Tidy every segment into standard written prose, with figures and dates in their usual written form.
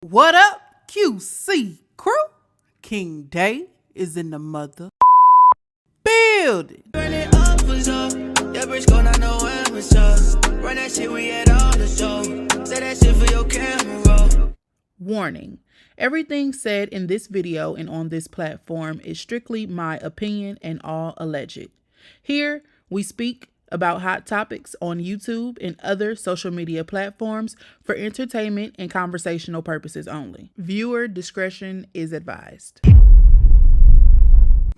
What up, QC crew? King Day is in the mother building. Run it up for so. That bitch gon' not know when we so. Run that shit, we had all the show. Say that shit for your camera roll. Warning. Everything said in this video and on this platform is strictly my opinion and all alleged. Here, we speak about hot topics on YouTube and other social media platforms for entertainment and conversational purposes only. Viewer discretion is advised.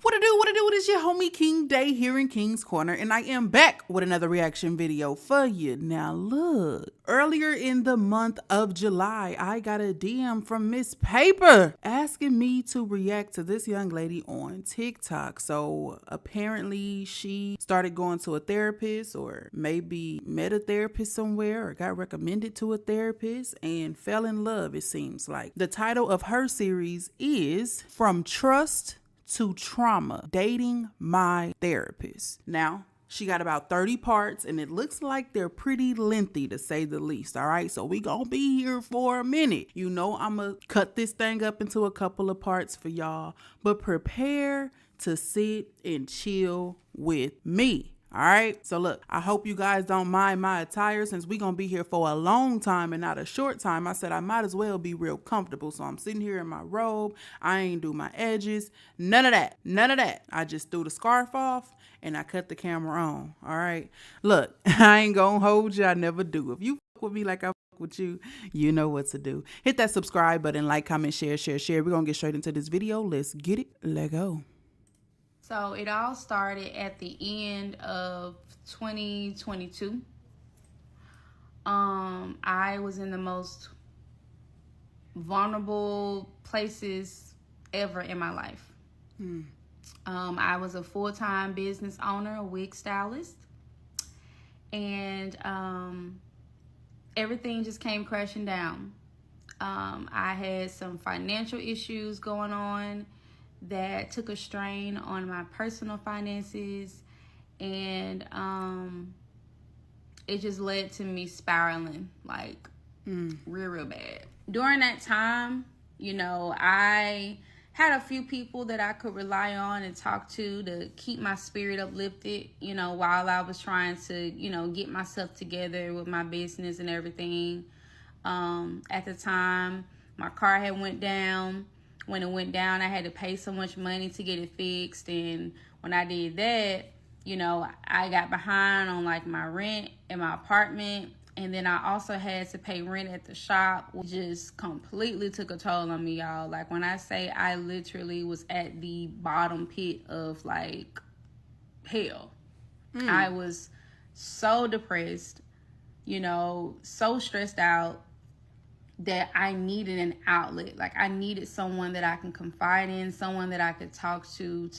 What it do? It is your homie King Day here in King's Corner, and I am back with another reaction video for you. Now look, earlier in the month of July, I got a DM from Miss Paper asking me to react to this young lady on TikTok. So apparently she started going to a therapist, or maybe met a therapist somewhere, or got recommended to a therapist and fell in love, it seems like. The title of her series is From Trust to Trauma, Dating My Therapist. Now, she got about 30 parts, and it looks like they're pretty lengthy to say the least, all right? So we gonna be here for a minute. You know I'm gonna cut this thing up into a couple of parts for y'all, but prepare to sit and chill with me. All right, so look, I hope you guys don't mind my attire since we're going to be here for a long time and not a short time. I said I might as well be real comfortable. So I'm sitting here in my robe. I ain't do my edges. None of that. None of that. I just threw the scarf off and I cut the camera on. All right, look, I ain't going to hold you. I never do. If you fuck with me like I fuck with you, you know what to do. Hit that subscribe button, like, comment, share. We're going to get straight into this video. Let's get it. Let go. So it all started at the end of 2022. I was in the most vulnerable places ever in my life. I was a full-time business owner, a wig stylist, and everything just came crashing down. I had some financial issues going on that took a strain on my personal finances, and it just led to me spiraling like real bad. During that time, you know, I had a few people that I could rely on and talk to keep my spirit uplifted, you know, while I was trying to, you know, get myself together with my business and everything. At the time, my car had went down. When it went down, I had to pay so much money to get it fixed. And when I did that, you know, I got behind on like my rent in my apartment. And then I also had to pay rent at the shop, which just completely took a toll on me, y'all. Like when I say I literally was at the bottom pit of like hell. I was so depressed, you know, so stressed out, that I needed an outlet. Like I needed someone that I can confide in, someone that I could talk to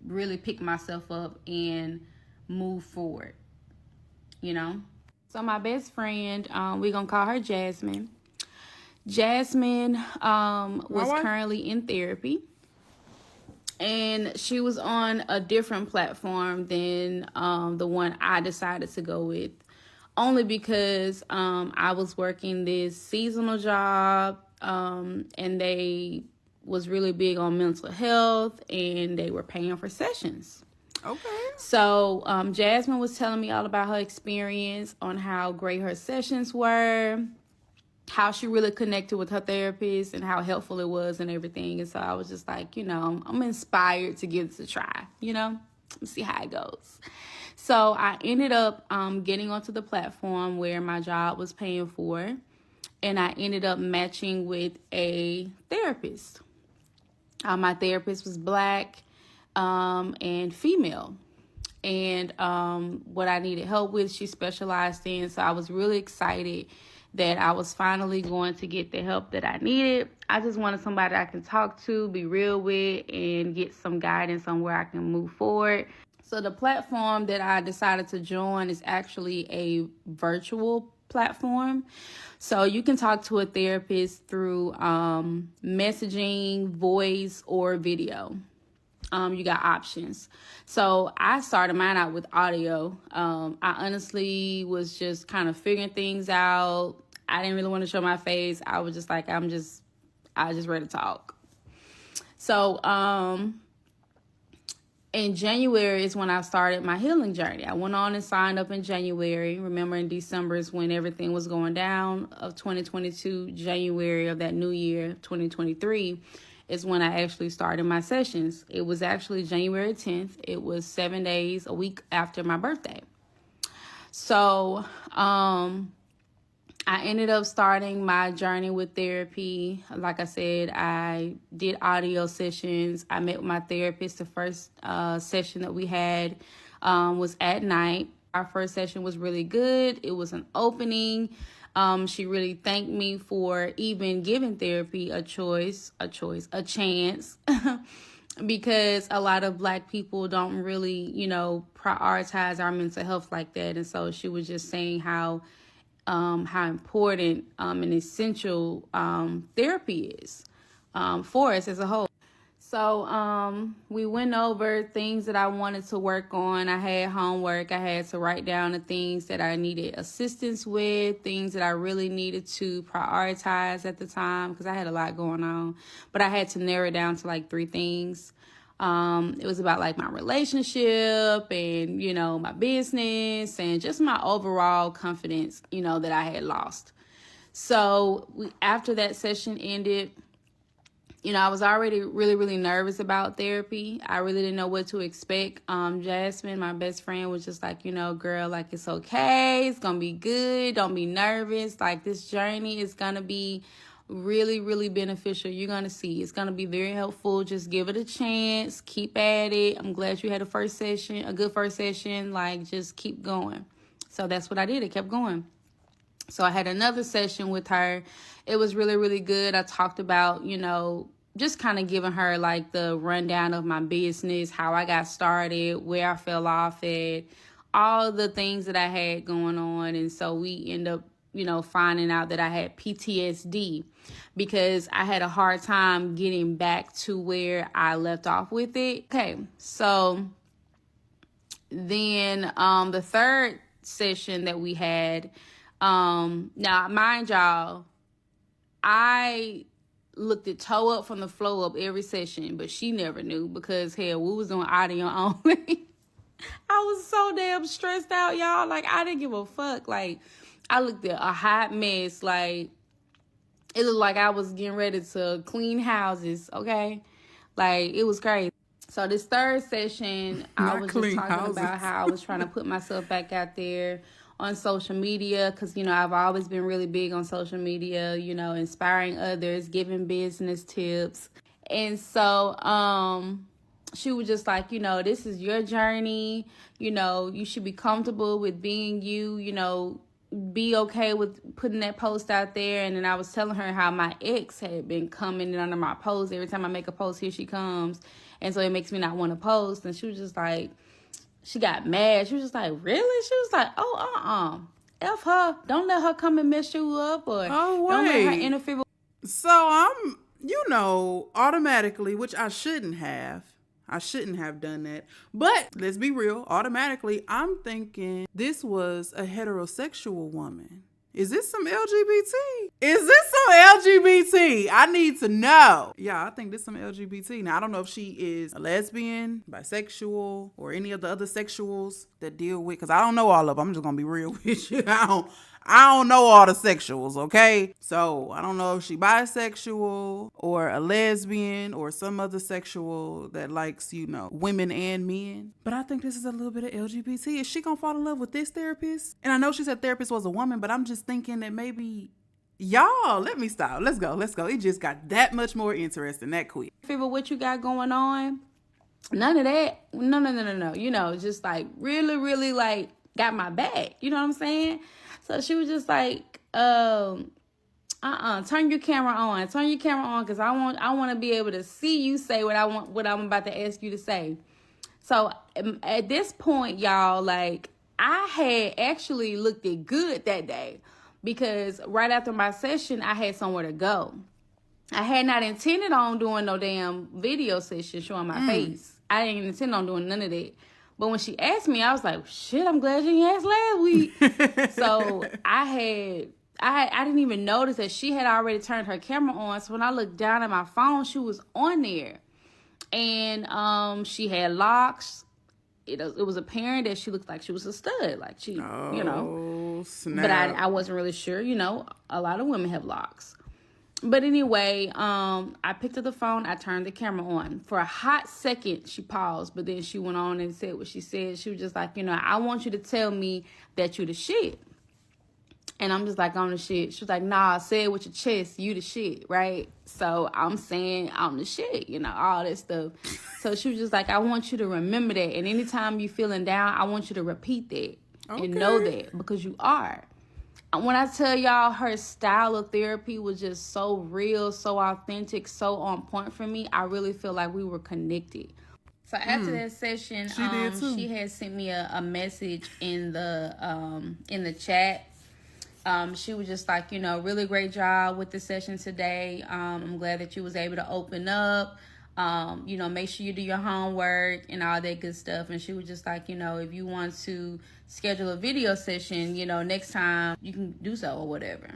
really pick myself up and move forward, you know? So my best friend, we're gonna call her Jasmine. Jasmine was currently in therapy, and she was on a different platform than the one I decided to go with. Only because I was working this seasonal job, and they was really big on mental health, and they were paying for sessions. Okay. So Jasmine was telling me all about her experience, on how great her sessions were, how she really connected with her therapist, and how helpful it was and everything. And so I was just like, you know, I'm inspired to give this a try, you know, let's see how it goes. So I ended up getting onto the platform where my job was paying for, and I ended up matching with a therapist. My therapist was Black and female, and what I needed help with, she specialized in. So I was really excited that I was finally going to get the help that I needed. I just wanted somebody I can talk to, be real with, and get some guidance on where I can move forward. So the platform that I decided to join is actually a virtual platform. So you can talk to a therapist through messaging, voice, or video. You got options. So I started mine out with audio. I honestly was just kind of figuring things out. I didn't really want to show my face. I was just like, I'm just I just ready to talk. So, in January is when I started my healing journey. I went on and signed up in January. Remember, in December is when everything was going down of 2022. January of that new year, 2023, is when I actually started my sessions. It was actually January 10th. It was 7 days, a week after my birthday. So, I ended up starting my journey with therapy. Like I said, I did audio sessions. I met with my therapist. The first session that we had was at night. Our first session was really good. It was an opening. She really thanked me for even giving therapy a chance. Because a lot of Black people don't really, prioritize our mental health like that. And so she was just saying how important and essential therapy is for us as a whole. So we went over things that I wanted to work on. I had homework. I had to write down the things that I needed assistance with, things that I really needed to prioritize at the time because I had a lot going on. But I had to narrow it down to like 3 things. It was about like my relationship and, my business and just my overall confidence, that I had lost. So after that session ended, I was already really, really nervous about therapy. I really didn't know what to expect. Jasmine, my best friend, was just like, girl, like, it's okay. It's going to be good. Don't be nervous. Like, this journey is going to be really, really beneficial. You're going to see. It's going to be very helpful. Just give it a chance. Keep at it. I'm glad you had a good first session. Like, just keep going. So that's what I did. I kept going. So I had another session with her. It was really, really good. I talked about, just kind of giving her like the rundown of my business, how I got started, where I fell off at, all the things that I had going on. And so we end up, finding out that I had PTSD because I had a hard time getting back to where I left off with it. Okay, so then the third session that we had, now mind y'all, I looked at toe up from the flow up every session, but she never knew because hell, we was doing audio only. I was so damn stressed out, y'all. Like, I didn't give a fuck. Like, I looked at a hot mess. Like, it looked like I was getting ready to clean houses, okay? Like, it was crazy. So this third session, I was just talking about how I was trying to put myself back out there on social media because, I've always been really big on social media, inspiring others, giving business tips. And so she was just like, this is your journey. You should be comfortable with being you, be okay with putting that post out there. And then I was telling her how my ex had been commenting under my post. Every time I make a post, here she comes. And so it makes me not want to post. And she was just like, she got mad. She was just like, really? She was like, F her. Don't let her come and mess you up or don't let her interfere with. So I'm, automatically, which I shouldn't have done that. But let's be real. Automatically, I'm thinking this was a heterosexual woman. Is this some LGBT? I need to know. Yeah, I think this is some LGBT. Now, I don't know if she is a lesbian, bisexual, or any of the other sexuals that deal with, because I don't know all of them. I'm just going to be real with you. I don't know all the sexuals, okay? So I don't know if she bisexual or a lesbian or some other sexual that likes, women and men. But I think this is a little bit of LGBT. Is she gonna fall in love with this therapist? And I know she said therapist was a woman, but I'm just thinking that maybe, y'all, let me stop. Let's go. It just got that much more interesting that quick. Figure what you got going on. None of that. No. Just like really, really like got my back. You know what I'm saying? So she was just like, turn your camera on. Because I want to be able to see you say what I'm about to ask you to say. So at this point, y'all, like, I had actually looked it good that day because right after my session, I had somewhere to go. I had not intended on doing no damn video session showing my face. I didn't intend on doing none of that. But when she asked me, I was like, shit, I'm glad you didn't ask last week. So I had I didn't even notice that she had already turned her camera on. So when I looked down at my phone, she was on there. And she had locks. It was apparent that she looked like she was a stud. Like she, snap. But I wasn't really sure. A lot of women have locks. But anyway, I picked up the phone. I turned the camera on. For a hot second, she paused. But then she went on and said what she said. She was just like, I want you to tell me that you the shit. And I'm just like, I'm the shit. She was like, nah, say it with your chest. You the shit, right? So I'm saying I'm the shit, all that stuff. So she was just like, I want you to remember that. And anytime you feeling down, I want you to repeat that and know that because you are. When I tell y'all her style of therapy was just so real, so authentic, so on point for me, I really feel like we were connected. So after that session, she had sent me a message in the chat. She was just like, really great job with the session today. I'm glad that you was able to open up. Make sure you do your homework and all that good stuff. And she was just like, if you want to schedule a video session, next time you can do so or whatever.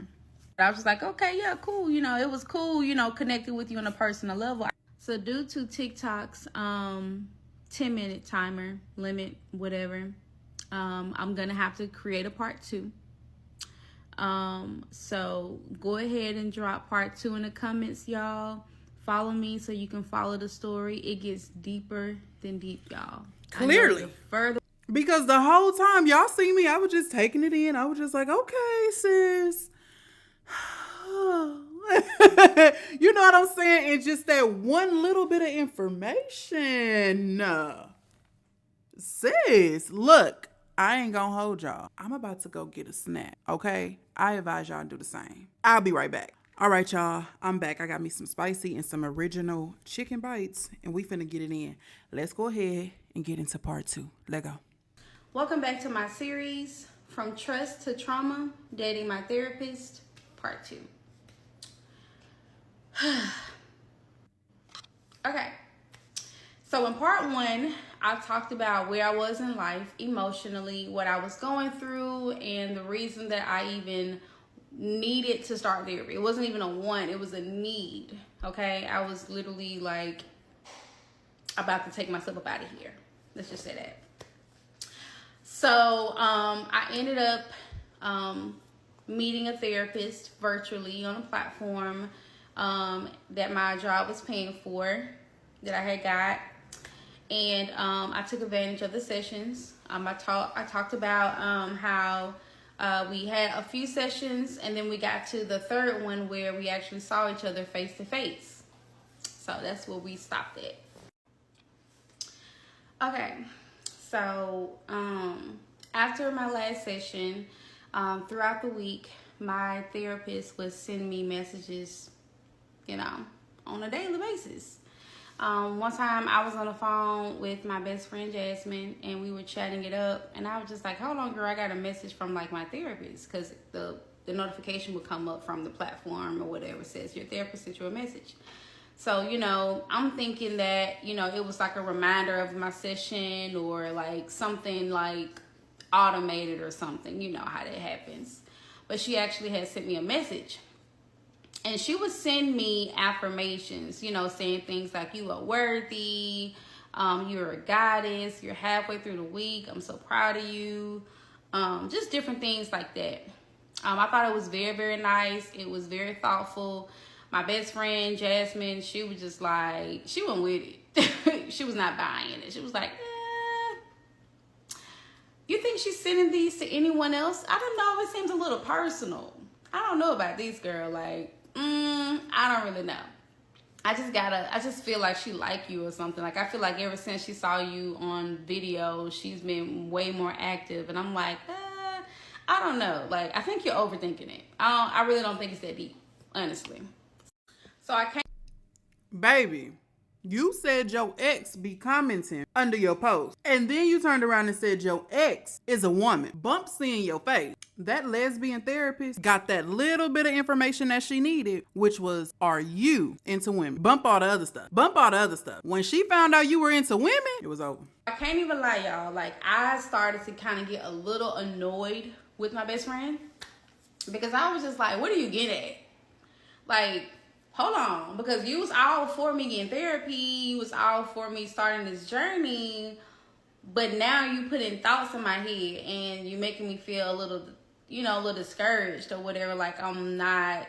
But I was just like, okay, yeah, cool. It was cool, connecting with you on a personal level. So due to TikTok's 10-minute timer limit, whatever, I'm going to have to create a part 2. So go ahead and drop part 2 in the comments, y'all. Follow me so you can follow the story. It gets deeper than deep, y'all. Clearly. Because the whole time y'all see me, I was just taking it in. I was just like, okay, sis. You know what I'm saying? And just that one little bit of information. Sis, look, I ain't gonna hold y'all. I'm about to go get a snack, okay? I advise y'all to do the same. I'll be right back. All right, y'all, I'm back. I got me some spicy and some original chicken bites, and we finna get it in. Let's go ahead and get into part 2. Let go. Welcome back to my series, From Trust to Trauma, Dating My Therapist, part 2. Okay, so in part 1, I talked about where I was in life emotionally, what I was going through, and the reason that I even needed to start therapy. It wasn't even a want, it was a need, okay? I was literally like about to take myself up out of here. Let's just say that. So I ended up meeting a therapist virtually on a platform that my job was paying for, that I had got. And I took advantage of the sessions. I talked about how we had a few sessions, and then we got to the third one where we actually saw each other face to face. So that's where we stopped at. Okay, so after my last session, throughout the week, my therapist would send me messages, on a daily basis. One time I was on the phone with my best friend Jasmine, and we were chatting it up, and I was just like, hold on, girl, I got a message from like my therapist, because the notification would come up from the platform or whatever, says your therapist sent you a message. So, I'm thinking that, it was like a reminder of my session, or like something like automated or something, how that happens. But she actually had sent me a message. And she would send me affirmations, saying things like, you are worthy, you're a goddess, you're halfway through the week, I'm so proud of you, just different things like that. I thought it was very, very nice. It was very thoughtful. My best friend, Jasmine, she was just like, she went with it. She was not buying it. She was like, you think she's sending these to anyone else? I don't know. It seems a little personal. I don't know about this girl. Like, I don't really know. I just feel like she like you or something. Like, I feel like ever since she saw you on video, she's been way more active. And I'm like, I don't know. Like, I think you're overthinking it. I really don't think it's that deep, honestly. So I can't. Baby, you said your ex be commenting under your post. And then you turned around and said your ex is a woman. Bump seeing your face. That lesbian therapist got that little bit of information that she needed, which was, are you into women? Bump all the other stuff. When she found out you were into women, it was over. I can't even lie, y'all. Like, I started to kind of get a little annoyed with my best friend because I was just like, what are you getting at? Like, hold on, because you was all for me getting therapy, you was all for me starting this journey, but now you putting thoughts in my head and you making me feel a little, you know, a little discouraged or whatever, like I'm not,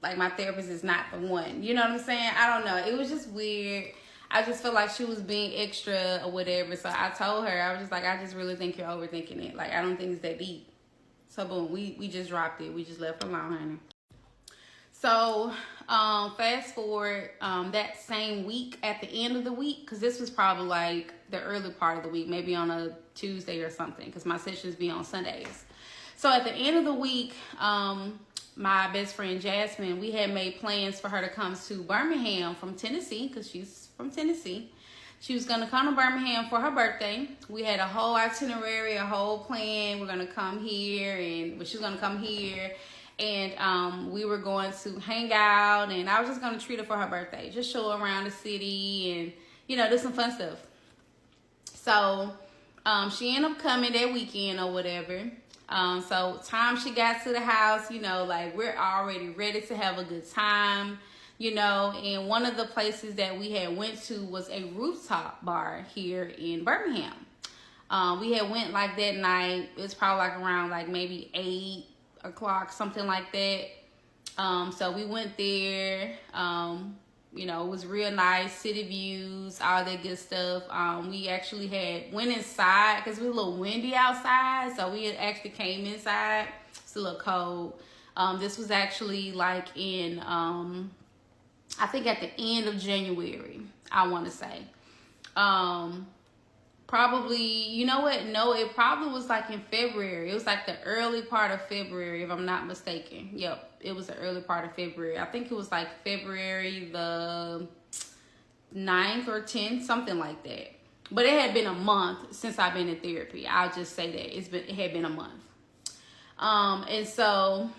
like my therapist is not the one. You know what I'm saying? I don't know. It was just weird. I just felt like she was being extra or whatever. So I told her, I was just like, I just really think you're overthinking it. Like, I don't think it's that deep. So boom, we just dropped it. We just left it alone, honey. So fast forward that same week, at the end of the week, because this was probably like the early part of the week, maybe on a Tuesday or something, because my sessions be on Sundays. So at the end of the week, my best friend Jasmine, we had made plans for her to come to Birmingham from Tennessee, because she's from Tennessee. She was going to come to Birmingham for her birthday. We had a whole itinerary, a whole plan. We're going to come here, and she's going to come here. And we were going to hang out, and I was just going to treat her for her birthday. Just show her around the city and, you know, do some fun stuff. So she ended up coming that weekend or whatever. So time she got to the house, you know, like we're already ready to have a good time, you know. And one of the places that we had went to was a rooftop bar here in Birmingham. We had went like that night. It was probably like around like maybe 8 o'clock, something like that. So we went there. You know, it was real nice, city views, all that good stuff. We actually went inside because it was a little windy outside, so we had actually came inside. It's a little cold. This was actually like in I think at the end of January, I want to say. Probably, you know what? No, it probably was like in February. It was like the early part of February, if I'm not mistaken. Yep, it was the early part of February. I think it was like February the 9th or 10th, something like that. But it had been a month since I've been in therapy. I'll just say that. It had been a month. And so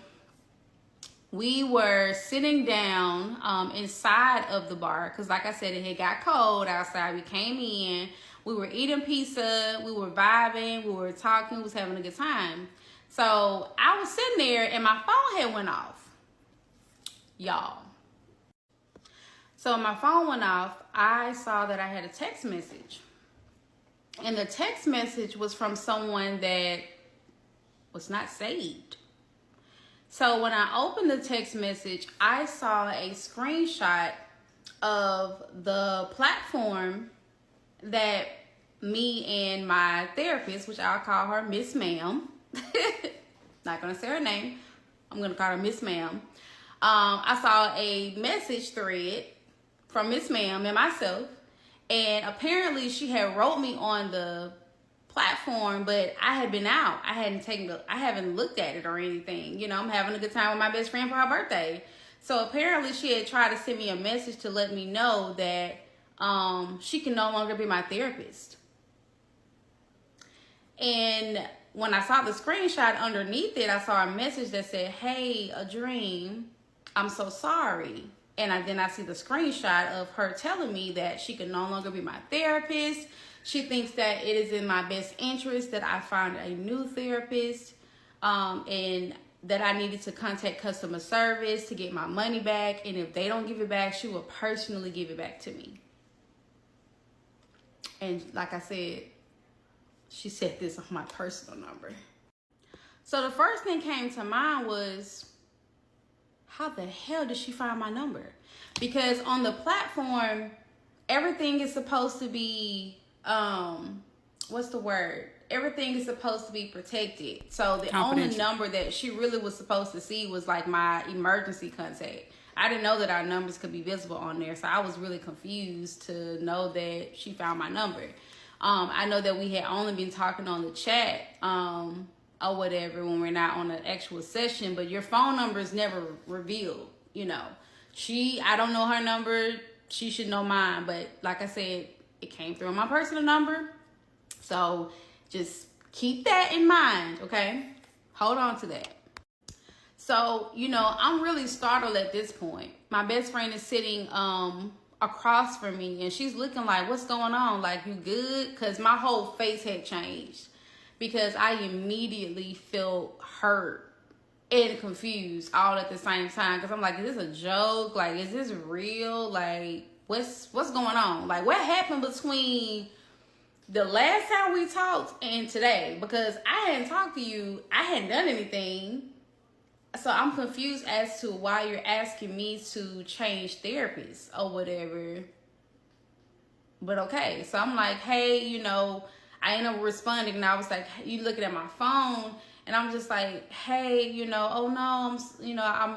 we were sitting down inside of the bar because, like I said, it had got cold outside. We came in. We were eating pizza, we were vibing, we were talking, we was having a good time. So I was sitting there and my phone had went off, y'all. So my phone went off, I saw that I had a text message. And the text message was from someone that was not saved. So when I opened the text message, I saw a screenshot of the platform that me and my therapist, which I'll call her Miss Ma'am, not gonna say her name, I'm gonna call her Miss Ma'am. I saw a message thread from Miss Ma'am and myself, and apparently she had wrote me on the platform, but I had been out. I haven't looked at it or anything. You know, I'm having a good time with my best friend for her birthday. So apparently she had tried to send me a message to let me know that she can no longer be my therapist. And when I saw the screenshot underneath it, I saw a message that said, "Hey, a dream, I'm so sorry." And then I see the screenshot of her telling me that she can no longer be my therapist. She thinks that it is in my best interest that I find a new therapist, and that I needed to contact customer service to get my money back. And if they don't give it back, she will personally give it back to me. And like I said, she said this on my personal number. So the first thing came to mind was, how the hell did she find my number? Because on the platform, everything is supposed to be, what's the word? Everything is supposed to be protected. So the only number that she really was supposed to see was like my emergency contact. I didn't know that our numbers could be visible on there, so I was really confused to know that she found my number. I know that we had only been talking on the chat or whatever when we're not on an actual session, but your phone number is never revealed, you know. I don't know her number, she should know mine, but like I said, it came through on my personal number. So just keep that in mind, okay? Hold on to that. So, you know, I'm really startled at this point. My best friend is sitting across from me, and she's looking like, what's going on? Like, you good? Because my whole face had changed because I immediately felt hurt. and confused all at the same time. Because I'm like, is this a joke? Like, is this real? Like, what's going on? Like, what happened between the last time we talked and today? Because I hadn't talked to you. I hadn't done anything. So I'm confused as to why you're asking me to change therapists or whatever. But okay. So I'm like, hey, you know, I ended up responding, and I was like, you looking at my phone, and I'm just like, hey, you know, oh no,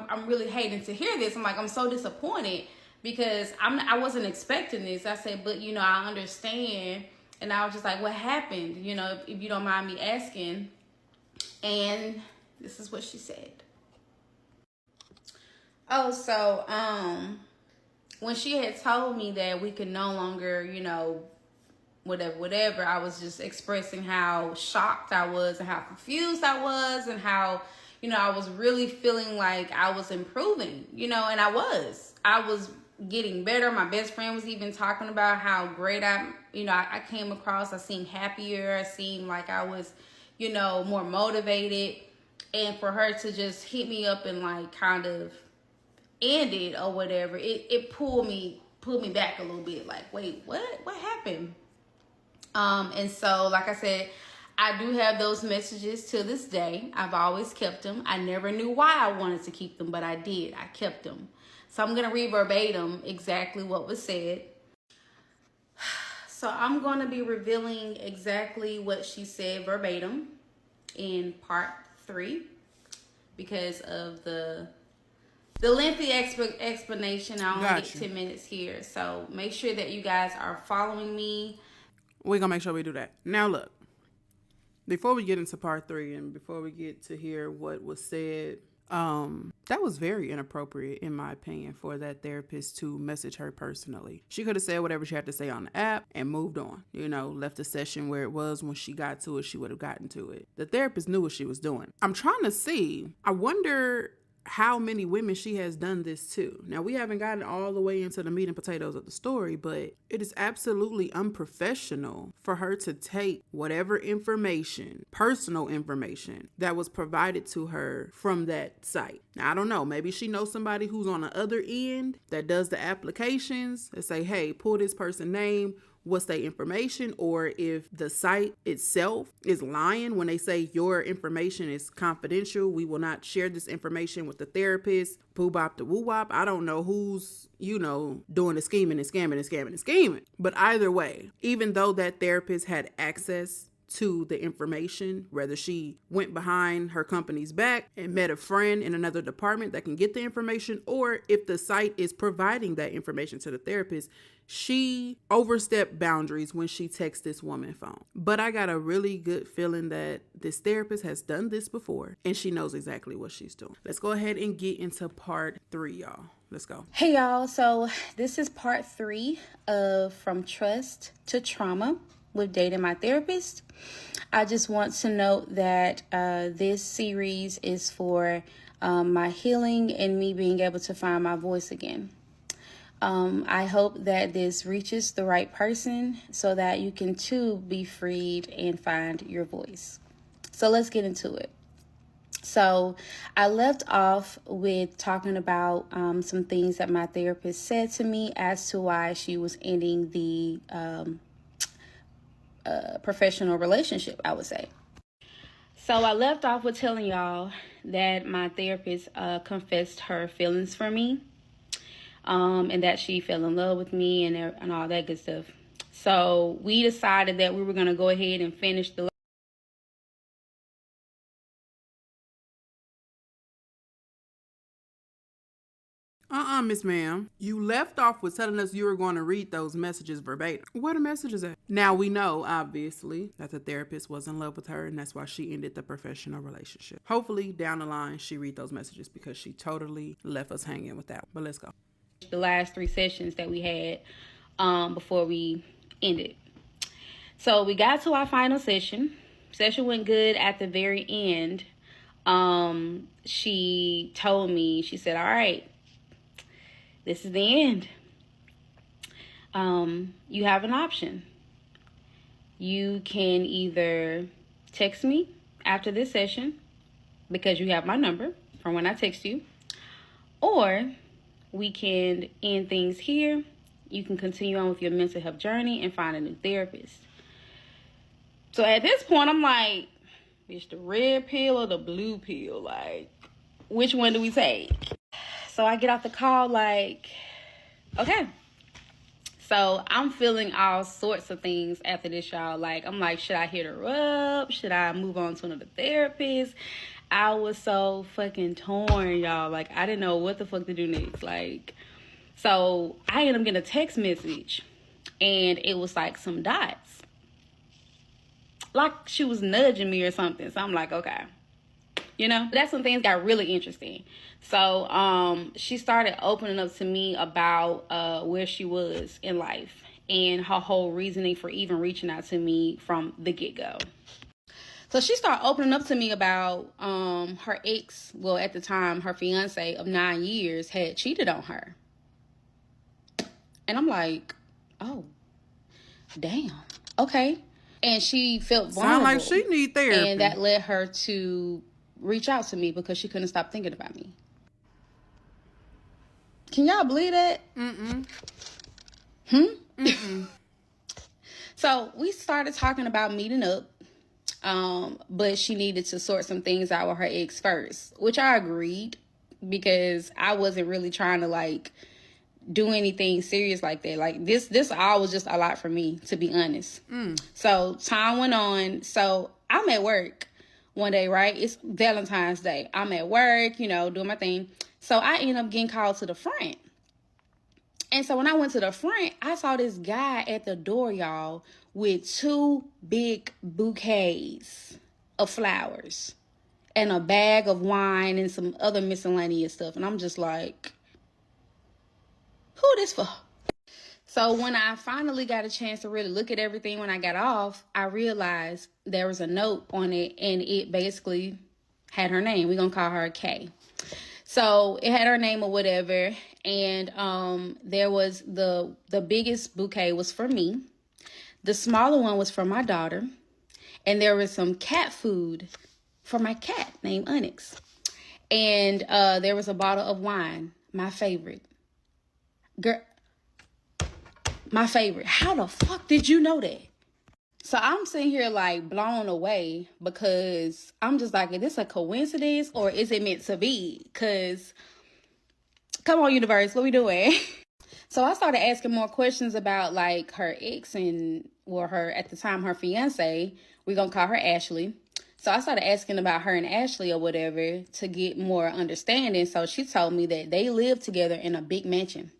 I'm really hating to hear this. I'm like, I'm so disappointed because I wasn't expecting this. I said, but you know, I understand. And I was just like, what happened? You know, if you don't mind me asking. And this is what she said. Oh, so when she had told me that we could no longer, you know, whatever, I was just expressing how shocked I was and how confused I was and how, you know, I was really feeling like I was improving, you know, and I was getting better. My best friend was even talking about how great I came across. I seemed happier. I seemed like I was, you know, more motivated. And for her to just hit me up and like kind of end it or whatever, it pulled me back a little bit. Like, wait, what happened? And so, like I said, I do have those messages to this day. I've always kept them. I never knew why I wanted to keep them, but I did. I kept them. So I'm going to read verbatim exactly what was said. So I'm going to be revealing exactly what she said verbatim in part 3 because of the lengthy explanation. I only get 10 minutes here. So make sure that you guys are following me. We're going to make sure we do that. Now, look, before we get into part 3 and before we get to hear what was said, that was very inappropriate, in my opinion, for that therapist to message her personally. She could have said whatever she had to say on the app and moved on, you know, left the session where it was. When she got to it, she would have gotten to it. The therapist knew what she was doing. I'm trying to see, I wonder how many women she has done this to. Now, we haven't gotten all the way into the meat and potatoes of the story, but it is absolutely unprofessional for her to take whatever information, personal information, that was provided to her from that site. Now, I don't know, maybe she knows somebody who's on the other end that does the applications and say, hey, pull this person's name, what's their information, or if the site itself is lying when they say your information is confidential, we will not share this information with the therapist, boo bop to woo wop. I don't know who's, you know, doing the scheming and scamming and scamming and scheming. But either way, even though that therapist had access to the information, whether she went behind her company's back and met a friend in another department that can get the information, or if the site is providing that information to the therapist, she overstepped boundaries when she texted this woman phone. But I got a really good feeling that this therapist has done this before and she knows exactly what she's doing. Let's go ahead and get into part 3, y'all. Let's go. Hey, y'all. So this is part 3 of From Trust to Trauma with Dating My Therapist. I just want to note that this series is for my healing and me being able to find my voice again. I hope that this reaches the right person so that you can too be freed and find your voice. So let's get into it. So I left off with talking about some things that my therapist said to me as to why she was ending the professional relationship, I would say. So I left off with telling y'all that my therapist confessed her feelings for me. And that she fell in love with me and all that good stuff. So we decided that we were going to go ahead and finish the Miss Ma'am. You left off with telling us you were going to read those messages verbatim. What are messages at? Now we know, obviously, that the therapist was in love with her and that's why she ended the professional relationship. Hopefully, down the line, she read those messages because she totally left us hanging with that. But let's go. The last 3 sessions that we had before we ended. So we got to our final session. Session went good. At the very end, she told me, she said, all right, this is the end. You have an option. You can either text me after this session because you have my number. from when I text you, or we can end things here. You can continue on with your mental health journey and find a new therapist. So at this point, I'm like, it's the red pill or the blue pill? Like, which one do we take? So I get off the call like, okay. So I'm feeling all sorts of things after this, y'all. Like, I'm like, should I hit her up? Should I move on to another therapist? I was so fucking torn, y'all. Like, I didn't know what the fuck to do next. Like, so I ended up getting a text message, and it was like some dots. Like she was nudging me or something. So I'm like, okay. You know, that's when things got really interesting. So she started opening up to me about where she was in life and her whole reasoning for even reaching out to me from the get-go. So she started opening up to me about her ex, well, at the time, her fiance of 9 years had cheated on her. And I'm like, oh, damn. Okay. And she felt vulnerable. Sound like she need therapy. And that led her to reach out to me because she couldn't stop thinking about me. Can y'all believe that? So we started talking about meeting up. But she needed to sort some things out with her ex first, which I agreed because I wasn't really trying to like do anything serious like that. Like this all was just a lot for me, to be honest. So time went on. So I'm at work one day, right? It's Valentine's Day. I'm at work, you know, doing my thing. So I end up getting called to the front. And so when I went to the front, I saw this guy at the door, y'all, with 2 big bouquets of flowers and a bag of wine and some other miscellaneous stuff. And I'm just like, who this for? So when I finally got a chance to really look at everything when I got off, I realized there was a note on it, and it basically had her name. We're going to call her K. So it had her name or whatever. And there was the biggest bouquet was for me. The smaller one was for my daughter. And there was some cat food for my cat named Onyx. And there was a bottle of wine, my favorite. Girl, my favorite. How the fuck did you know that? So I'm sitting here like blown away because I'm just like, is this a coincidence or is it meant to be? Because, come on, universe, what we doing? So I started asking more questions about like her ex and, well, her, at the time, her fiance. We're going to call her Ashley. So I started asking about her and Ashley or whatever to get more understanding. So she told me that they lived together in a big mansion.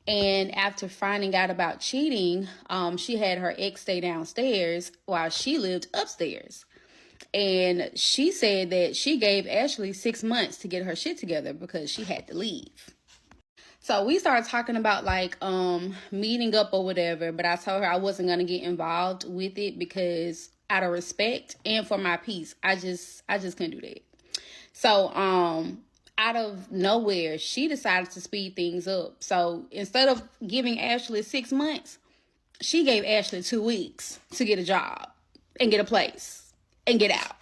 And after finding out about cheating, she had her ex stay downstairs while she lived upstairs. And she said that she gave Ashley 6 months to get her shit together because she had to leave. So we started talking about like meeting up or whatever, but I told her I wasn't going to get involved with it because out of respect and for my peace, I just couldn't do that. So out of nowhere, she decided to speed things up. So instead of giving Ashley 6 months, she gave Ashley 2 weeks to get a job and get a place and get out.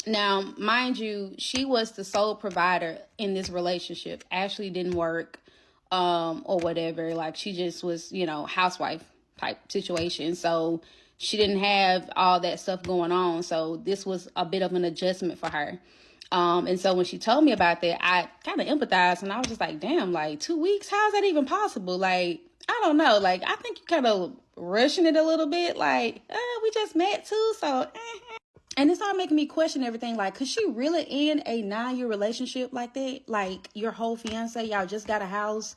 Now, mind you, she was the sole provider in this relationship. Ashley didn't work or whatever. Like, she just was, you know, housewife type situation. So she didn't have all that stuff going on. So this was a bit of an adjustment for her. And so when she told me about that, I kind of empathized, and I was just like, damn, like 2 weeks? How is that even possible? Like, I don't know. Like, I think you kind of rushing it a little bit. Like, we just met too. So, And it started making me question everything. Like, could she really end a 9-year relationship like that? Like, your whole fiance, y'all just got a house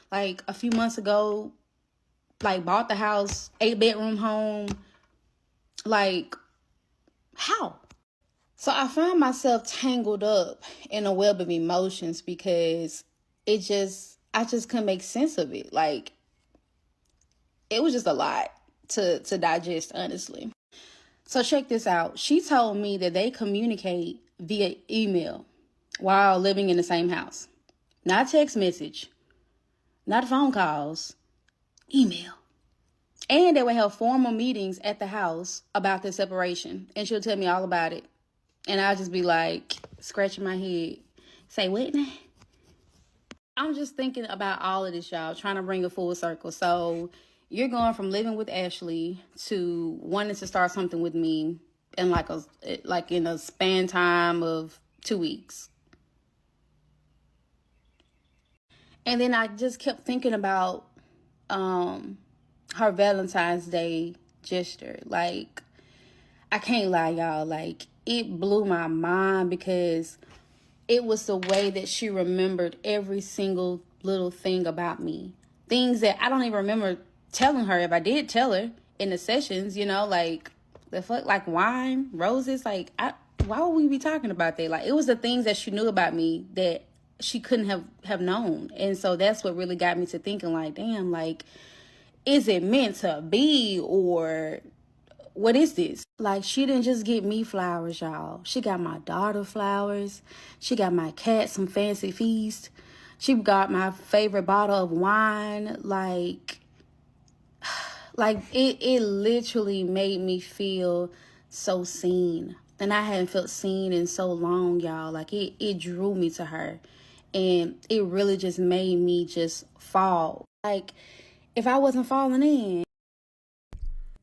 like a few months ago, like bought the house, 8-bedroom home. Like, how? So I found myself tangled up in a web of emotions because I just couldn't make sense of it. Like, it was just a lot to digest, honestly. So check this out. She told me that they communicate via email while living in the same house. Not text message, not phone calls, email. And they would have formal meetings at the house about their separation. And she'll tell me all about it. And I'll just be like, scratching my head. Say what now? I'm just thinking about all of this, y'all, trying to bring a full circle. So you're going from living with Ashley to wanting to start something with me in in a span time of 2 weeks. And then I just kept thinking about her Valentine's Day gesture. Like, I can't lie, y'all. Like, it blew my mind because it was the way that she remembered every single little thing about me. Things that I don't even remember telling her. If I did tell her in the sessions, like the fuck, like wine, roses. Like, why would we be talking about that? Like, it was the things that she knew about me that she couldn't have known. And so that's what really got me to thinking, like, damn, like, is it meant to be, or what is this? Like, she didn't just get me flowers, y'all. She got my daughter flowers. She got my cat some fancy feast. She got my favorite bottle of wine. Like it literally made me feel so seen. And I hadn't felt seen in so long, y'all. Like, it drew me to her. And it really just made me just fall. Like, if I wasn't falling in.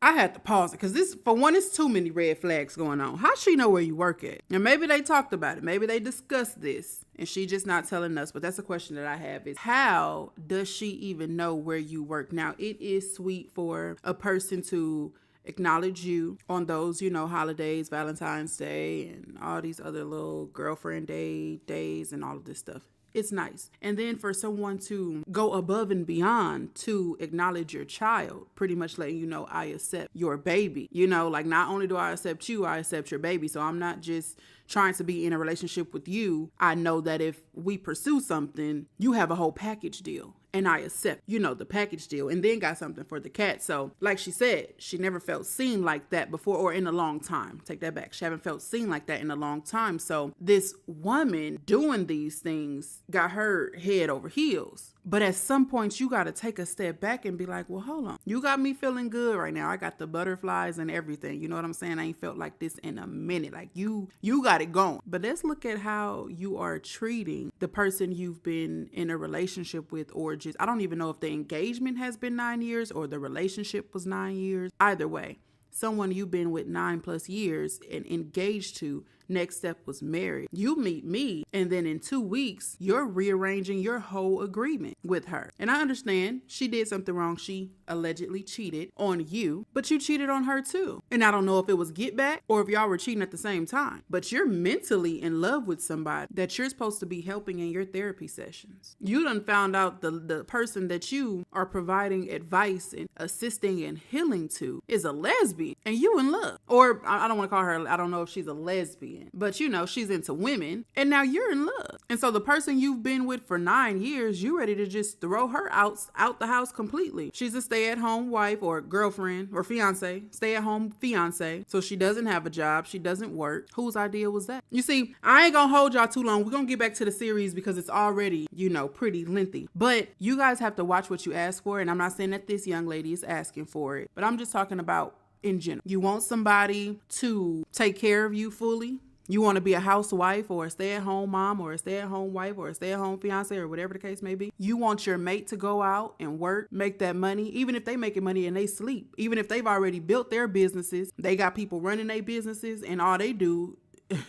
I had to pause it because this, for one, it's too many red flags going on. How she know where you work at? And maybe they talked about it. Maybe they discussed this and she just not telling us. But that's a question that I have, is how does she even know where you work? Now, it is sweet for a person to acknowledge you on those, holidays, Valentine's Day and all these other little girlfriend days and all of this stuff. It's nice. And then for someone to go above and beyond to acknowledge your child, pretty much letting you know, I accept your baby. Like, not only do I accept you, I accept your baby. So I'm not just trying to be in a relationship with you. I know that if we pursue something, you have a whole package deal. And I accept, the package deal, and then got something for the cat. So like she said, she never felt seen like that before, or in a long time. Take that back. She haven't felt seen like that in a long time. So this woman doing these things got her head over heels. But at some point, you got to take a step back and be like, well, hold on. You got me feeling good right now. I got the butterflies and everything. You know what I'm saying? I ain't felt like this in a minute. Like, you got it going. But let's look at how you are treating the person you've been in a relationship with, or just, I don't even know if the engagement has been 9 years or the relationship was 9 years. Either way, someone you've been with 9+ years and engaged to, next step was married. You meet me, and then in 2 weeks, you're rearranging your whole agreement with her. And I understand she did something wrong. She allegedly cheated on you, but you cheated on her too. And I don't know if it was get back or if y'all were cheating at the same time, but you're mentally in love with somebody that you're supposed to be helping in your therapy sessions. You done found out the person that you are providing advice and assisting and healing to is a lesbian, and you in love. Or I don't want to call her, I don't know if she's a lesbian, but she's into women, and now you're in love. And so the person you've been with for 9 years, you ready to just throw her out the house completely. She's a stay-at-home wife or girlfriend or fiance, stay-at-home fiance. So she doesn't have a job. She doesn't work. Whose idea was that? You see, I ain't gonna hold y'all too long. We're gonna get back to the series because it's already, pretty lengthy. But you guys have to watch what you ask for. And I'm not saying that this young lady is asking for it, but I'm just talking about in general. You want somebody to take care of you fully. You want to be a housewife or a stay-at-home mom or a stay-at-home wife or a stay-at-home fiance or whatever the case may be. You want your mate to go out and work, make that money, even if they making money and they sleep. Even if they've already built their businesses, they got people running their businesses, and all they do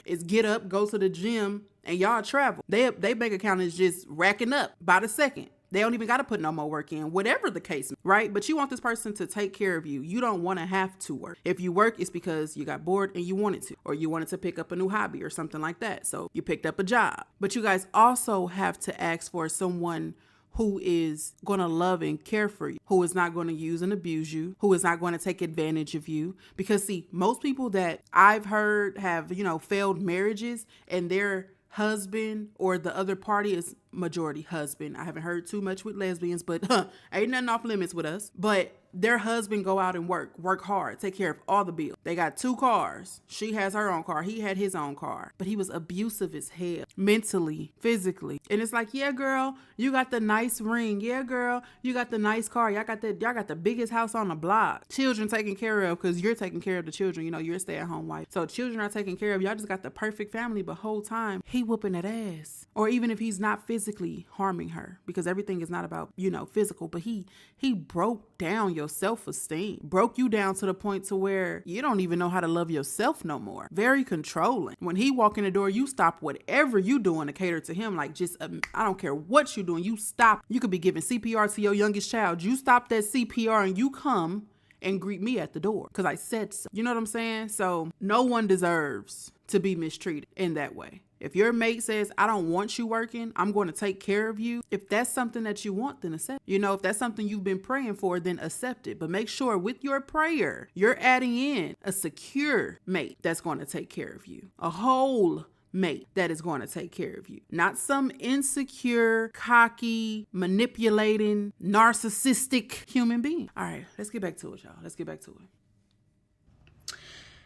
is get up, go to the gym, and y'all travel. They bank account is just racking up by the second. They don't even got to put no more work in, whatever the case, right? But you want this person to take care of you. You don't want to have to work. If you work, it's because you got bored and you wanted to, or you wanted to pick up a new hobby or something like that. So you picked up a job. But you guys also have to ask for someone who is going to love and care for you, who is not going to use and abuse you, who is not going to take advantage of you. Because see, most people that I've heard have, failed marriages, and their husband or the other party is majority husband. I haven't heard too much with lesbians, but ain't nothing off limits with us. But their husband go out and work hard, take care of all the bills. They got 2 cars. She has her own car. He had his own car. But he was abusive as hell, mentally, physically. And it's like, yeah, girl, you got the nice ring. Yeah, girl, you got the nice car. Y'all got the biggest house on the block. Children taken care of because you're taking care of the children. You know, you're a stay-at-home wife. So children are taken care of. Y'all just got the perfect family, but whole time he whooping that ass. Or even if he's not physically harming her, because everything is not about, you know, physical, but he broke down your self-esteem, broke you down to the point to where you don't even know how to love yourself no more. Very controlling. When he walk in the door, you stop whatever you doing to cater to him. Like, just I don't care what you doing, you stop. You could be giving CPR to your youngest child. You stop that CPR and you come and greet me at the door because I said so. You know what I'm saying? So no one deserves to be mistreated in that way. If your mate says, I don't want you working, I'm going to take care of you. If that's something that you want, then accept. You know, if that's something you've been praying for, then accept it. But make sure with your prayer, you're adding in a secure mate that's going to take care of you. A whole mate that is going to take care of you. Not some insecure, cocky, manipulating, narcissistic human being. All right, let's get back to it, y'all. Let's get back to it.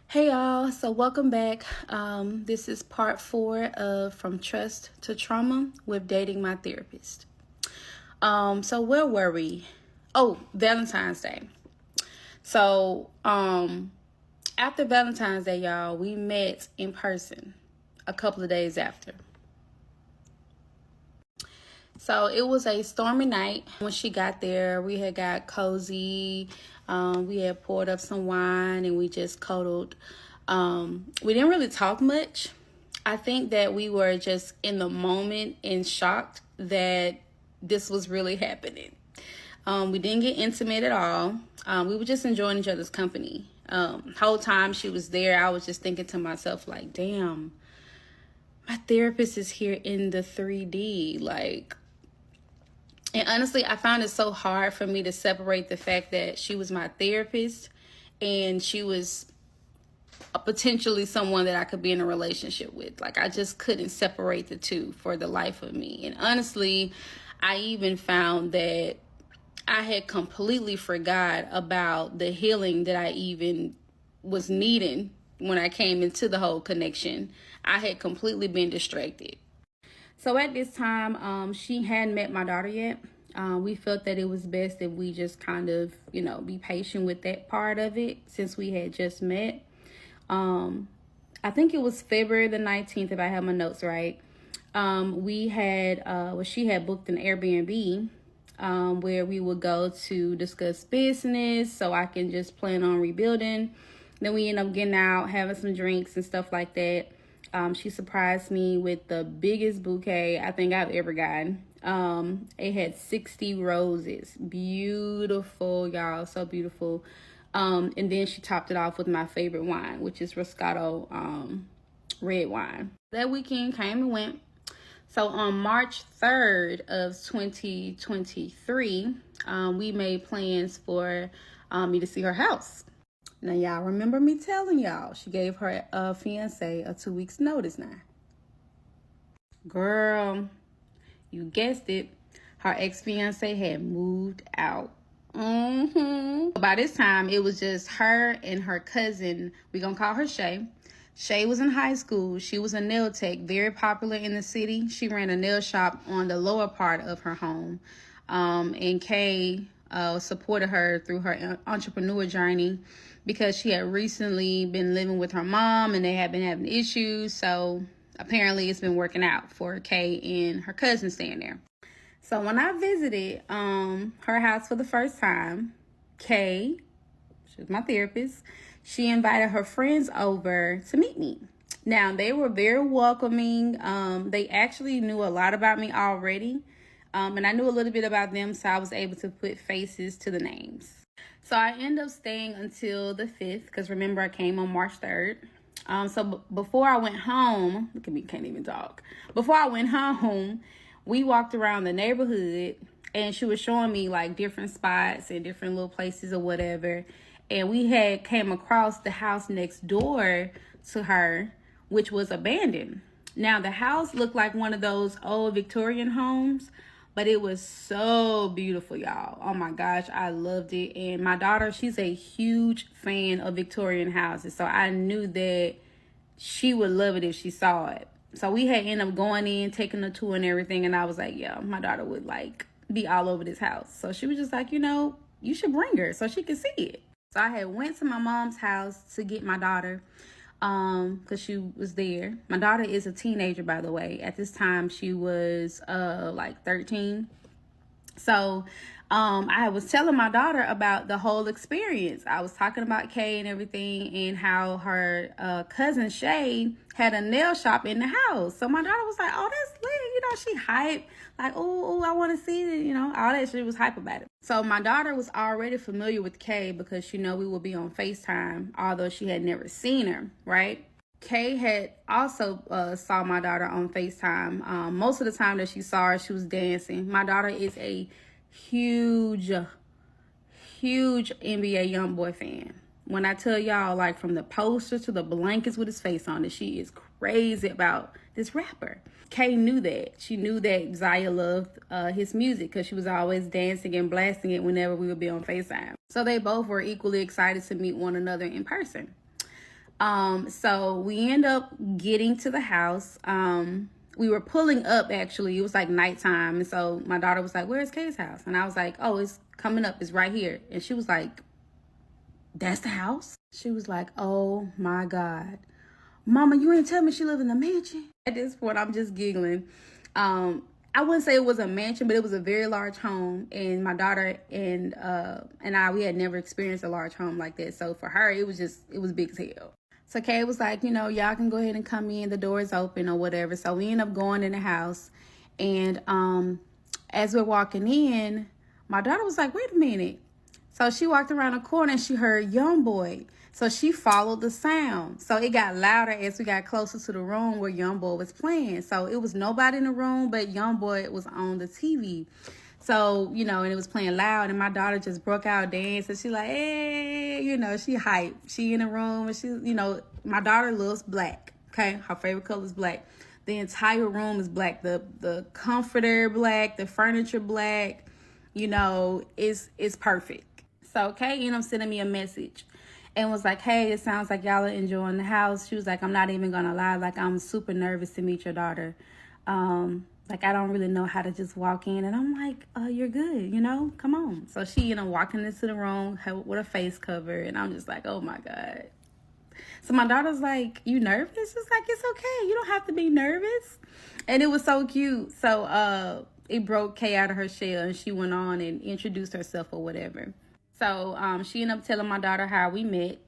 Hey y'all, so welcome back. This is part 4 of From Trust to Trauma with Dating My Therapist. So where were we? Oh, Valentine's Day. So after Valentine's Day, y'all, we met in person a couple of days after. So it was a stormy night. When she got there, we had got cozy. We had poured up some wine and we just cuddled. We didn't really talk much. I think that we were just in the moment and shocked that this was really happening. We didn't get intimate at all. We were just enjoying each other's company. Whole time she was there, I was just thinking to myself, like, damn, my therapist is here in the 3D. Like, and honestly, I found it so hard for me to separate the fact that she was my therapist and she was potentially someone that I could be in a relationship with. Like, I just couldn't separate the two for the life of me. And honestly, I even found that I had completely forgot about the healing that I even was needing when I came into the whole connection. I had completely been distracted. So at this time, she hadn't met my daughter yet. We felt that it was best if we just kind of, you know, be patient with that part of it since we had just met. I think it was February the 19th, if I have my notes right. We had, she had booked an Airbnb where we would go to discuss business so I can just plan on rebuilding. Then we ended up getting out, having some drinks and stuff like that. She surprised me with the biggest bouquet I think I've ever gotten. It had 60 roses. Beautiful, y'all. So beautiful. And then she topped it off with my favorite wine, which is Roscato red wine. That weekend came and went. So on March 3rd of 2023, we made plans for me to see her house. Now, y'all remember me telling y'all she gave her fiance a 2 weeks notice now. Girl, you guessed it. Her ex-fiance had moved out. By this time, it was just her and her cousin. We're going to call her Shay. Shay was in high school. She was a nail tech, very popular in the city. She ran a nail shop on the lower part of her home. And Kay supported her through her entrepreneur journey because she had recently been living with her mom and they had been having issues. So apparently it's been working out for Kay and her cousin staying there. So when I visited her house for the first time, Kay, she was my therapist, she invited her friends over to meet me. Now, they were very welcoming. They actually knew a lot about me already. And I knew a little bit about them, so I was able to put faces to the names. So I ended up staying until the 5th, because remember I came on March 3rd. So before I went home, look at me, can't even talk. Before I went home, we walked around the neighborhood and she was showing me like different spots and different little places or whatever. And we had came across the house next door to her, which was abandoned. Now, the house looked like one of those old Victorian homes, but it was so beautiful, y'all. Oh my gosh, I loved it. And my daughter, she's a huge fan of Victorian houses, so I knew that she would love it if she saw it. So we had ended up going in, taking a tour and everything, and I was like, yeah, my daughter would like be all over this house. So she was just like, you should bring her so she could see it. So I had went to my mom's house to get my daughter, because she was there. My daughter is a teenager, by the way. At this time, she was like 13. So I was telling my daughter about the whole experience. I was talking about Kay and everything, and how her cousin Shay had a nail shop in the house. So my daughter was like, oh, that's lit. She hype. Like, oh, I want to see it. All that shit was hype about it. So my daughter was already familiar with Kay because, we would be on FaceTime, although she had never seen her, right? Kay had also saw my daughter on FaceTime. Most of the time that she saw her, she was dancing. My daughter is a huge NBA YoungBoy fan. When I tell y'all, like from the posters to the blankets with his face on it, she is crazy about this rapper. Kay knew that. She knew that Zaya loved his music because she was always dancing and blasting it whenever we would be on FaceTime. So they both were equally excited to meet one another in person. So we end up getting to the house. We were pulling up, actually. It was like nighttime. And so my daughter was like, where's Kay's house? And I was like, oh, it's coming up. It's right here. And she was like, that's the house? She was like, oh my God. Mama, you ain't tell me she live in a mansion? At this point, I'm just giggling. I wouldn't say it was a mansion, but it was a very large home. And my daughter and I, we had never experienced a large home like that. So for her, it was big as hell. So Kay was like, y'all can go ahead and come in. The door is open or whatever. So we end up going in the house. And as we're walking in, my daughter was like, wait a minute. So she walked around the corner and she heard YoungBoy. So she followed the sound. So it got louder as we got closer to the room where YoungBoy was playing. So it was nobody in the room, but YoungBoy was on the TV. So, and it was playing loud, and my daughter just broke out dancing. She like, hey, she hyped. She in the room, and she, my daughter loves black. Okay, her favorite color is black. The entire room is black. The comforter black, the furniture black. It's perfect. So Kay ended up sending me a message and was like, hey, it sounds like y'all are enjoying the house. She was like, I'm not even gonna lie, like I'm super nervous to meet your daughter. Like, I don't really know how to just walk in. And I'm like, you're good, come on. So she, walking into the room with a face cover. And I'm just like, oh my God. So my daughter's like, you nervous? It's like, it's okay. You don't have to be nervous. And it was so cute. So it broke Kay out of her shell, and she went on and introduced herself or whatever. So she ended up telling my daughter how we met,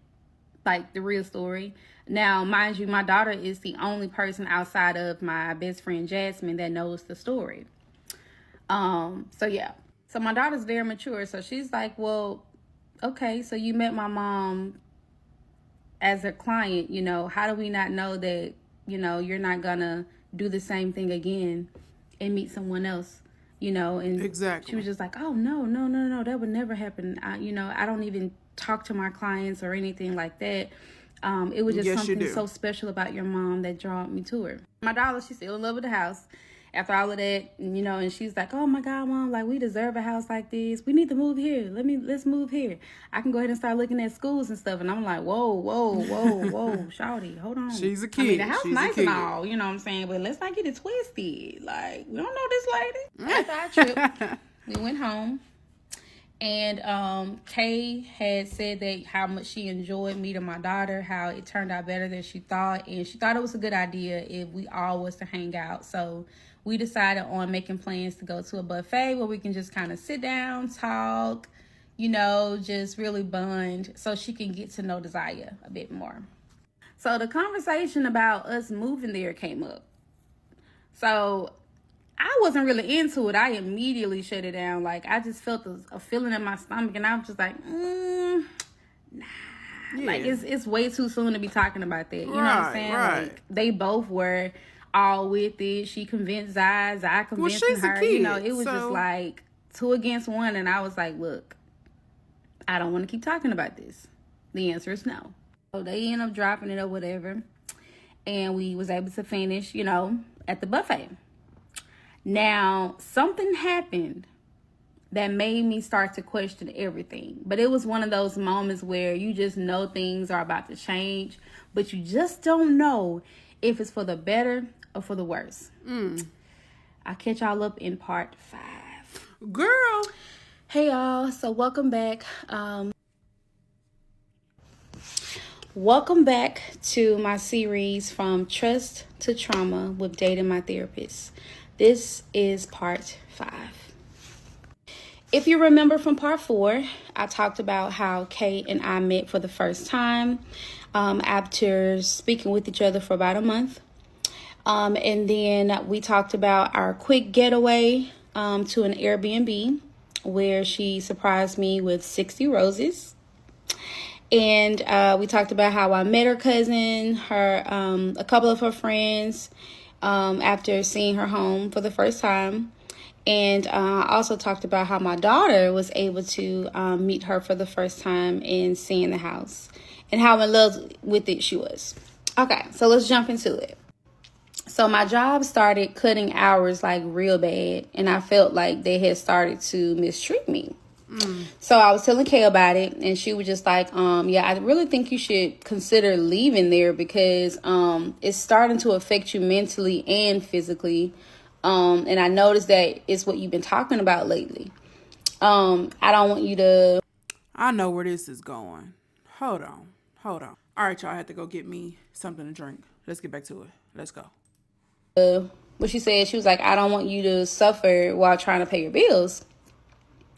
like the real story. Now, mind you, my daughter is the only person outside of my best friend Jasmine that knows the story. So yeah. So my daughter's very mature. So she's like, well, okay, so you met my mom as a client, how do we not know that, you're not gonna do the same thing again and meet someone else, and exactly. She was just like, oh, no, that would never happen. I don't even talk to my clients or anything like that. It was just something so special about your mom that drew me to her. My daughter, she's still in love with the house after all of that, and she's like, oh my God, Mom, like we deserve a house like this. We need to move here. Let's move here. I can go ahead and start looking at schools and stuff. And I'm like, whoa, shawty, hold on. She's a kid. I mean, the house nice and all, you know what I'm saying? But let's not get it twisted. Like, we don't know this lady. After our trip, we went home. And Kay had said that how much she enjoyed meeting my daughter, how it turned out better than she thought. And she thought it was a good idea if we all was to hang out. So we decided on making plans to go to a buffet where we can just kind of sit down, talk, just really bond so she can get to know Desire a bit more. So the conversation about us moving there came up. So I wasn't really into it. I immediately shut it down. Like, I just felt a feeling in my stomach, and I was just like, nah. Yeah. Like, it's way too soon to be talking about that. You know what I'm saying? Right. Like, they both were all with it. She convinced I convinced her. It was just like 2 against 1, and I was like, look, I don't want to keep talking about this. The answer is no. So they end up dropping it or whatever. and we was able to finish, you know, at the buffet. Now, something happened that made me start to question everything. But it was one of those moments where you just know things are about to change, but you just don't know if it's for the better or for the worse. I'll catch y'all up in part 5. Girl. Hey y'all, so welcome back. Welcome back to my series From Trust to Trauma with Dating My Therapist. This is part 5. If you remember from part 4, I talked about how Kay and I met for the first time after speaking with each other for about a month. And then we talked about our quick getaway to an Airbnb where she surprised me with 60 roses. And we talked about how I met her cousin, a couple of her friends after seeing her home for the first time. And I also talked about how my daughter was able to meet her for the first time and seeing the house and how in love with it she was. Okay, so let's jump into it. So my job started cutting hours like real bad, and I felt like they had started to mistreat me. So I was telling Kay about it, and she was just like, yeah, I really think you should consider leaving there because it's starting to affect you mentally and physically. And I noticed that it's what you've been talking about lately. I don't want you to... I know where this is going. Hold on. All right, y'all, I have to go get me something to drink. Let's get back to it. Let's go. What she said, she was like, I don't want you to suffer while trying to pay your bills.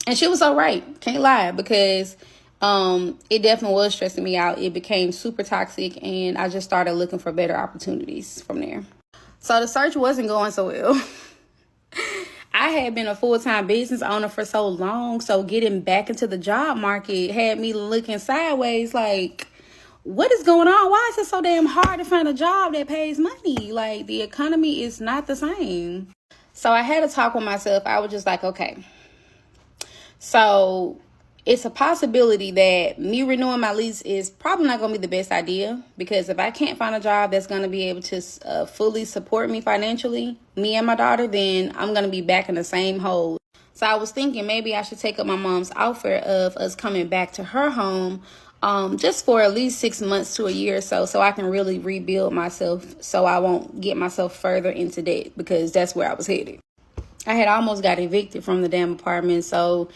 And she was so right. Can't lie, because it definitely was stressing me out. It became super toxic, and I just started looking for better opportunities from there. So the search wasn't going so well. I had been a full-time business owner for so long, so getting back into the job market had me looking sideways like, what is going on? Why is it so damn hard to find a job that pays money? Like, the economy is not the same. So I had to talk with myself. I was just like, okay. So it's a possibility that me renewing my lease is probably not going to be the best idea, because if I can't find a job that's going to be able to fully support me financially, me and my daughter, then I'm going to be back in the same hole. So I was thinking maybe I should take up my mom's offer of us coming back to her home just for at least 6 months to a year or so I can really rebuild myself so I won't get myself further into debt, because that's where I was headed. I had almost got evicted from the damn apartment, so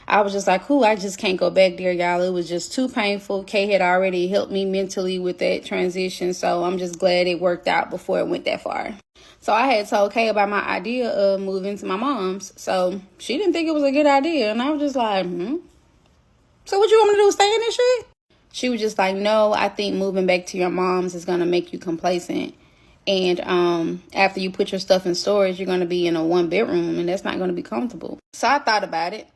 I was just like, cool, I just can't go back there, y'all. It was just too painful. Kay had already helped me mentally with that transition, so I'm just glad it worked out before it went that far. So I had told Kay about my idea of moving to my mom's, so she didn't think it was a good idea, and I was just like, so what you want me to do, stay in this shit? She was just like, no, I think moving back to your mom's is going to make you complacent. And after you put your stuff in storage, you're going to be in a 1-bedroom, and that's not going to be comfortable. So I thought about it,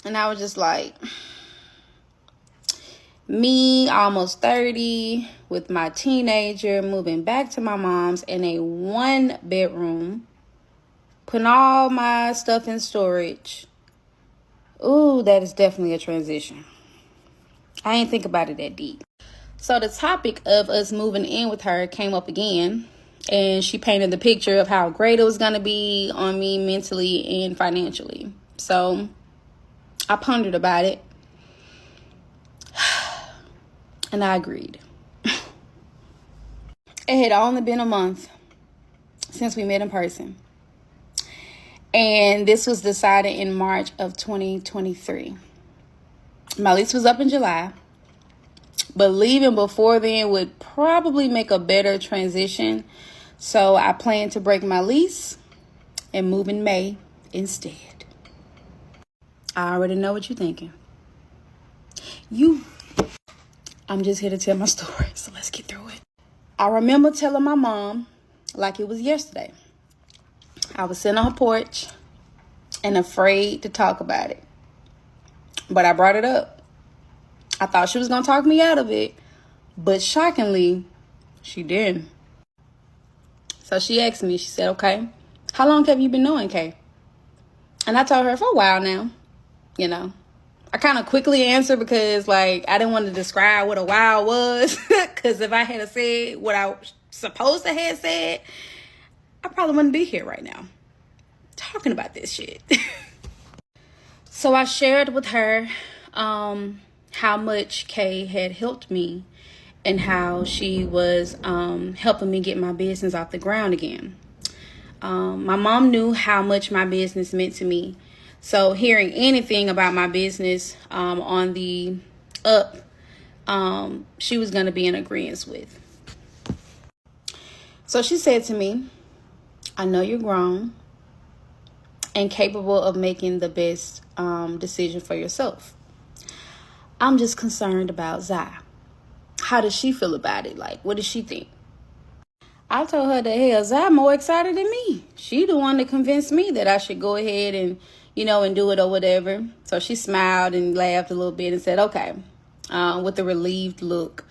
and I was just like, me, almost 30, with my teenager, moving back to my mom's in a 1-bedroom, putting all my stuff in storage. Ooh, that is definitely a transition. I ain't think about it that deep. So the topic of us moving in with her came up again. And she painted the picture of how great it was going to be on me mentally and financially. So I pondered about it. And I agreed. It had only been a month since we met in person. And this was decided in March of 2023. My lease was up in July. But leaving before then would probably make a better transition. So I plan to break my lease and move in May instead. I already know what you're thinking. I'm just here to tell my story, so let's get through it. I remember telling my mom like it was yesterday. I was sitting on her porch and afraid to talk about it. But I brought it up. I thought she was going to talk me out of it. But shockingly, she didn't. So she asked me, she said, okay, how long have you been knowing Kay? And I told her for a while now, you know. I kind of quickly answered because, like, I didn't want to describe what a while was. Because if I had said what I supposed to have said, I probably wouldn't be here right now talking about this shit. So I shared with her how much Kay had helped me and how she was helping me get my business off the ground again. My mom knew how much my business meant to me. So hearing anything about my business on the up, she was going to be in agreement with. So she said to me, I know you're grown and capable of making the best decision for yourself. I'm just concerned about Zai. How does she feel about it? Like, what does she think? I told her that, hell, Zai more excited than me. She the one that convinced me that I should go ahead and, and do it or whatever. So she smiled and laughed a little bit and said, okay, with a relieved look.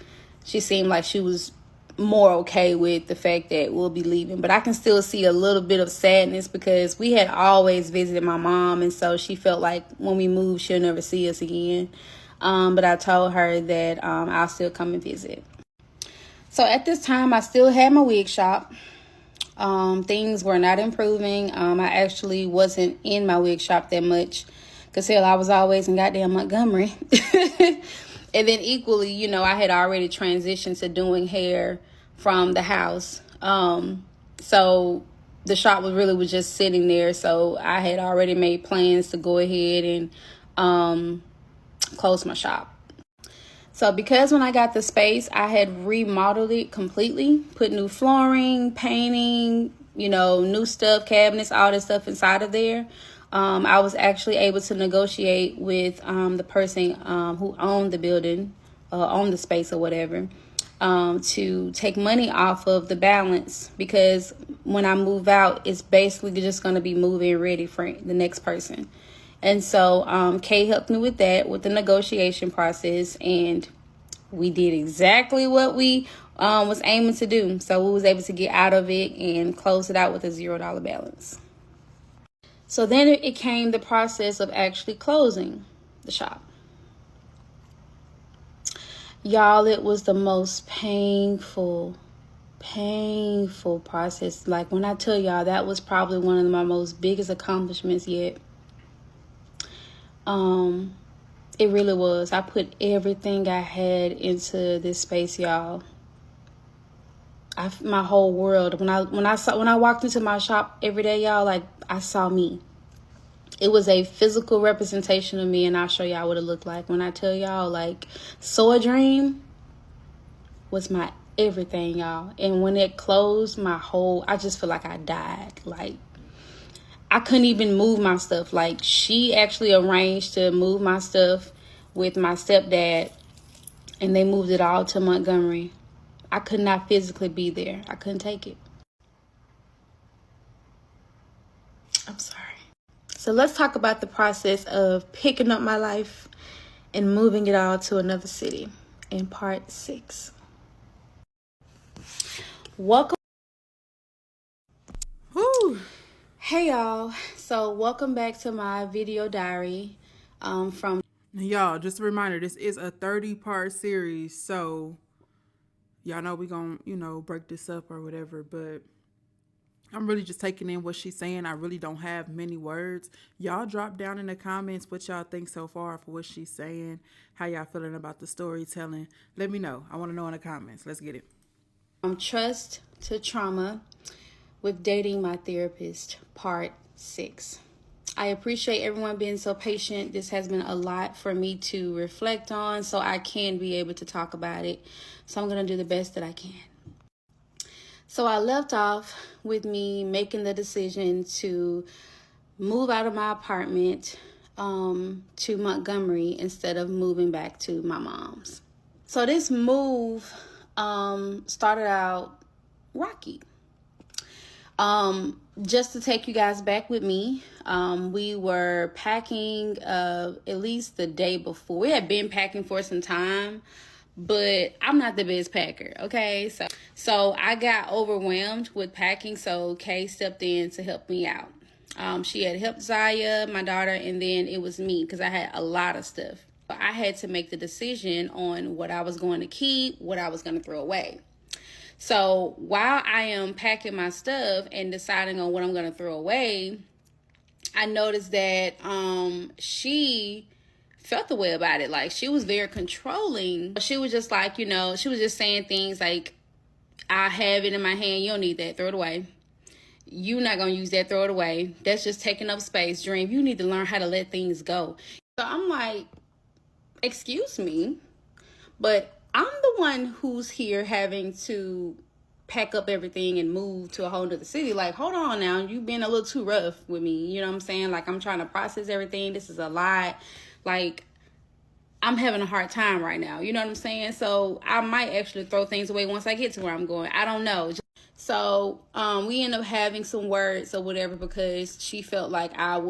She seemed like she was more okay with the fact that we'll be leaving. But I can still see a little bit of sadness because we had always visited my mom. And so she felt like when we moved, she'll never see us again. But I told her that I'll still come and visit. So at this time, I still had my wig shop. Things were not improving. I actually wasn't in my wig shop that much because, hell, I was always in goddamn Montgomery. And then equally, I had already transitioned to doing hair from the house. So the shop was just sitting there. So I had already made plans to go ahead and close my shop. So because when I got the space, I had remodeled it completely, put new flooring, painting, new stuff, cabinets, all this stuff inside of there. I was actually able to negotiate with the person who owned the building, owned the space or whatever, to take money off of the balance, because when I move out, it's basically just going to be moving ready for the next person. And so Kay helped me with that, with the negotiation process, and we did exactly what we was aiming to do. So we was able to get out of it and close it out with a $0 balance. So then it came the process of actually closing the shop. Y'all, it was the most painful process. Like, when I tell y'all, that was probably one of my most biggest accomplishments yet. It really was. I put everything I had into this space, y'all. My whole world. When I walked into my shop every day, y'all, like, I saw me. It was a physical representation of me, and I'll show y'all what it looked like. When I tell y'all, like, Soul Dream was my everything, y'all. And when it closed, I just feel like I died. Like, I couldn't even move my stuff. Like, she actually arranged to move my stuff with my stepdad, and they moved it all to Montgomery. I could not physically be there. I couldn't take it. I'm sorry. So let's talk about the process of picking up my life and moving it all to another city in part 6. Welcome. Whew. Hey y'all, so welcome back to my video diary from Y'all, just a reminder, this is a 30-part series, so y'all know we gonna break this up or whatever, but I'm really just taking in what she's saying. I really don't have many words. Y'all drop down in the comments what y'all think so far for what she's saying, how y'all feeling about the storytelling. Let me know. I want to know in the comments. Let's get it. Trust to Trauma with Dating My Therapist, part 6. I appreciate everyone being so patient. This has been a lot for me to reflect on, so I can be able to talk about it. So I'm going to do the best that I can. So I left off with me making the decision to move out of my apartment to Montgomery instead of moving back to my mom's. So this move started out rocky. Just to take you guys back with me, we were packing at least the day before. We had been packing for some time, but I'm not the best packer, okay? So I got overwhelmed with packing, so Kay stepped in to help me out. She had helped Zaya, my daughter, and then it was me because I had a lot of stuff. I had to make the decision on what I was going to keep, what I was going to throw away. So while I am packing my stuff and deciding on what I'm going to throw away, I noticed that she felt the way about it. Like, she was very controlling. She was just like, you know, she was just saying things like, I have it in my hand, you don't need that, throw it away. You're not going to use that, throw it away. That's just taking up space. Dream, you need to learn how to let things go. So I'm like, excuse me, but I'm the one who's here having to pack up everything and move to a whole nother city. Like, hold on now, you've been a little too rough with me. You know what I'm saying? Like, I'm trying to process everything. This is a lot. Like, I'm having a hard time right now. You know what I'm saying? So I might actually throw things away once I get to where I'm going. I don't know. So we end up having some words or whatever because she felt like I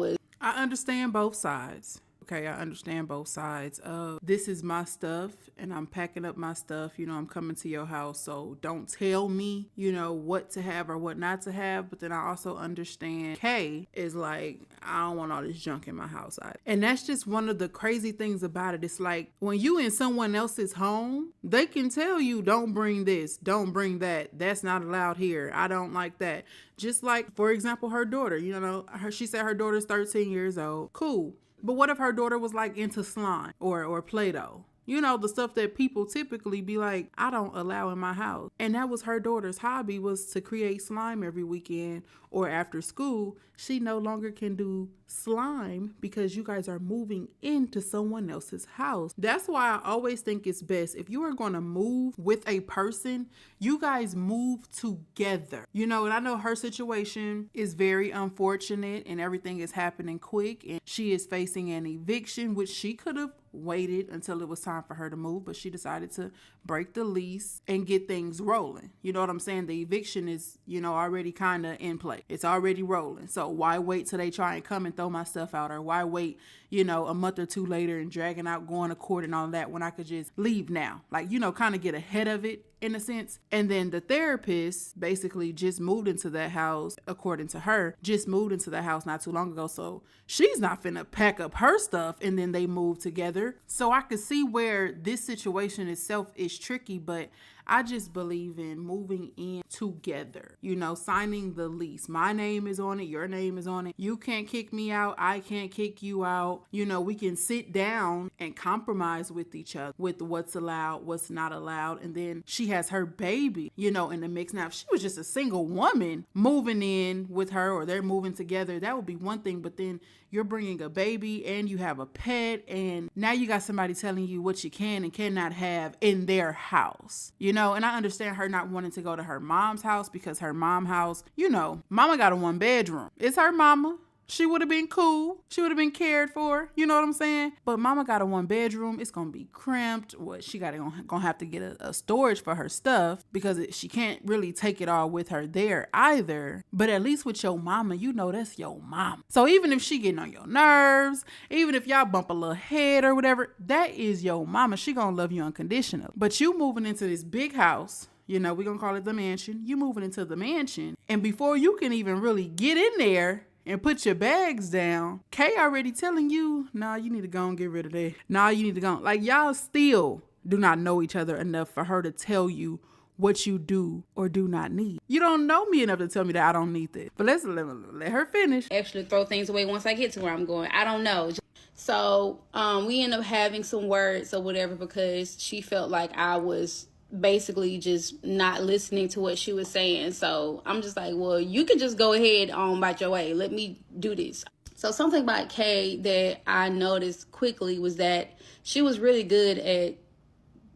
understand both sides. Okay, I understand both sides of this is my stuff and I'm packing up my stuff. You know, I'm coming to your house, so don't tell me, you know, what to have or what not to have. But then I also understand Kay is like, I don't want all this junk in my house. And that's just one of the crazy things about it. It's like when you in someone else's home, they can tell you, don't bring this, don't bring that. That's not allowed here. I don't like that. Just like, for example, her daughter, you know, she said her daughter's 13 years old. Cool. But what if her daughter was like into slime or Play-Doh? You know, the stuff that people typically be like, I don't allow in my house. And that was her daughter's hobby, was to create slime every weekend or after school. She no longer can do slime because you guys are moving into someone else's house. That's why I always think it's best, if you are going to move with a person, you guys move together. You know, and I know her situation is very unfortunate and everything is happening quick, and she is facing an eviction, which she could have waited until it was time for her to move, but she decided to break the lease and get things rolling. You know what I'm saying? The eviction is, you know, already kind of in play. It's already rolling. So why wait till they try and come and throw my stuff out? Or why wait, you know, a month or two later and dragging out, going to court and all that when I could just leave now? Like, you know, kind of get ahead of it in a sense. And then the therapist basically just moved into that house, according to her, just moved into the house not too long ago. So she's not finna pack up her stuff and then they move together. So I could see where this situation itself is tricky, but I just believe in moving in together, you know, signing the lease. My name is on it. Your name is on it. You can't kick me out. I can't kick you out. You know, we can sit down and compromise with each other with what's allowed, what's not allowed. And then she has her baby, you know, in the mix. Now, if she was just a single woman moving in with her, or they're moving together, that would be one thing. But then you're bringing a baby and you have a pet, and now you got somebody telling you what you can and cannot have in their house, you know. And I understand her not wanting to go to her mom's house because her mom's house, you know, mama got a 1-bedroom. It's her mama. She would have been cool. She would have been cared for. You know what I'm saying? But mama got a 1-bedroom. It's going to be cramped. What, she got gonna have to get a storage for her stuff because she can't really take it all with her there either. But at least with your mama, you know that's your mama. So even if she getting on your nerves, even if y'all bump a little head or whatever, that is your mama. She going to love you unconditionally. But you moving into this big house, you know, we're going to call it the mansion. You moving into the mansion. And before you can even really get in there and put your bags down, Kay already telling you, nah, you need to go and get rid of that. Nah, you need to go. Like, y'all still do not know each other enough for her to tell you what you do or do not need. You don't know me enough to tell me that I don't need this. But let her finish. actually throw things away once I get to where I'm going. I don't know. So we end up having some words or whatever because she felt like I was basically just not listening to what she was saying. So I'm just like, well, you can just go ahead on about your way. Let me do this. So something about Kay that I noticed quickly was that she was really good at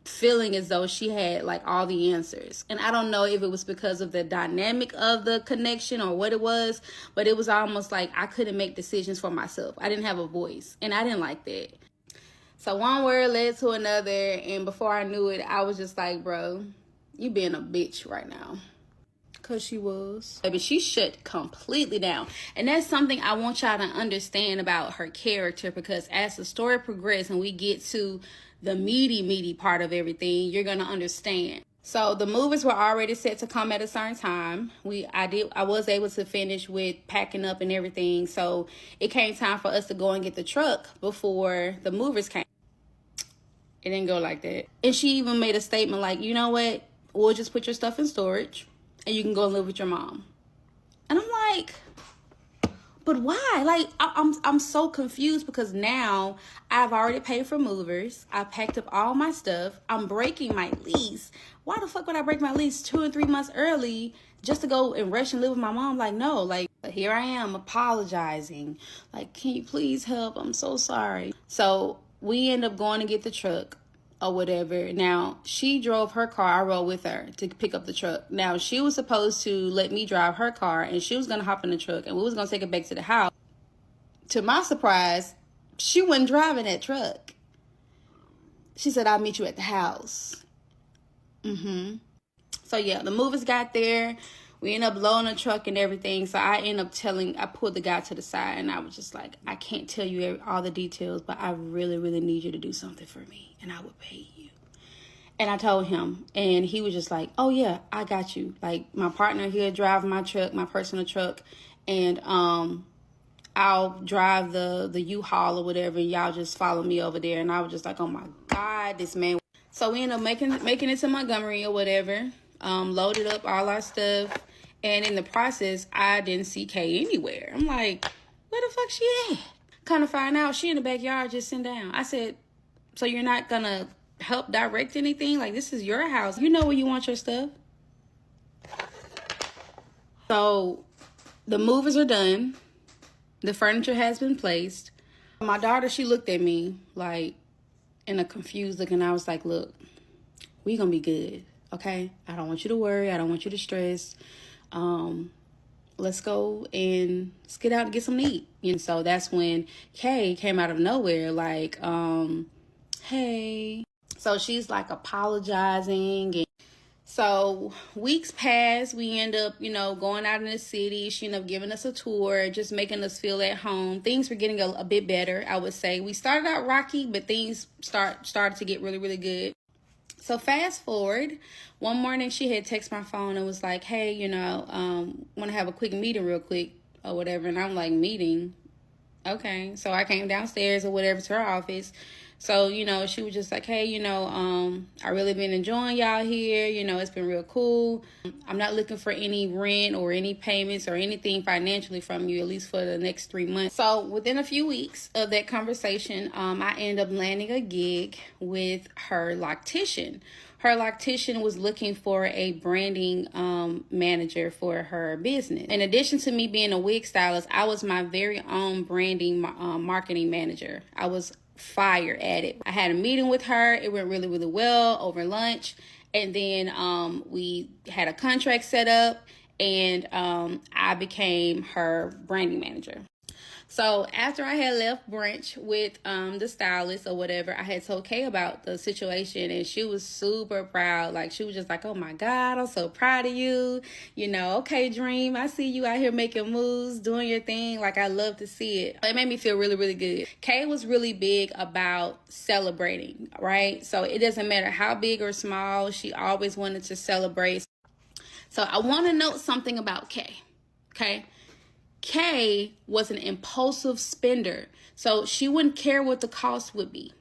feeling as though she had like all the answers. And I don't know if it was because of the dynamic of the connection or what it was, but it was almost like I couldn't make decisions for myself. I didn't have a voice, and I didn't like that. So one word led to another, and before I knew it, I was just like, bro, you being a bitch right now. Because she was. But she shut completely down. And that's something I want y'all to understand about her character, because as the story progresses and we get to the meaty part of everything, you're going to understand. So the movies were already set to come at a certain time. I was able to finish with packing up and everything. So it came time for us to go and get the truck before the movers came. It didn't go like that. And she even made a statement like, you know what? we'll just put your stuff in storage and you can go and live with your mom. And I'm like, but why? Like, I'm so confused because now I've already paid for movers. I packed up all my stuff. I'm breaking my lease. Why the fuck would I break my lease 2 and 3 months early just to go and rush and live with my mom? Like, no, like, here I am apologizing. Like, can you please help? I'm so sorry. So we end up going to get the truck or whatever. Now, she drove her car. I rode with her to pick up the truck. Now, she was supposed to let me drive her car, and she was going to hop in the truck, and we was going to take it back to the house. To my surprise, she wasn't driving that truck. She said, I'll meet you at the house. So, yeah, the movers got there. We end up loading the truck and everything. So I pulled the guy to the side, and I was just like, I can't tell you all the details, but I really, really need you to do something for me, and I will pay you. And I told him, and he was just like, oh yeah, I got you. Like, my partner, he'll drive my truck, my personal truck, and I'll drive the U-Haul or whatever, and y'all just follow me over there. And I was just like, oh my God, this man. So we ended up making it to Montgomery or whatever, loaded up all our stuff. And in the process, I didn't see Kay anywhere. I'm like, where the fuck she at? Kind of find out she in the backyard just sitting down. I said, so you're not going to help direct anything? Like, this is your house. You know where you want your stuff. So the movers are done. The furniture has been placed. My daughter, she looked at me like in a confused look. And I was like, look, we going to be good. Okay? I don't want you to worry. I don't want you to stress. Let's go and let's get out and get something to eat. And so that's when Kay came out of nowhere, like, hey. So she's like apologizing. And so weeks pass. We end up, going out in the city. She ended up giving us a tour, just making us feel at home. Things were getting a bit better, I would say. We started out rocky, but things started to get really, really good. So fast forward, one morning she had texted my phone and was like, hey, want to have a quick meeting real quick or whatever. And I'm like, meeting? Okay. So I came downstairs or whatever to her office. So, she was just like, hey, I really been enjoying y'all here. It's been real cool. I'm not looking for any rent or any payments or anything financially from you, at least for the next 3 months. So within a few weeks of that conversation, I ended up landing a gig with her loctician. Her loctician was looking for a branding manager for her business. In addition to me being a wig stylist, I was my very own branding marketing manager. I was fire at it. I had a meeting with her. It went really, really well over lunch. And then we had a contract set up, and I became her branding manager. So after I had left brunch with the stylist or whatever, I had told Kay about the situation, and she was super proud. Like, she was just like, oh my God, I'm so proud of you. Okay, Dream, I see you out here making moves, doing your thing. Like, I love to see it. It made me feel really, really good. Kay was really big about celebrating, right? So it doesn't matter how big or small, she always wanted to celebrate. So I want to note something about Kay, okay? Kay was an impulsive spender, so she wouldn't care what the cost would be,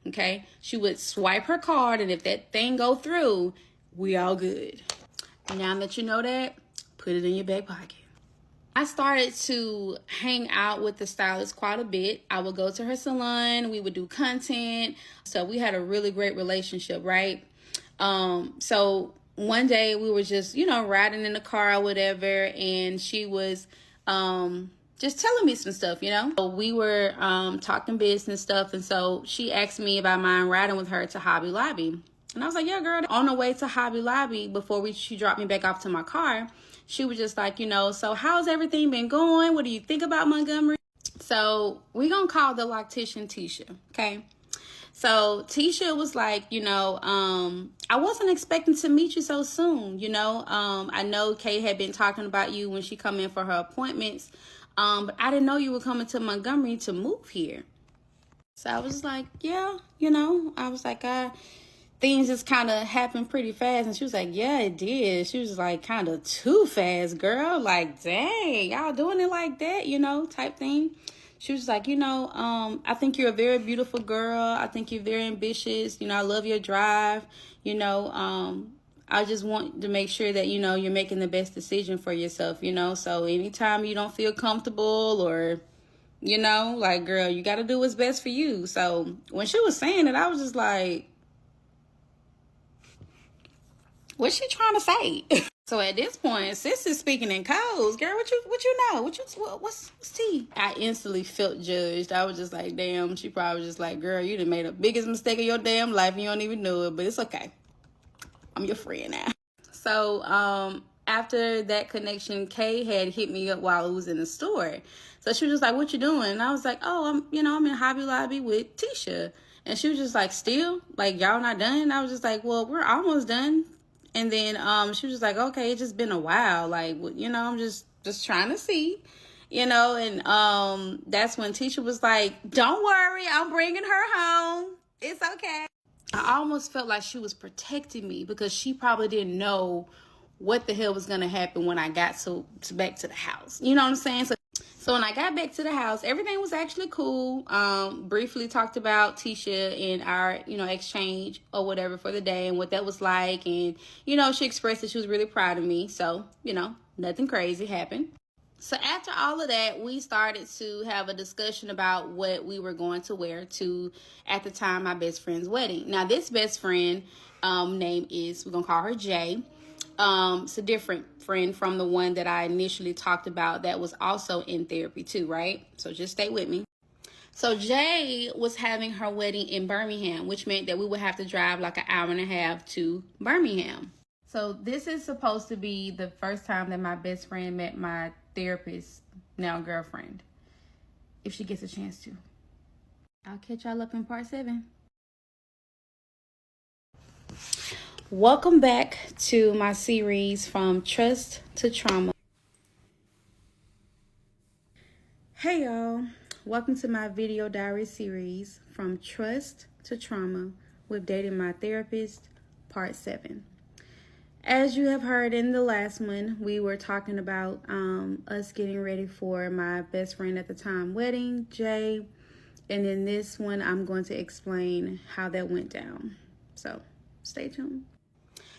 okay? She would swipe her card, and if that thing go through, we all good. Now that you know that, put it in your back pocket. I started to hang out with the stylist quite a bit. I would go to her salon. We would do content. So we had a really great relationship, right? So one day we were just, riding in the car or whatever, and she was just telling me some stuff, So we were talking business stuff, and so she asked me about mind riding with her to Hobby Lobby. And I was like, yeah, girl. On the way to Hobby Lobby, before she dropped me back off to my car, she was just like, so how's everything been going? What do you think about Montgomery? So we're going to call the loctician Tisha, okay? So Tisha was like, I wasn't expecting to meet you so soon, I know Kay had been talking about you when she come in for her appointments, but I didn't know you were coming to Montgomery to move here. So I was like, yeah, I was like, things just kind of happened pretty fast. And she was like, yeah, it did. She was like, kind of too fast, girl. Like, dang, y'all doing it like that, type thing. She was like, I think you're a very beautiful girl. I think you're very ambitious. I love your drive. I just want to make sure that, you know, you're making the best decision for yourself, you know. So anytime you don't feel comfortable or, you know, like, girl, you got to do what's best for you. So when she was saying it, I was just like, what's she trying to say? So at this point, sis is speaking in codes. Girl, what you know? What's tea? I instantly felt judged. I was just like, damn, she probably just like, girl, you done made the biggest mistake of your damn life and you don't even know it, but it's okay. I'm your friend now. So after that connection, Kay had hit me up while I was in the store. So she was just like, what you doing? And I was like, oh, I'm in Hobby Lobby with Tisha. And she was just like, still? Like, y'all not done? And I was just like, well, we're almost done. And then she was just like, okay, it's just been a while. Like, you know, I'm just trying to see, you know. And that's when Tisha was like, don't worry, I'm bringing her home. It's okay. I almost felt like she was protecting me because she probably didn't know what the hell was going to happen when I got back to the house. You know what I'm saying? So when I got back to the house, everything was actually cool. Briefly talked about Tisha and our, you know, exchange or whatever for the day and what that was like. And, you know, she expressed that she was really proud of me. So, you know, nothing crazy happened. So after all of that, we started to have a discussion about what we were going to wear to, at the time, my best friend's wedding. Now, this best friend name is, we're going to call her Jay. It's a different friend from the one that I initially talked about that was also in therapy too, right? So just stay with me. So Jay was having her wedding in Birmingham, which meant that we would have to drive like an hour and a half to Birmingham. So this is supposed to be the first time that my best friend met my therapist, now girlfriend, if she gets a chance to. I'll catch y'all up in part 7. Welcome back to my series From Trust to Trauma. Hey y'all, welcome to my video diary series From Trust to Trauma with Dating My Therapist, part 7. As you have heard in the last one, we were talking about us getting ready for my best friend at the time wedding, Jay. And in this one, I'm going to explain how that went down. So stay tuned.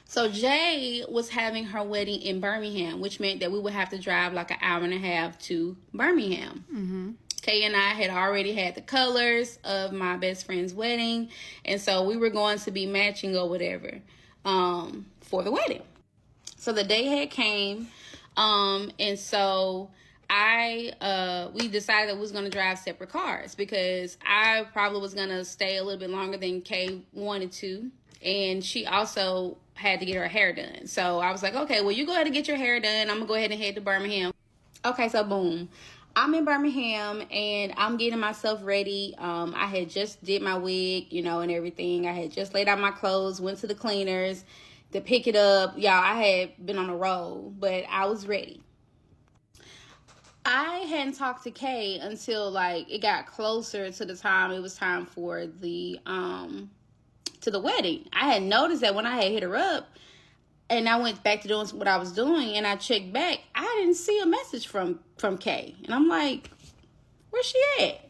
So Jay was having her wedding in Birmingham, which meant that we would have to drive like an hour and a half to Birmingham. Mm-hmm. Kay and I had already had the colors of my best friend's wedding. And so we were going to be matching or whatever. For the wedding. So the day had came, and so we decided that we was going to drive separate cars because I probably was going to stay a little bit longer than Kay wanted to, and she also had to get her hair done. So I was like, okay, well, you go ahead and get your hair done. I'm going to go ahead and head to Birmingham. Okay, so boom. I'm in Birmingham and I'm getting myself ready. I had just did my wig, you know, and everything. I had just laid out my clothes, went to the cleaners to pick it up. Y'all, I had been on a roll, but I was ready. I hadn't talked to Kay until like it got closer to the time it was time for the to the wedding. I had noticed that when I had hit her up and I went back to doing what I was doing and I checked back, I didn't see a message from Kay. And I'm like, where's she at?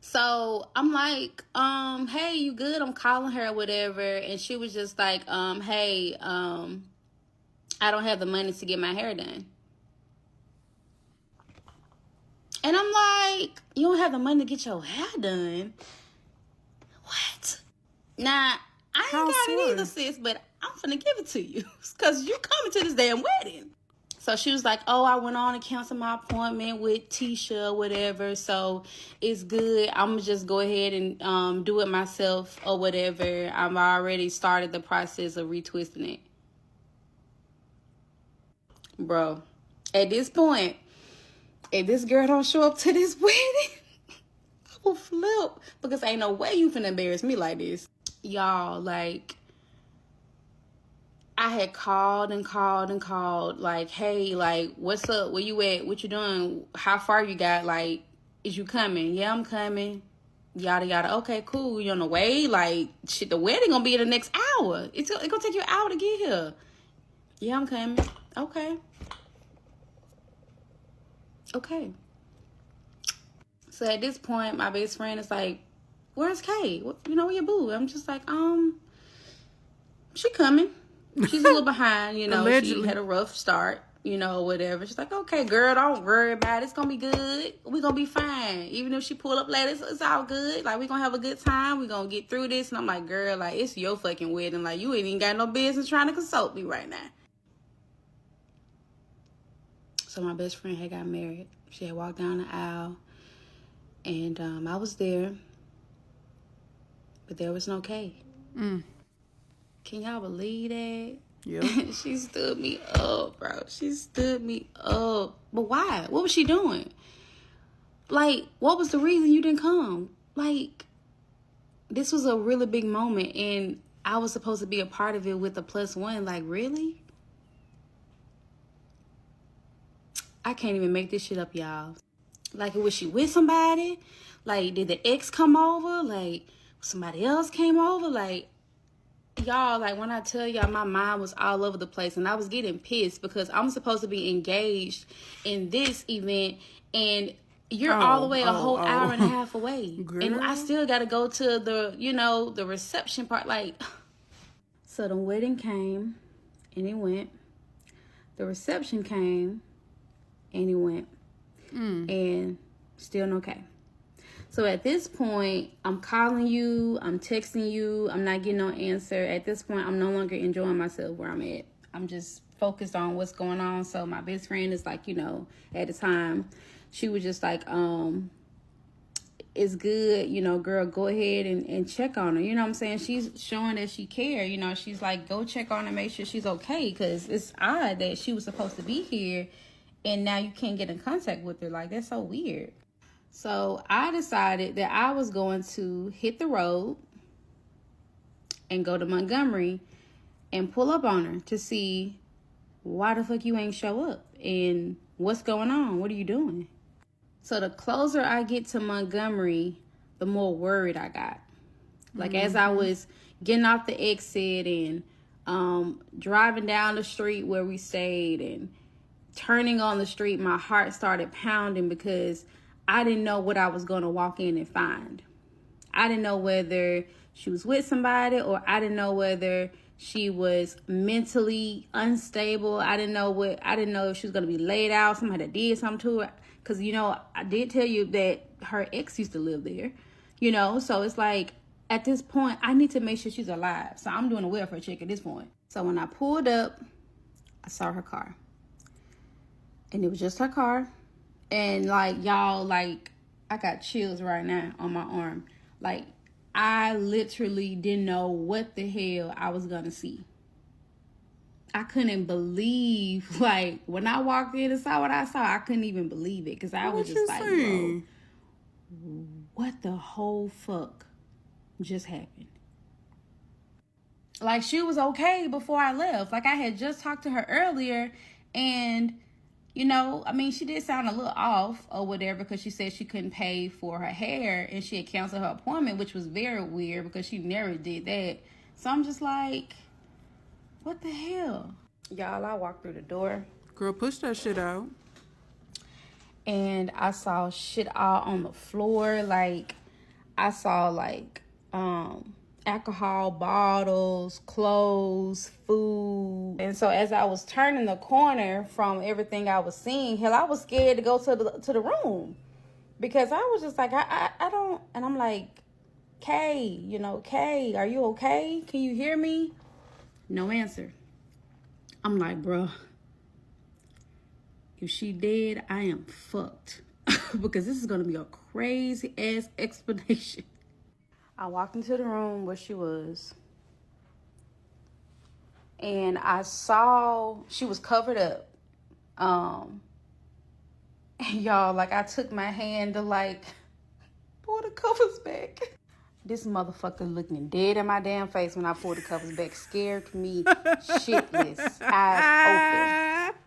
So I'm like, hey, you good? I'm calling her or whatever. And she was just like, hey, I don't have the money to get my hair done. And I'm like, you don't have the money to get your hair done? What? Nah, I ain't got it either, sis, but I'm finna give it to you because you coming to this damn wedding. So she was like, oh, I went on and canceled my appointment with Tisha or whatever, so it's good. I'm going to just go ahead and do it myself or whatever. I've already started the process of retwisting it. Bro, at this point, if this girl don't show up to this wedding, I will flip because ain't no way you finna embarrass me like this. Y'all, like, I had called and called and called, like, hey, like, what's up? Where you at? What you doing? How far you got? Like, is you coming? Yeah, I'm coming. Yada, yada. Okay, cool. You on the way? Like, shit, the wedding gonna be in the next hour. It's gonna take you an hour to get here. Yeah, I'm coming. Okay. Okay. So at this point, my best friend is like, where's Kay? You know, where your boo? I'm just like, she coming. She's a little behind, you know. Allegedly. She had a rough start, you know, whatever. She's like, okay, girl, don't worry about it. It's going to be good. We're going to be fine. Even if she pull up late, it's all good. Like, we're going to have a good time. We're going to get through this. And I'm like, girl, like, it's your fucking wedding. Like, you ain't even got no business trying to consult me right now. So my best friend had got married. She had walked down the aisle. And I was there. But there was no cake. Can y'all believe that? Yep. She stood me up, bro. She stood me up. But why? What was she doing? Like, what was the reason you didn't come? Like, this was a really big moment, and I was supposed to be a part of it with a +1. Like, really? I can't even make this shit up, y'all. Like, was she with somebody? Like, did the ex come over? Like, somebody else came over? Like, y'all, like, when I tell y'all, my mind was all over the place, and I was getting pissed because I'm supposed to be engaged in this event, and you're all the way a whole hour and a half away. Girl. And I still got to go to the, you know, the reception part. Like, so the wedding came, and it went. The reception came, and it went. And still no okay. So at this point, I'm calling you, I'm texting you, I'm not getting no answer. At this point, I'm no longer enjoying myself where I'm at. I'm just focused on what's going on. So my best friend is like, you know, at the time, she was just like, it's good, you know, girl, go ahead and check on her. You know what I'm saying? She's showing that she cares. You know, she's like, go check on her, make sure she's okay. Because it's odd that she was supposed to be here and now you can't get in contact with her. Like, that's so weird. So I decided that I was going to hit the road and go to Montgomery and pull up on her to see why the fuck you ain't show up and what's going on. What are you doing? So the closer I get to Montgomery, the more worried I got. Like, as I was getting off the exit and driving down the street where we stayed and turning on the street, my heart started pounding because I didn't know what I was going to walk in and find. I didn't know whether she was with somebody, or I didn't know whether she was mentally unstable. I didn't know if she was going to be laid out, somebody did something to her. Because, you know, I did tell you that her ex used to live there, you know. So it's like, at this point, I need to make sure she's alive. So I'm doing a welfare check at this point. So when I pulled up, I saw her car. And it was just her car. And, like, y'all, like, I got chills right now on my arm. Like, I literally didn't know what the hell I was going to see. I couldn't believe, like, when I walked in and saw what I saw, I couldn't even believe it. Because I was just like, bro, what the whole fuck just happened? Like, she was okay before I left. Like, I had just talked to her earlier, and, you know, I mean, she did sound a little off or whatever because she said she couldn't pay for her hair and she had canceled her appointment, which was very weird because she never did that. So I'm just like, what the hell? Y'all, I walked through the door. Girl, push that shit out. And I saw shit all on the floor. Like, I saw, like, alcohol bottles, clothes, food. And so as I was turning the corner from everything I was seeing, hell, I was scared to go to the room. Because I was just like, I don't, and I'm like, Kay, you know, Kay, are you okay? Can you hear me? No answer. I'm like, bruh, if she dead, I am fucked. Because this is going to be a crazy ass explanation. I walked into the room where she was. And I saw she was covered up. And y'all, like, I took my hand to, like, pull the covers back. This motherfucker looking dead in my damn face when I pulled the covers back scared me shitless. Eyes open.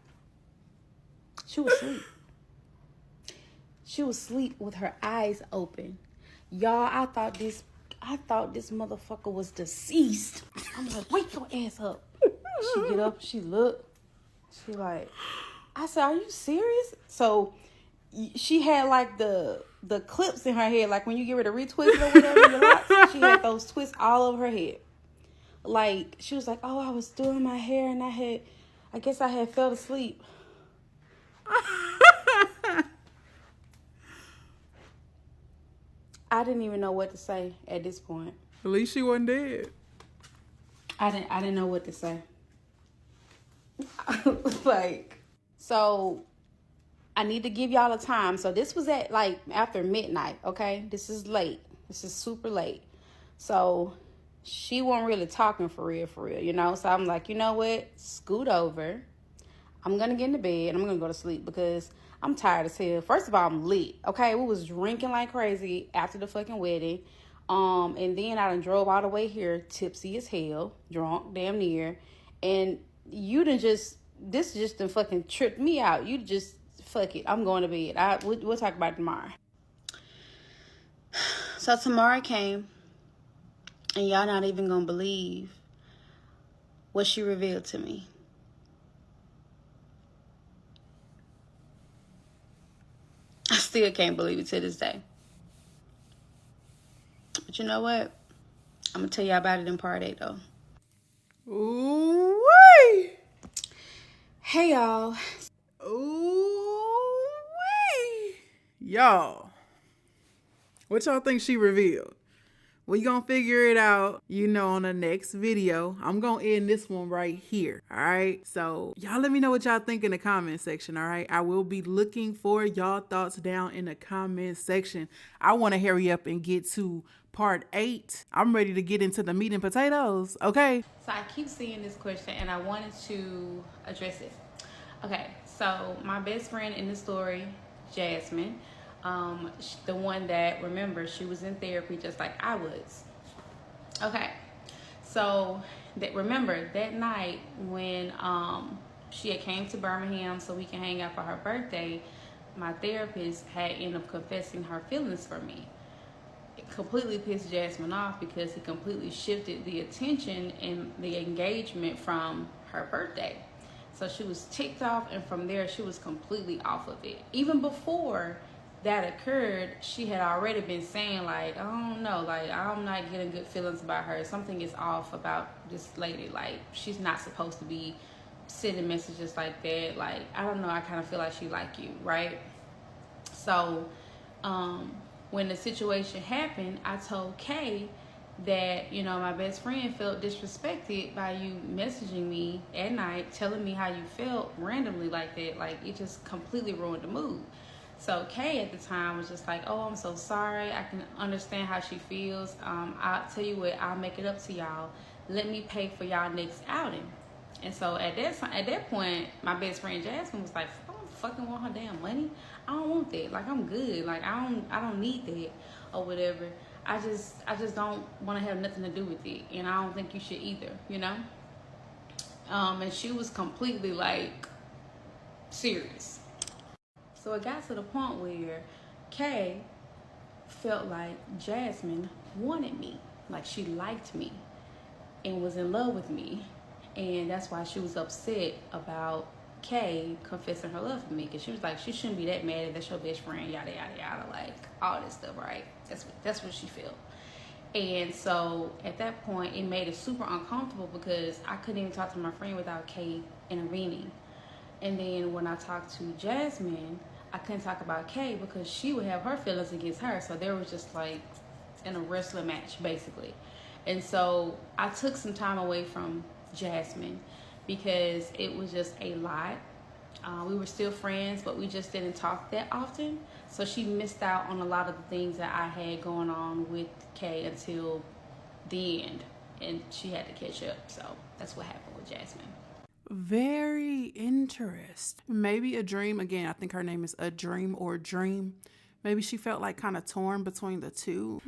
She was asleep. She was asleep with her eyes open. Y'all, I thought this motherfucker was deceased. I'm like, wake your ass up. She get up, she look. She like, I said, are you serious? So she had like the clips in her head, like when you get rid of retwist or whatever, your locks, she had those twists all over her head. Like, she was like, oh, I was doing my hair and I guess I had fell asleep. I didn't even know what to say at this point. At least she wasn't dead. I didn't know what to say. Like, so I need to give y'all a time. So this was at like after midnight, okay? This is late. This is super late. So she wasn't really talking for real, you know? So I'm like, you know what? Scoot over. I'm going to get into bed and I'm going to go to sleep because I'm tired as hell. First of all, I'm lit, okay? We was drinking like crazy after the fucking wedding. And then I done drove all the way here, tipsy as hell, drunk, damn near. And you done just done fucking tripped me out. You just, fuck it, I'm going to bed. We'll talk about it tomorrow. So tomorrow came, and y'all not even gonna believe what she revealed to me. I still can't believe it to this day. But you know what? I'm gonna tell y'all about it in part 8 though. Ooh-wee. Hey y'all. Ooh-wee. Y'all, what y'all think she revealed? We gonna figure it out, you know, on the next video. I'm gonna end this one right here, all right? So y'all let me know what y'all think in the comment section, all right? I will be looking for y'all thoughts down in the comment section. I want to hurry up and get to part 8. I'm ready to get into the meat and potatoes, okay? So I keep seeing this question and I wanted to address it. Okay, so my best friend in the story, Jasmine, the one that, remember, she was in therapy just like I was. Okay, so remember that night when she had came to Birmingham so we can hang out for her birthday, my therapist had ended up confessing her feelings for me. It completely pissed Jasmine off because he completely shifted the attention and the engagement from her birthday. So she was ticked off, and from there she was completely off of it. Even before that occurred, she had already been saying, like, I don't know, like, I'm not getting good feelings about her. Something is off about this lady. Like, she's not supposed to be sending messages like that. Like, I don't know, I kind of feel like she like you, right? So when the situation happened, I told Kay that, you know, my best friend felt disrespected by you messaging me at night, telling me how you felt randomly like that. Like, it just completely ruined the mood. So Kay at the time was just like, oh, I'm so sorry. I can understand how she feels. I'll tell you what, I'll make it up to y'all. Let me pay for y'all next outing. And so at that point, my best friend Jasmine was like, I don't fucking want her damn money. I don't want that. Like, I'm good. Like, I don't need that or whatever. I just don't want to have nothing to do with it. And I don't think you should either, you know? And she was completely like serious. So it got to the point where Kay felt like Jasmine wanted me. Like, she liked me and was in love with me. And that's why she was upset about Kay confessing her love for me. Because she was like, she shouldn't be that mad if that's your best friend, yada, yada, yada. Like, all this stuff, right? That's what she felt. And so at that point, it made it super uncomfortable because I couldn't even talk to my friend without Kay intervening. And then when I talked to Jasmine, I couldn't talk about Kay because she would have her feelings against her. So there was just like in a wrestling match, basically. And so I took some time away from Jasmine because it was just a lot. We were still friends, but we just didn't talk that often. So she missed out on a lot of the things that I had going on with Kay until the end. And she had to catch up. So that's what happened with Jasmine. Very interesting. Maybe a dream. Again, I think her name is A Dream or Dream. Maybe she felt like kind of torn between the two.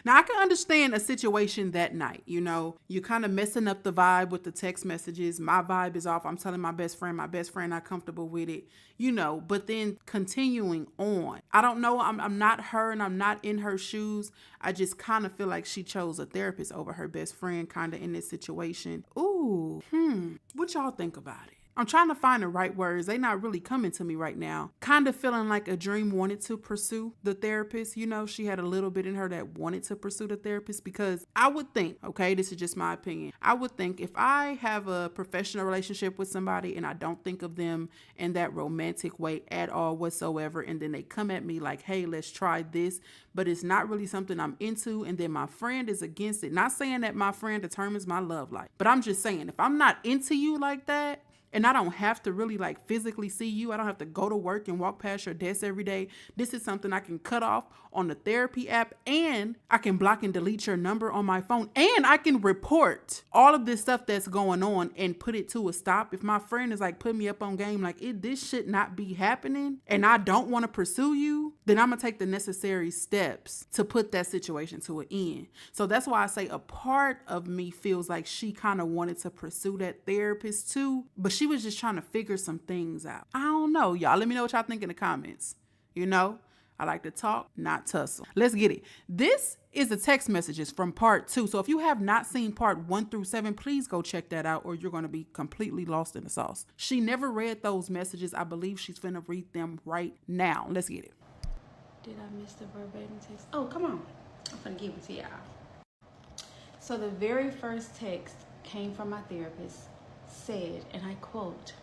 Now, I can understand a situation that night. You know, you're kind of messing up the vibe with the text messages. My vibe is off. I'm telling my best friend not comfortable with it, you know, but then continuing on. I don't know. I'm not her and I'm not in her shoes. I just kind of feel like she chose a therapist over her best friend kind of in this situation. Ooh, what y'all think about it? I'm trying to find the right words. They not really coming to me right now. Kind of feeling like a dream wanted to pursue the therapist. You know, she had a little bit in her that wanted to pursue the therapist, because I would think, okay, this is just my opinion. I would think if I have a professional relationship with somebody and I don't think of them in that romantic way at all whatsoever, and then they come at me like, hey, let's try this, but it's not really something I'm into, and then my friend is against it. Not saying that my friend determines my love life, but I'm just saying if I'm not into you like that, and I don't have to really like physically see you, I don't have to go to work and walk past your desk every day. This is something I can cut off on the therapy app, and I can block and delete your number on my phone, and I can report all of this stuff that's going on and put it to a stop. If my friend is like putting me up on game, like this should not be happening, and I don't want to pursue you, then I'm gonna take the necessary steps to put that situation to an end. So that's why I say a part of me feels like she kind of wanted to pursue that therapist too, but she was just trying to figure some things out. I don't know, y'all. Let me know what y'all think in the comments. You know, I like to talk, not tussle. Let's get it. This is the text messages from part 2. So if you have not seen part 1 through 7, please go check that out, or you're going to be completely lost in the sauce. She never read those messages. I believe she's finna read them right now. Let's get it. Did I miss the verbatim text? Oh, come on. I'm finna give it to y'all. So the very first text came from my therapist, said, and I quote,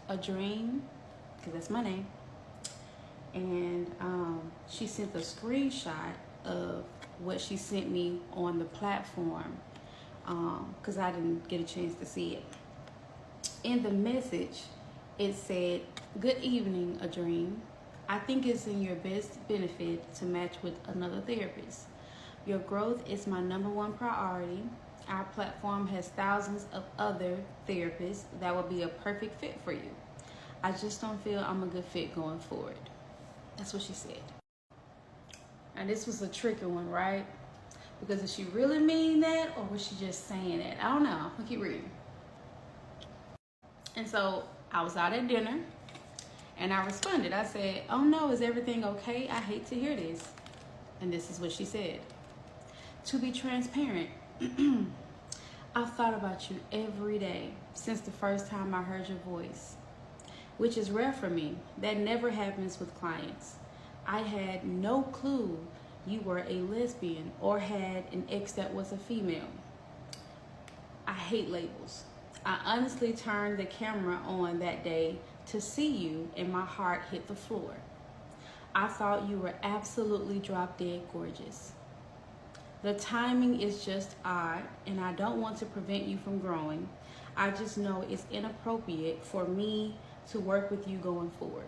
"A dream," because that's my name, and she sent a screenshot of what she sent me on the platform, because I didn't get a chance to see it. In the message, it said, "Good evening, a dream. I think it's in your best benefit to match with another therapist. Your growth is my #1 priority. Our platform has thousands of other therapists that will be a perfect fit for you. I just don't feel I'm a good fit going forward." That's what she said. And this was a tricky one, right? Because did she really mean that, or was she just saying that? I don't know. I'll keep reading. And so I was out at dinner, and I responded. I said, "Oh no, is everything okay? I hate to hear this." And this is what she said. "To be transparent, I've thought about you every day since the first time I heard your voice, which is rare for me. That never happens with clients. I had no clue you were a lesbian or had an ex that was a female. I hate labels. I honestly turned the camera on that day to see you, and my heart hit the floor. I thought you were absolutely drop dead gorgeous. The timing is just odd, and I don't want to prevent you from growing. I just know it's inappropriate for me to work with you going forward.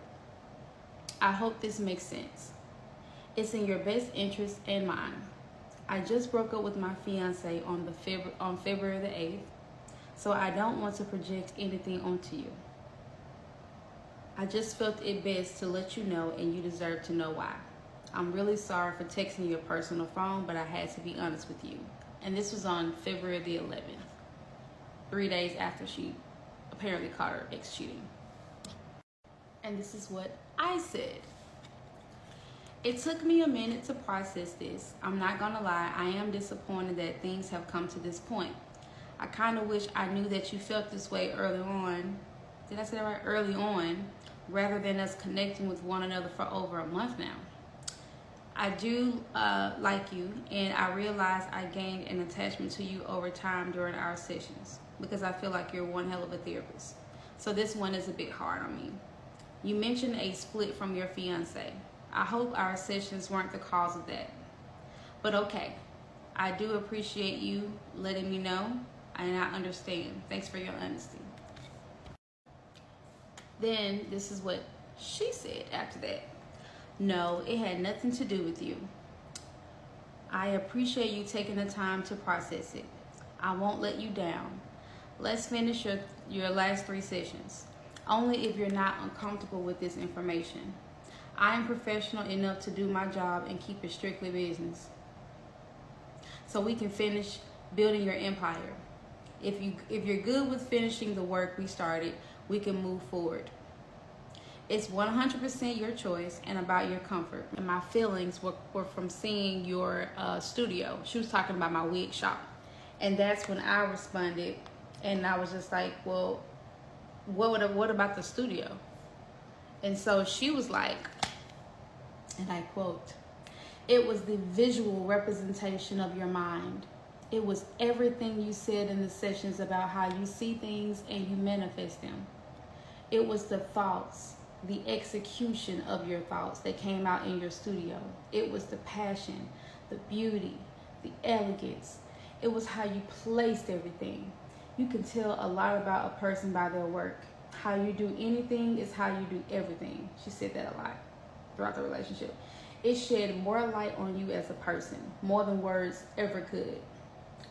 I hope this makes sense. It's in your best interest and mine. I just broke up with my fiance on February the 8th, so I don't want to project anything onto you. I just felt it best to let you know, and you deserve to know why. I'm really sorry for texting your personal phone, but I had to be honest with you." And this was on February the 11th, 3 days after she apparently caught her ex cheating. And this is what I said. "It took me a minute to process this. I'm not gonna lie, I am disappointed that things have come to this point. I kind of wish I knew that you felt this way early on." Did I say that right? Early on, rather than us connecting with one another for over a month now. "I do like you, and I realize I gained an attachment to you over time during our sessions, because I feel like you're one hell of a therapist. So this one is a bit hard on me. You mentioned a split from your fiance. I hope our sessions weren't the cause of that. But okay, I do appreciate you letting me know, and I understand. Thanks for your honesty." Then this is what she said after that. "No, it had nothing to do with you. I appreciate you taking the time to process it. I won't let you down. Let's finish your last 3 sessions. Only if you're not uncomfortable with this information. I am professional enough to do my job and keep it strictly business, so we can finish building your empire. If you're good with finishing the work we started, we can move forward. It's 100% your choice and about your comfort. And my feelings were from seeing your studio." She was talking about my wig shop. And that's when I responded, and I was just like, well, what about the studio? And so she was like, and I quote, "It was the visual representation of your mind. It was everything you said in the sessions about how you see things and you manifest them. It was the thoughts, the execution of your thoughts that came out in your studio. It was the passion, the beauty, the elegance. It was how you placed everything. You can tell a lot about a person by their work. How you do anything is how you do everything." She said that a lot throughout the relationship. "It shed more light on you as a person, more than words ever could.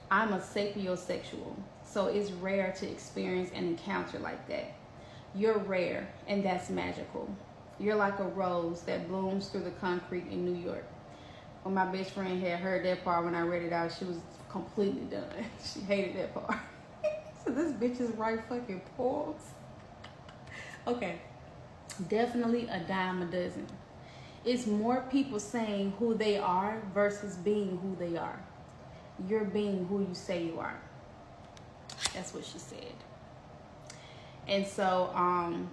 I'm a sapiosexual, so it's rare to experience an encounter like that. You're rare, and that's magical. You're like a rose that blooms through the concrete in New York." When my best friend had heard that part, when I read it out, she was completely done. She hated that part. So this bitch is write fucking poems. Okay, definitely a dime a dozen. It's more people saying who they are versus being who they are. You're being who you say you are. That's what she said. And so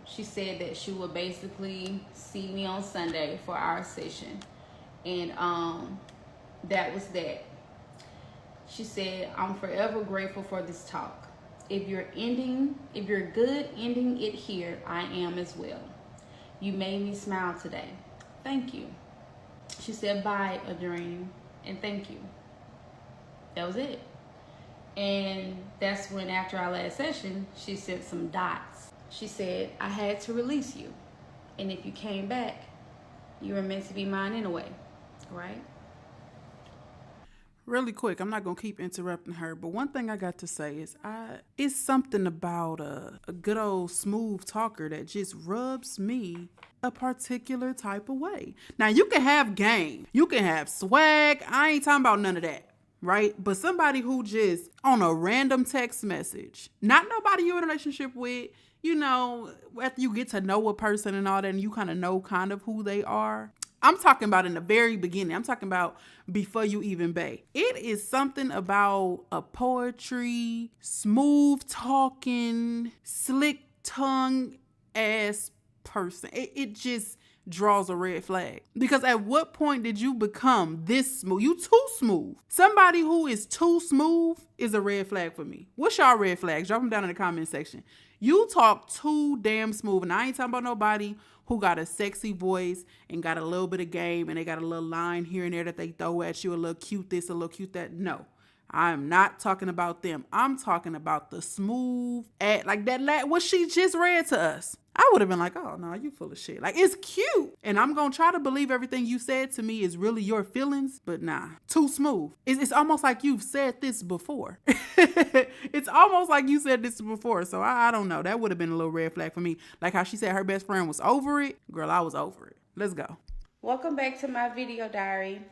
she said that she would basically see me on Sunday for our session. And that was that. She said, "I'm forever grateful for this talk. If you're good ending it here, I am as well. You made me smile today. Thank you." She said, "Bye, a dream, and thank you." That was it. And that's when, after our last session, she sent some dots. She said, "I had to release you. And if you came back, you were meant to be mine anyway." Right? Really quick, I'm not gonna keep interrupting her, but one thing I got to say is it's something about a good old smooth talker that just rubs me a particular type of way. Now, you can have game, you can have swag, I ain't talking about none of that, right? But somebody who just on a random text message, not nobody you're in a relationship with, you know, after you get to know a person and all that, and you kind of know kind of who they are. I'm talking about in the very beginning. I'm talking about before you even bae. It is something about a poetry, smooth talking, slick tongue ass person. It just draws a red flag. Because at what point did you become this smooth? You too smooth. Somebody who is too smooth is a red flag for me. What's y'all red flags? Drop them down in the comment section. You talk too damn smooth. And I ain't talking about nobody who got a sexy voice and got a little bit of game and they got a little line here and there that they throw at you, a little cute this, a little cute that. No, I'm not talking about them. I'm talking about the smooth, like that, what she just read to us. I would have been like, "Oh, no, you full of shit." Like, it's cute. And I'm going to try to believe everything you said to me is really your feelings. But nah, too smooth. It's almost like you've said this before. It's almost like you said this before. So I don't know. That would have been a little red flag for me. Like how she said her best friend was over it. Girl, I was over it. Let's go. Welcome back to my video diary.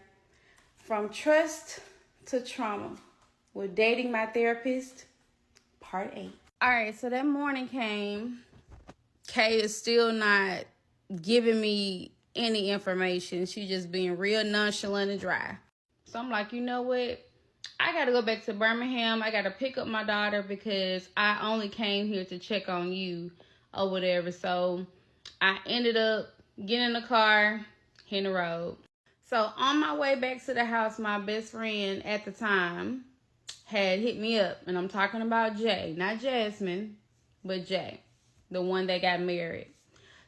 From trust to trauma with dating my therapist, part 8. All right, so that morning came. Kay is still not giving me any information. She's just being real nonchalant and dry. So I'm like, you know what? I got to go back to Birmingham. I got to pick up my daughter because I only came here to check on you or whatever. So I ended up getting in the car, hitting the road. So on my way back to the house, my best friend at the time had hit me up. And I'm talking about Jay, not Jasmine, but Jay. The one that got married.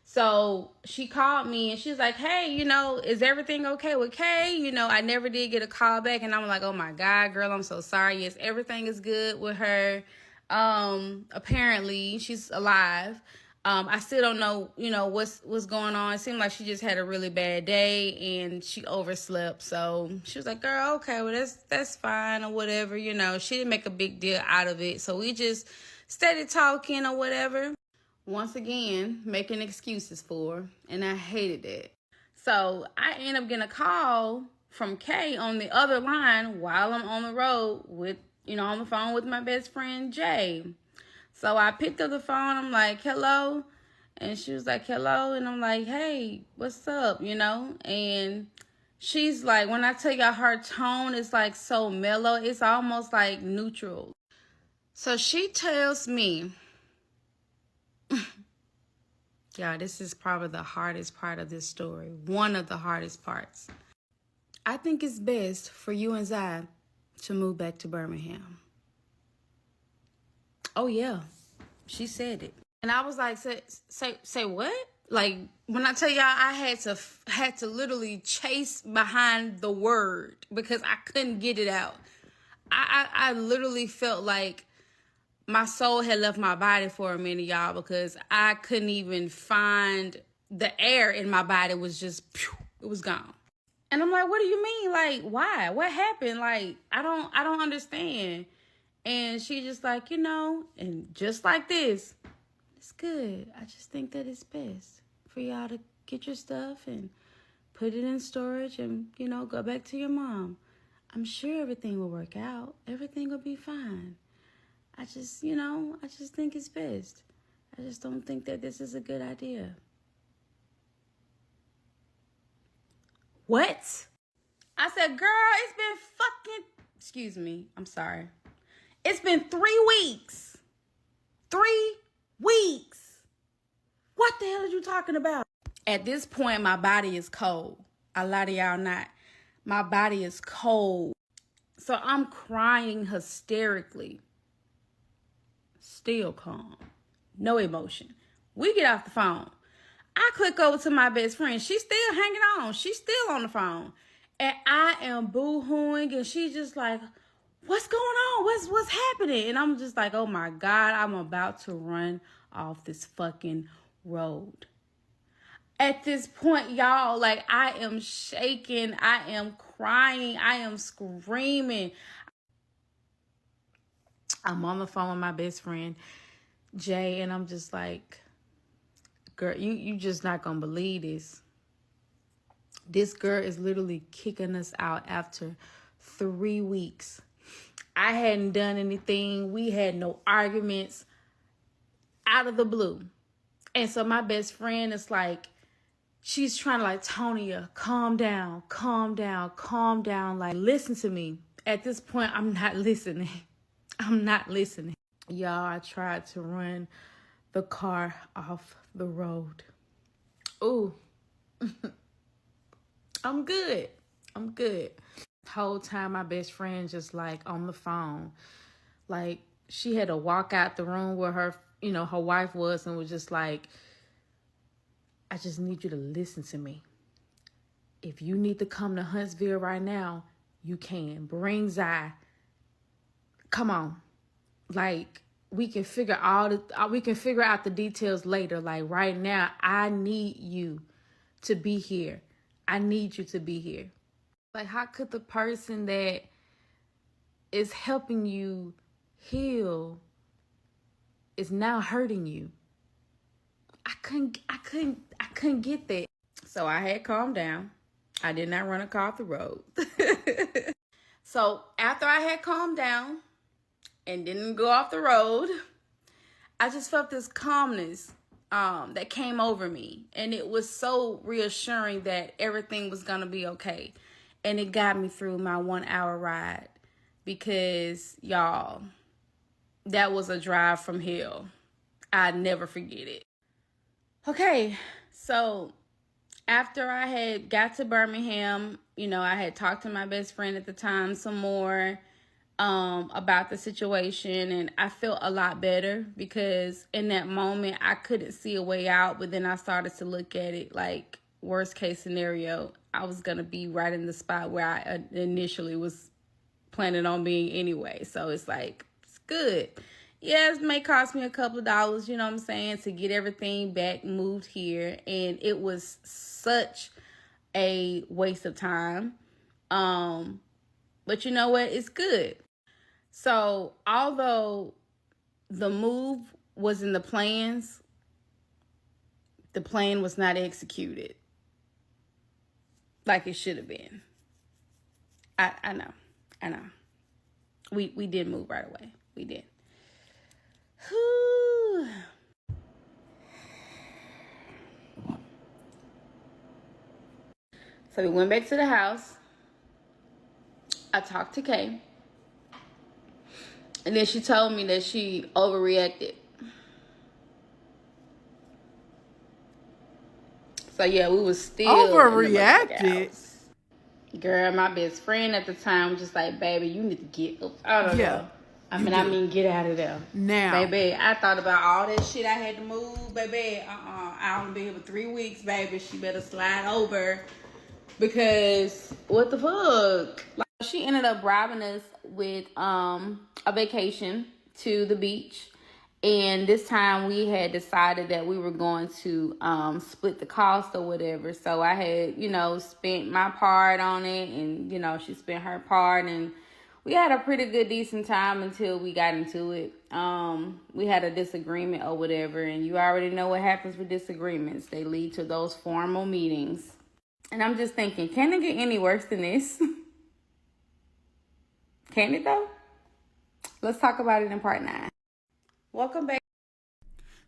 So she called me and she's like, "Hey, you know, is everything okay with Kay? You know, I never did get a call back." And I'm like, "Oh my God, girl, I'm so sorry. Yes, everything is good with her. Apparently she's alive. I still don't know, you know, what's going on. It seemed like she just had a really bad day and she overslept." So she was like, "Girl, okay, well that's fine or whatever." You know, she didn't make a big deal out of it. So we just started talking or whatever. Once again, making excuses for her, and I hated it. So I ended up getting a call from Kay on the other line while I'm on the road with, you know, on the phone with my best friend Jay. So I picked up the phone. I'm like, "Hello," and she was like, "Hello," and I'm like, "Hey, what's up?" You know, and she's like, when I tell you her tone is like so mellow, it's almost like neutral. So she tells me Yeah, this is probably the hardest part of this story. One of the hardest parts. I think it's best for you and Zai to move back to Birmingham. Oh, yeah. She said it. And I was like, say what? Like, when I tell y'all, I had to literally chase behind the word because I couldn't get it out. I literally felt like my soul had left my body for a minute, y'all, because I couldn't even find the air in my body. Was just, it was gone. And I'm like, what do you mean? Like, why? What happened? Like, I don't understand. And she just like, and just like this, it's good. I just think that it's best for y'all to get your stuff and put it in storage and, go back to your mom. I'm sure everything will work out. Everything will be fine. I just think it's best. I just don't think that this is a good idea. What? I said, girl, it's been excuse me, I'm sorry. It's been 3 weeks. 3 weeks. What the hell are you talking about? At this point, my body is cold. I lie to y'all not. My body is cold. So I'm crying hysterically. Still calm. No emotion. We get off the phone. I click over to my best friend. She's still hanging on. She's still on the phone. And I am boo-hooing. And she's just like, what's going on? What's happening? And I'm just like, oh my God, I'm about to run off this fucking road. At this point, y'all, like, I am shaking. I am crying. I am screaming. I'm on the phone with my best friend, Jay, and I'm just like, girl, you just not gonna believe this. This girl is literally kicking us out after 3 weeks. I hadn't done anything. We had no arguments, out of the blue. And so my best friend is like, she's trying to like, Tonya, calm down. Like, listen to me. At this point, I'm not listening. Y'all, I tried to run the car off the road. Ooh. I'm good. The whole time my best friend just like on the phone. Like, she had to walk out the room where her wife was and was just like, I just need you to listen to me. If you need to come to Huntsville right now, you can. Bring Zai. Come on. Like, we can figure out the details later. Like, right now, I need you to be here. I need you to be here. Like, how could the person that is helping you heal is now hurting you? I couldn't get that. So I had calmed down. I did not run a car off the road. So after I had calmed down and didn't go off the road, I just felt this calmness that came over me. And it was so reassuring that everything was going to be okay. And it got me through my 1 hour ride. Because, y'all, that was a drive from hell. I'd never forget it. Okay, so after I had got to Birmingham, I had talked to my best friend at the time some more about the situation, and I felt a lot better because in that moment I couldn't see a way out, but then I started to look at it like worst case scenario, I was going to be right in the spot where I initially was planning on being anyway. So it's like, it's good. Yeah, it may cost me a couple of dollars, you know what I'm saying, to get everything back moved here. And it was such a waste of time. But you know what? It's good. So although the move was in the plans, the plan was not executed like it should have been. I know. We did move right away. We did. Whew. So we went back to the house. I talked to Kay. And then she told me that she overreacted. So yeah, we was still overreacted. Girl, my best friend at the time was just like, baby, you need to get up out of there. I mean, get out of there. Now. Baby, I thought about all that shit I had to move. Baby, I only been here for 3 weeks, baby. She better slide over. Because, what the fuck? Like, she ended up robbing us with a vacation to the beach. And this time we had decided that we were going to split the cost or whatever. So I had, spent my part on it, and, she spent her part, and we had a pretty good, decent time until we got into it. We had a disagreement or whatever, and you already know what happens with disagreements. They lead to those formal meetings. And I'm just thinking, can it get any worse than this? Can it though? Let's talk about it in part 9. Welcome back.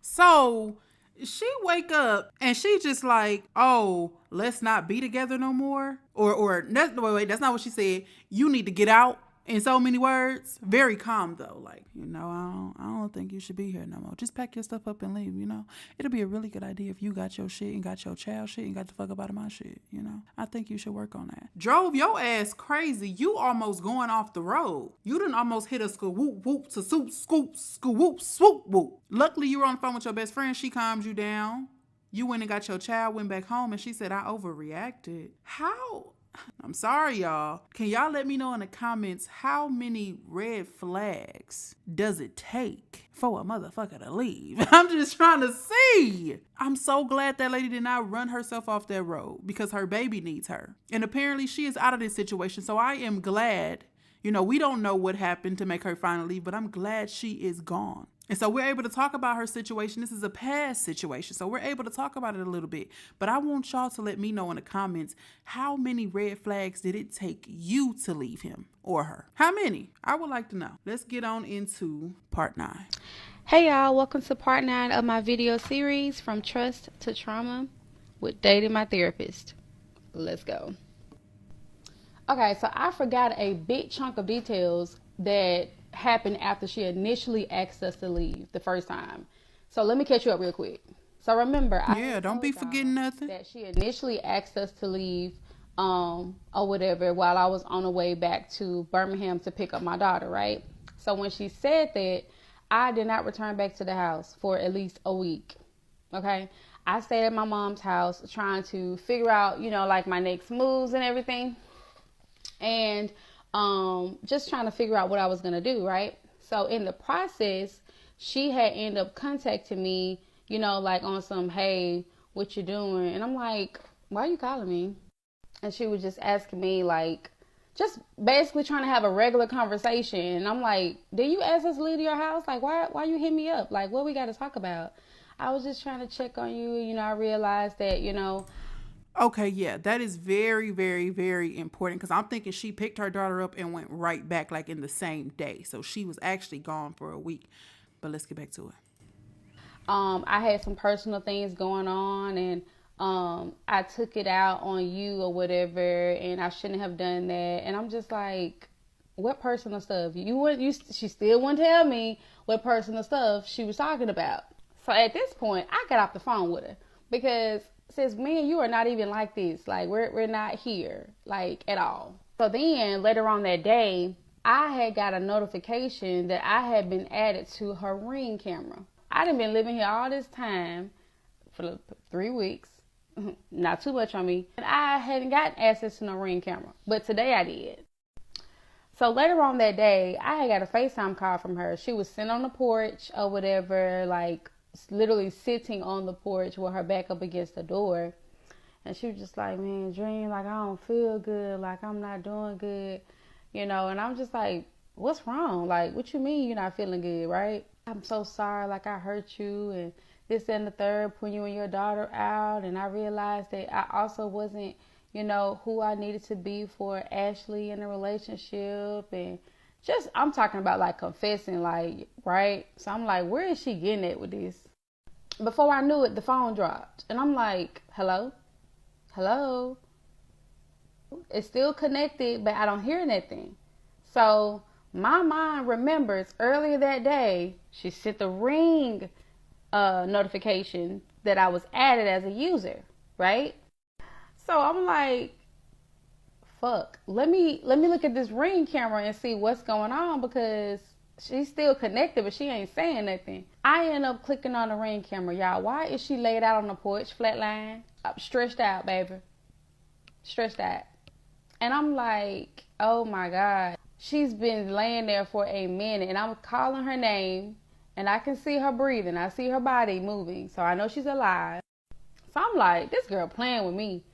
So she wake up and she just like, oh, let's not be together no more. Or wait, that's not what she said. You need to get out. In so many words. Very calm though. Like, I don't think you should be here no more. Just pack your stuff up and leave, It'll be a really good idea if you got your shit and got your child shit and got the fuck up out of my shit, I think you should work on that. Drove your ass crazy. You almost going off the road. You done almost hit a whoop whoop to swoop scoop whoop swoop whoop. Luckily you were on the phone with your best friend. She calmed you down. You went and got your child, went back home, and she said, I overreacted. How? I'm sorry, y'all. Can y'all let me know in the comments how many red flags does it take for a motherfucker to leave? I'm just trying to see. I'm so glad that lady did not run herself off that road because her baby needs her. And apparently she is out of this situation. So I am glad, we don't know what happened to make her finally leave, but I'm glad she is gone. And so we're able to talk about her situation. This is a past situation, so we're able to talk about it a little bit. But I want y'all to let me know in the comments, how many red flags did it take you to leave him or her? How many? I would like to know. Let's get on into part 9. Hey y'all, welcome to part 9 of my video series, From Trust to Trauma, with Dating My Therapist. Let's go. Okay, so I forgot a big chunk of details that happened after she initially asked us to leave the first time. So let me catch you up real quick. So remember, don't be forgetting nothing. That she initially asked us to leave or whatever while I was on the way back to Birmingham to pick up my daughter, right? So when she said that, I did not return back to the house for at least a week. Okay? I stayed at my mom's house trying to figure out, like my next moves and everything. And just trying to figure out what I was going to do, right? So in the process, she had ended up contacting me, like on some, hey, what you doing? And I'm like, why are you calling me? And she was just asking me, like, just basically trying to have a regular conversation. And I'm like, did you ask us to leave your house? Like, why you hit me up? Like, what we got to talk about? I was just trying to check on you. I realized that, Okay, yeah, that is very, very, very important because I'm thinking she picked her daughter up and went right back like in the same day. So she was actually gone for a week. But let's get back to it. I had some personal things going on, and I took it out on you or whatever, and I shouldn't have done that. And I'm just like, what personal stuff? She still wouldn't tell me what personal stuff she was talking about. So at this point, I got off the phone with her because since me and you are not even like this, like we're not here, like at all. So then later on that day, I had got a notification that I had been added to her Ring camera. I done been living here all this time for 3 weeks, not too much on me, and I hadn't gotten access to no Ring camera, but today I did. So later on that day, I had got a FaceTime call from her. She was sitting on the porch or whatever, like literally sitting on the porch with her back up against the door. And she was just like, man, Dream, like, I don't feel good. Like, I'm not doing good, And I'm just like, what's wrong? Like, what you mean you're not feeling good, right? I'm so sorry. Like, I hurt you and this and the third, putting you and your daughter out. And I realized that I also wasn't, who I needed to be for Ashley in a relationship. And just, I'm talking about like confessing, like, right? So I'm like, where is she getting at with this? Before I knew it, the phone dropped. And I'm like, hello? It's still connected, but I don't hear anything. So my mind remembers earlier that day, she sent the Ring notification that I was added as a user. right? So I'm like, fuck, let me look at this Ring camera and see what's going on, because she's still connected, but she ain't saying nothing. I end up clicking on the Ring camera, y'all. Why is she laid out on the porch, flatline, stretched out, baby, stretched out? And I'm like, oh my God, she's been laying there for a minute, and I'm calling her name, and I can see her breathing, I see her body moving, so I know she's alive. So I'm like, this girl playing with me.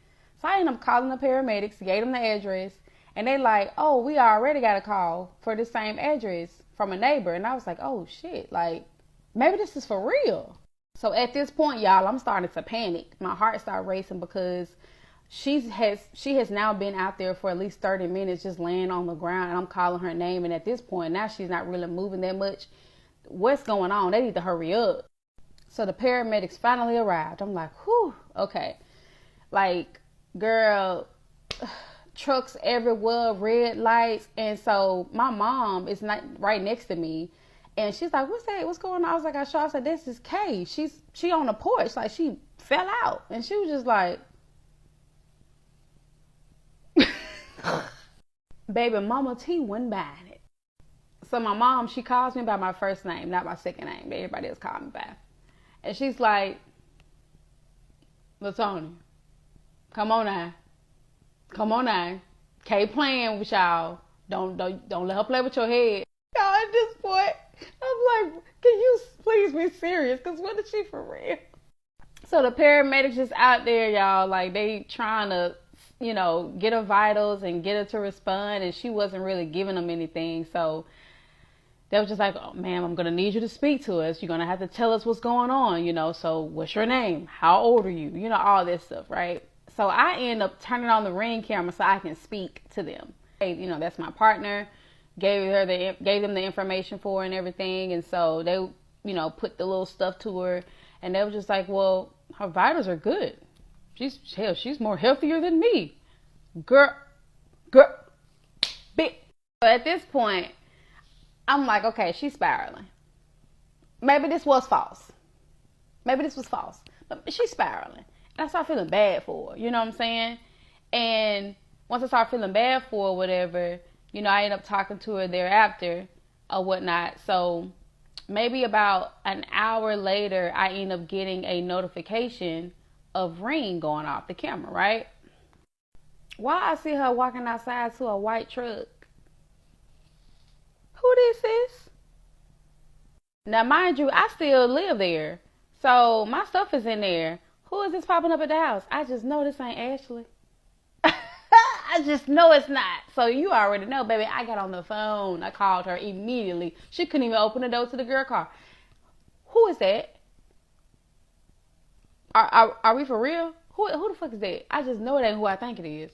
So I end up calling the paramedics, gave them the address, and they like, oh, we already got a call for the same address from a neighbor. And I was like, oh shit, like, maybe this is for real. So at this point, y'all, I'm starting to panic. My heart started racing, because she has now been out there for at least 30 minutes just laying on the ground, and I'm calling her name. And at this point, now she's not really moving that much. What's going on? They need to hurry up. So the paramedics finally arrived. I'm like, whew, okay. Like, girl, trucks everywhere, red lights. And so my mom is not right next to me, and she's like, what's that? What's going on? I was like, I said, this is Kay. She on the porch, like she fell out. And she was just like, baby, Mama T wasn't buying it. So my mom, she calls me by my first name, not my second name that everybody else called me by. And she's like, LaTonya, come on now. Kay playing with y'all. Don't let her play with your head. Y'all, at this point, I'm like, can you please be serious? Because what is she for real? So the paramedics just out there, y'all, like they trying to, get her vitals and get her to respond. And she wasn't really giving them anything. So they were just like, oh, ma'am, I'm going to need you to speak to us. You're going to have to tell us what's going on, so what's your name? How old are you? All this stuff, right? So I end up turning on the Ring camera so I can speak to them. Hey, that's my partner. Gave them the information for her and everything. And so they, put the little stuff to her, and they were just like, well, her vitals are good. She's more healthier than me. Girl, big. So at this point, I'm like, okay, she's spiraling. Maybe this was false. But she's spiraling. And I start feeling bad for her. You know what I'm saying? And once I start feeling bad for her, whatever, I end up talking to her thereafter or whatnot. So maybe about an hour later, I end up getting a notification of Ring going off the camera, right? While I see her walking outside to a white truck. Who this is? Now, mind you, I still live there. So my stuff is in there. Who is this popping up at the house? I just know this ain't Ashley. I just know it's not. So you already know, baby. I got on the phone. I called her immediately. She couldn't even open the door to the girl car. Who is that? Are we for real? Who the fuck is that? I just know it ain't who I think it is.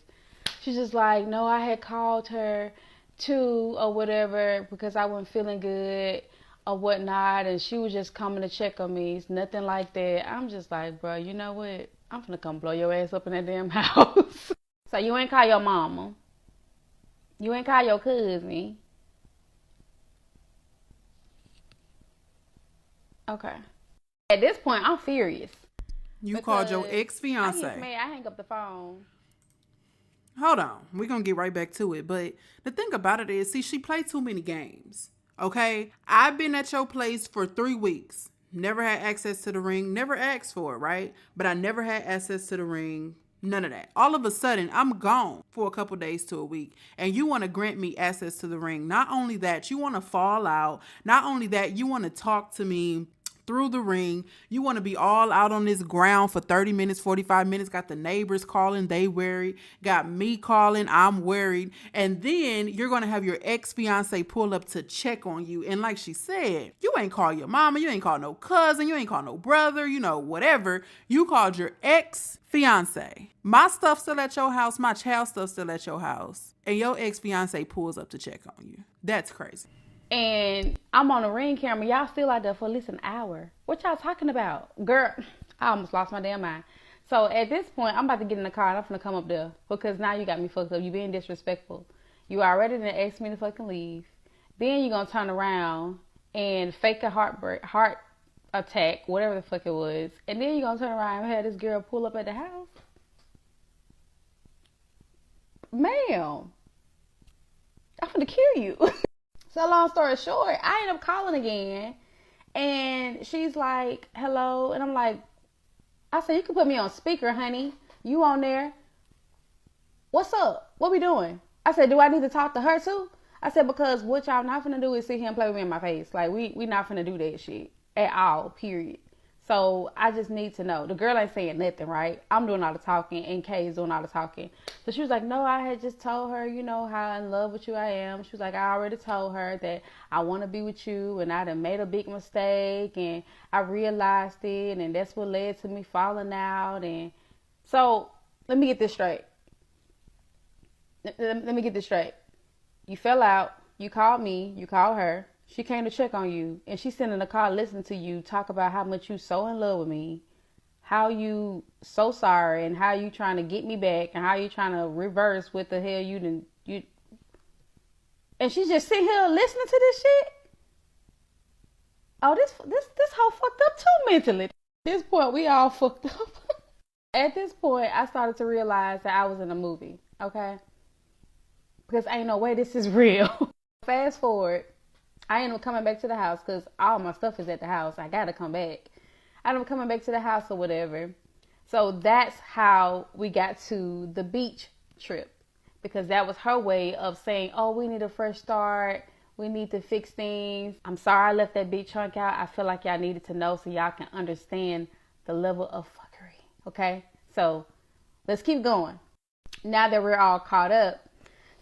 She's just like, no, I had called her too or whatever because I wasn't feeling good or whatnot, and she was just coming to check on me. It's nothing like that. I'm just like, bro, you know what? I'm finna come blow your ass up in that damn house. So you ain't call your mama. You ain't call your cousin. Okay. At this point, I'm furious. You called your ex-fiance. I hang up the phone. Hold on. We're going to get right back to it. But the thing about it is, see, she played too many games. Okay? I've been at your place for 3 weeks. Never had access to the ring. Never asked for it, right? But I never had access to the ring. None of that. All of a sudden, I'm gone for a couple days to a week. And you want to grant me access to the ring. Not only that, you want to fall out. Not only that, you want to talk to me through the ring. You want to be all out on this ground for 30 minutes, 45 minutes. Got the neighbors calling, they worried. Got me calling, I'm worried. And then you're going to have your ex-fiance pull up to check on you. And like she said, you ain't call your mama, you ain't call no cousin, you ain't call no brother, whatever. You called your ex-fiance. My stuff still at your house, my child stuff still at your house. And your ex-fiance pulls up to check on you. That's crazy. And I'm on a Ring camera. Y'all still out there for at least an hour. What y'all talking about? Girl, I almost lost my damn mind. So at this point, I'm about to get in the car and I'm finna come up there. Because now you got me fucked up. You being disrespectful. You already done asked me to fucking leave. Then you gonna turn around and fake a heart attack, whatever the fuck it was. And then you gonna turn around and have this girl pull up at the house? Ma'am, I'm gonna kill you. So long story short, I end up calling again. And she's like, hello. And I'm like, I said, you can put me on speaker, honey. You on there? What's up? What we doing? I said, do I need to talk to her too? I said, because what y'all not finna do is sit here and play with me in my face. Like, we not finna do that shit at all, period. So I just need to know. The girl ain't saying nothing, right? I'm doing all the talking and Kay's doing all the talking. So she was like, no, I had just told her, you know, how in love with you I am. She was like, I already told her that I want to be with you and I done made a big mistake and I realized it and that's what led to me falling out. And so let me get this straight. Let me get this straight. You fell out. You called me. You called her. She came to check on you, and she's sitting in the car listening to you talk about how much you so in love with me, how you so sorry, and how you trying to get me back, and how you trying to reverse what the hell you. And she's just sitting here listening to this shit. Oh, this whole fucked up too mentally. At this point, we all fucked up. At this point, I started to realize that I was in a movie. Okay, because ain't no way this is real. Fast forward. I ended up coming back to the house because all my stuff is at the house. I got to come back. I ended up coming back to the house or whatever. So that's how we got to the beach trip, because that was her way of saying, oh, we need a fresh start. We need to fix things. I'm sorry I left that big chunk out. I feel like y'all needed to know so y'all can understand the level of fuckery. Okay, so let's keep going. Now that we're all caught up.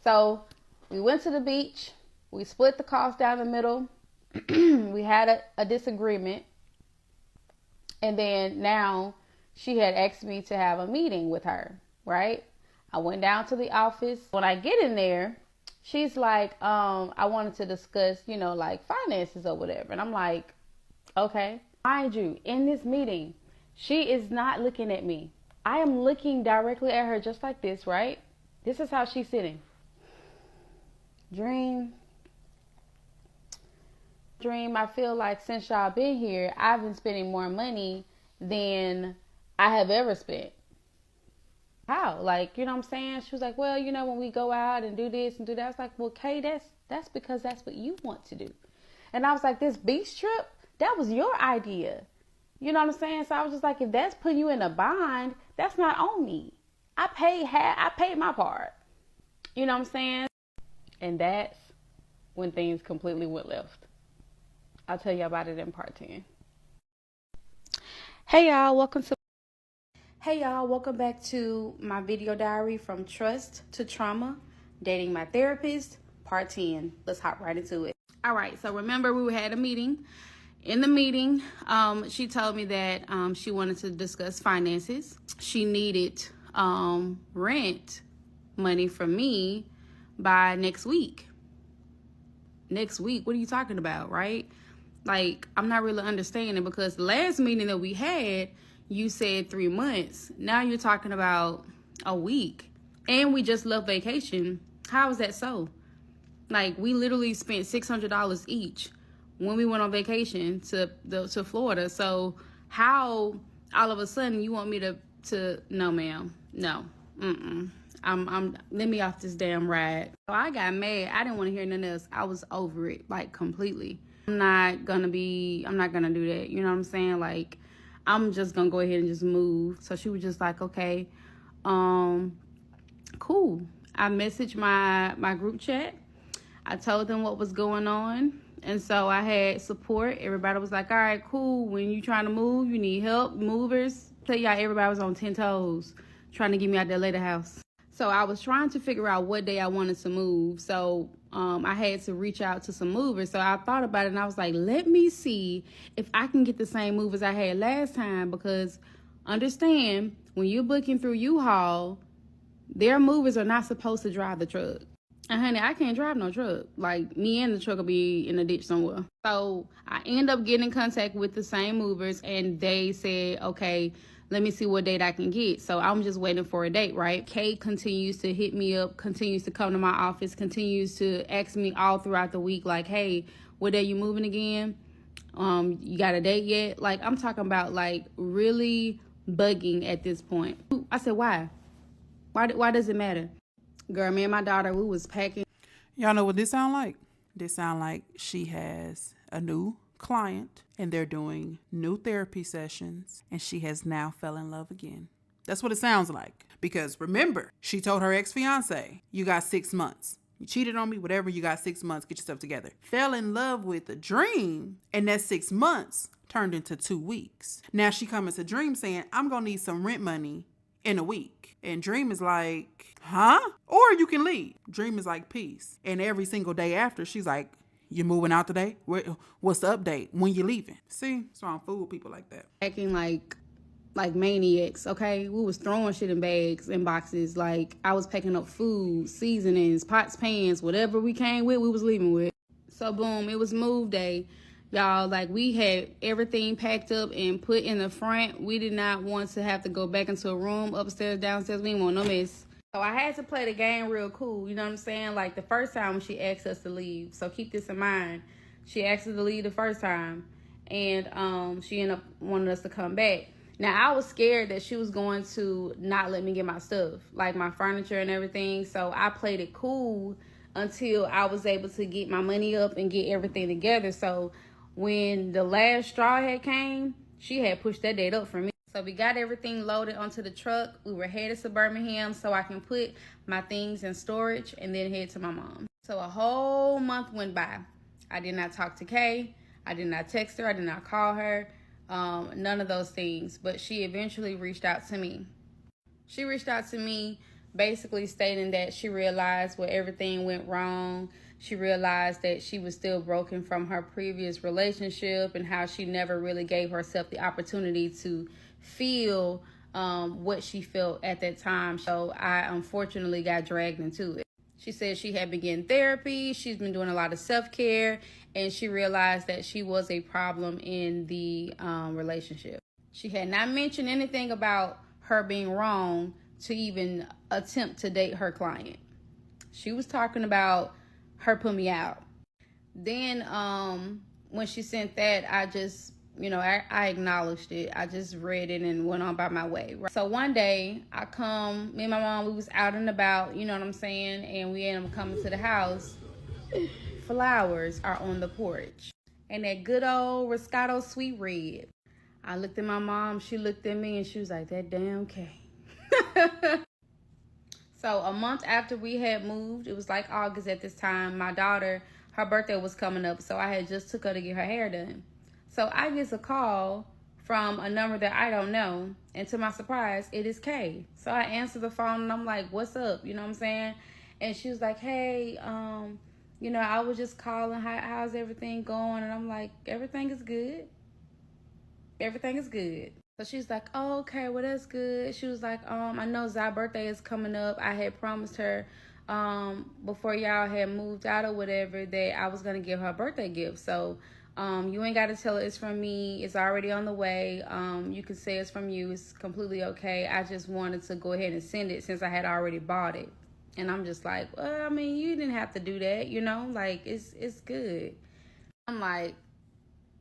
So we went to the beach. We split the cost down the middle. We had a disagreement. And then now she had asked me to have a meeting with her, right? I went down to the office. When I get in there, she's like, I wanted to discuss, you know, like finances or whatever. And I'm like, okay. Mind you, in this meeting, she is not looking at me. I am looking directly at her just like this, right? This is how she's sitting. Dream, I feel like since y'all been here, I've been spending more money than I have ever spent. How? Like, you know what I'm saying? She was like, well, you know, when we go out and do this and do that, I was like, well, Kay, that's because that's what you want to do. And I was like, this beach trip, that was your idea. You know what I'm saying? So I was just like, if that's putting you in a bind, that's not on me. I paid my part. You know what I'm saying? And that's when things completely went left. I'll tell you about it in part 10. Hey y'all, welcome back to my video diary from trust to trauma, dating my therapist, part 10. Let's hop right into it. All right, so remember we had a meeting. In the meeting, she told me that she wanted to discuss finances. She needed rent money from me by next week. Next week? What are you talking about, right? Like, I'm not really understanding, because the last meeting that we had, you said 3 months. Now you're talking about a week. And we just left vacation. How is that so? Like, we literally spent $600 each when we went on vacation to Florida. So how all of a sudden you want me to no, ma'am. No. Let me off this damn ride. So I got mad. I didn't want to hear nothing else. I was over it, like, completely. I'm not gonna do that. You know what I'm saying? Like, I'm just gonna go ahead and just move. So she was just like, okay, cool. I messaged my group chat. I told them what was going on. And so I had support. Everybody was like, all right, cool. When you trying to move, you need help, movers. Tell y'all, everybody was on 10 toes trying to get me out that later house. So I was trying to figure out what day I wanted to move. So I had to reach out to some movers. So I thought about it and I was like, let me see if I can get the same movers I had last time. Because understand, when you're booking through U-Haul, their movers are not supposed to drive the truck. And honey, I can't drive no truck. Like, me and the truck will be in a ditch somewhere. So I end up getting in contact with the same movers, and they said, okay, let me see what date I can get. So I'm just waiting for a date, right? Kate continues to hit me up, continues to come to my office, continues to ask me all throughout the week, like, hey, what day you moving again? You got a date yet? Like, I'm talking about like really bugging at this point. I said, why? Why does it matter? Girl, me and my daughter, we was packing. Y'all know what this sound like? This sound like she has a new client and they're doing new therapy sessions and she has now fell in love again. That's what it sounds like. Because remember, she told her ex-fiance, you got 6 months. You cheated on me, whatever, you got 6 months, get yourself together. Fell in love with a Dream, and that 6 months turned into 2 weeks. Now she comes to Dream saying, I'm going to need some rent money in a week. And Dream is like, huh? Or you can leave. Dream is like, peace. And every single day after, she's like, you moving out today? What's the update? When you leaving? See? So I'm fool with people like that. Acting like maniacs, okay? We was throwing shit in bags and boxes. Like, I was packing up food, seasonings, pots, pans, whatever we came with, we was leaving with. So boom, it was move day. Y'all, like, we had everything packed up and put in the front. We did not want to have to go back into a room, upstairs, downstairs. We didn't want no mess. So I had to play the game real cool, you know what I'm saying? Like, the first time when she asked us to leave. So keep this in mind. She asked us to leave the first time, and she ended up wanting us to come back. Now, I was scared that she was going to not let me get my stuff, like my furniture and everything. So I played it cool until I was able to get my money up and get everything together. So when the last straw had came, she had pushed that date up for me. So we got everything loaded onto the truck. We were headed to Birmingham so I can put my things in storage and then head to my mom. So a whole month went by. I did not talk to Kay. I did not text her. I did not call her. None of those things. But she eventually reached out to me. She reached out to me basically stating that she realized where everything went wrong. She realized that she was still broken from her previous relationship and how she never really gave herself the opportunity to feel what she felt at that time. So I unfortunately got dragged into it. She said she had begun therapy. She's been doing a lot of self-care, and she realized that she was a problem in the relationship. She had not mentioned anything about her being wrong to even attempt to date her client. She was talking about her put me out. Then when she sent that, I just, I acknowledged it. I just read it and went on by my way. Right? So one day me and my mom, we was out and about, you know what I'm saying? And we ended up coming to the house. Flowers are on the porch. And that good old Roscato Sweet Red. I looked at my mom, she looked at me, and she was like, that damn K. So a month after we had moved, it was like August at this time, my daughter, her birthday was coming up, so I had just took her to get her hair done. So I get a call from a number that I don't know, and to my surprise, it is Kay. So I answer the phone, and I'm like, what's up? You know what I'm saying? And she was like, hey, I was just calling, how's everything going? And I'm like, everything is good. Everything is good. So she's like, oh, okay, well, that's good. She was like, I know Zai's birthday is coming up. I had promised her before y'all had moved out or whatever that I was going to give her a birthday gift. So you ain't got to tell her it's from me. It's already on the way. You can say it's from you. It's completely okay. I just wanted to go ahead and send it since I had already bought it. And I'm just like, well, I mean, you didn't have to do that, like it's good. I'm like,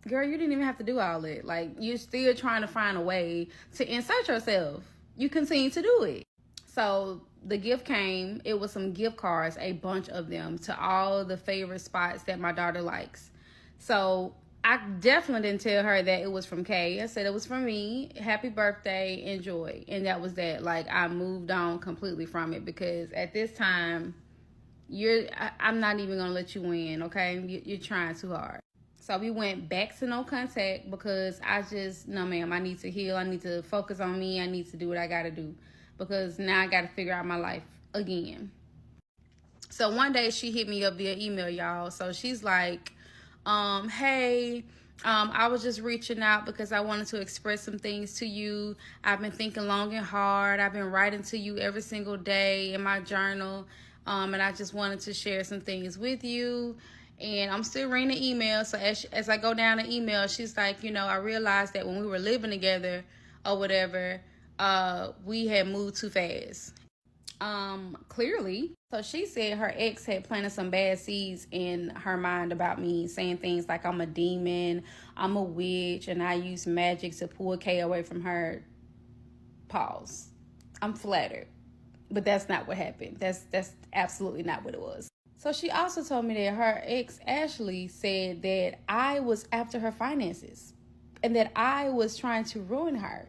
girl, you didn't even have to do all that. Like, you're still trying to find a way to insert yourself. You continue to do it. So the gift came. It was some gift cards, a bunch of them, to all the favorite spots that my daughter likes. So I definitely didn't tell her that it was from Kay. I said it was from me. Happy birthday. Enjoy. And that was that. Like, I moved on completely from it because at this time, I'm not even going to let you win, okay? You're trying too hard. So we went back to no contact because no, ma'am, I need to heal. I need to focus on me. I need to do what I got to do because now I got to figure out my life again. So one day she hit me up via email, y'all. So she's like, hey, I was just reaching out because I wanted to express some things to you. I've been thinking long and hard. I've been writing to you every single day in my journal. And I just wanted to share some things with you. And I'm still reading the email. So as I go down the email, she's like, I realized that when we were living together or whatever, we had moved too fast. clearly. So she said her ex had planted some bad seeds in her mind about me, saying things like I'm a demon, I'm a witch, and I use magic to pull Kay away from her. Pause. I'm flattered, but that's not what happened. That's absolutely not what it was. So she also told me that her ex Ashley said that I was after her finances and that I was trying to ruin her.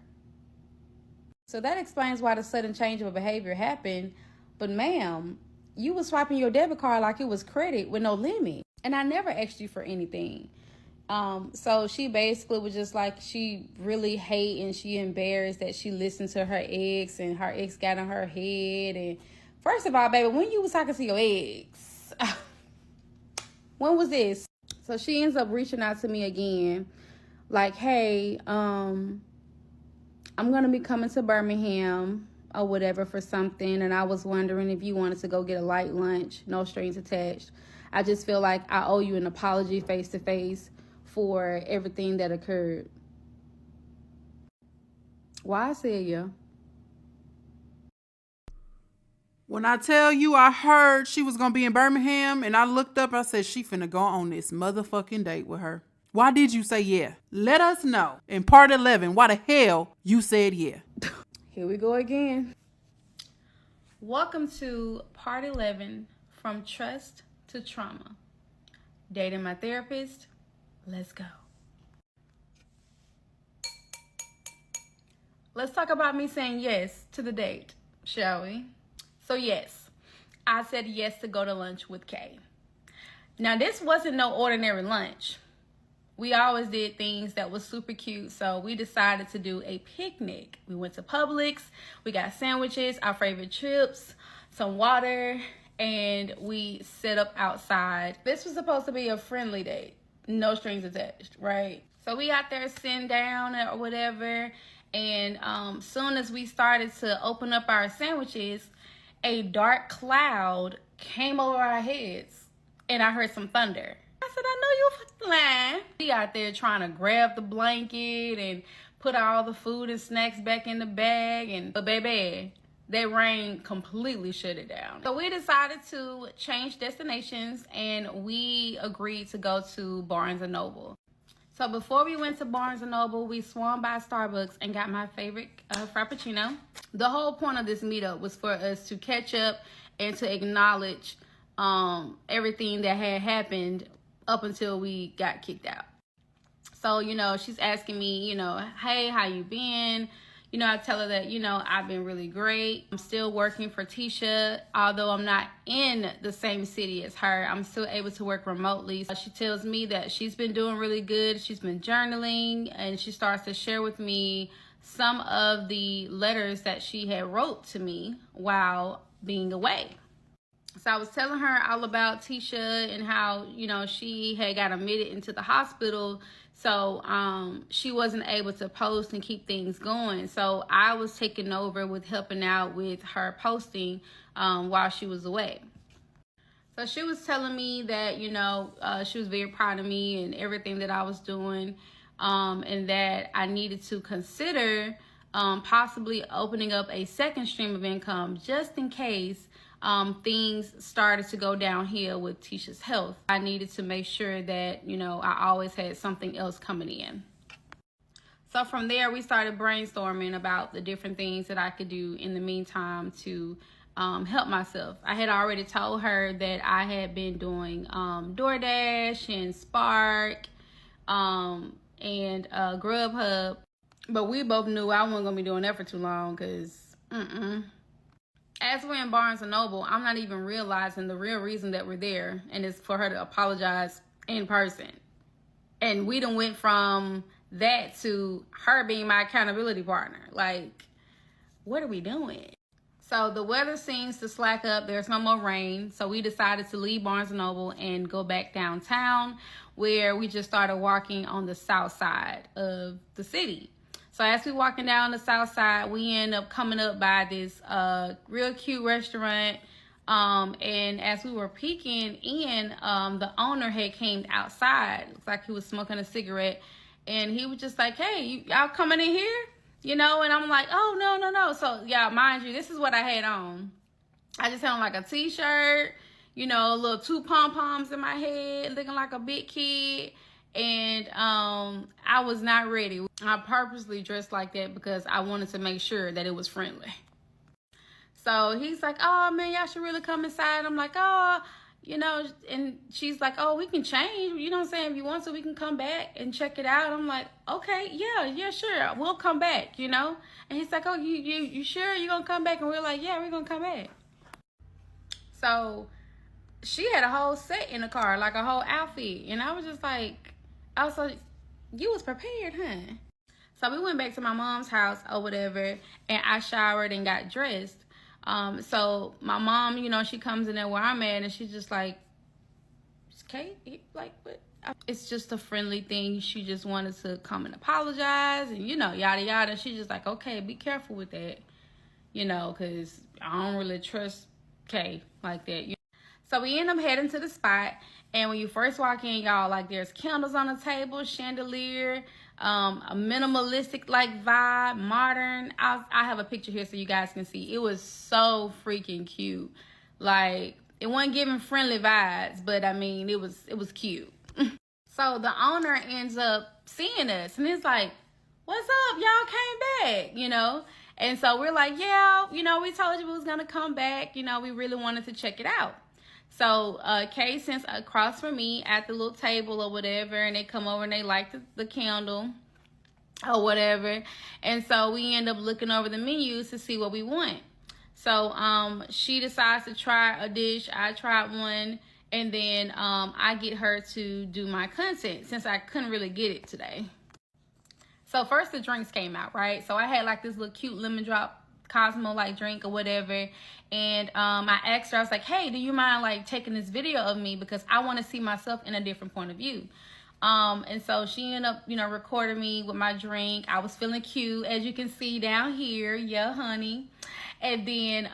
So that explains why the sudden change of behavior happened. But ma'am, you was swiping your debit card like it was credit with no limit. And I never asked you for anything. So she basically was just like, she really hate and she embarrassed that she listened to her ex and her ex got on her head. And first of all, baby, when you was talking to your ex, when was this? So she ends up reaching out to me again, like, hey, I'm going to be coming to Birmingham or whatever for something, and I was wondering if you wanted to go get a light lunch, no strings attached. I just feel like I owe you an apology face to face for everything that occurred. Why I said yeah? When I tell you I heard she was going to be in Birmingham and I looked up, I said she finna go on this motherfucking date with her. Why did you say yeah? Let us know in part 11 why the hell you said yeah. Here we go again. Welcome to part 11, From Trust to Trauma. Dating my therapist. Let's go. Let's talk about me saying yes to the date, shall we? So yes, I said yes to go to lunch with Kay. Now this wasn't no ordinary lunch. We always did things that was super cute, so we decided to do a picnic. We went to Publix, we got sandwiches, our favorite chips, some water, and we set up outside. This was supposed to be a friendly date, no strings attached, right? So we out there sitting down or whatever, and soon as we started to open up our sandwiches, a dark cloud came over our heads, and I heard some thunder. I said, I know you fucking lying. We out there trying to grab the blanket and put all the food and snacks back in the bag. But baby, that rain completely shut it down. So we decided to change destinations and we agreed to go to Barnes & Noble. So before we went to Barnes & Noble, we swung by Starbucks and got my favorite Frappuccino. The whole point of this meetup was for us to catch up and to acknowledge everything that had happened up until we got kicked out. So, she's asking me, hey, how you been? I tell her that, I've been really great. I'm still working for Tisha. Although I'm not in the same city as her, I'm still able to work remotely. So she tells me that she's been doing really good. She's been journaling and she starts to share with me some of the letters that she had wrote to me while being away. So I was telling her all about Tisha and how, she had got admitted into the hospital. So she wasn't able to post and keep things going. So I was taking over with helping out with her posting while she was away. So she was telling me that, she was very proud of me and everything that I was doing, and that I needed to consider possibly opening up a second stream of income just in case things started to go downhill with Tisha's health. I needed to make sure that, I always had something else coming in. So from there, we started brainstorming about the different things that I could do in the meantime to help myself. I had already told her that I had been doing DoorDash and Spark and Grubhub, but we both knew I wasn't gonna be doing that for too long because as we're in Barnes & Noble, I'm not even realizing the real reason that we're there, and it's for her to apologize in person. And we done went from that to her being my accountability partner. Like, what are we doing? So the weather seems to slack up. There's no more rain. So we decided to leave Barnes & Noble and go back downtown, where we just started walking on the south side of the city. So as we walking down the south side, we end up coming up by this real cute restaurant. And as we were peeking in, the owner had came outside. Looks like he was smoking a cigarette. And he was just like, hey, y'all coming in here? And I'm like, oh, no. So, yeah, mind you, this is what I had on. I just had on like a t-shirt, you know, a little 2 pom-poms in my head, looking like a big kid. And I was not ready. I purposely dressed like that because I wanted to make sure that it was friendly. So he's like, oh man, y'all should really come inside. I'm like, oh, you know, and she's like, oh, we can change, you know what I'm saying? If you want to, we can come back and check it out. I'm like, okay, yeah, sure, we'll come back, you know? And he's like, oh, you sure you're gonna come back? And we're like, yeah, we're gonna come back. So she had a whole set in the car, like a whole outfit. And I was just like, you was prepared, huh? So we went back to my mom's house or whatever, and I showered and got dressed. So my mom, you know, she comes in there where I'm at, and she's just like, okay, like, what? It's just a friendly thing. She just wanted to come and apologize, and, you know, yada, yada. She's just like, okay, be careful with that, you know, because I don't really trust Kay like that. You know? So we end up heading to the spot, and when you first walk in, y'all, like, there's candles on the table, chandelier, a minimalistic like vibe, modern. I have a picture here so you guys can see. It was so freaking cute. Like, it wasn't giving friendly vibes, but I mean, it was cute. So the owner ends up seeing us, and it's like, what's up, y'all came back, you know? And so we're like, yeah, you know, we told you we was gonna come back, you know, we really wanted to check it out. So Kay sits across from me at the little table or whatever, and they come over and they light the candle or whatever. And so we end up looking over the menus to see what we want. So she decides to try a dish. I tried one, and then I get her to do my content since I couldn't really get it today. So first the drinks came out, right? So I had like this little cute lemon drop Cosmo like drink or whatever, and I asked her, I was like, hey, do you mind like taking this video of me, because I want to see myself in a different point of view. And so she ended up, you know, recording me with my drink. I was feeling cute, as you can see down here. Yeah, honey. And then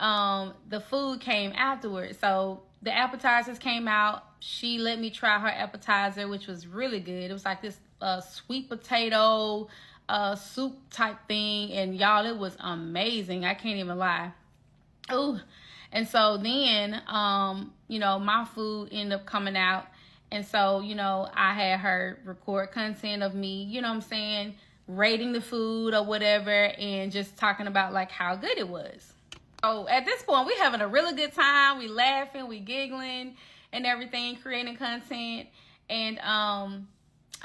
the food came afterwards. So the appetizers came out. She let me try her appetizer, which was really good. It was like this sweet potato soup type thing, and y'all, it was amazing. I can't even lie. Oh, and so then you know, my food ended up coming out, and so, you know, I had her record content of me, you know what I'm saying, rating the food or whatever, and just talking about like how good it was. So at this point, we having a really good time. We laughing, we giggling and everything, creating content. And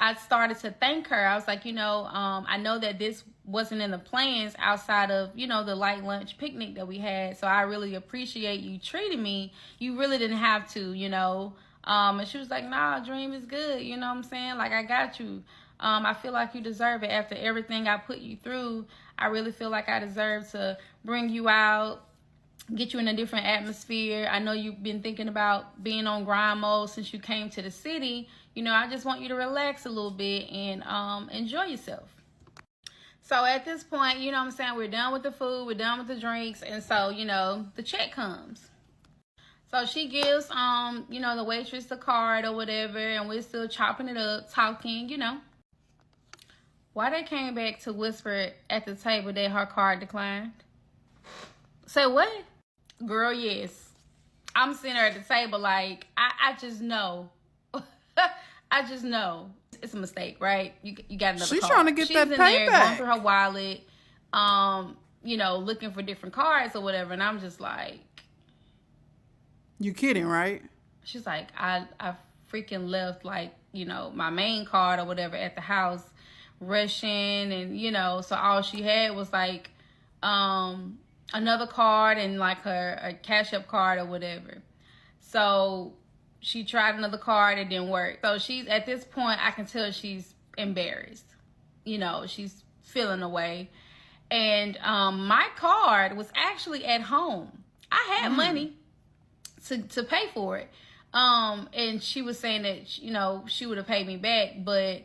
I started to thank her. I was like, you know, I know that this wasn't in the plans outside of, you know, the light lunch picnic that we had. So I really appreciate you treating me. You really didn't have to, you know. And she was like, nah, Dream is good. You know what I'm saying? Like, I got you. I feel like you deserve it after everything I put you through. I really feel like I deserve to bring you out, get you in a different atmosphere. I know you've been thinking about being on grind mode since you came to the city. You know, I just want you to relax a little bit and enjoy yourself. So at this point, you know what I'm saying, we're done with the food, we're done with the drinks, and so, you know, the check comes. So she gives, you know, the waitress the card or whatever, and we're still chopping it up, talking, you know. Why they came back to whisper at the table that her card declined? Say what? Girl, yes. I'm sitting there at the table like, I just know. I just know. It's a mistake, right? You got another She's card. trying to get that She's in there payback. going through her wallet, you know, looking for different cards or whatever, and I'm just like, you kidding, right? she's like, I freaking left, like, you know, my main card or whatever at the house, rushing, and, you know, so all she had was like another card and like her Cash App card or whatever. So she tried another card, it didn't work. So she's, at this point, I can tell she's embarrassed. You know, she's feeling away. And my card was actually at home. I had money to pay for it. And she was saying that, you know, she would have paid me back, but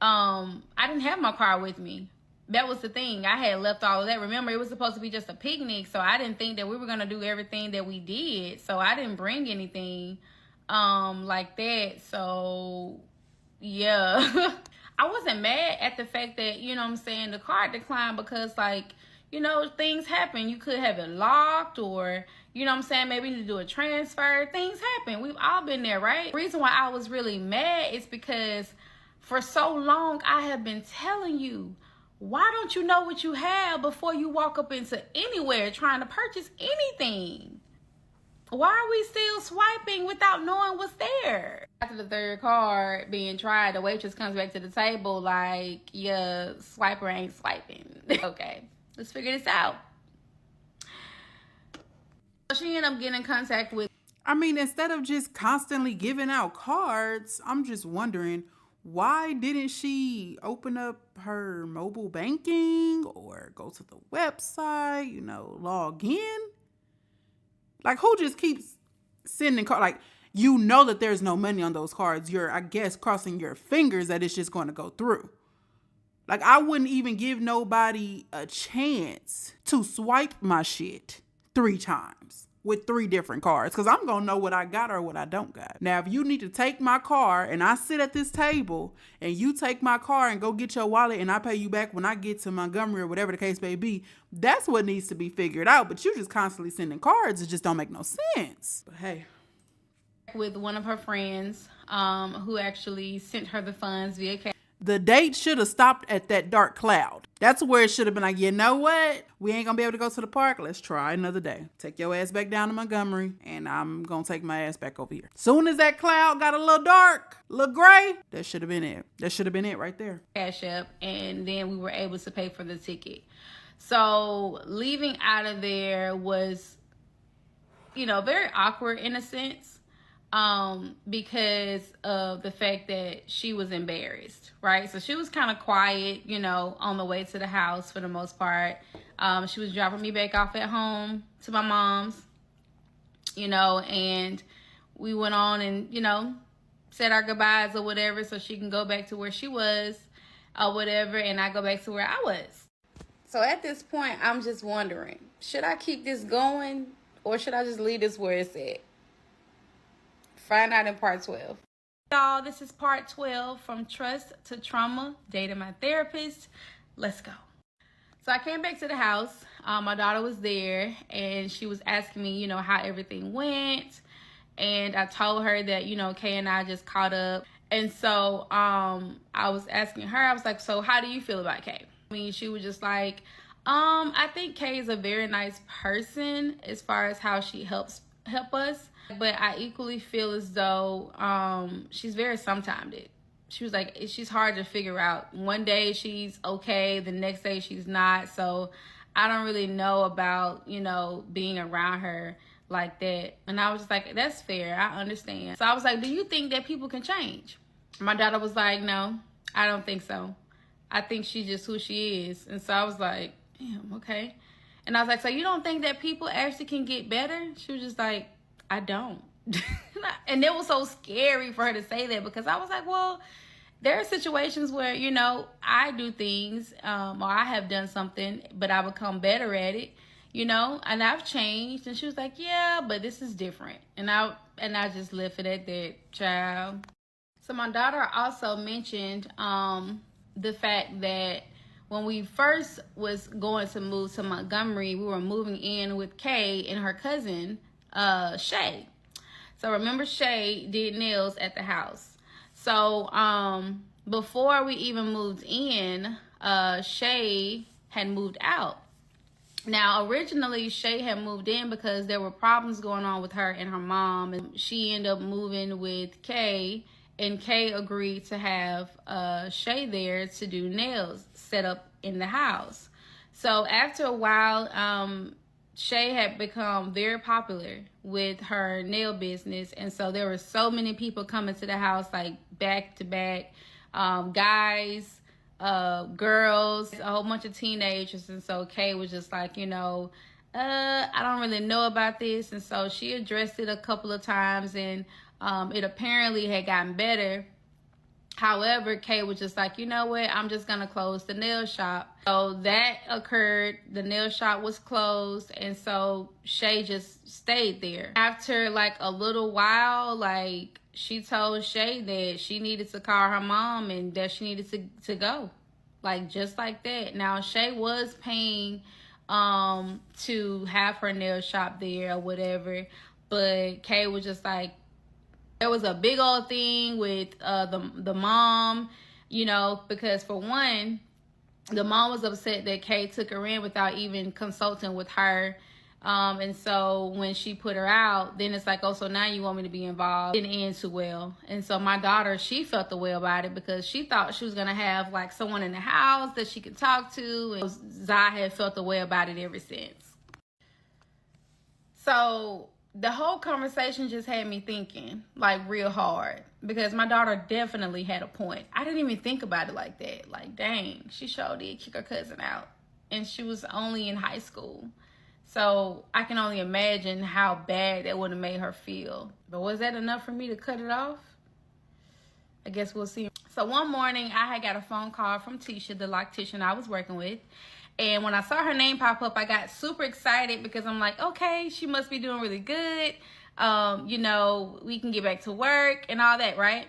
I didn't have my card with me. That was the thing. I had left all of that. Remember, it was supposed to be just a picnic, so I didn't think that we were going to do everything that we did. So I didn't bring anything like that. So, yeah. I wasn't mad at the fact that, you know what I'm saying, the card declined, because, like, you know, things happen. You could have it locked, or, you know what I'm saying, maybe you need to do a transfer. Things happen. We've all been there, right? The reason why I was really mad is because for so long I have been telling you, why don't you know what you have before you walk up into anywhere trying to purchase anything? Why are we still swiping without knowing what's there? After the third card being tried, the waitress comes back to the table like, your swiper ain't swiping. Okay, let's figure this out. So she ended up getting in contact with... I mean, instead of just constantly giving out cards, I'm just wondering, why didn't she open up her mobile banking or go to the website, you know, log in? Like, who just keeps sending cards? Like, you know that there's no money on those cards. You're, I guess, crossing your fingers that it's just going to go through. Like, I wouldn't even give nobody a chance to swipe my shit 3 times with 3 different cards, because I'm going to know what I got or what I don't got. Now, if you need to take my car and I sit at this table and you take my car and go get your wallet and I pay you back when I get to Montgomery or whatever the case may be, that's what needs to be figured out. But you just constantly sending cards, it just don't make no sense. But hey. With one of her friends who actually sent her the funds via cash. The date should have stopped at that dark cloud. That's where it should have been like, you know what? We ain't going to be able to go to the park. Let's try another day. Take your ass back down to Montgomery, and I'm going to take my ass back over here. Soon as that cloud got a little dark, a little gray, that should have been it. That should have been it right there. Cash App, and then we were able to pay for the ticket. So leaving out of there was, you know, very awkward in a sense. Because of the fact that she was embarrassed, right? So she was kind of quiet, you know, on the way to the house for the most part. She was dropping me back off at home to my mom's, you know, and we went on and, you know, said our goodbyes or whatever so she can go back to where she was or whatever, and I go back to where I was. So at this point, I'm just wondering, should I keep this going or should I just leave this where it's at? Find out in part 12. Y'all, this is part 12 from Trust to Trauma, Dating My Therapist. Let's go. So I came back to the house. My daughter was there and she was asking me, you know, how everything went. And I told her that, you know, Kay and I just caught up. And so I was asking her, I was like, so how do you feel about Kay? I mean, she was just like, I think Kay is a very nice person as far as how she help us. But I equally feel as though she's very sometimeded. She was like, she's hard to figure out. One day she's okay, the next day she's not. So I don't really know about, you know, being around her like that. And I was just like, that's fair. I understand. So I was like, do you think that people can change? My daughter was like, no, I don't think so. I think she's just who she is. And so I was like, damn, okay. And I was like, so you don't think that people actually can get better? She was just like, I don't. And it was so scary for her to say that because I was like, well, there are situations where, you know, I do things or I have done something, but I become better at it, you know, and I've changed. And she was like, yeah, but this is different. And I just left it at that, child. So my daughter also mentioned the fact that when we first was going to move to Montgomery, we were moving in with Kay and her cousin, Shay. So remember, Shay did nails at the house. So before we even moved in, Shay had moved out. Now originally Shay had moved in because there were problems going on with her and her mom, and she ended up moving with Kay, and Kay agreed to have Shay there to do nails set up in the house. So after a while, Shay had become very popular with her nail business, and so there were so many people coming to the house, like back to back, guys, girls, a whole bunch of teenagers. And so Kay was just like, you know, I don't really know about this. And so she addressed it a couple of times, and it apparently had gotten better. However, Kay was just like, you know what, I'm just gonna close the nail shop. So that occurred. The nail shop was closed, and so Shay just stayed there. After like a little while, like she told Shay that she needed to call her mom and that she needed to go, like just like that. Now Shay was paying to have her nail shop there or whatever. But Kay was just like, there was a big old thing with the mom, you know, because for one, the mom was upset that Kay took her in without even consulting with her. And so when she put her out, then it's like, oh, so now you want me to be involved. It didn't end too well. And so my daughter, she felt the way about it because she thought she was going to have like someone in the house that she could talk to. And Zai had felt the way about it ever since. So the whole conversation just had me thinking like real hard because my daughter definitely had a point. I didn't even think about it like that. Like, dang, she sure did kick her cousin out. And she was only in high school. So I can only imagine how bad that would have made her feel. But was that enough for me to cut it off? I guess we'll see. So one morning I had got a phone call from Tisha, the loctician I was working with. And when I saw her name pop up, I got super excited because I'm like, okay, she must be doing really good. You know, we can get back to work and all that, right?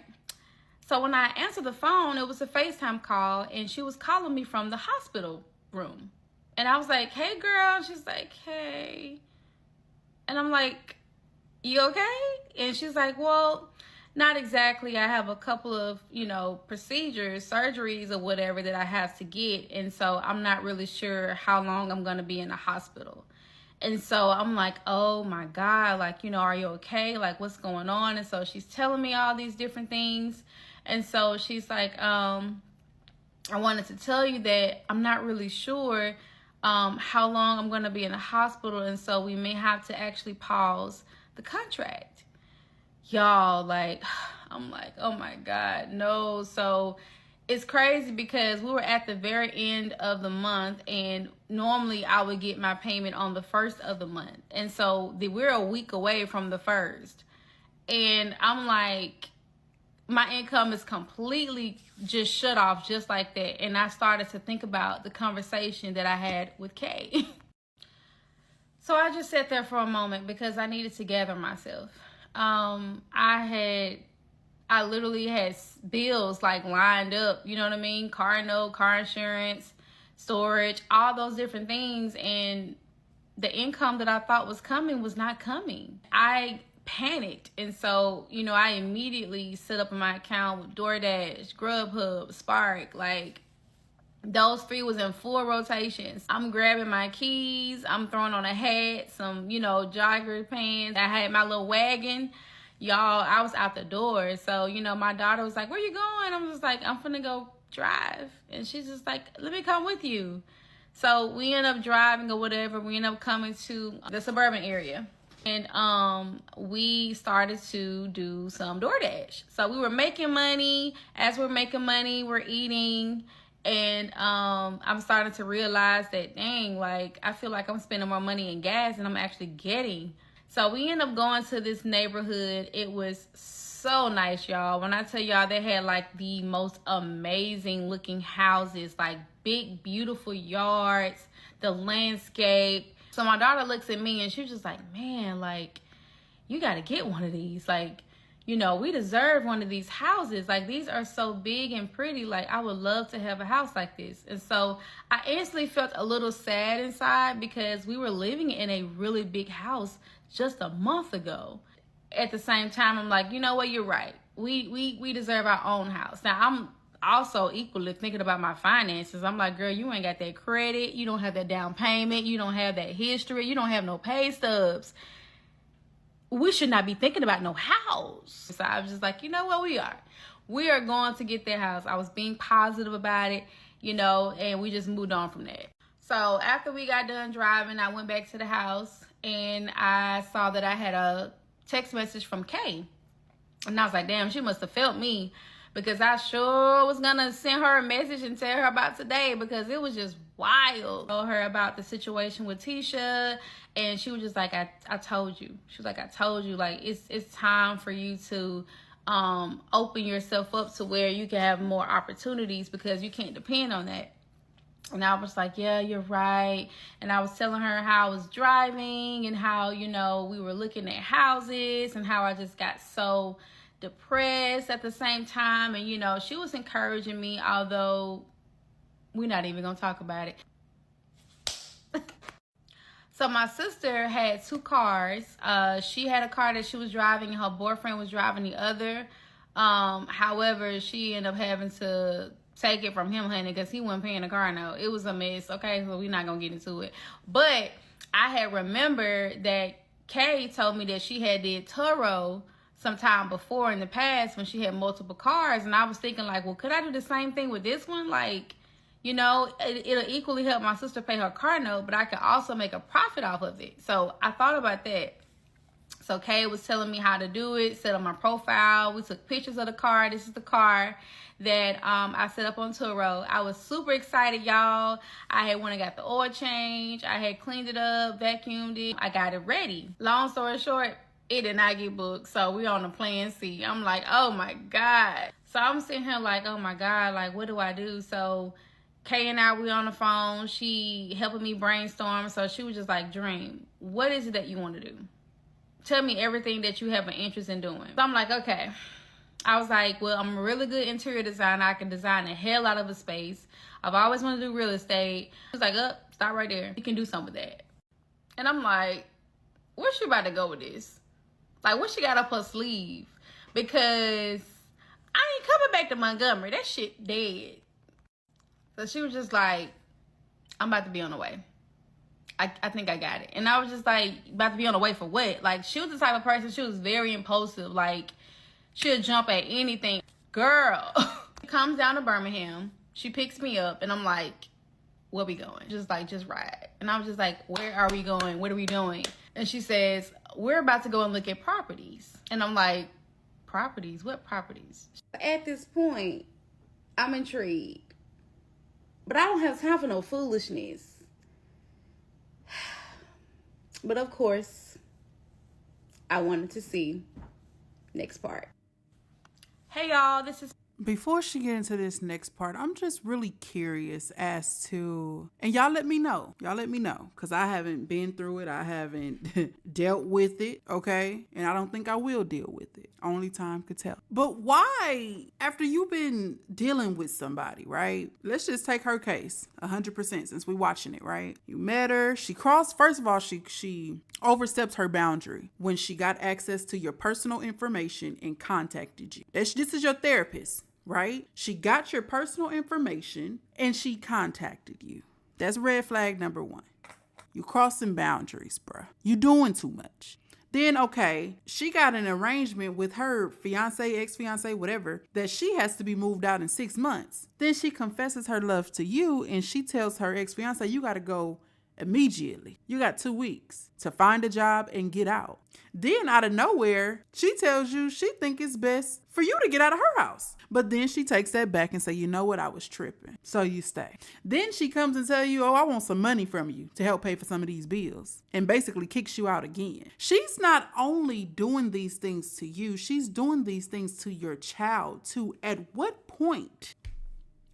So when I answered the phone, it was a FaceTime call and she was calling me from the hospital room. And I was like, hey, girl. She's like, hey. And I'm like, you okay? And she's like, well, not exactly. I have a couple of, you know, procedures, surgeries or whatever that I have to get. And so I'm not really sure how long I'm going to be in the hospital. And so I'm like, oh, my God, like, you know, are you okay? Like, what's going on? And so she's telling me all these different things. And so she's like, I wanted to tell you that I'm not really sure how long I'm going to be in the hospital. And so we may have to actually pause the contract. Y'all, like, I'm like, oh my God, no. So it's crazy because we were at the very end of the month and normally I would get my payment on the first of the month. And so we're a week away from the first. And I'm like, my income is completely just shut off just like that. And I started to think about the conversation that I had with Kay. So I just sat there for a moment because I needed to gather myself. I literally had bills like lined up, you know what I mean? Car note, car insurance, storage, all those different things. And the income that I thought was coming was not coming. I panicked. And so, you know, I immediately set up my account with DoorDash, Grubhub, Spark. Like, those three was in full rotations. I'm grabbing my keys. I'm throwing on a hat, some, you know, jogger pants. I had my little wagon. Y'all, I was out the door. So, you know, my daughter was like, where you going? I'm just like, I'm finna go drive. And she's just like, let me come with you. So we end up driving or whatever. We end up coming to the suburban area. And we started to do some DoorDash. So we were making money. As we're making money, we're eating. And I'm starting to realize that, dang, like, I feel like I'm spending more money in gas than I'm actually getting. So we end up going to this neighborhood. It was so nice, y'all. When I tell y'all, they had like the most amazing looking houses, like big, beautiful yards, the landscape. So my daughter looks at me and she was just like, man, like, you got to get one of these. Like, you know, we deserve one of these houses. Like, these are so big and pretty. Like, I would love to have a house like this. And so I instantly felt a little sad inside because we were living in a really big house just a month ago. At the same time, I'm like, you know what? You're right. We deserve our own house. Now, I'm also equally thinking about my finances. I'm like, girl, you ain't got that credit. You don't have that down payment. You don't have that history. You don't have no pay stubs. We should not be thinking about no house. So I was just like, you know what? We are going to get that house. I was being positive about it, you know, and we just moved on from that. So after we got done driving, I went back to the house and I saw that I had a text message from Kay. And I was like, damn, she must have felt me, because I sure was going to send her a message and tell her about today, because it was just wild. I told her about the situation with Tisha, and she was just like, I told you. She was like, I told you, like, it's time for you to open yourself up to where you can have more opportunities, because you can't depend on that. And I was like, yeah, you're right. And I was telling her how I was driving and how, you know, we were looking at houses and how I just got so depressed at the same time. And, you know, she was encouraging me, although we're not even going to talk about it. So my sister had 2 cars. She had a car that she was driving and her boyfriend was driving the other. However, she ended up having to take it from him, honey, because he wasn't paying the car note. It was a mess, okay? So we're not going to get into it. But I had remembered that Kay told me that she had did Turo sometime before in the past when she had multiple cars. And I was thinking like, well, could I do the same thing with this one? Like, you know, it'll equally help my sister pay her car note, but I could also make a profit off of it. So I thought about that. So Kay was telling me how to do it, set up my profile. We took pictures of the car. This is the car that I set up on Turo. I was super excited, y'all. I had went and got the oil change. I had cleaned it up, vacuumed it. I got it ready. Long story short, it did not get booked. So we on the plan C. I'm like, oh my God. So I'm sitting here like, oh my God, like what do I do? So Kay and I, we on the phone. She helping me brainstorm. So she was just like, Dream, what is it that you want to do? Tell me everything that you have an interest in doing. So I'm like, okay. I was like, well, I'm a really good interior designer. I can design the hell out of a space. I've always wanted to do real estate. She was like, stop right there. You can do something with that. And I'm like, where's she about to go with this? Like, what she got up her sleeve? Because I ain't coming back to Montgomery. That shit dead. So she was just like, I'm about to be on the way. I think I got it. And I was just like, about to be on the way for what? Like, she was the type of person, she was very impulsive. Like, she'll jump at anything. Girl, comes down to Birmingham. She picks me up, and I'm like, where we going? Just like, just ride. And I was just like, where are we going? What are we doing? And she says, we're about to go and look at properties. And I'm like, properties? What properties? At this point, I'm intrigued. But I don't have time for no foolishness. But of course, I wanted to see next part. Hey y'all, this is... Before she get into this next part, I'm just really curious as to, and y'all let me know, because I haven't been through it. I haven't dealt with it, okay? And I don't think I will deal with it. Only time could tell. But why, after you've been dealing with somebody, right? Let's just take her case, 100%, since we're watching it, right? You met her, she crossed, first of all, she overstepped her boundary when she got access to your personal information and contacted you. This is your therapist, right? She got your personal information and she contacted you. That's red flag number 1. You crossing boundaries, bruh. You doing too much. Then, okay, she got an arrangement with her fiance, ex-fiance, whatever, that she has to be moved out in 6 months. Then she confesses her love to you and she tells her ex-fiance, you got to go immediately. You got 2 weeks to find a job and get out. Then out of nowhere, she tells you she think it's best for you to get out of her house. But then she takes that back and say, you know what, I was tripping. So you stay. Then she comes and tell you, oh, I want some money from you to help pay for some of these bills, and basically kicks you out again. She's not only doing these things to you, she's doing these things to your child too. At what point?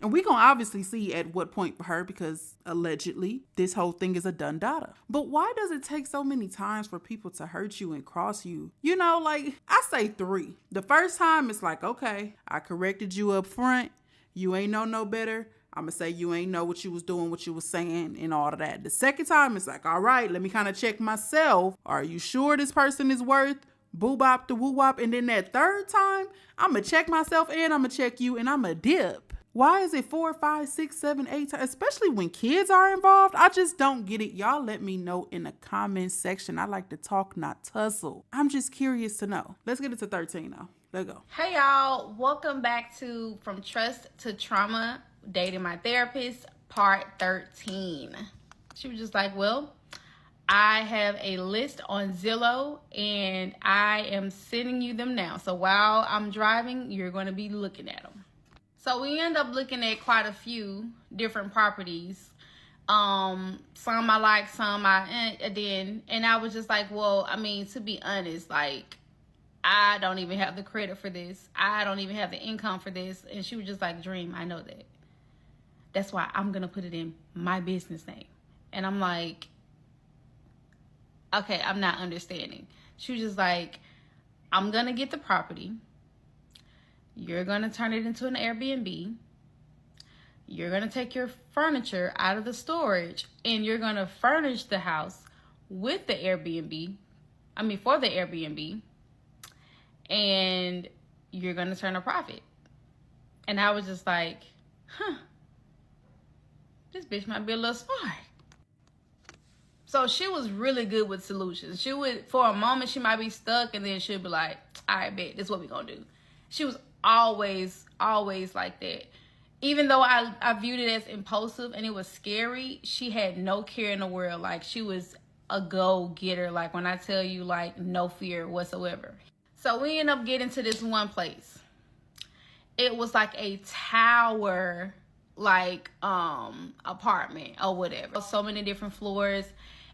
And we're going to obviously see at what point for her, because allegedly this whole thing is a done data. But why does it take so many times for people to hurt you and cross you? You know, like I say 3. The first time it's like, okay, I corrected you up front. You ain't know no better. I'm going to say you ain't know what you was doing, what you was saying and all of that. The second time it's like, all right, let me kind of check myself. Are you sure this person is worth boo-bop to woo-wop? And then that third time, I'm going to check myself and I'm going to check you and I'm going to dip. Why is it 4, 5, 6, 7, 8 times? Especially when kids are involved. I just don't get it. Y'all let me know in the comment section. I like to talk, not tussle. I'm just curious to know. Let's get into 13 now. Let's go. Hey y'all, welcome back to From Trust to Trauma, Dating My Therapist, part 13. She was just like, well, I have a list on Zillow and I am sending you them now. So while I'm driving, you're going to be looking at them. So we end up looking at quite a few different properties. Some I like, some I didn't. And I was just like, well, I mean, to be honest, like, I don't even have the credit for this. I don't even have the income for this. And she was just like, Dream, I know that. That's why I'm going to put it in my business name. And I'm like, okay, I'm not understanding. She was just like, I'm going to get the property. You're going to turn it into an Airbnb. You're going to take your furniture out of the storage and you're going to furnish the house with the Airbnb. I mean, for the Airbnb. And you're going to turn a profit. And I was just like, this bitch might be a little smart. So she was really good with solutions. She would, for a moment, she might be stuck, and then she'll be like, all right, bet, this is what we're going to do. She was always like that. Even though I viewed it as impulsive and it was scary, she had no care in the world. Like, she was a go-getter. Like, when I tell you, like, no fear whatsoever. So we ended up getting to this one place. It was like a tower, like, apartment or whatever. So many different floors.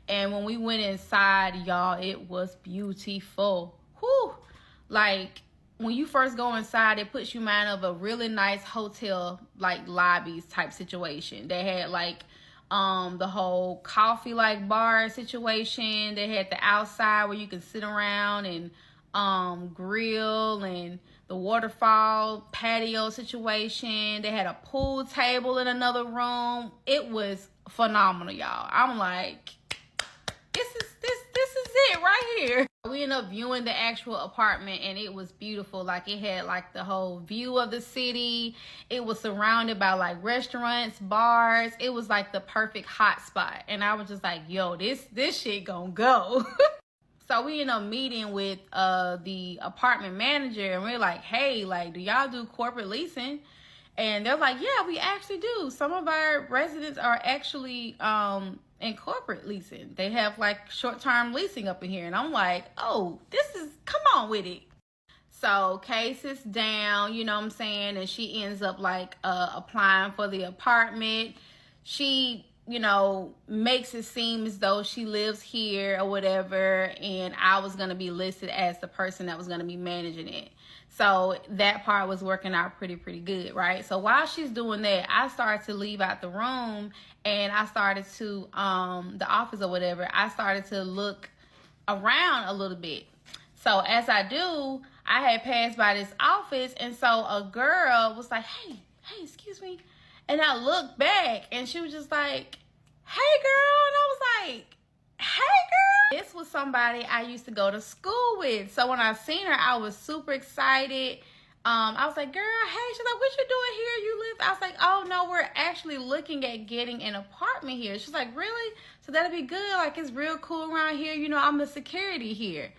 And when we went inside, y'all, it was beautiful. Whew. Like, when you first go inside, it puts you in mind of a really nice hotel, like, lobbies type situation. They had, like, the whole coffee, like, bar situation. They had the outside where you can sit around and grill, and the waterfall patio situation. They had a pool table in another room. It was phenomenal, y'all. I'm like, this is it right here. We ended up viewing the actual apartment, and it was beautiful. Like, it had like the whole view of the city. It was surrounded by like restaurants, bars. It was like the perfect hot spot. And I was just like, yo, this shit gonna go. So we ended up meeting with the apartment manager, and we're like, hey, like, do y'all do corporate leasing? And they're like, yeah, we actually do. Some of our residents are actually in corporate leasing. They have like short-term leasing up in here. And I'm like, oh, come on with it. So Kay sits down, you know what I'm saying? And she ends up like applying for the apartment. She, you know, makes it seem as though she lives here or whatever. And I was going to be listed as the person that was going to be managing it. So that part was working out pretty good, right? So while she's doing that, I started to leave out the room, and I started to, the office or whatever, I started to look around a little bit. So as I do, I had passed by this office, and so a girl was like, hey, excuse me. And I looked back, and she was just like, hey, girl. And I was like, hey, girl. This was somebody I used to go to school with. So when I seen her, I was super excited. I was like, girl, hey. She's like, what you doing here? You live? I was like, oh, no, we're actually looking at getting an apartment here. She's like, really? So that'll be good. Like, it's real cool around here. You know, I'm the security here.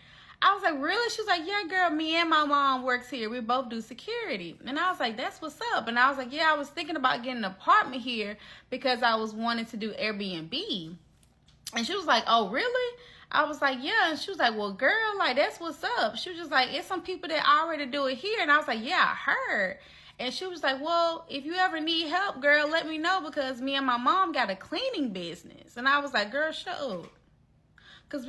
I was like, really? She was like, yeah, girl, me and my mom works here. We both do security. And I was like, that's what's up. And I was like, yeah, I was thinking about getting an apartment here because I was wanting to do Airbnb. And she was like, oh, really? I was like, yeah. And she was like, well, girl, like, that's what's up. She was just like, it's some people that already do it here. And I was like, yeah, I heard. And she was like, well, if you ever need help, girl, let me know, because me and my mom got a cleaning business. And I was like, girl, shut up. Because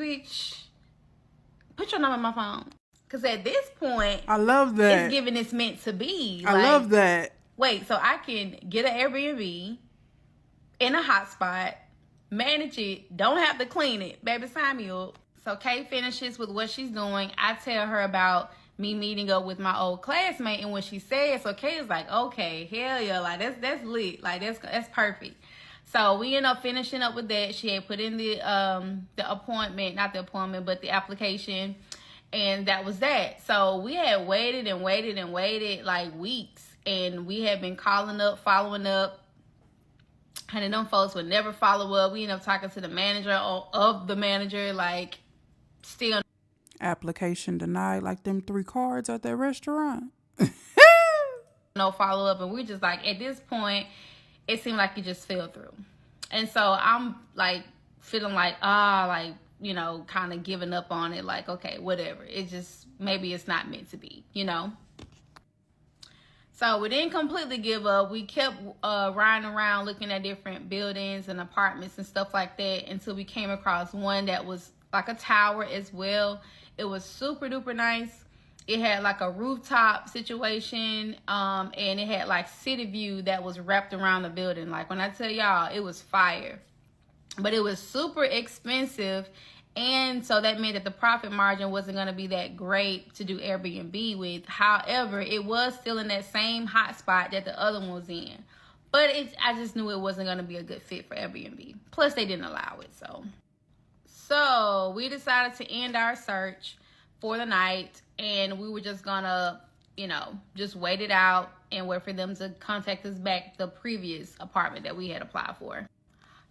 put your number on my phone. Because at this point, I love that. It's given it's meant to be. I love that. Wait, so I can get an Airbnb in a hotspot, manage it, don't have to clean it. Baby, sign me up. So Kay finishes with what she's doing. I tell her about me meeting up with my old classmate, and when she says, so Kay is like, okay, hell yeah, like that's lit. Like that's perfect. So we end up finishing up with that. She had put in the appointment, not the appointment, but the application. And that was that. So we had waited like weeks. And we had been calling up, following up. And then them folks would never follow up. We ended up talking to the manager of the manager, like, still. Application denied, like them 3 cards at that restaurant. No follow up. And we're just like, at this point, it seemed like it just fell through. And so I'm like feeling like, like, you know, kind of giving up on it. Like, okay, whatever. It just, maybe it's not meant to be, you know? So we didn't completely give up. We kept riding around looking at different buildings and apartments and stuff like that until we came across one that was like a tower as well. It was super duper nice. It had like a rooftop situation, and it had like city view that was wrapped around the building. Like, when I tell y'all, it was fire. But it was super expensive, and so that meant that the profit margin wasn't going to be that great to do Airbnb with. However, it was still in that same hot spot that the other one was in. But I just knew it wasn't going to be a good fit for Airbnb. Plus, they didn't allow it, So we decided to end our search for the night, and we were just gonna, just wait it out and wait for them to contact us back, the previous apartment that we had applied for.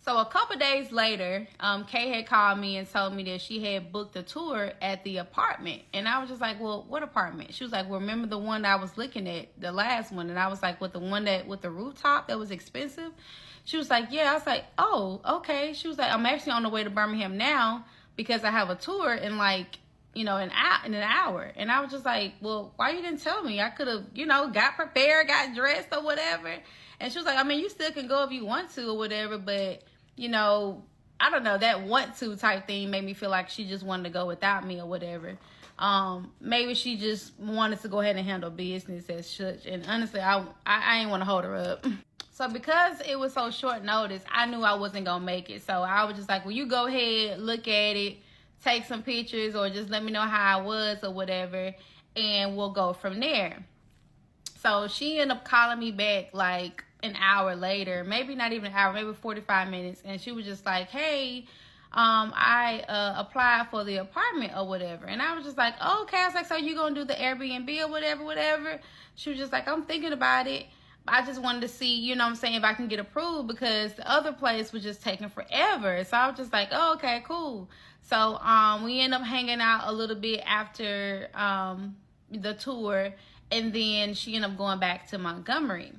So a couple days later, Kay had called me and told me that she had booked a tour at the apartment. And I was just like, well, what apartment? She was like, well, remember the one that I was looking at, the last one? And I was like, with the one with the rooftop that was expensive? She was like, yeah. I was like, oh, okay. She was like, I'm actually on the way to Birmingham now because I have a tour in like, in an hour. And I was just like, well, why you didn't tell me? I could have, got prepared, got dressed or whatever. And she was like, I mean, you still can go if you want to or whatever, but I don't know, that want to type thing made me feel like she just wanted to go without me or whatever. Maybe she just wanted to go ahead and handle business as such. And honestly, I ain't want to hold her up. So because it was so short notice, I knew I wasn't going to make it. So I was just like, well, you go ahead, look at it, take some pictures, or just let me know how I was or whatever, and we'll go from there. So she ended up calling me back like an hour later, maybe not even an hour, maybe 45 minutes. And she was just like, hey, I applied for the apartment or whatever. And I was just like, oh, okay. I was like, so you gonna do the Airbnb or whatever? She was just like, I'm thinking about it. I just wanted to see, if I can get approved, because the other place was just taking forever. So I was just like, oh, okay, cool. So we ended up hanging out a little bit after the tour, and then she ended up going back to Montgomery.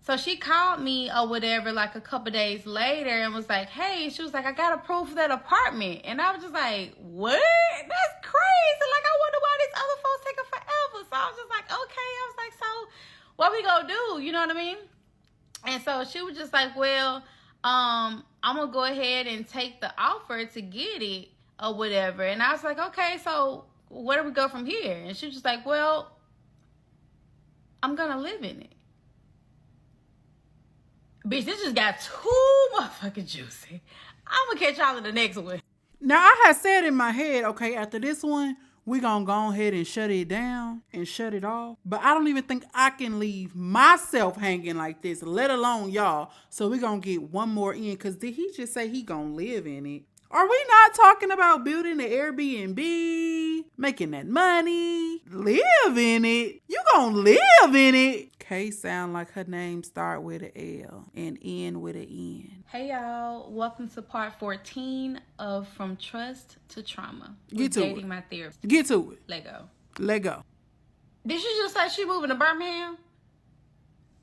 So she called me or whatever like a couple days later and was like, hey, she was like, I got approved for that apartment. And I was just like, what? That's crazy. Like, I wonder why these other folks taking forever. So I was just like, okay. I was like, so what we gonna do? You know what I mean? And so she was just like, well, I'm gonna go ahead and take the offer to get it or whatever. And I was like, okay, so where do we go from here? And she was just like, well, I'm gonna live in it. Bitch, this just got too motherfucking juicy. I'm gonna catch y'all in the next one. Now, I had said in my head, okay, after this one, we gonna go ahead and shut it down and shut it off. But I don't even think I can leave myself hanging like this, let alone y'all. So we gonna get one more in, because did he just say he gonna live in it? Are we not talking about building the Airbnb, making that money, live in it? You gonna live in it? Kay sound like her name start with an L and end with an N. Hey y'all, welcome to part 14 of From Trust to Trauma. Get to Dating it. My therapist. Get to it. Let go. Let go. Did she just say she moving to Birmingham?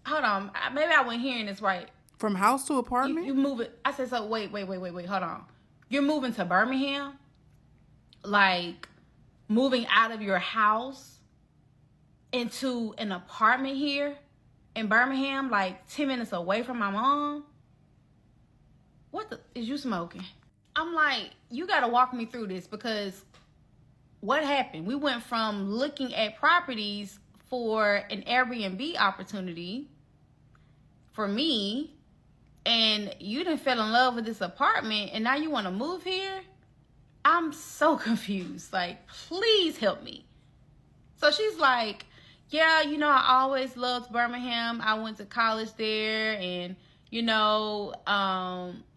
Hold on, maybe I wasn't hearing this right. From house to apartment? You moving? I said so. Wait. Hold on. You're moving to Birmingham? Like moving out of your house into an apartment here in Birmingham, like 10 minutes away from my mom? What the is you smoking? I'm like, you gotta walk me through this, because what happened? We went from looking at properties for an Airbnb opportunity for me, and you done fell in love with this apartment, and now you want to move here? I'm so confused. Like, please help me. So she's like, yeah, I always loved Birmingham. I went to college there, and,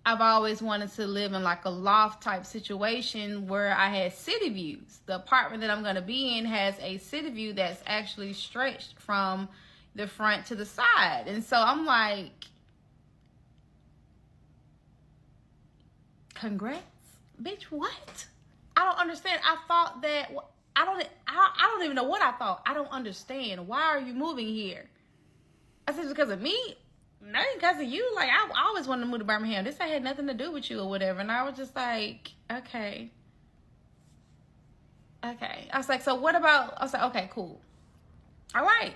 I've always wanted to live in like a loft type situation where I had city views. The apartment that I'm going to be in has a city view that's actually stretched from the front to the side. And so I'm like, congrats, bitch. What? I don't understand. I thought that I don't even know what I thought. I don't understand. Why are you moving here? I said, because of me? No, because of you. Like, I always wanted to move to Birmingham. This had nothing to do with you or whatever. And I was just like, okay. I was like, so what about? I was like, okay, cool. All right.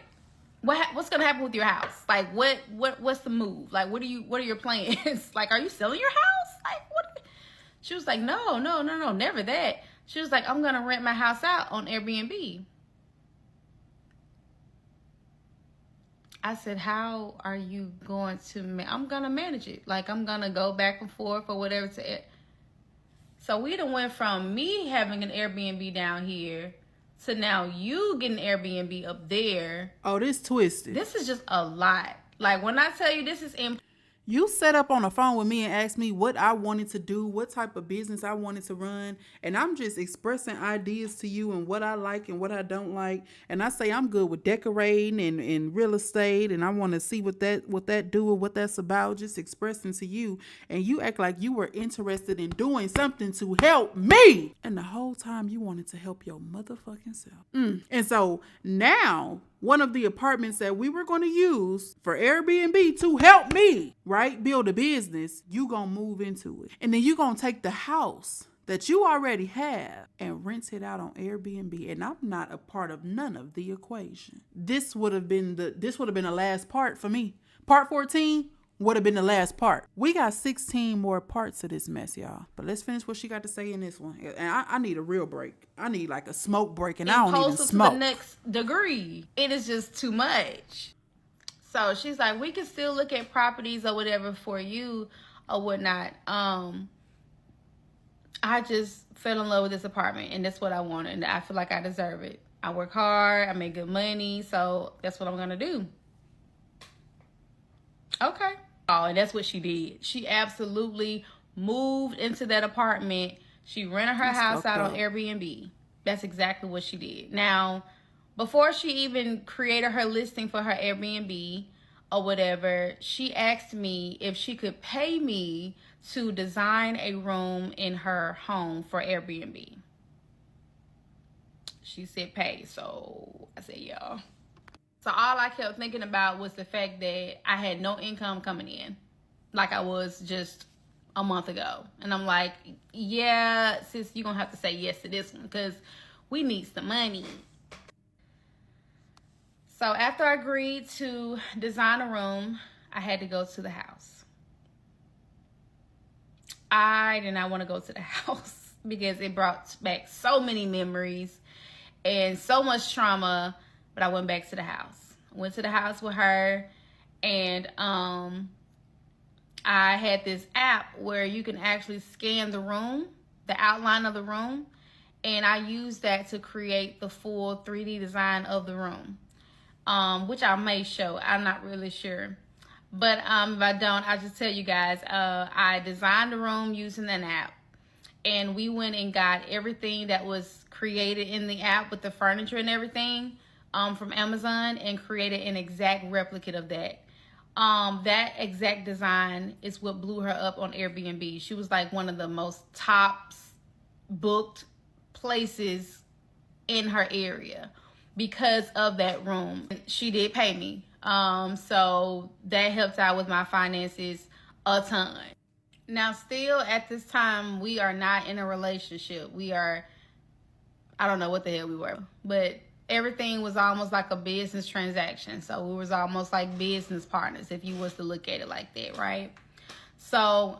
What's gonna happen with your house? Like, what's the move? Like, what are your plans? Like, are you selling your house? Like, what? She was like, no, never that. She was like, I'm gonna rent my house out on Airbnb. I said, how are you going to? I'm gonna manage it. Like, I'm gonna go back and forth or whatever to it. So we done went from me having an Airbnb down here to now you getting an Airbnb up there. Oh, this twisted. This is just a lot. Like, when I tell you this is You set up on the phone with me and asked me what I wanted to do, what type of business I wanted to run, and I'm just expressing ideas to you and what I like and what I don't like. And I say I'm good with decorating and real estate, and I want to see what that do or what that's about, just expressing to you. And you act like you were interested in doing something to help me. And the whole time you wanted to help your motherfucking self. And so now, one of the apartments that we were going to use for Airbnb to help me, right, build a business, you gonna move into it. And then you gonna take the house that you already have and rent it out on Airbnb. And I'm not a part of none of the equation. This would have been the last part for me. Part 14 would have been the last part. We got 16 more parts of this mess, y'all. But let's finish what she got to say in this one. And I need a real break. I need like a smoke break, and I don't even smoke. To the next degree. It is just too much. So she's like, we can still look at properties or whatever for you or whatnot. I just fell in love with this apartment, and that's what I wanted. And I feel like I deserve it. I work hard. I make good money. So that's what I'm going to do. Okay. Oh, and that's what she did. She absolutely moved into that apartment. She rented her house out on Airbnb. That's exactly what she did. Now, before she even created her listing for her Airbnb or whatever, she asked me if she could pay me to design a room in her home for Airbnb. She said pay, so I said yeah. So all I kept thinking about was the fact that I had no income coming in, like I was just a month ago. And I'm like, yeah, sis, you're going to have to say yes to this one because we need some money. So after I agreed to design a room, I had to go to the house. I did not want to go to the house because it brought back so many memories and so much trauma. But I went back to the house. Went to the house with her, and I had this app where you can actually scan the room, the outline of the room, and I used that to create the full 3D design of the room, which I may show. I'm not really sure. But if I don't, I'll just tell you guys, I designed the room using an app, and we went and got everything that was created in the app with the furniture and everything from Amazon and created an exact replicate of that. That exact design is what blew her up on Airbnb. She was like one of the most top booked places in her area because of that room. She did pay me. So that helped out with my finances a ton. Now, still at this time, we are not in a relationship. We are, I don't know what the hell we were, but everything was almost like a business transaction. So we was almost like business partners, if you was to look at it like that, right? So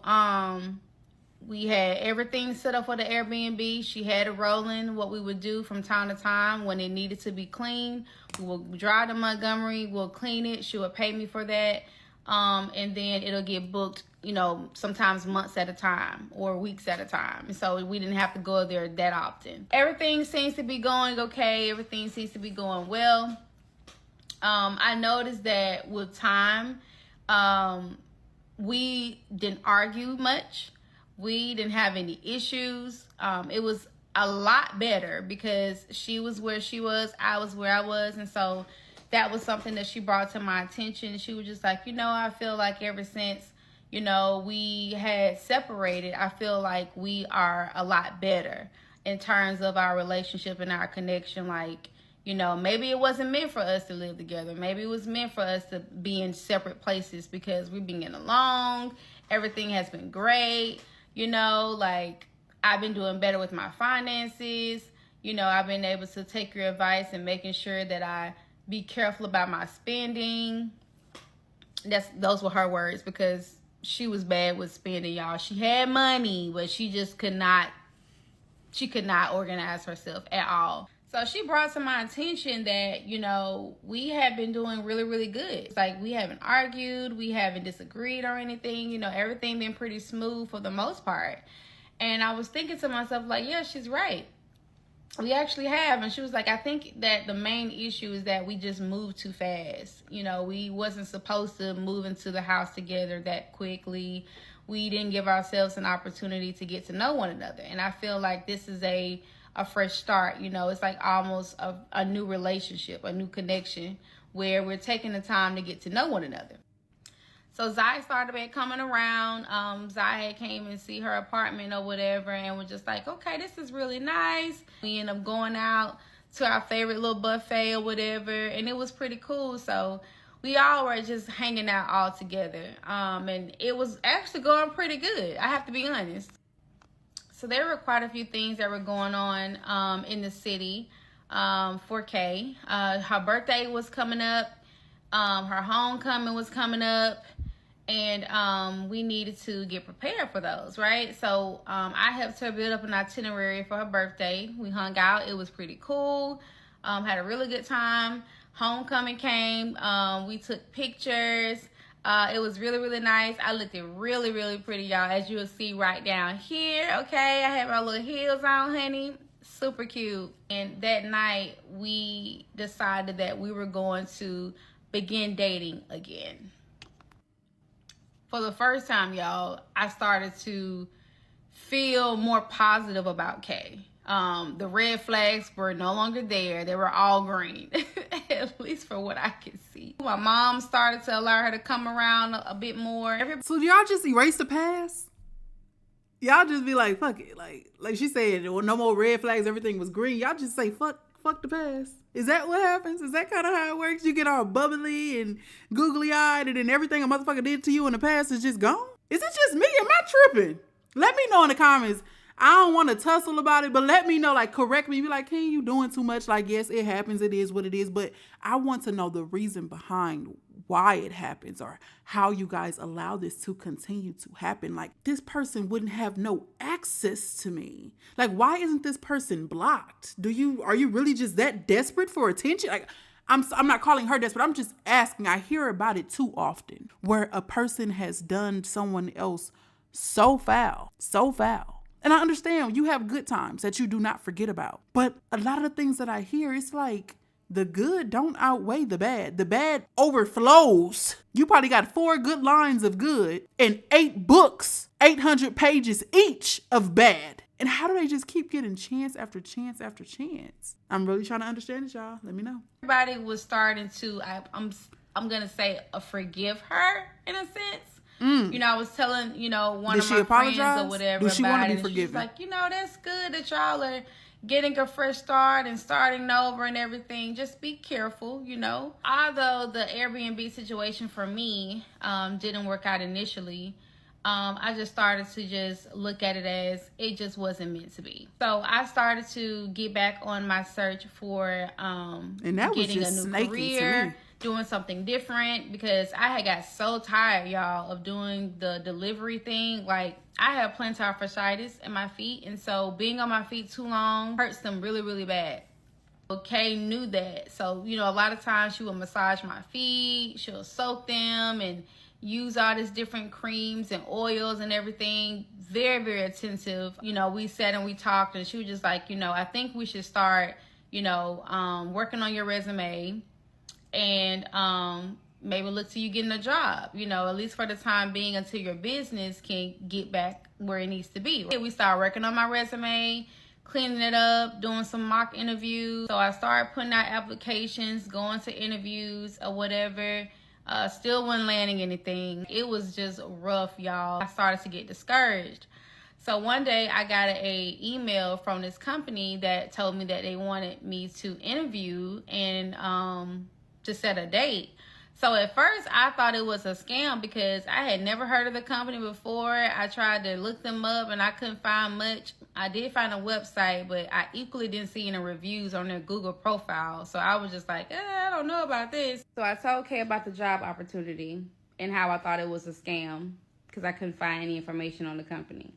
we had everything set up for the Airbnb. She had it rolling. What we would do from time to time when it needed to be cleaned, we will drive to Montgomery, we'll clean it. She would pay me for that. And then it'll get booked, you know, sometimes months at a time or weeks at a time. And so we didn't have to go there that often. Everything seems to be going okay. Everything seems to be going well. I noticed that with time, we didn't argue much. We didn't have any issues. It was a lot better because she was where she was, I was where I was. And so that was something that she brought to my attention. She was just like, you know, I feel like ever since, you know, we had separated, I feel like we are a lot better in terms of our relationship and our connection. Like, you know, maybe it wasn't meant for us to live together. Maybe it was meant for us to be in separate places because we've been getting along. Everything has been great. You know, like I've been doing better with my finances. You know, I've been able to take your advice and making sure that I be careful about my spending. Those were her words because she was bad with spending, y'all. She had money, but she just could not organize herself at all. So she brought to my attention that, you know, we have been doing really, really good. It's like we haven't argued, we haven't disagreed or anything. You know, everything been pretty smooth for the most part. And I was thinking to myself, like, yeah, she's right. We actually have. And she was like, I think that the main issue is that we just moved too fast. You know, we wasn't supposed to move into the house together that quickly. We didn't give ourselves an opportunity to get to know one another. And I feel like this is a fresh start. You know, it's like almost a new relationship, a new connection where we're taking the time to get to know one another. So Zai started coming around. Zai had came and see her apartment or whatever and was just like, okay, this is really nice. We ended up going out to our favorite little buffet or whatever, and it was pretty cool. So we all were just hanging out all together. And it was actually going pretty good, I have to be honest. So there were quite a few things that were going on in the city for Kay. Her birthday was coming up. Her homecoming was coming up. And we needed to get prepared for those, right? So I helped her build up an itinerary for her birthday. We hung out. It was pretty cool. Had a really good time. Homecoming came. We took pictures. It was really, really nice. I looked really, really pretty, y'all, as you'll see right down here. Okay, I had my little heels on, honey. Super cute. And that night, we decided that we were going to begin dating again. For the first time, y'all, I started to feel more positive about Kay. The red flags were no longer there. They were all green, at least for what I could see. My mom started to allow her to come around a bit more. So do y'all just erase the past? Y'all just be like, fuck it. Like she said, well, no more red flags. Everything was green. Y'all just say, fuck the past. Is that what happens? Is that kind of how it works? You get all bubbly and googly-eyed and then everything a motherfucker did to you in the past is just gone? Is it just me? Am I tripping? Let me know in the comments. I don't want to tussle about it, but let me know, like, correct me. Be like, King, you doing too much? Like, yes, it happens. It is what it is. But I want to know the reason behind why it happens or how you guys allow this to continue to happen. Like, this person wouldn't have no access to me. Like, why isn't this person blocked? Are you really just that desperate for attention? Like, I'm not calling her desperate. I'm just asking. I hear about it too often where a person has done someone else so foul. And I understand you have good times that you do not forget about. But a lot of the things that I hear, it's like the good don't outweigh the bad. The bad overflows. You probably got 4 good lines of good and 8 books, 800 pages each of bad. And how do they just keep getting chance after chance after chance? I'm really trying to understand it, y'all. Let me know. Everybody was starting to, I'm going to say, forgive her in a sense. You know, I was telling, one of my friends or whatever Does she about want to it. be forgiven? She's like, that's good that y'all are getting a fresh start and starting over and everything. Just be careful, Although the Airbnb situation for me didn't work out initially, I just started to just look at it as it just wasn't meant to be. So I started to get back on my search for and that was getting just a new snaky career. to me. Doing something different because I had got so tired, y'all, of doing the delivery thing. Like, I have plantar fasciitis in my feet, and so being on my feet too long hurts them really, really bad. Okay, knew that. So, a lot of times she would massage my feet, she'll soak them and use all these different creams and oils and everything. Very, very attentive. We sat and we talked, and she was just like, I think we should start, working on your resume. And maybe look to you getting a job, at least for the time being until your business can get back where it needs to be. We started working on my resume, cleaning it up, doing some mock interviews. So I started putting out applications, going to interviews or whatever. Still wasn't landing anything. It was just rough, y'all. I started to get discouraged. So one day I got an email from this company that told me that they wanted me to interview and to set a date. So at first I thought it was a scam because I had never heard of the company before. I tried to look them up and I couldn't find much. I did find a website, but I equally didn't see any reviews on their Google profile. So I was just like, I don't know about this. So I told Kay about the job opportunity and how I thought it was a scam because I couldn't find any information on the company.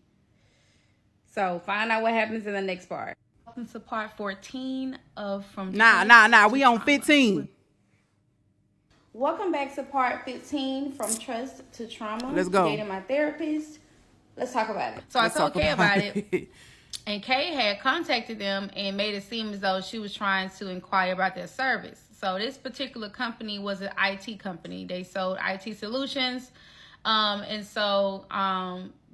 So find out what happens in the next part. Welcome to part 14 of From Nah. We on 15. Welcome back to part 15, From Trust to Trauma. Let's go. Dating my therapist. Let's talk about it. So I told Kay about it. And Kay had contacted them and made it seem as though she was trying to inquire about their service. So this particular company was an IT company. They sold IT solutions. And so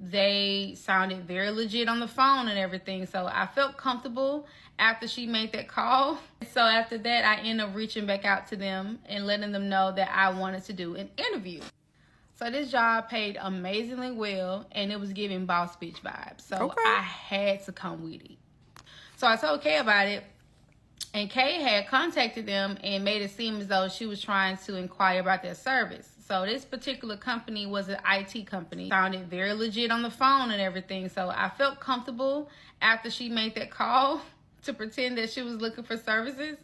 they sounded very legit on the phone and everything. So I felt comfortable after she made that call. So after that, I ended up reaching back out to them and letting them know that I wanted to do an interview. So this job paid amazingly well, and it was giving boss bitch vibes. So I had to come with it. So I told Kay about it, and Kay had contacted them and made it seem as though she was trying to inquire about their service. So this particular company was an IT company. Sounded very legit on the phone and everything. So I felt comfortable after she made that call to pretend that she was looking for services.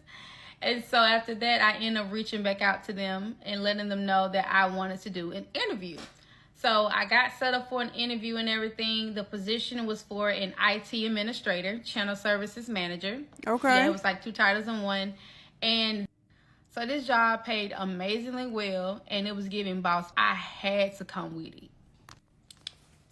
And so after that, I ended up reaching back out to them and letting them know that I wanted to do an interview. So I got set up for an interview and everything. The position was for an IT administrator, channel services manager. Okay. Yeah, it was like 2 titles in one. And so this job paid amazingly well, and it was giving boss. I had to come with it.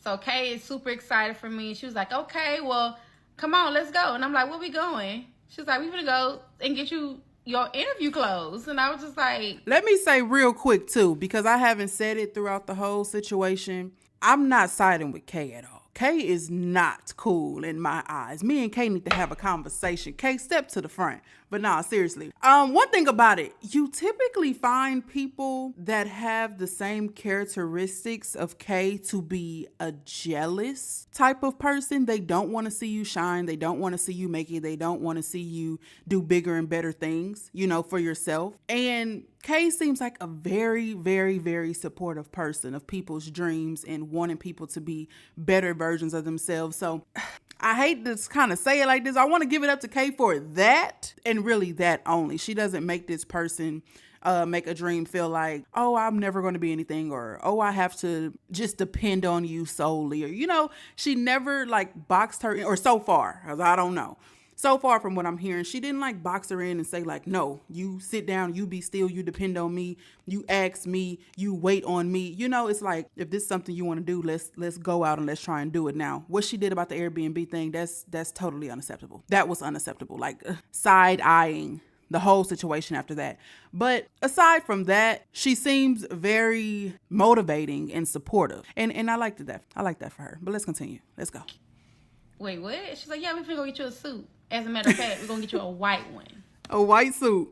So Kay is super excited for me. She was like, okay, well, come on, let's go. And I'm like, where we going? She was like, we're going to go and get you your interview clothes. And I was just like, let me say real quick too, because I haven't said it throughout the whole situation. I'm not siding with Kay at all. Kay is not cool in my eyes. Me and Kay need to have a conversation. Kay, step to the front. But nah, seriously. One thing about it, you typically find people that have the same characteristics of Kay to be a jealous type of person. They don't want to see you shine. They don't want to see you make it. They don't want to see you do bigger and better things, you know, for yourself. And Kay seems like a very, very, very supportive person of people's dreams and wanting people to be better versions of themselves. So I hate to kind of say it like this. I want to give it up to Kay for that, and really that only. She doesn't make this person make a dream feel like, oh, I'm never going to be anything, or, oh, I have to just depend on you solely. Or, you know, she never like boxed her in, or so far, because I don't know. So far from what I'm hearing, she didn't like box her in and say like, no, you sit down, you be still, you depend on me, you ask me, you wait on me. You know, it's like, if this is something you want to do, let's go out and let's try and do it now. What she did about the Airbnb thing, that's totally unacceptable. That was unacceptable. Like side eyeing the whole situation after that. But aside from that, she seems very motivating and supportive. And I liked that. I like that for her. But let's continue. Let's go. wait, what? She's like, yeah, we're finna go get you a suit. As a matter of fact, we're gonna get you a white one. A white suit.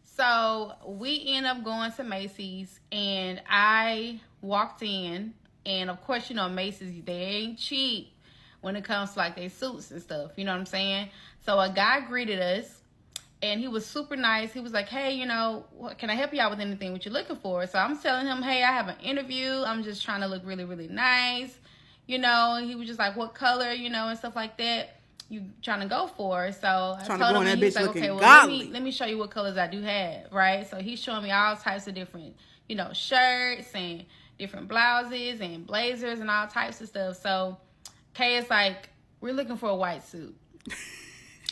So we end up going to Macy's, and I walked in, and of course, you know, Macy's, they ain't cheap when it comes to like their suits and stuff, you know what I'm saying? So a guy greeted us, and he was super nice. He was like, hey, you know, can I help you out with anything what you're looking for? So I'm telling him, hey, I have an interview. I'm just trying to look really, really nice, you know. And he was just like, what color, you know, and stuff like that you trying to go for? So I told him, and he was like, okay, well, let me show you what colors I do have, right? So he's showing me all types of different, you know, shirts and different blouses and blazers and all types of stuff. So Kay is like, we're looking for a white suit.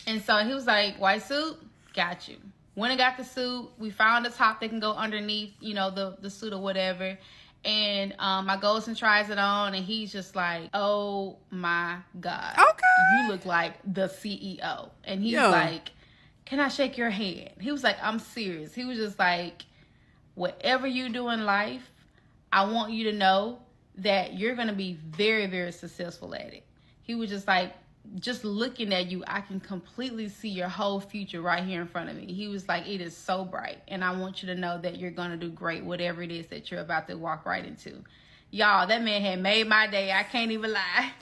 And so he was like, white suit? Got you. Went and got the suit. We found a top that can go underneath, you know, the suit or whatever. And I goes and tries it on, and he's just like, oh my God. Okay. You look like the CEO. And he's like, can I shake your hand? He was like, I'm serious. He was just like, whatever you do in life, I want you to know that you're going to be very, very successful at it. He was just like, just looking at you, I can completely see your whole future right here in front of me. He was like, it is so bright, and I want you to know that you're going to do great, whatever it is that you're about to walk right into. Y'all, that man had made my day. I can't even lie.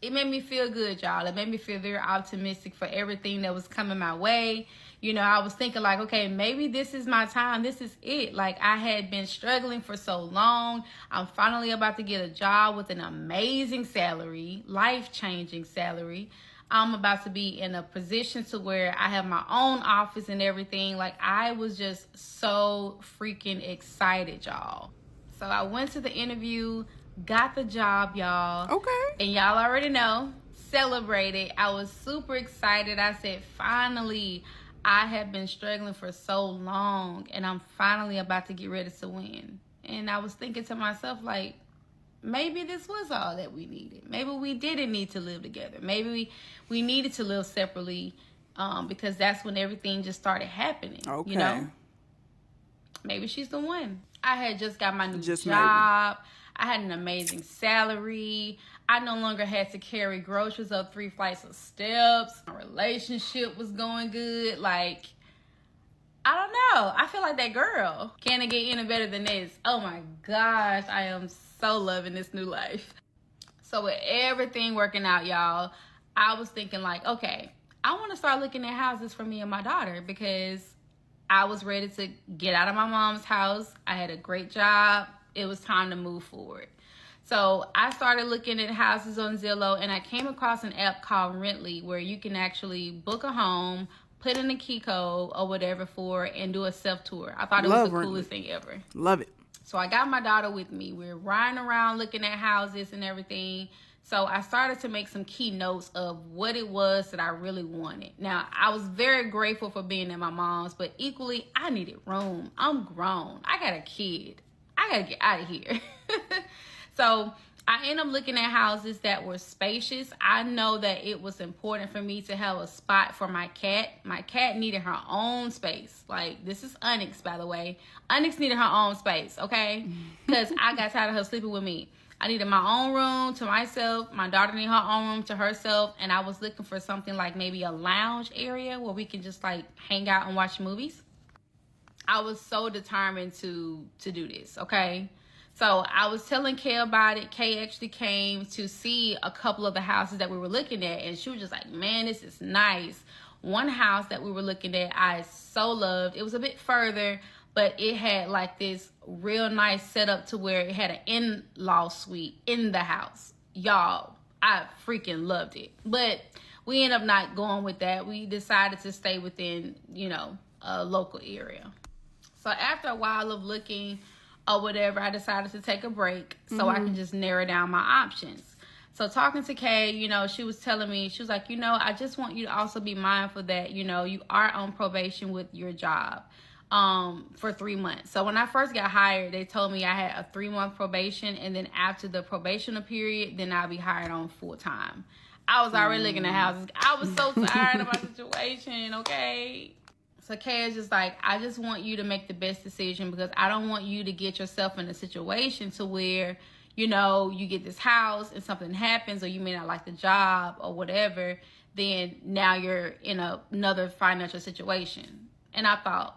It made me feel good, y'all. It made me feel very optimistic for everything that was coming my way. You know, I was thinking like, okay, maybe this is my time. This is it. Like, I had been struggling for so long. I'm finally about to get a job with an amazing salary, life-changing salary. I'm about to be in a position to where I have my own office and everything. Like, I was just so freaking excited, y'all. So I went to the interview, got the job, y'all. Okay. And y'all already know, celebrated. I was super excited. I said, finally, I have been struggling for so long, and I'm finally about to get ready to win. And I was thinking to myself, like, maybe this was all that we needed. Maybe we didn't need to live together. Maybe we needed to live separately, because that's when everything just started happening. Okay. You know? Maybe she's the one. I had just got my new job. Maybe. I had an amazing salary. I no longer had to carry groceries up 3 flights of steps. My relationship was going good. Like, I don't know. I feel like that girl. Can it get any better than this? Oh my gosh. I am so loving this new life. So with everything working out, y'all, I was thinking like, okay, I want to start looking at houses for me and my daughter, because I was ready to get out of my mom's house. I had a great job. It was time to move forward. So I started looking at houses on Zillow, and I came across an app called Rently, where you can actually book a home, put in a key code or whatever for it, and do a self-tour. I thought it was the coolest thing ever. Love it. So I got my daughter with me. We're riding around looking at houses and everything. So I started to make some key notes of what it was that I really wanted. Now, I was very grateful for being at my mom's, but equally, I needed room. I'm grown. I got a kid. I got to get out of here. So I ended up looking at houses that were spacious. I know that it was important for me to have a spot for my cat. My cat needed her own space. Like, this is Onyx, by the way. Onyx needed her own space, okay? Because I got tired of her sleeping with me. I needed my own room to myself. My daughter needed her own room to herself. And I was looking for something like maybe a lounge area where we can just like hang out and watch movies. I was so determined to do this, okay? So I was telling Kay about it. Kay actually came to see a couple of the houses that we were looking at, and she was just like, man, this is nice. One house that we were looking at, I so loved. It was a bit further, but it had like this real nice setup to where it had an in-law suite in the house. Y'all, I freaking loved it. But we ended up not going with that. We decided to stay within, you know, a local area. So after a while of looking or whatever, I decided to take a break so I can just narrow down my options. So talking to Kay, you know, she was telling me, she was like, you know, I just want you to also be mindful that, you know, you are on probation with your job for 3 months. So when I first got hired, they told me I had a 3-month probation, and then after the probational period, then I'll be hired on full time. I was already looking at houses. I was so tired of my situation, okay? So Kay is just like, I just want you to make the best decision, because I don't want you to get yourself in a situation to where, you know, you get this house and something happens, or you may not like the job or whatever, then now you're in another financial situation. And I thought,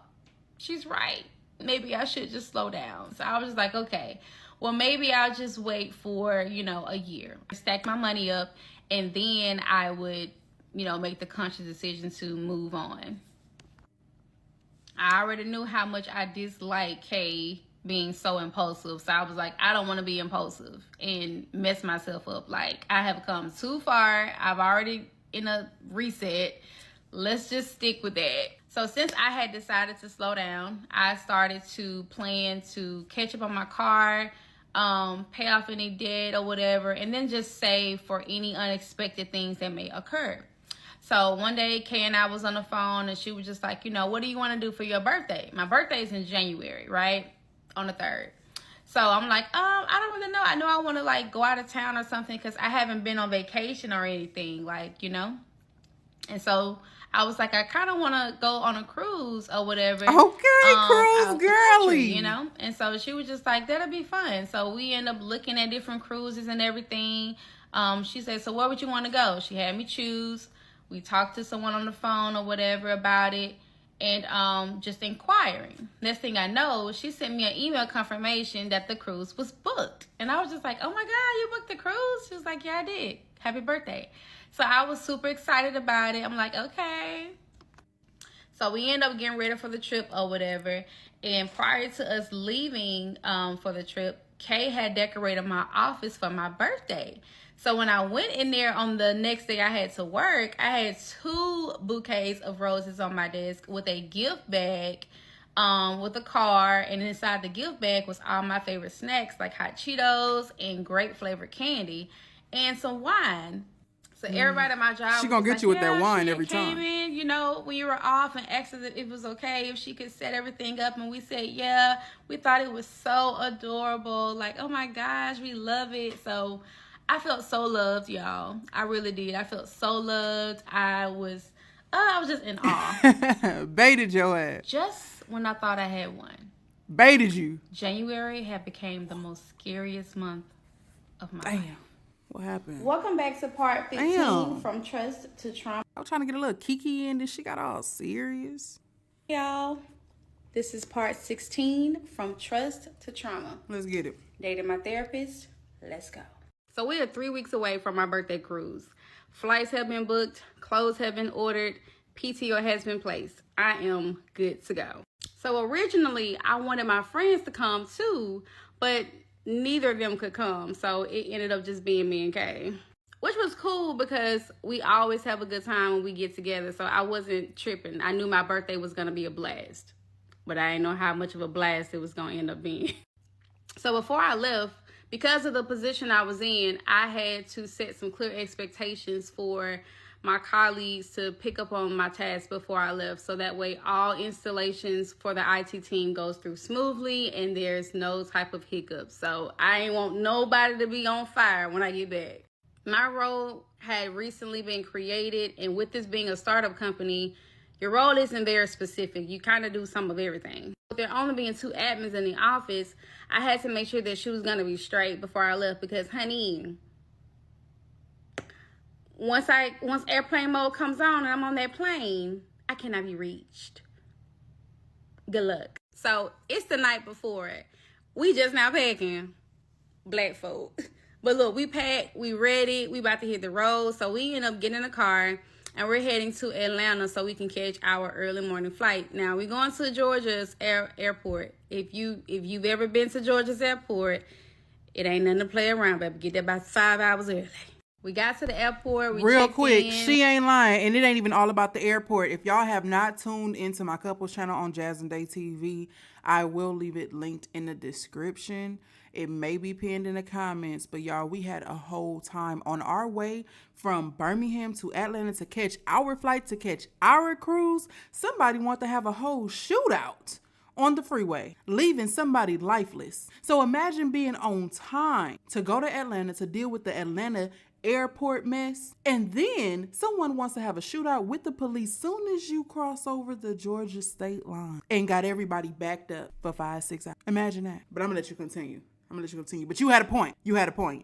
she's right. Maybe I should just slow down. So I was just like, okay, well, maybe I'll just wait for, you know, a year. Stack my money up, and then I would, you know, make the conscious decision to move on. I already knew how much I dislike Kay being so impulsive. So I was like, I don't want to be impulsive and mess myself up. Like, I have come too far. I've already in a reset. Let's just stick with that. So since I had decided to slow down, I started to plan to catch up on my car, pay off any debt or whatever, and then just save for any unexpected things that may occur. So one day, Kay and I was on the phone, and she was just like, you know, what do you want to do for your birthday? My birthday is in January, right? On the 3rd. So I'm like, I don't really know. I know I want to, like, go out of town or something, because I haven't been on vacation or anything, like, you know? And so I was like, I kind of want to go on a cruise or whatever. Okay, cruise girly. You know? And so she was just like, that'll be fun. So we end up looking at different cruises and everything. She said, so where would you want to go? She had me choose. We talked to someone on the phone or whatever about it, and just inquiring. Next thing I know, she sent me an email confirmation that the cruise was booked. And I was just like, oh my God, you booked the cruise? She was like, yeah, I did. Happy birthday. So I was super excited about it. I'm like, okay. So we end up getting ready for the trip or whatever. And prior to us leaving for the trip, Kay had decorated my office for my birthday. So when I went in there on the next day I had to work, I had 2 bouquets of roses on my desk with a gift bag with a card. And inside the gift bag was all my favorite snacks like hot Cheetos and grape flavored candy and some wine. So everybody at my job, She gonna get you with that wine she every came time. in, you know, when you were off, and asked us if it was okay, if she could set everything up, and we said yeah. We thought it was so adorable. Like, oh my gosh, we love it. So I felt so loved, y'all. I really did. I felt so loved. I was just in awe. Baited your ass. Just when I thought I had one, Baited you. January had became the most scariest month of my life. Damn. What happened? Welcome back to part 15 Damn. from Trust to Trauma. I was trying to get a little kiki in, and she got all serious. Y'all, this is part 16 from Trust to Trauma. Let's get it. Dating my therapist. Let's go. So we are 3 weeks away from our birthday cruise. Flights have been booked, clothes have been ordered, PTO has been placed. I am good to go. So originally, I wanted my friends to come too, but neither of them could come. So it ended up just being me and Kay, which was cool because we always have a good time when we get together. So I wasn't tripping. I knew my birthday was going to be a blast, but I didn't know how much of a blast it was going to end up being. So before I left, because of the position I was in, I had to set some clear expectations for my colleagues to pick up on my tasks before I left. So that way all installations for the IT team goes through smoothly and there's no type of hiccups. So I ain't want nobody to be on fire when I get back. My role had recently been created, and with this being a startup company, your role isn't very specific. You kind of do some of everything. With there only being 2 admins in the office, I had to make sure that she was going to be straight before I left because, honey, once airplane mode comes on and I'm on that plane, I cannot be reached. Good luck. So it's the night before it. We just now packing, black folk. But look, we packed, we ready, we about to hit the road. So we end up getting in a car and we're heading to Atlanta so we can catch our early morning flight. Now we're going to Georgia's airport. If you've ever been to Georgia's airport, it ain't nothing to play around, baby. Get there about 5 hours early. We got to the airport. Real quick, she ain't lying, and it ain't even all about the airport. If y'all have not tuned into my couples channel on Jazz and Day TV, I will leave it linked in the description. It may be pinned in the comments, but y'all, we had a whole time on our way from Birmingham to Atlanta to catch our flight, to catch our cruise. Somebody wanted to have a whole shootout on the freeway, leaving somebody lifeless. So imagine being on time to go to Atlanta to deal with the Atlanta airport mess, and then someone wants to have a shootout with the police soon as you cross over the Georgia state line and got everybody backed up for 5-6 hours. Imagine that. But I'm gonna let you continue. But you had a point.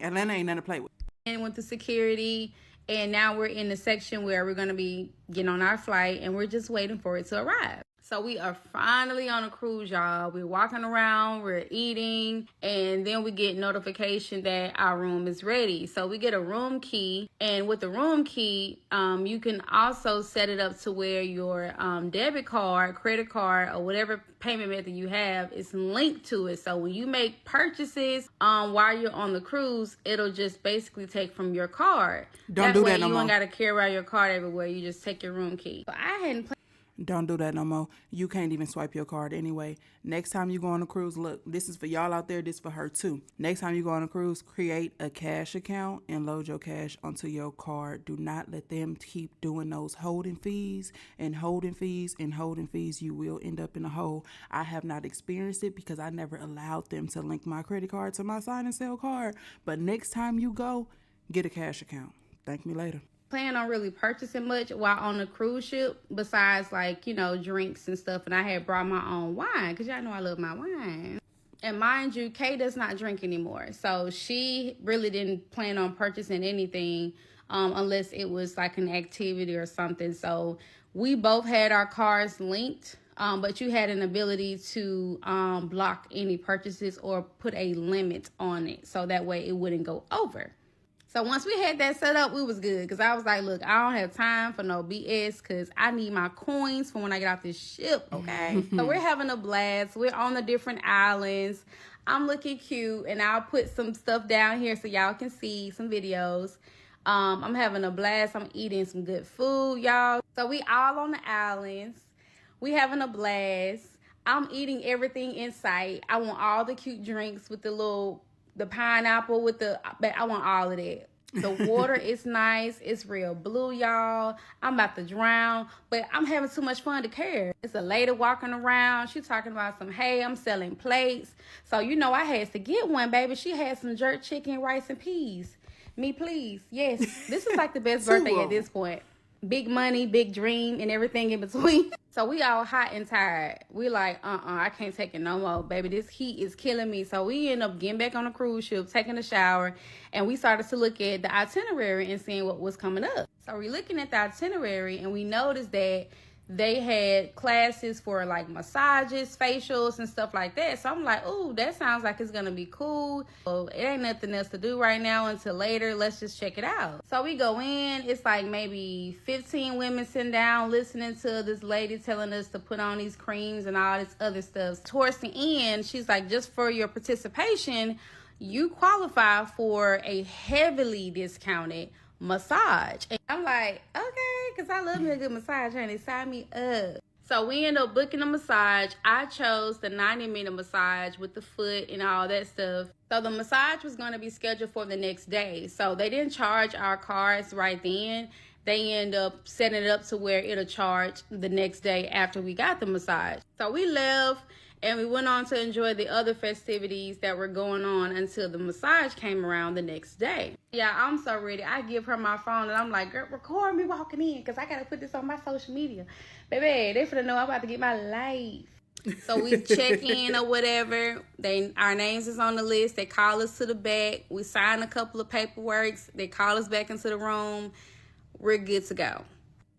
Atlanta ain't nothing to play with. And went to security, and now we're in the section where we're gonna be getting on our flight, and we're just waiting for it to arrive. So we are finally on a cruise, y'all. We're walking around, we're eating, and then we get notification that our room is ready. So we get a room key, and with the room key, you can also set it up to where your debit card, credit card, or whatever payment method you have is linked to it. So when you make purchases while you're on the cruise, it'll just basically take from your card. Don't do that no more. You don't got to carry around your card everywhere. You just take your room key. So I hadn't planned. Don't do that no more. You can't even swipe your card anyway. Next time you go on a cruise, look, this is for y'all out there, this is for her too. Next time you go on a cruise, create a cash account and load your cash onto your card. Do not let them keep doing those holding fees and holding fees and holding fees. You will end up in a hole. I have not experienced it because I never allowed them to link my credit card to my sign and sell card. But next time you go, get a cash account. Thank me later. Plan on really purchasing much while on the cruise ship besides, like, you know, drinks and stuff. And I had brought my own wine because y'all know I love my wine. And mind you, Kay does not drink anymore, so she really didn't plan on purchasing anything unless it was like an activity or something. So we both had our cards linked, but you had an ability to block any purchases or put a limit on it so that way it wouldn't go over. So once we had that set up, we was good. Because I was like, look, I don't have time for no BS because I need my coins for when I get off this ship, okay? So we're having a blast. We're on the different islands. I'm looking cute. And I'll put some stuff down here so y'all can see some videos. I'm having a blast. I'm eating some good food, y'all. So we all on the islands. We having a blast. I'm eating everything in sight. I want all the cute drinks with the pineapple with I want all of that. The water is nice. It's real blue, y'all. I'm about to drown, but I'm having too much fun to care. It's a lady walking around. She talking about some, hey, I'm selling plates. So, you know, I had to get one, baby. She had some jerk chicken, rice, and peas. Me, please. Yes. This is like the best birthday at this point. Big money, big dream, and everything in between. So we all hot and tired. We like, I can't take it no more, baby. This heat is killing me. So we end up getting back on a cruise ship, taking a shower, and we started to look at the itinerary and seeing what was coming up. So we're looking at the itinerary, and we noticed that they had classes for like massages, facials, and stuff like that. So I'm like, ooh, that sounds like it's gonna be cool. Well, it ain't nothing else to do right now until later. Let's just check it out. So we go in. It's like maybe 15 women sitting down listening to this lady telling us to put on these creams and all this other stuff. Towards the end, she's like, just for your participation, you qualify for a heavily discounted massage. And I'm like, okay, because I love me a good massage, honey. Sign me up. So we end up booking a massage. I chose the 90-minute massage with the foot and all that stuff. So the massage was going to be scheduled for the next day. So they didn't charge our cards right then. They end up setting it up to where it'll charge the next day after we got the massage. So we left and we went on to enjoy the other festivities that were going on until the massage came around the next day. Yeah, I'm so ready. I give her my phone and I'm like, girl, record me walking in because I got to put this on my social media. Baby, they finna know I'm about to get my life. So we check in or whatever. Our names is on the list. They call us to the back. We sign a couple of paperworks. They call us back into the room. We're good to go.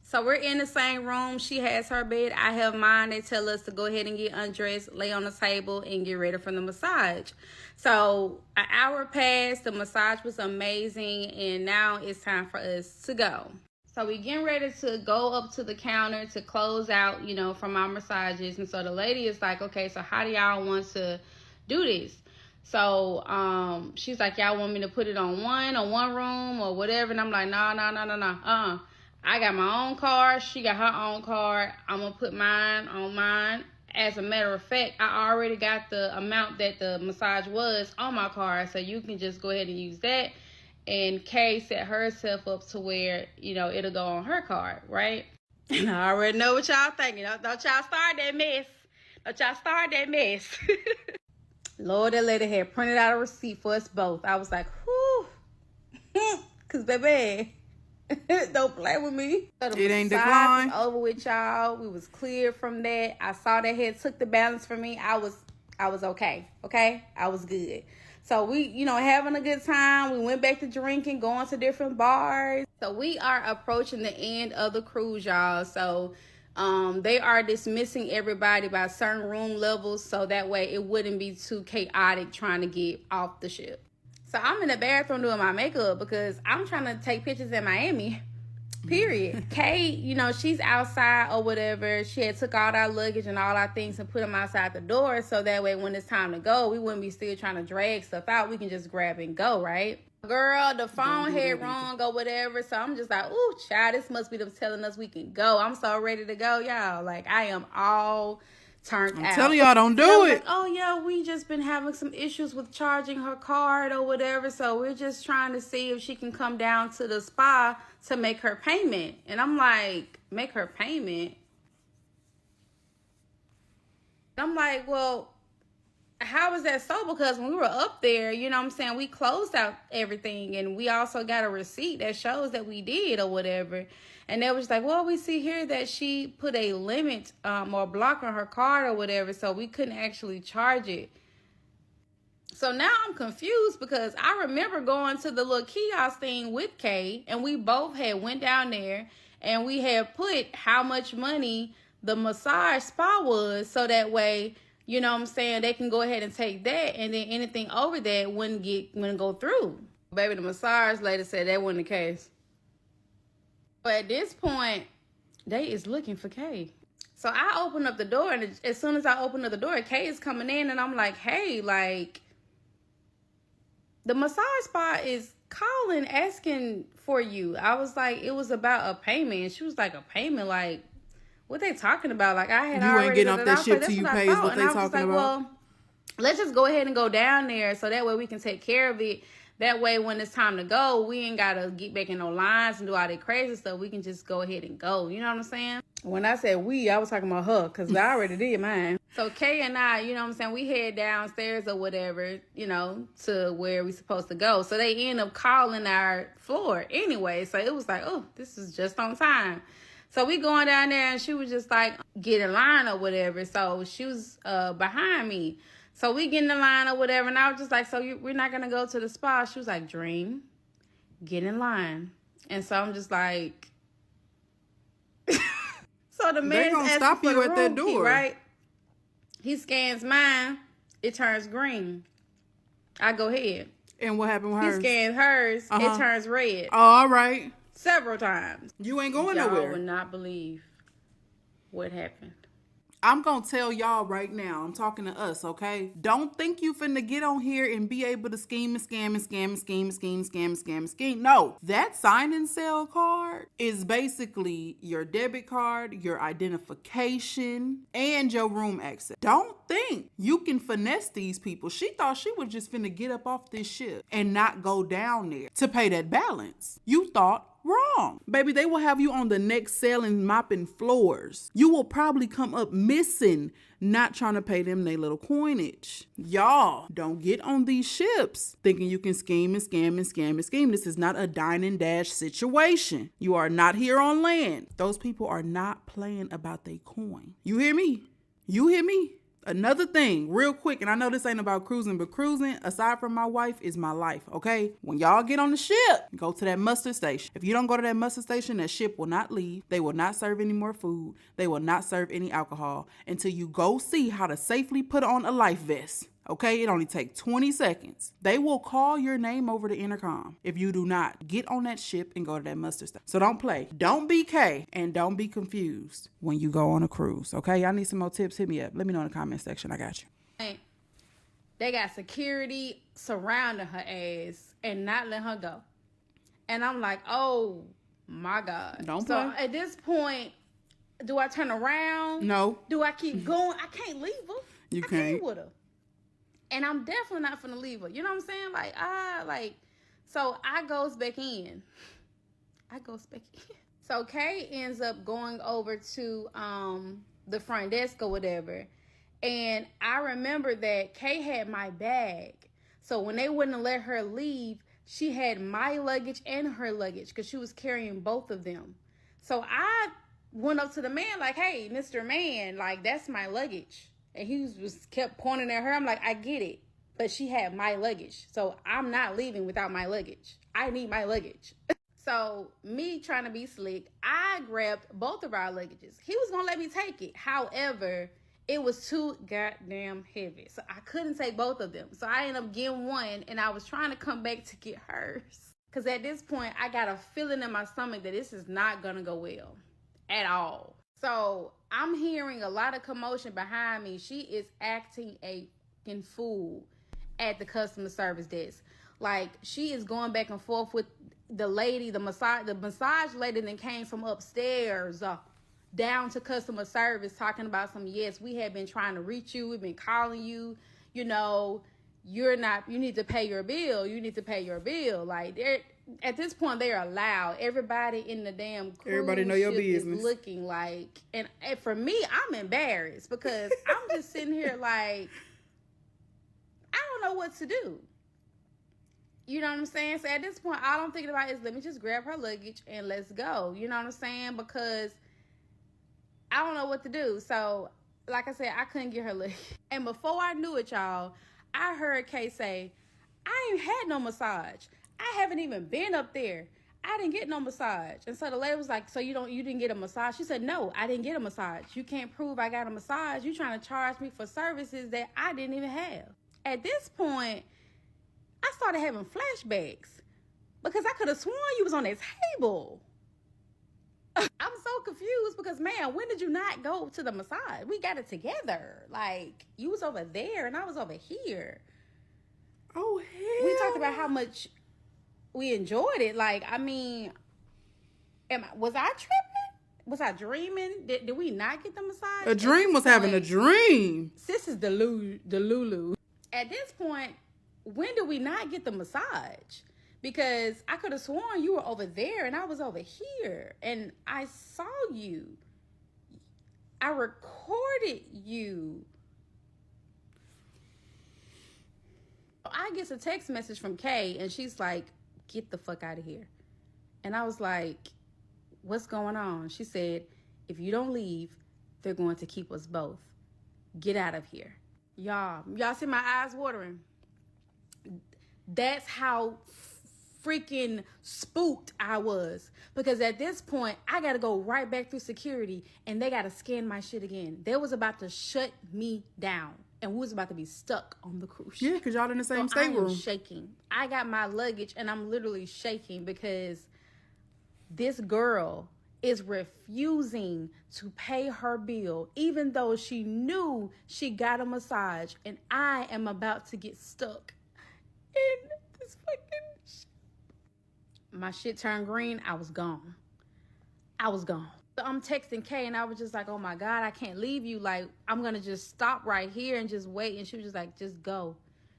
So we're in the same room. She has her bed. I have mine. They tell us to go ahead and get undressed, lay on the table, and get ready for the massage. So an hour passed. The massage was amazing. And now it's time for us to go. So we getting ready to go up to the counter to close out, you know, from our massages. And so the lady is like, okay, so how do y'all want to do this? So she's like, y'all want me to put it on one room or whatever? And I'm like, no. I got my own card. She got her own card. I'm going to put mine on mine. As a matter of fact, I already got the amount that the massage was on my card. So you can just go ahead and use that. And Kay set herself up to where, you know, it'll go on her card, right? And I already know what y'all thinking. Don't y'all start that mess. Don't y'all start that mess. Lord, that lady had printed out a receipt for us both. I was like, whew. Because, baby, don't play with me. So the it ain't massage declined. was over with, y'all. We was cleared from that. I saw they had took the balance from me. I was okay. Okay? I was good. So we, you know, having a good time. We went back to drinking, going to different bars. So we are approaching the end of the cruise, y'all. So they are dismissing everybody by certain room levels so that way it wouldn't be too chaotic trying to get off the ship. So I'm in the bathroom doing my makeup because I'm trying to take pictures in Miami. Period. Kay, you know, she's outside or whatever. She had took all our luggage and all our things and put them outside the door so that way when it's time to go, we wouldn't be still trying to drag stuff out. We can just grab and go, right? Girl, the phone had rung or whatever. So I'm just like, ooh, child, this must be them telling us we can go. I'm so ready to go, y'all. Like, I am all turned out. I'm telling y'all, don't do it. Like, oh, yeah, we just been having some issues with charging her card or whatever. So we're just trying to see if she can come down to the spa to make her payment. And I'm like, make her payment? I'm like, well, how is that so? Because when we were up there, you know what I'm saying, we closed out everything and we also got a receipt that shows that we did or whatever. And they was like, well, we see here that she put a limit or block on her card or whatever, so we couldn't actually charge it. So now I'm confused because I remember going to the little kiosk thing with Kay, and we both had went down there and we had put how much money the massage spa was so that way, you know what I'm saying, they can go ahead and take that and then anything over that wouldn't go through. Baby, the massage lady said that wasn't the case. But at this point, they is looking for Kay. So I open up the door, and as soon as I open up the door, Kay is coming in, and I'm like, hey, like, the massage spa is calling, asking for you. I was like, it was about a payment. And she was like, a payment? Like, what they talking about? Like, I had already... You ain't getting off that shit till you pay is what they talking about. Well, let's just go ahead and go down there so that way we can take care of it. That way, when it's time to go, we ain't got to get back in no lines and do all that crazy stuff. We can just go ahead and go. You know what I'm saying? When I said we, I was talking about her because I already did mine. So Kay and I, you know what I'm saying, we head downstairs or whatever, you know, to where we supposed to go. So they end up calling our floor anyway. So it was like, oh, this is just on time. So we going down there and she was just like, get in line or whatever. So she was behind me. So we get in the line or whatever. And I was just like, so we're not going to go to the spa? She was like, Dream, get in line. And so I'm just like, so the man's gonna asking stop for you the at that room key, door. right? He scans mine. It turns green. I go ahead. And what happened with He hers? scans hers. It turns red. Oh, all right. Several times. You ain't going Y'all nowhere. would not believe what happened. I'm going to tell y'all right now. I'm talking to us, okay? Don't think you finna get on here and be able to scheme and scam and scam and scheme and scheme and scam and scam and scheme. No, that sign and sell card is basically your debit card, your identification, and your room access. Don't think you can finesse these people. She thought she was just finna get up off this ship and not go down there to pay that balance. You thought wrong. Baby, they will have you on the next selling, mopping floors. You will probably come up missing, not trying to pay them their little coinage. Y'all, don't get on these ships thinking you can scheme and scam and scam and scheme. This is not a dine and dash situation. You are not here on land. Those people are not playing about their coin. You hear me? You hear me? Another thing, real quick, and I know this ain't about cruising, but cruising, aside from my wife, is my life, okay? When y'all get on the ship, go to that muster station. If you don't go to that muster station, that ship will not leave. They will not serve any more food. They will not serve any alcohol until you go see how to safely put on a life vest. Okay, it only takes 20 seconds. They will call your name over the intercom if you do not get on that ship and go to that muster station. So don't play. Don't be K and don't be confused when you go on a cruise. Okay, y'all need some more tips? Hit me up. Let me know in the comment section. I got you. They got security surrounding her ass and not letting her go. And I'm like, oh my God. Don't so play. At this point, do I turn around? No. Do I keep going? I can't leave her. You I can't. with her. And I'm definitely not finna leave her. You know what I'm saying? So I goes back in. So Kay ends up going over to the front desk or whatever. And I remember that Kay had my bag. So when they wouldn't let her leave, she had my luggage and her luggage because she was carrying both of them. So I went up to the man like, hey, Mr. Man, like, that's my luggage. And he was kept pointing at her. I'm like, I get it. But she had my luggage. So I'm not leaving without my luggage. I need my luggage. So me trying to be slick, I grabbed both of our luggages. He was going to let me take it. However, it was too goddamn heavy. So I couldn't take both of them. So I ended up getting one. And I was trying to come back to get hers. Because at this point, I got a feeling in my stomach that this is not going to go well at all. So I'm hearing a lot of commotion behind me. She is acting a fucking fool at the customer service desk. Like, she is going back and forth with the lady, the massage lady that came from upstairs down to customer service talking about yes, we have been trying to reach you. We've been calling you, you know, you need to pay your bill. You need to pay your bill. Like, at this point, they are loud. Everybody in the damn cruise Everybody know your ship business. is looking like, and for me, I'm embarrassed because I'm just sitting here like, I don't know what to do. You know what I'm saying? So at this point, all I'm thinking about is let me just grab her luggage and let's go. You know what I'm saying? Because I don't know what to do. So, like I said, I couldn't get her luggage. And before I knew it, y'all, I heard Kay say, I ain't had no massage. I haven't even been up there. I didn't get no massage. And so the lady was like, so you didn't get a massage? She said, no, I didn't get a massage. You can't prove I got a massage. You trying to charge me for services that I didn't even have. At this point, I started having flashbacks because I could have sworn you was on that table. I'm so confused because, man, when did you not go to the massage? We got it together. Like, you was over there and I was over here. Oh, hell. We talked about how much we enjoyed it. Like, I mean, was I tripping? Was I dreaming? Did we not get the massage? A dream was having a dream. Sis is the Lulu. At this point, when did we not get the massage? Because I could have sworn you were over there and I was over here. And I saw you. I recorded you. I get a text message from Kay and she's like, get the fuck out of here. And I was like, what's going on? She said, if you don't leave, they're going to keep us both. Get out of here. Y'all see my eyes watering? That's how freaking spooked I was. Because at this point, I got to go right back through security and they got to scan my shit again. They was about to shut me down. And we was about to be stuck on the cruise ship. Yeah, because y'all in the same So I am stateroom. shaking. I got my luggage and I'm literally shaking because this girl is refusing to pay her bill, even though she knew she got a massage, and I am about to get stuck in this fucking shit. My shit turned green. I was gone. So I'm texting Kay and I was just like, oh my God, I can't leave you. Like, I'm going to just stop right here and just wait. And she was just like, just go.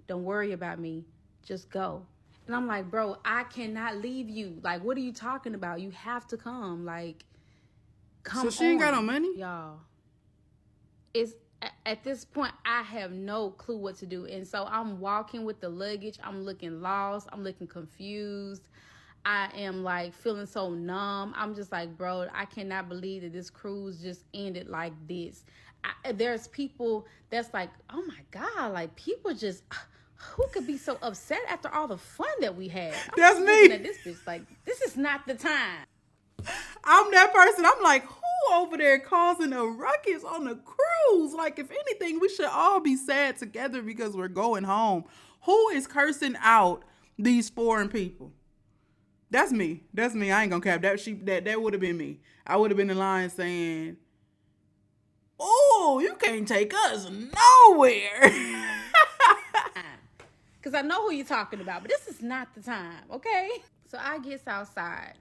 Don't worry about me. Just go. And I'm like, bro, I cannot leave you. Like, what are you talking about? You have to come. Like, come on. So she ain't got no money? Y'all. It's at this point, I have no clue what to do. And so I'm walking with the luggage. I'm looking lost. I'm looking confused. I am like feeling so numb. I'm just like, bro, I cannot believe that this cruise just ended like this. There's people that's like, oh my God, like people just... Who could be so upset after all the fun that we had? That's me. At this bitch, like, this is not the time. I'm that person. I'm like, who over there causing a ruckus on the cruise? Like, if anything, we should all be sad together because we're going home. Who is cursing out these foreign people? That's me. That's me. I ain't gonna cap. That would have been me. I would have been in line saying, oh, you can't take us nowhere. Because I know who you're talking about, but this is not the time, okay? So I gets outside.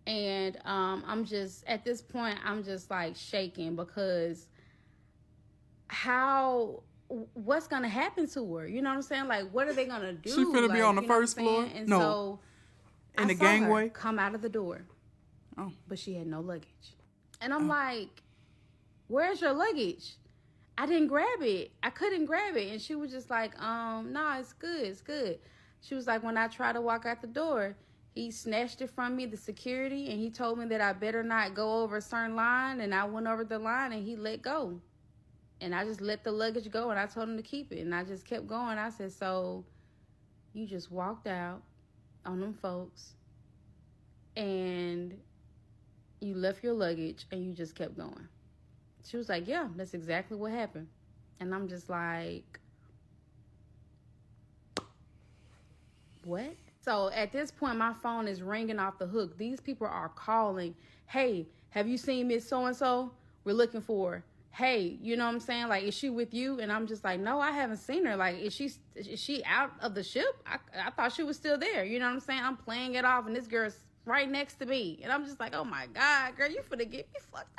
And I'm just, at this point, I'm just like shaking because what's going to happen to her? You know what I'm saying? Like, what are they going to do? She finna be on the first floor? And No. so In the I saw her gangway? come out of the door. Oh. But she had no luggage. And I'm like, where's your luggage? I didn't grab it. I couldn't grab it. And she was just like, no, it's good. She was like, when I tried to walk out the door, he snatched it from me, the security, and he told me that I better not go over a certain line. And I went over the line and he let go. And I just let the luggage go and I told him to keep it. And I just kept going. I said, so you just walked out on them folks and you left your luggage and you just kept going. She was like, yeah, that's exactly what happened. And I'm just like, what? So at this point, my phone is ringing off the hook. These people are calling, hey, have you seen Miss So-and-so? We're looking for her. Hey, you know what I'm saying? Like, is she with you? And I'm just like, no, I haven't seen her. Like, is she out of the ship? I thought she was still there. You know what I'm saying? I'm playing it off and this girl's right next to me. And I'm just like, oh my God, girl, you finna get me fucked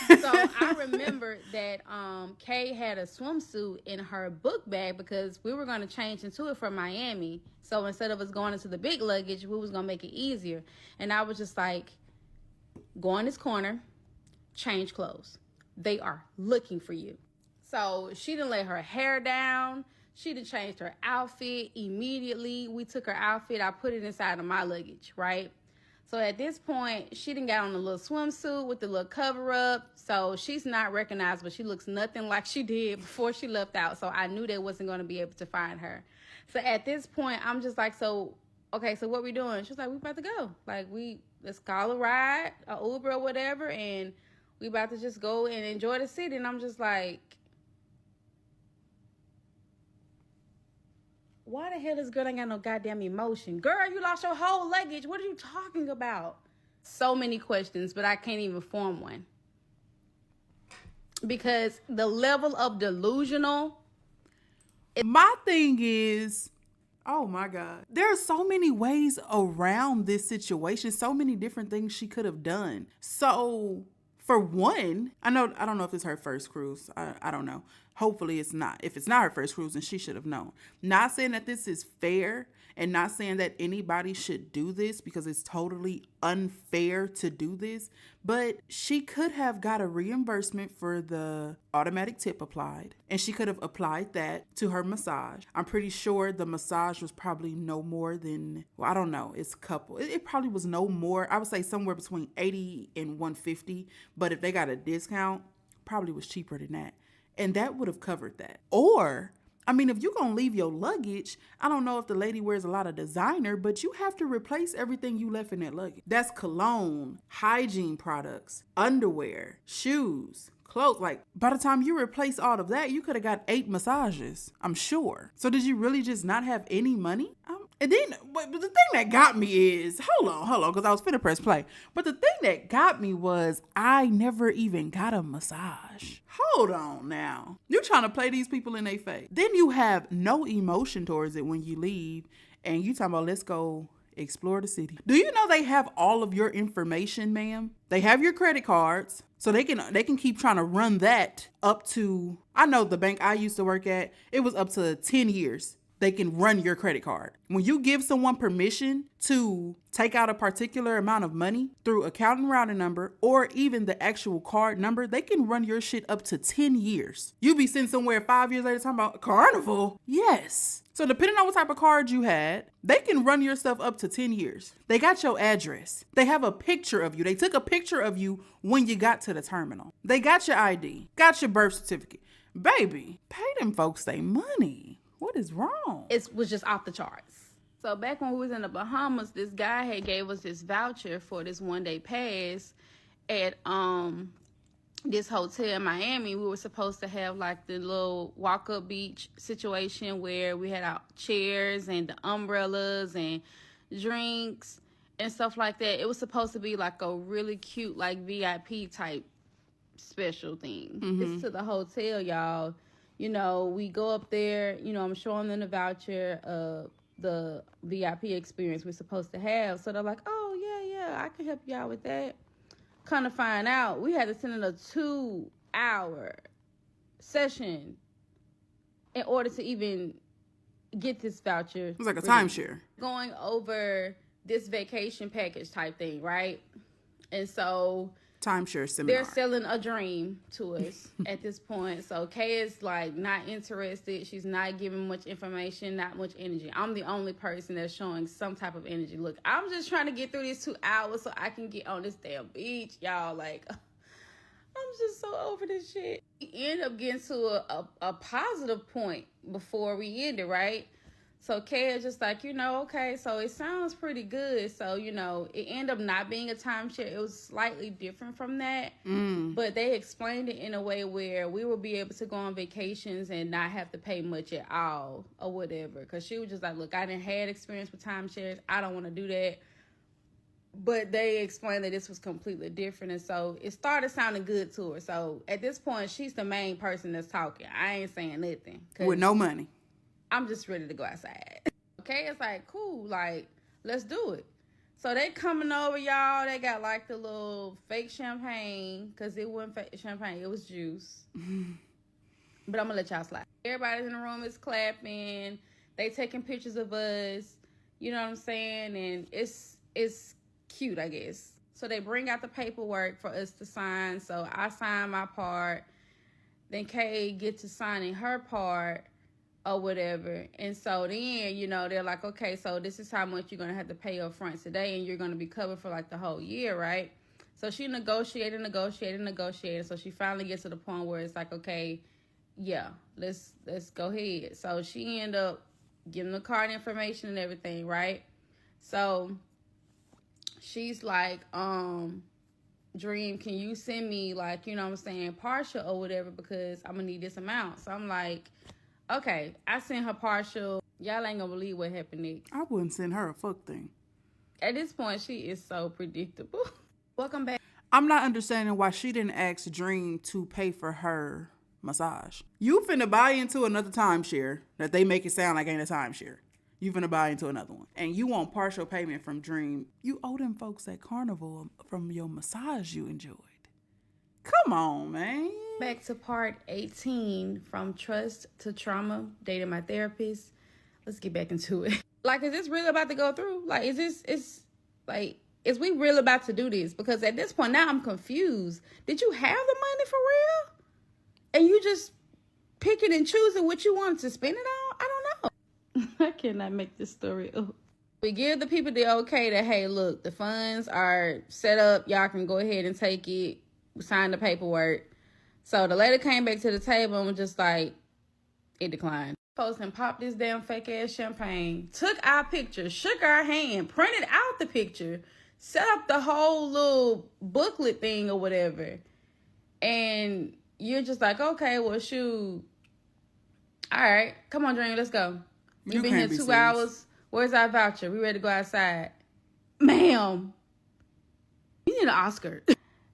up. So I remember that Kay had a swimsuit in her book bag because we were going to change into it for Miami. So instead of us going into the big luggage, we was going to make it easier. And I was just like, go in this corner, change clothes. They are looking for you. So she didn't let her hair down. She done changed her outfit immediately. We took her outfit. I put it inside of my luggage, right? So at this point, she done got on a little swimsuit with the little cover up. So she's not recognizable. She looks nothing like she did before she left out. So I knew they wasn't going to be able to find her. So at this point, I'm just like, so, okay, so what we doing? She's like, we about to go. Like, let's call a ride, a Uber or whatever, and we about to just go and enjoy the city. And I'm just like, why the hell this girl ain't got no goddamn emotion? Girl, you lost your whole luggage. What are you talking about? So many questions, but I can't even form one. Because the level of delusional. My thing is, oh my God, there are so many ways around this situation. So many different things she could have done. So for one, I don't know if it's her first cruise. I don't know. Hopefully it's not. If it's not her first cruise, then she should have known. Not saying that this is fair and not saying that anybody should do this because it's totally unfair to do this, but she could have got a reimbursement for the automatic tip applied, and she could have applied that to her massage. I'm pretty sure the massage was probably no more than, well, I don't know, it's a couple. It probably was no more. I would say somewhere between $80 and $150, but if they got a discount, probably was cheaper than that. And that would have covered that. Or, I mean, if you're going to leave your luggage, I don't know if the lady wears a lot of designer, but you have to replace everything you left in that luggage. That's cologne, hygiene products, underwear, shoes, clothes. Like, by the time you replace all of that, you could have got 8 massages, I'm sure. So did you really just not have any money? And then, but the thing that got me is, hold on, because I was finna press play. But the thing that got me was I never even got a massage. Hold on now. You trying to play these people in their face. Then you have no emotion towards it when you leave, and you talking about, let's go explore the city. Do you know they have all of your information, ma'am? They have your credit cards, so they can keep trying to run that up to, I know the bank I used to work at, it was up to 10 years. They can run your credit card. When you give someone permission to take out a particular amount of money through account and routing number or even the actual card number, they can run your shit up to 10 years. You be sitting somewhere 5 years later talking about Carnival. Yes. So depending on what type of card you had, they can run your stuff up to 10 years. They got your address. They have a picture of you. They took a picture of you when you got to the terminal. They got your ID, got your birth certificate. Baby, pay them folks their money. What is wrong? It was just off the charts. So back when we was in the Bahamas, this guy had gave us this voucher for this 1-day pass at this hotel in Miami. We were supposed to have like the little walk-up beach situation where we had our chairs and the umbrellas and drinks and stuff like that. It was supposed to be like a really cute like VIP type special thing. This is to the hotel, y'all. You know, we go up there, you know, I'm showing them the voucher of the VIP experience we're supposed to have. So they're like, oh, yeah, I can help you out with that. Kind of find out, we had to send in a 2-hour session in order to even get this voucher. It was like a timeshare. Going over this vacation package type thing, right? And so timeshare seminar. they're selling a dream to us at this point. So Kay is like not interested. She's not giving much information, not much energy. I'm the only person that's showing some type of energy. Look, I'm just trying to get through these 2 hours so I can get on this damn beach, y'all. Like, I'm just so over this shit. We end up getting to a positive point before we ended, right? So Kay is just like, you know, okay, so it sounds pretty good. So, you know, it ended up not being a timeshare. It was slightly different from that. But they explained it in a way where we will be able to go on vacations and not have to pay much at all or whatever. Because she was just like, look, I didn't have experience with timeshares. I don't want to do that. But they explained that this was completely different. And so it started sounding good to her. So at this point, she's the main person that's talking. I ain't saying nothing. With no money. I'm just ready to go outside. Okay, it's like, cool, like, let's do it. So they coming over, y'all. They got like the little fake champagne, because it wasn't fake champagne, it was juice. But I'm gonna let y'all slide. Everybody in the room is clapping. They taking pictures of us. You know what I'm saying? And it's cute, I guess. So they bring out the paperwork for us to sign. So I sign my part. Then Kay gets to signing her part. Or whatever. And so then, you know, they're like, okay, so this is how much you're going to have to pay up front today, and you're going to be covered for like the whole year, right? So she negotiated. So she finally gets to the point where it's like, okay, yeah, let's go ahead. So she ended up giving the card information and everything, right? So she's like, Dream, can you send me like, you know what I'm saying, partial or whatever, because I'm going to need this amount. So I'm like, okay, I sent her partial. Y'all ain't gonna believe what happened next. I wouldn't send her a fuck thing. At this point, she is so predictable. Welcome back. I'm not understanding why she didn't ask Dream to pay for her massage. You finna buy into another timeshare that they make it sound like ain't a timeshare. You finna buy into another one. And you want partial payment from Dream. You owe them folks at Carnival from your massage you enjoyed. Come on, man. Back to part 18, from trust to trauma, dating my therapist. Let's get back into it. Like, is this really about to go through? Like, is we really about to do this? Because at this point now I'm confused. Did you have the money for real? And you just picking and choosing what you wanted to spend it on? I don't know. I cannot make this story up. We give the people the okay that, hey, look, the funds are set up. Y'all can go ahead and take it. We signed the paperwork. So the lady came back to the table and was just like, it declined. Folks and popped this damn fake ass champagne, took our picture, shook our hand, printed out the picture, set up the whole little booklet thing or whatever. And you're just like, okay, well, shoot. All right, come on, Dream, let's go. We've been here 2 hours. Where's our voucher? We ready to go outside. Ma'am, you need an Oscar.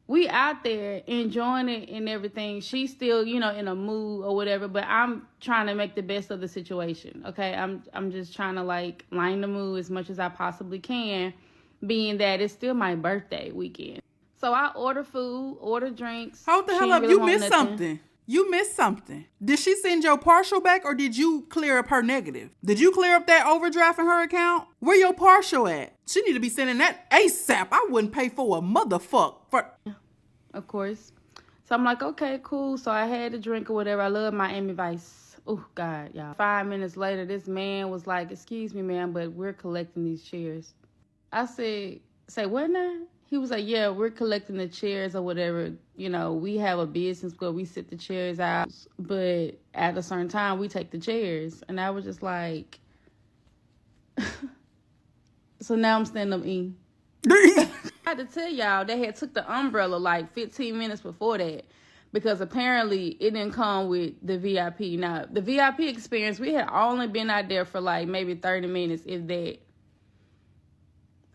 We out there enjoying it and everything. She's still, in a mood or whatever, but I'm trying to make the best of the situation, okay? I'm just trying to, line the mood as much as I possibly can, being that it's still my birthday weekend. So I order food, order drinks. Hold the hell up. You missed something. You missed something. Did she send your partial back or did you clear up her negative? Did you clear up that overdraft in her account? Where your partial at? She need to be sending that ASAP. I wouldn't pay for a motherfucker. Of course. So I'm like, okay, cool. So I had a drink or whatever. I love Miami Vice. Oh, God, y'all. 5 minutes later, this man was like, excuse me, ma'am, but we're collecting these chairs. I said, say what now? He was like, yeah, we're collecting the chairs or whatever. We have a business where we sit the chairs out, but at a certain time, we take the chairs. And I was just like, so now I'm standing up eating. I had to tell y'all, they had took the umbrella 15 minutes before that, because apparently it didn't come with the VIP. Now, the VIP experience, we had only been out there for maybe 30 minutes, if that.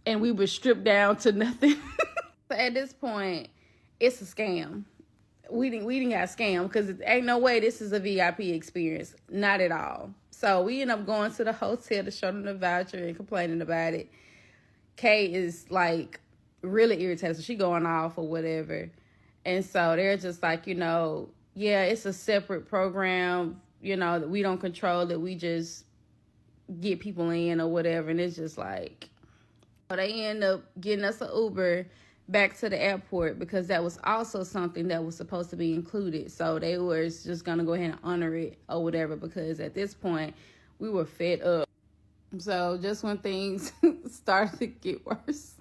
And we were stripped down to nothing. So at this point, it's a scam. We didn't got scammed, because it ain't no way this is a VIP experience. Not at all. So we end up going to the hotel to show them the voucher and complaining about it. Kay is really irritated. So she going off or whatever. And so they're just like, yeah, it's a separate program, that we don't control it. We just get people in or whatever. And it's just they end up getting us an Uber back to the airport, because that was also something that was supposed to be included. So they were just going to go ahead and honor it or whatever, because at this point we were fed up. So just when things started to get worse.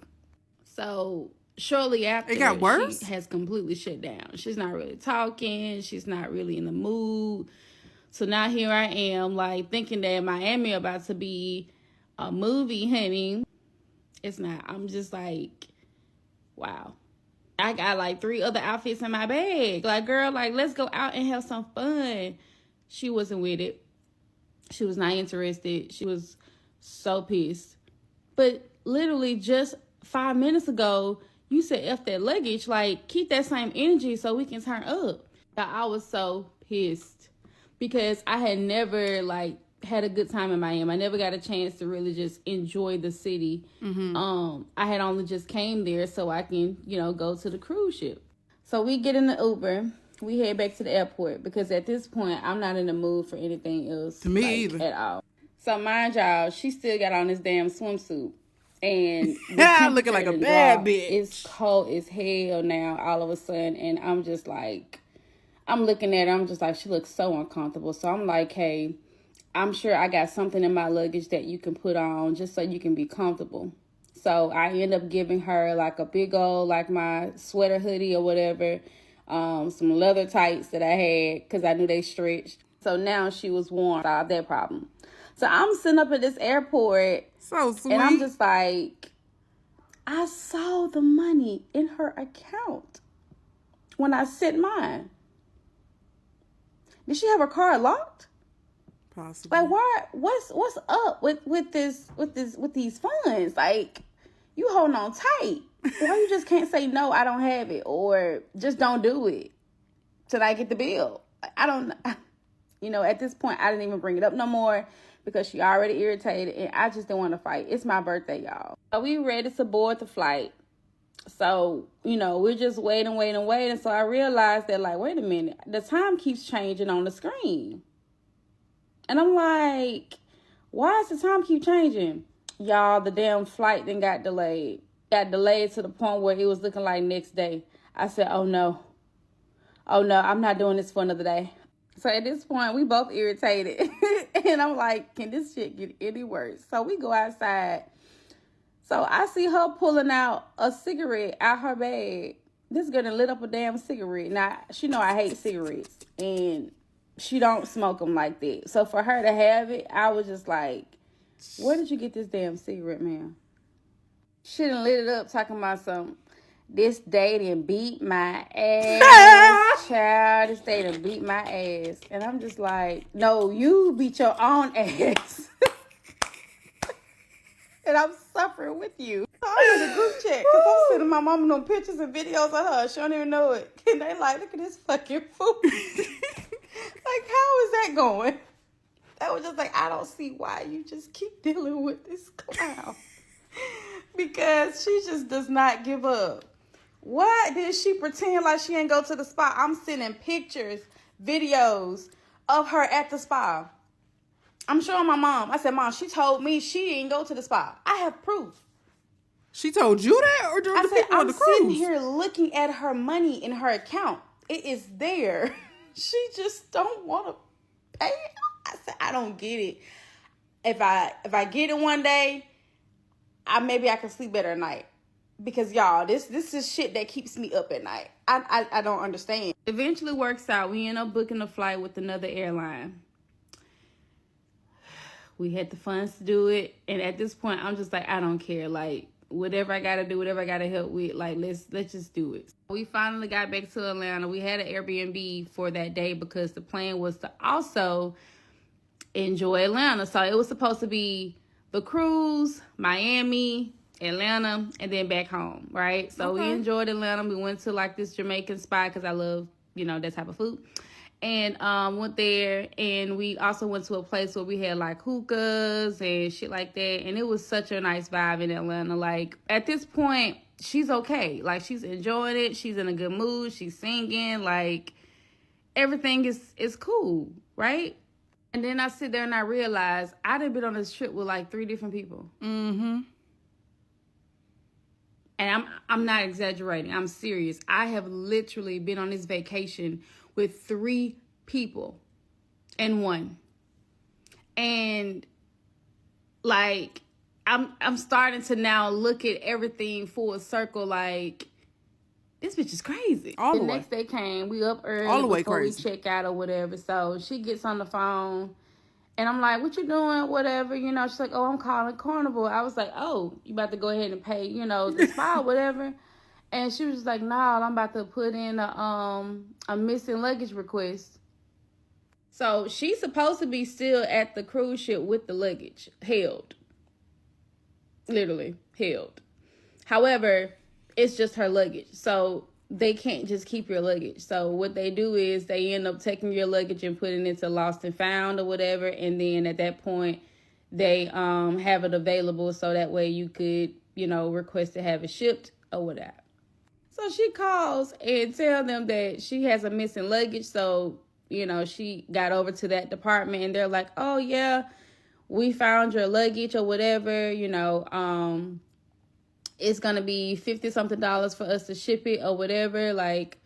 So shortly after, it got worse? She has completely shut down. She's not really talking. She's not really in the mood. So now here I am, thinking that Miami about to be a movie, honey. It's not. I'm just wow. I got 3 other outfits in my bag. Girl, let's go out and have some fun. She wasn't with it. She was not interested. She was so pissed. But literally just 5 minutes ago, you said F that luggage. Keep that same energy so we can turn up. I was so pissed, because I had never had a good time in Miami. I never got a chance to really just enjoy the city. Mm-hmm. I had only just came there so I can, go to the cruise ship. So we get in the Uber. We head back to the airport, because at this point, I'm not in the mood for anything else. To me either. At all. So mind y'all, she still got on this damn swimsuit. And looking like a bad bitch. It's cold as hell now all of a sudden. And I'm just I'm looking at her. I'm just she looks so uncomfortable. So I'm like, hey, I'm sure I got something in my luggage that you can put on just so you can be comfortable. So I end up giving her a big old, my sweater hoodie or whatever, some leather tights that I had, because I knew they stretched. So now she was warm. Solved that problem. So I'm sitting up at this airport. So sweet. And I'm just I saw the money in her account when I sent mine. Did she have her card locked? Possibly. Why? What's up with these funds? You holding on tight. Why you just can't say no? I don't have it, or just don't do it till I get the bill. I don't. At this point, I didn't even bring it up no more, because she already irritated, and I just didn't want to fight. It's my birthday, y'all. So we ready to board the flight. So, we're just waiting. So I realized that, like, wait a minute, the time keeps changing on the screen. And I'm like, why does the time keep changing? Y'all, the damn flight then got delayed. Got delayed to the point where it was looking like next day. I said, oh no, I'm not doing this for another day. So at this point, we both irritated. And I'm like, can this shit get any worse? So we go outside. So I see her pulling out a cigarette out her bag. This girl done lit up a damn cigarette. Now, she know I hate cigarettes. And she don't smoke them like that. So for her to have it, I was just like, where did you get this damn cigarette, ma'am? She done lit it up talking about something. This day done beat my ass, child. This day done beat my ass. And I'm just like, no, you beat your own ass. And I'm suffering with you. I'm in the group chat because I'm sending my mama no pictures and videos of her. She don't even know it. And they like, look at this fucking fool. Like, how is that going? That was just like, I don't see why you just keep dealing with this clown. Because she just does not give up. Why did she pretend like she ain't go to the spa? I'm sending pictures, videos of her at the spa. I'm showing my mom. I said, Mom, she told me she didn't go to the spa. I have proof. She told you that, or I the said, people on I'm the cruise? sitting here looking at her money in her account. It is there. She just don't want to pay it. I said, I don't get it. If I get it one day, maybe I can sleep better at night. Because y'all, this is shit that keeps me up at night. I don't understand. Eventually works out. We end up booking a flight with another airline. We had the funds to do it. And at this point, I'm just like, I don't care. Like, whatever I got to do, whatever I got to help with, like, let's just do it. We finally got back to Atlanta. We had an Airbnb for that day because the plan was to also enjoy Atlanta. So it was supposed to be the cruise, Miami, Atlanta, and then back home, right? So we enjoyed Atlanta. We went to like this Jamaican spot because I love, that type of food. And went there, and we also went to a place where we had like hookahs and shit like that. And it was such a nice vibe in Atlanta. Like, at this point, she's okay. Like, she's enjoying it. She's in a good mood. She's singing. Like, everything is cool, right? And then I sit there and I realize I done been on this trip with like 3 different people. Mm-hmm. And I'm not exaggerating. I'm serious. I have literally been on this vacation with 3 people and one. And like, I'm starting to now look at everything full circle. Like, this bitch is crazy. All the way. Next day came, we up early all the way before crazy. we check out or whatever. So she gets on the phone. And I'm like, what you doing? Whatever, She's like, oh, I'm calling Carnival. I was like, oh, you about to go ahead and pay, the spa or whatever. And she was just like, nah, I'm about to put in a missing luggage request. So she's supposed to be still at the cruise ship with the luggage held. Literally held. However, it's just her luggage. So they can't just keep your luggage. So what they do is they end up taking your luggage and putting it to lost and found or whatever. And then at that point, they have it available so that way you could, request to have it shipped or whatever. So she calls and tell them that she has a missing luggage. So, she got over to that department and they're like, oh yeah, we found your luggage or whatever, it's going to be $50-something for us to ship it or whatever. Like,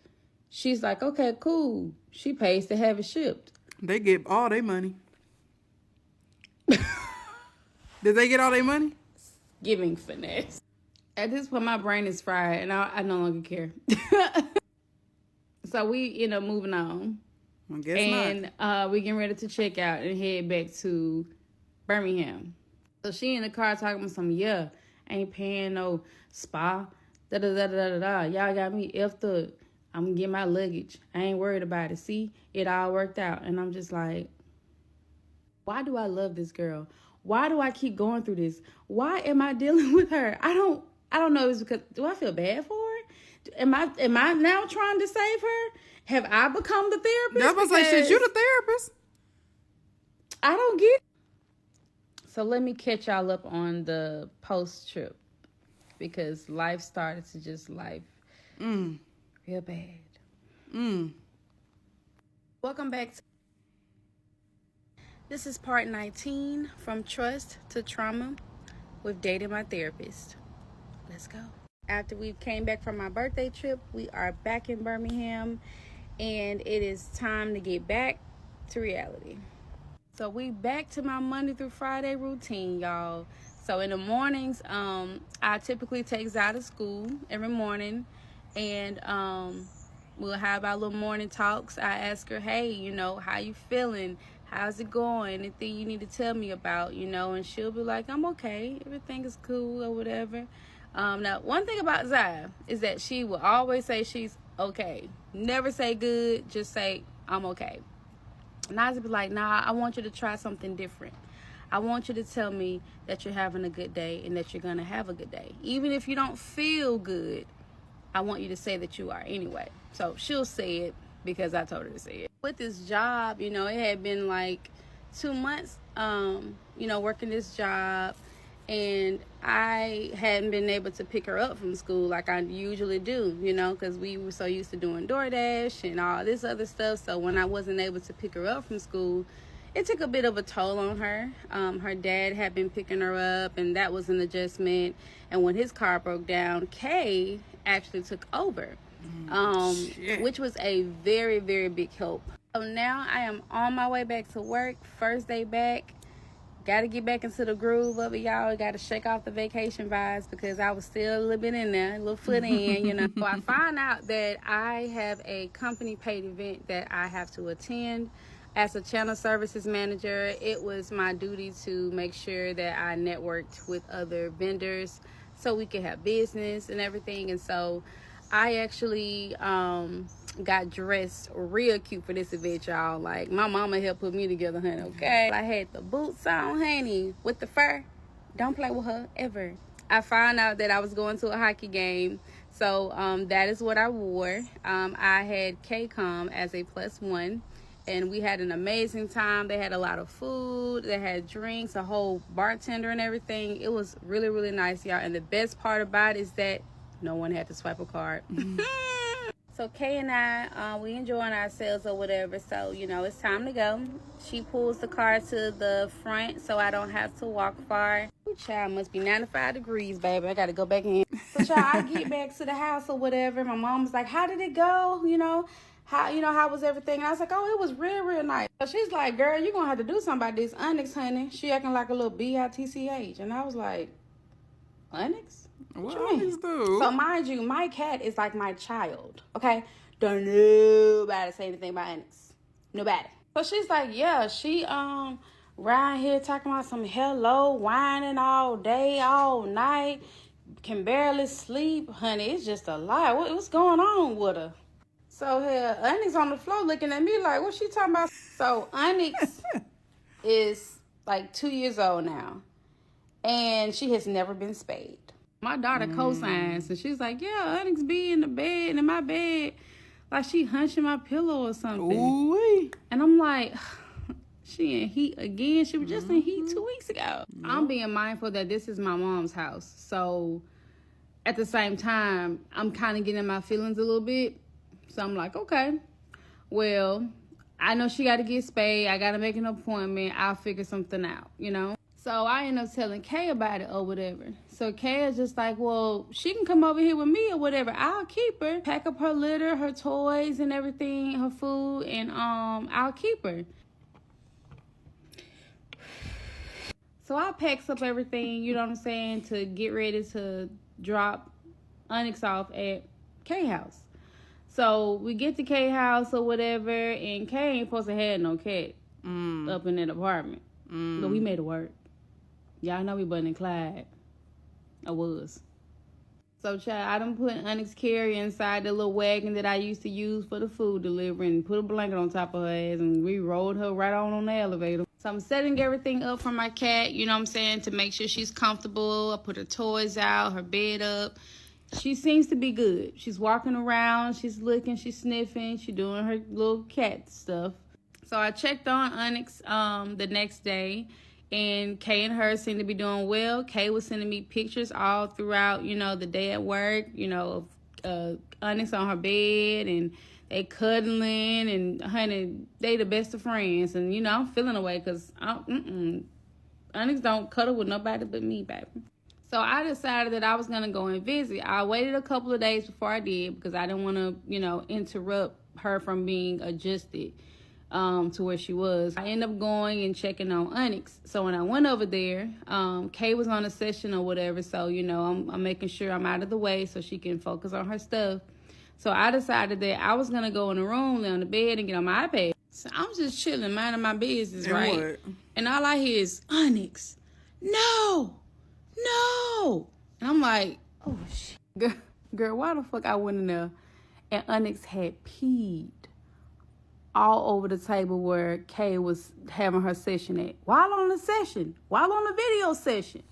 she's like, okay, cool. She pays to have it shipped. They get all their money. Did they get all their money? Giving finesse. At this point, my brain is fried and I no longer care. So we end up moving on. I guess not. We getting ready to check out and head back to Birmingham. So she in the car talking about some, yeah, ain't paying no spa. Da-da-da-da-da-da. Y'all got me effed up. I'm going to get my luggage. I ain't worried about it. See, it all worked out. And I'm just like, why do I love this girl? Why do I keep going through this? Why am I dealing with her? I don't know. It's because, do I feel bad for her? Am I now trying to save her? Have I become the therapist? That's what I say, shit, you the therapist. I don't get it. So let me catch y'all up on the post-trip. because life started to just life real bad. Welcome back. This is part 19, From Trust to Trauma, with Dating My Therapist. Let's go. After we came back from my birthday trip, we are back in Birmingham, and it is time to get back to reality. So we back to my Monday through Friday routine, y'all. So in the mornings, I typically take Zai to school every morning, and we'll have our little morning talks. I ask her, hey, you know, how you feeling? How's it going? Anything you need to tell me about, you know? And she'll be like, I'm okay. Everything is cool or whatever. Now, one thing about Zai is that she will always say she's okay. Never say good, just say, I'm okay. And I just be like, nah, I want you to try something different. I want you to tell me that you're having a good day and that you're going to have a good day. Even if you don't feel good, I want you to say that you are anyway. So she'll say it because I told her to say it. With this job, you know, it had been like 2 months, you know, working this job. And I hadn't been able to pick her up from school like I usually do, you know, because we were so used to doing DoorDash and all this other stuff. So when I wasn't able to pick her up from school, it took a bit of a toll on her. Her dad had been picking her up, and that was an adjustment. And when his car broke down, Kay actually took over, which was a very, very big help. So now I am on my way back to work, first day back. Got to get back into the groove of it, y'all. Got to shake off the vacation vibes because I was still a little bit in there, a little foot in, you know. So I find out that I have a company paid event that I have to attend. As a channel services manager, it was my duty to make sure that I networked with other vendors so we could have business and everything. And so I actually got dressed real cute for this event, y'all. Like, my mama helped put me together, honey, okay? I had the boots on, honey, with the fur. Don't play with her, ever. I found out that I was going to a hockey game, so that is what I wore. I had K-Com as a +1, and we had an amazing time. They had a lot of food, they had drinks, a whole bartender and everything. It was really, really nice, y'all. And the best part about it is that no one had to swipe a card. So Kay and I, we enjoying ourselves or whatever. So, you know, it's time to go. She pulls the car to the front so I don't have to walk far. Ooh, child, must be 95 degrees, baby. I got to go back in. So, child, I get back to the house or whatever. My mom was like, how did it go? You know, how was everything? And I was like, oh, it was real, real nice. So she's like, girl, you're going to have to do something about this Onyx, honey. She acting like a little bitch. And I was like, Onyx? What Onyx do? So mind you, my cat is like my child, okay? Don't nobody say anything about Onyx. Nobody. So she's like, yeah, she around here talking about some hello, whining all day, all night, can barely sleep. Honey, it's just a lie. What's going on with her? So here, Onyx on the floor looking at me like, what's she talking about? So Onyx is like 2 years old now, and she has never been spayed. My daughter co-signs, and she's like, yeah, Onyx be in the bed, and in my bed, like she hunching my pillow or something. Ooh-wee. And I'm like, she in heat again. She was just in heat 2 weeks ago. I'm being mindful that this is my mom's house. So at the same time, I'm kind of getting in my feelings a little bit. So I'm like, okay, well, I know she got to get spayed. I got to make an appointment. I'll figure something out, you know? So I end up telling Kay about it or whatever. So Kay is just like, well, she can come over here with me or whatever. I'll keep her. Pack up her litter, her toys and everything, her food, and I'll keep her. So I packs up everything, you know what I'm saying, to get ready to drop Onyx off at Kay house. So we get to Kay house or whatever, and Kay ain't supposed to have no cat up in that apartment. But we made it work. Y'all know we Bunny and Clyde. I was. So, child, I done put Onyx Carrier inside the little wagon that I used to use for the food delivery and put a blanket on top of her ass, and we rolled her right on the elevator. So I'm setting everything up for my cat, you know what I'm saying, to make sure she's comfortable. I put her toys out, her bed up. She seems to be good. She's walking around, she's looking, she's sniffing, she's doing her little cat stuff. So I checked on Onyx the next day, And Kay and her seemed to be doing well. Kay was sending me pictures all throughout, you know, the day at work, you know, of Onyx on her bed, and they cuddling, and honey, they the best of friends. And, you know, I'm feeling away because Onyx don't cuddle with nobody but me, baby. So I decided that I was going to go and visit. I waited a couple of days before I did because I didn't want to, you know, interrupt her from being adjusted to where she was. I ended up going and checking on Onyx. So when I went over there, Kay was on a session or whatever. So, you know, I'm making sure I'm out of the way so she can focus on her stuff. So I decided that I was going to go in the room, lay on the bed, and get on my iPad. So I'm just chilling, minding my business, right? What? And all I hear is, Onyx, no. And I'm like, oh, shit. Girl, why the fuck I went in there? And Onyx had peed all over the table where Kay was having her session at. While on the video session.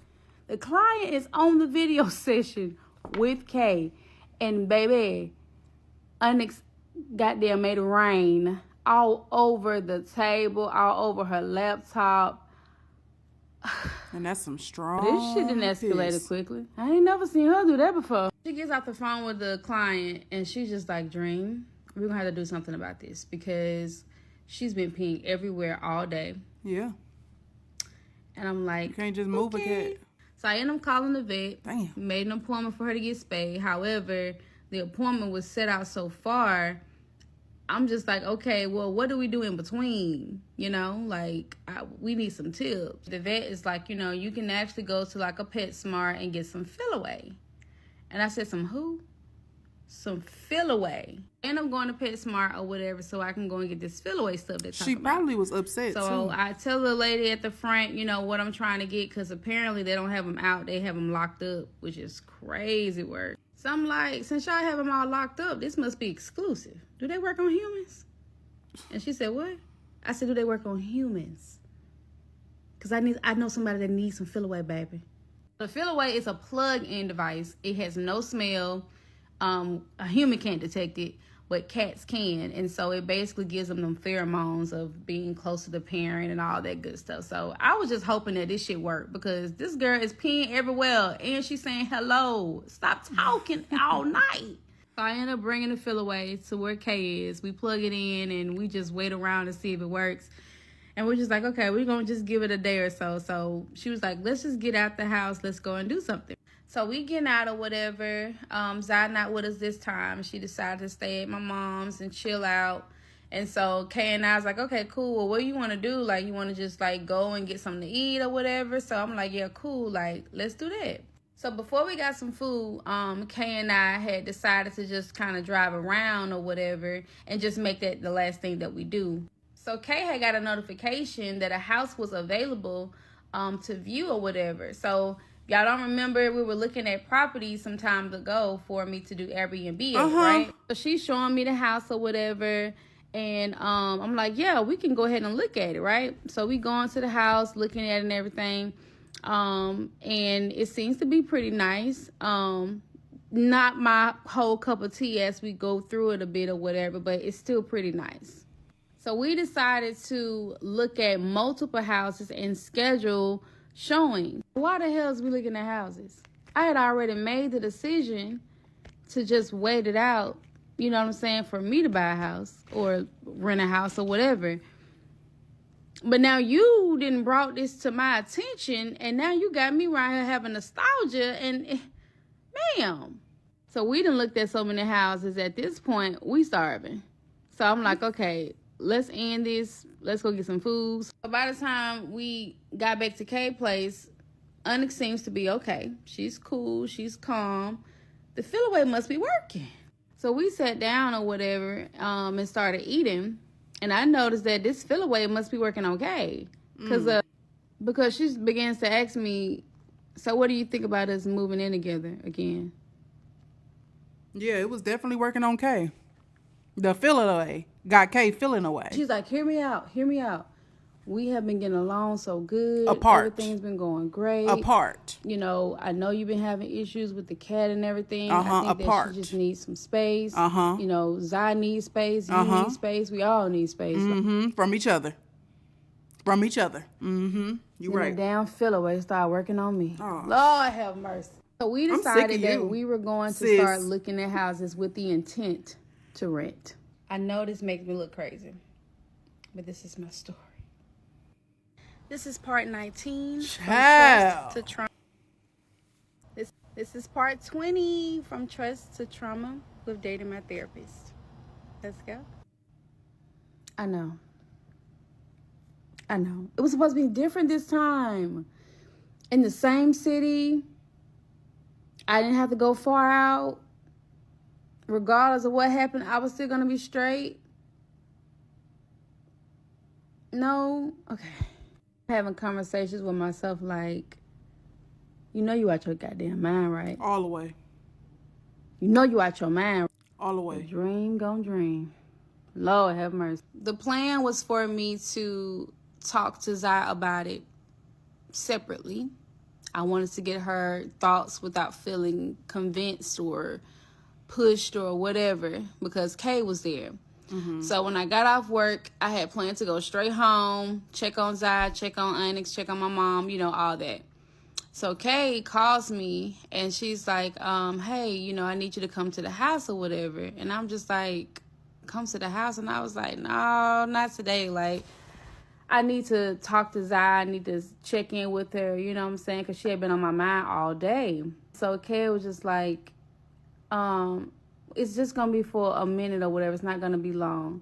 The client is on the video session with Kay. And baby, Onyx goddamn made it rain all over the table, all over her laptop. And that's some strong. This shit didn't escalate quickly. I ain't never seen her do that before. She gets off the phone with the client and she's just like, Dream, we're gonna have to do something about this because she's been peeing everywhere all day. Yeah. And I'm like, you can't just move okay. a cat. So I ended up calling the vet. Damn. Made an appointment for her to get spayed. However, the appointment was set out so far. I'm just like, okay, well, what do we do in between? You know, like, we need some tips. The vet is like, you know, you can actually go to like a PetSmart and get some fill away. And I said, some who? Some fill away. And I'm going to PetSmart or whatever so I can go and get this fill away stuff that she probably was upset so too. I tell the lady at the front, you know, what I'm trying to get because apparently they don't have them out. They have them locked up, which is crazy work. So I'm like, since y'all have them all locked up, this must be exclusive. Do they work on humans? And she said, what? I said, do they work on humans? Because I know somebody that needs some fill away, baby. The fill away is a plug-in device. It has no smell. A human can't detect it, but cats can. And so it basically gives them pheromones of being close to the parent and all that good stuff. So I was just hoping that this shit worked because this girl is peeing everywhere and she's saying hello. Stop talking all night. So I ended up bringing the fill away to where Kay is. We plug it in and we just wait around to see if it works. And we're just like, okay, we're going to just give it a day or so. So she was like, let's just get out the house. Let's go and do something. So we getting out or whatever. Zai not with us this time. She decided to stay at my mom's and chill out. And so Kay and I was like, okay, cool. Well, what do you want to do? Like, you want to just like go and get something to eat or whatever? So I'm like, yeah, cool. Like, let's do that. So before we got some food, Kay and I had decided to just kind of drive around or whatever and just make that the last thing that we do. So Kay had got a notification that a house was available to view or whatever. So y'all don't remember we were looking at properties some time ago for me to do Airbnb, right? So she's showing me the house or whatever. And I'm like, yeah, we can go ahead and look at it, right? So we go into the house, looking at it and everything. And it seems to be pretty nice. Not my whole cup of tea as we go through it a bit or whatever, but it's still pretty nice. So we decided to look at multiple houses and schedule showing. Why the hell is we looking at houses? I had already made the decision to just wait it out, you know what I'm saying, for me to buy a house or rent a house or whatever. But now you didn't brought this to my attention, and now you got me right here having nostalgia, and ma'am. So we done looked at so many houses. At this point, we starving. So I'm like, okay, let's end this. Let's go get some food. So by the time we got back to Kay's place, Onyx seems to be okay. She's cool. She's calm. The fill away must be working. So we sat down or whatever and started eating. And I noticed that this fill away must be working okay. Because she begins to ask me, so what do you think about us moving in together again? Yeah, it was definitely working on Kay. The fill away got Kay feeling away. She's like, hear me out. We have been getting along so good. Apart. Everything's been going great. Apart. You know, I know you've been having issues with the cat and everything. Uh-huh, I think apart. that she just needs some space. Uh-huh. You know, Zai needs space. You need space. We all need space. Mm-hmm. From each other. Mm-hmm. You then right. the damn filler way started working on me. Oh, Lord have mercy. So we I'm sick decided of that you, we were going to sis. start looking at houses with the intent to rent. I know this makes me look crazy, but this is my story. This is part 19 from Trust to Trauma. This is part 20 from Trust to Trauma with dating my therapist. Let's go. I know. It was supposed to be different this time. In the same city. I didn't have to go far out. Regardless of what happened, I was still going to be straight. No. Okay. Having conversations with myself like, you know you out your goddamn mind, right? All the way. You know you out your mind. All the way. Dream gon' dream. Lord have mercy. The plan was for me to talk to Zai about it separately. I wanted to get her thoughts without feeling convinced or pushed or whatever because Kay was there. So when I got off work, I had planned to go straight home, check on Zai, check on Onyx, check on my mom, you know, all that. So Kay calls me and she's like, hey, you know, I need you to come to the house or whatever. And I'm just like, come to the house? And I was like, no, not today. Like, I need to talk to Zai. I need to check in with her, you know what I'm saying? Because she had been on my mind all day. So Kay was just like, it's just going to be for a minute or whatever. It's not going to be long.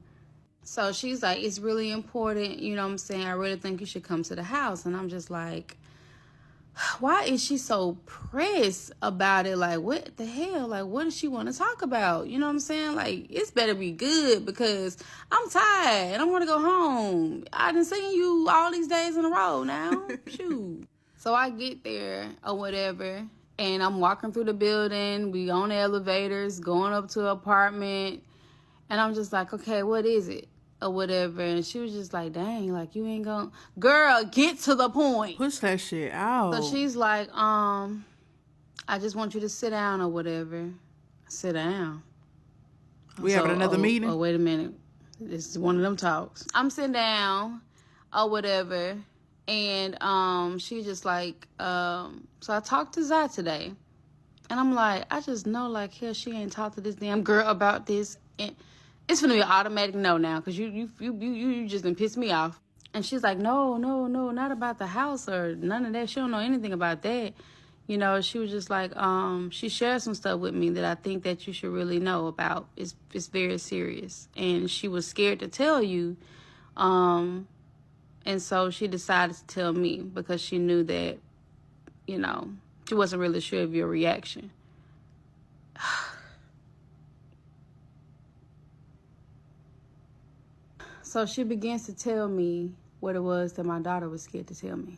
So she's like, it's really important, you know what I'm saying? I really think you should come to the house. And I'm just like, why is she so pressed about it? Like, what the hell? Like, what does she want to talk about? You know what I'm saying? Like, it's better be good because I'm tired and I want to go home. I done seen you all these days in a row now. Shoot. So I get there or whatever, and I'm walking through the building. We on the elevators, going up to an apartment, and I'm just like, okay, what is it? Or whatever. And she was just like, dang, like, you ain't gonna... Girl, get to the point. Push that shit out. So she's like, I just want you to sit down or whatever. Sit down. We having another meeting? Oh, wait a minute. This is one of them talks. I'm sitting down or whatever. And she just like, so I talked to Zai today. And I'm like, I just know, like, hell, she ain't talked to this damn girl about this. And it's gonna be an automatic no now, because you just done pissed me off. And she's like, no, not about the house or none of that. She don't know anything about that. You know, she was just like, she shared some stuff with me that I think that you should really know about. It's very serious. And she was scared to tell you. And so she decided to tell me because she knew that, you know, she wasn't really sure of your reaction. So she begins to tell me what it was that my daughter was scared to tell me.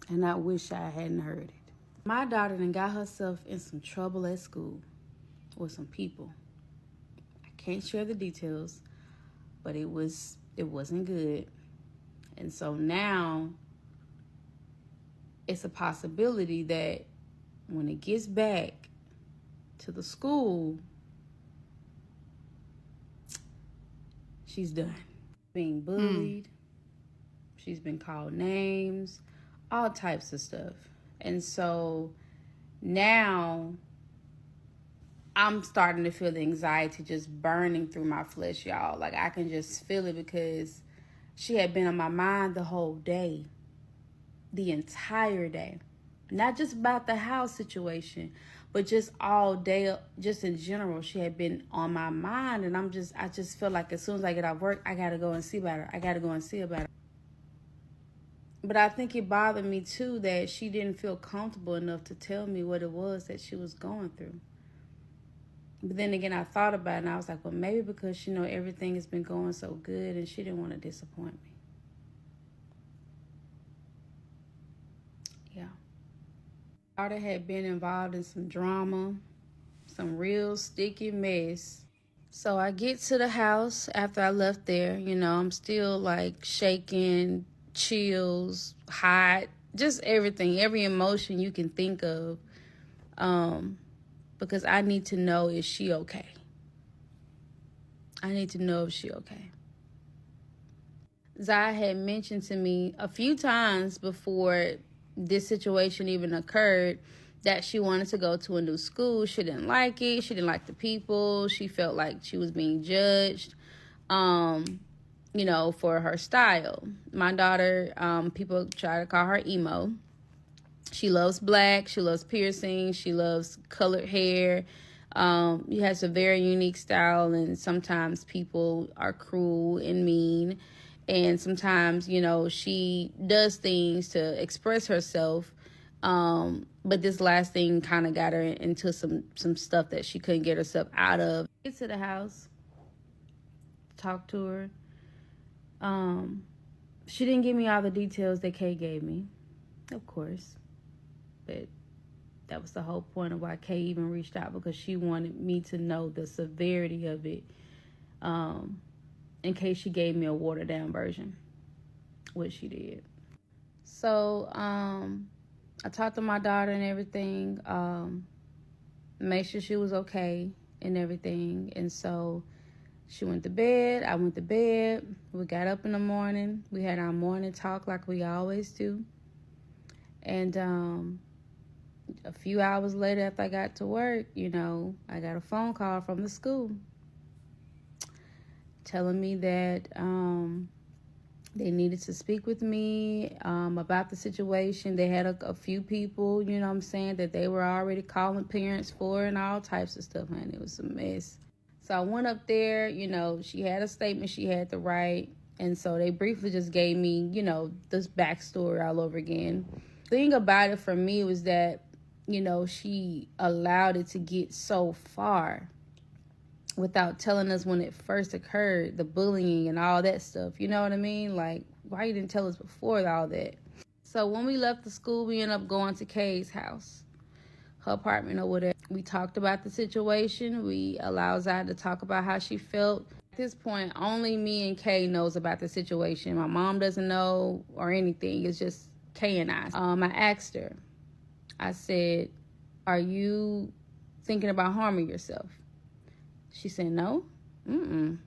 And I wish I hadn't heard it. My daughter done got herself in some trouble at school with some people. I can't share the details, but it wasn't good. And so now it's a possibility that when it gets back to the school, she's done. Being bullied. She's been called names, all types of stuff. And so now I'm starting to feel the anxiety just burning through my flesh, y'all. Like, I can just feel it because she had been on my mind the whole day, the entire day. Not just about the house situation, but just all day, just in general, she had been on my mind. And I just feel like as soon as I get off work, I got to go and see about her. But I think it bothered me too that she didn't feel comfortable enough to tell me what it was that she was going through. But then again, I thought about it and I was like, well, maybe because, you know, everything has been going so good and she didn't want to disappoint me. Yeah. My daughter had been involved in some drama, some real sticky mess. So I get to the house after I left there, you know, I'm still like shaking, chills, hot, just everything, every emotion you can think of. Because I need to know, is she okay? I need to know if she okay. Zai had mentioned to me a few times before this situation even occurred that she wanted to go to a new school. She didn't like it. She didn't like the people. She felt like she was being judged, for her style. My daughter, people try to call her emo. She loves black. She loves piercing. She loves colored hair. She has a very unique style, and sometimes people are cruel and mean. And sometimes, she does things to express herself. But this last thing kind of got her into some stuff that she couldn't get herself out of. Get to the house, talk to her. She didn't give me all the details that Kay gave me, of course. But that was the whole point of why Kay even reached out, because she wanted me to know the severity of it, in case she gave me a watered down version, which she did. So I talked to my daughter and everything, made sure she was okay and everything. And so she went to bed. I went to bed. We got up in the morning. We had our morning talk like we always do. And a few hours later, after I got to work, I got a phone call from the school telling me that they needed to speak with me about the situation. They had a few people, that they were already calling parents for, and all types of stuff, man. It was a mess. So I went up there, she had a statement she had to write. And so they briefly just gave me, this backstory all over again. The thing about it for me was that, she allowed it to get so far without telling us when it first occurred, the bullying and all that stuff. You know what I mean? Like, why you didn't tell us before all that? So when we left the school, we ended up going to Kay's house, her apartment or whatever. We talked about the situation. We allowed Zai to talk about how she felt. At this point, only me and Kay knows about the situation. My mom doesn't know or anything. It's just Kay and I. I asked her, I said, are you thinking about harming yourself? She said, no. And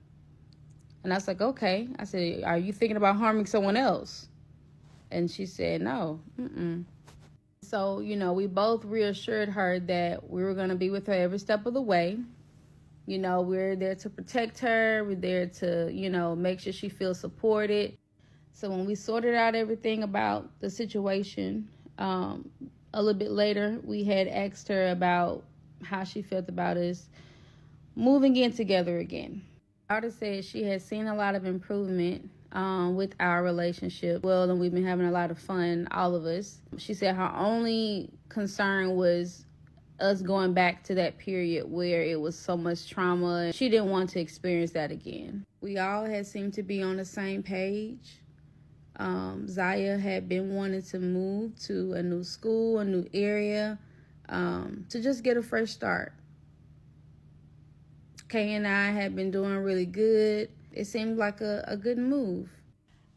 I was like, okay. I said, are you thinking about harming someone else? And she said, no. So, we both reassured her that we were going to be with her every step of the way. We're there to protect her. We're there to, make sure she feels supported. So when we sorted out everything about the situation, a little bit later, we had asked her about how she felt about us moving in together again. Daughter said she has seen a lot of improvement with our relationship. Well, and we've been having a lot of fun, all of us. She said her only concern was us going back to that period where it was so much trauma. She didn't want to experience that again. We all had seemed to be on the same page. Zaya had been wanting to move to a new school, a new area, to just get a fresh start. Kay and I had been doing really good. It seemed like a good move.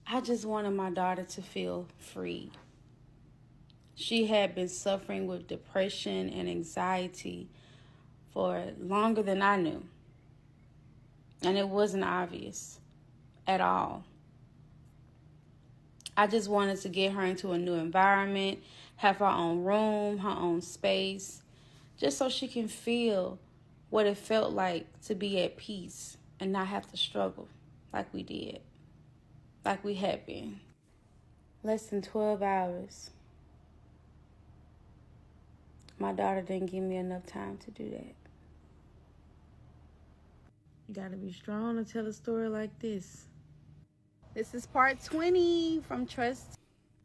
I just wanted my daughter to feel free. She had been suffering with depression and anxiety for longer than I knew. And it wasn't obvious at all. I just wanted to get her into a new environment, have her own room, her own space, just so she can feel what it felt like to be at peace and not have to struggle like we did, like we had been. Less than 12 hours. My daughter didn't give me enough time to do that. You gotta be strong to tell a story like this. This is part 20 from Trust.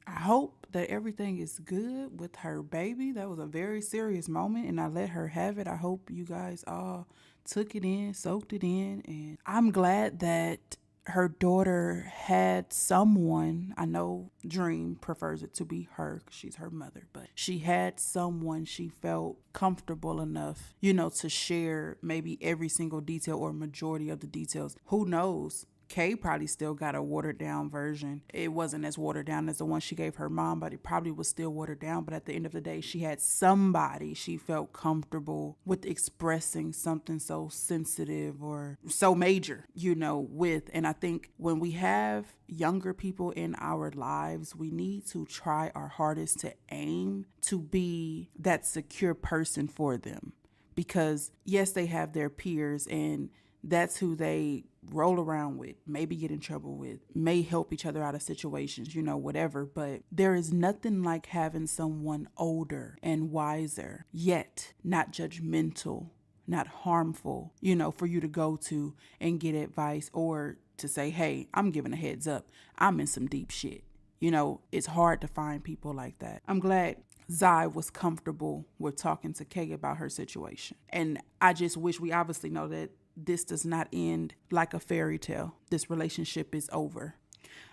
I hope that everything is good with her baby. That was a very serious moment, and I let her have it. I hope you guys all took it in, soaked it in, and I'm glad that her daughter had someone. I know Dream prefers it to be her 'cause she's her mother, but she had someone she felt comfortable enough, to share maybe every single detail or majority of the details. Who knows? Kay probably still got a watered down version. It wasn't as watered down as the one she gave her mom, but it probably was still watered down. But at the end of the day, she had somebody she felt comfortable with expressing something so sensitive or so major, with. And I think when we have younger people in our lives, we need to try our hardest to aim to be that secure person for them. Because yes, they have their peers and that's who they roll around with, maybe get in trouble with, may help each other out of situations, whatever. But there is nothing like having someone older and wiser, yet not judgmental, not harmful, for you to go to and get advice or to say, hey, I'm giving a heads up. I'm in some deep shit. It's hard to find people like that. I'm glad Zai was comfortable with talking to Kay about her situation. And I just wish, we obviously know that this does not end like a fairy tale. This relationship is over.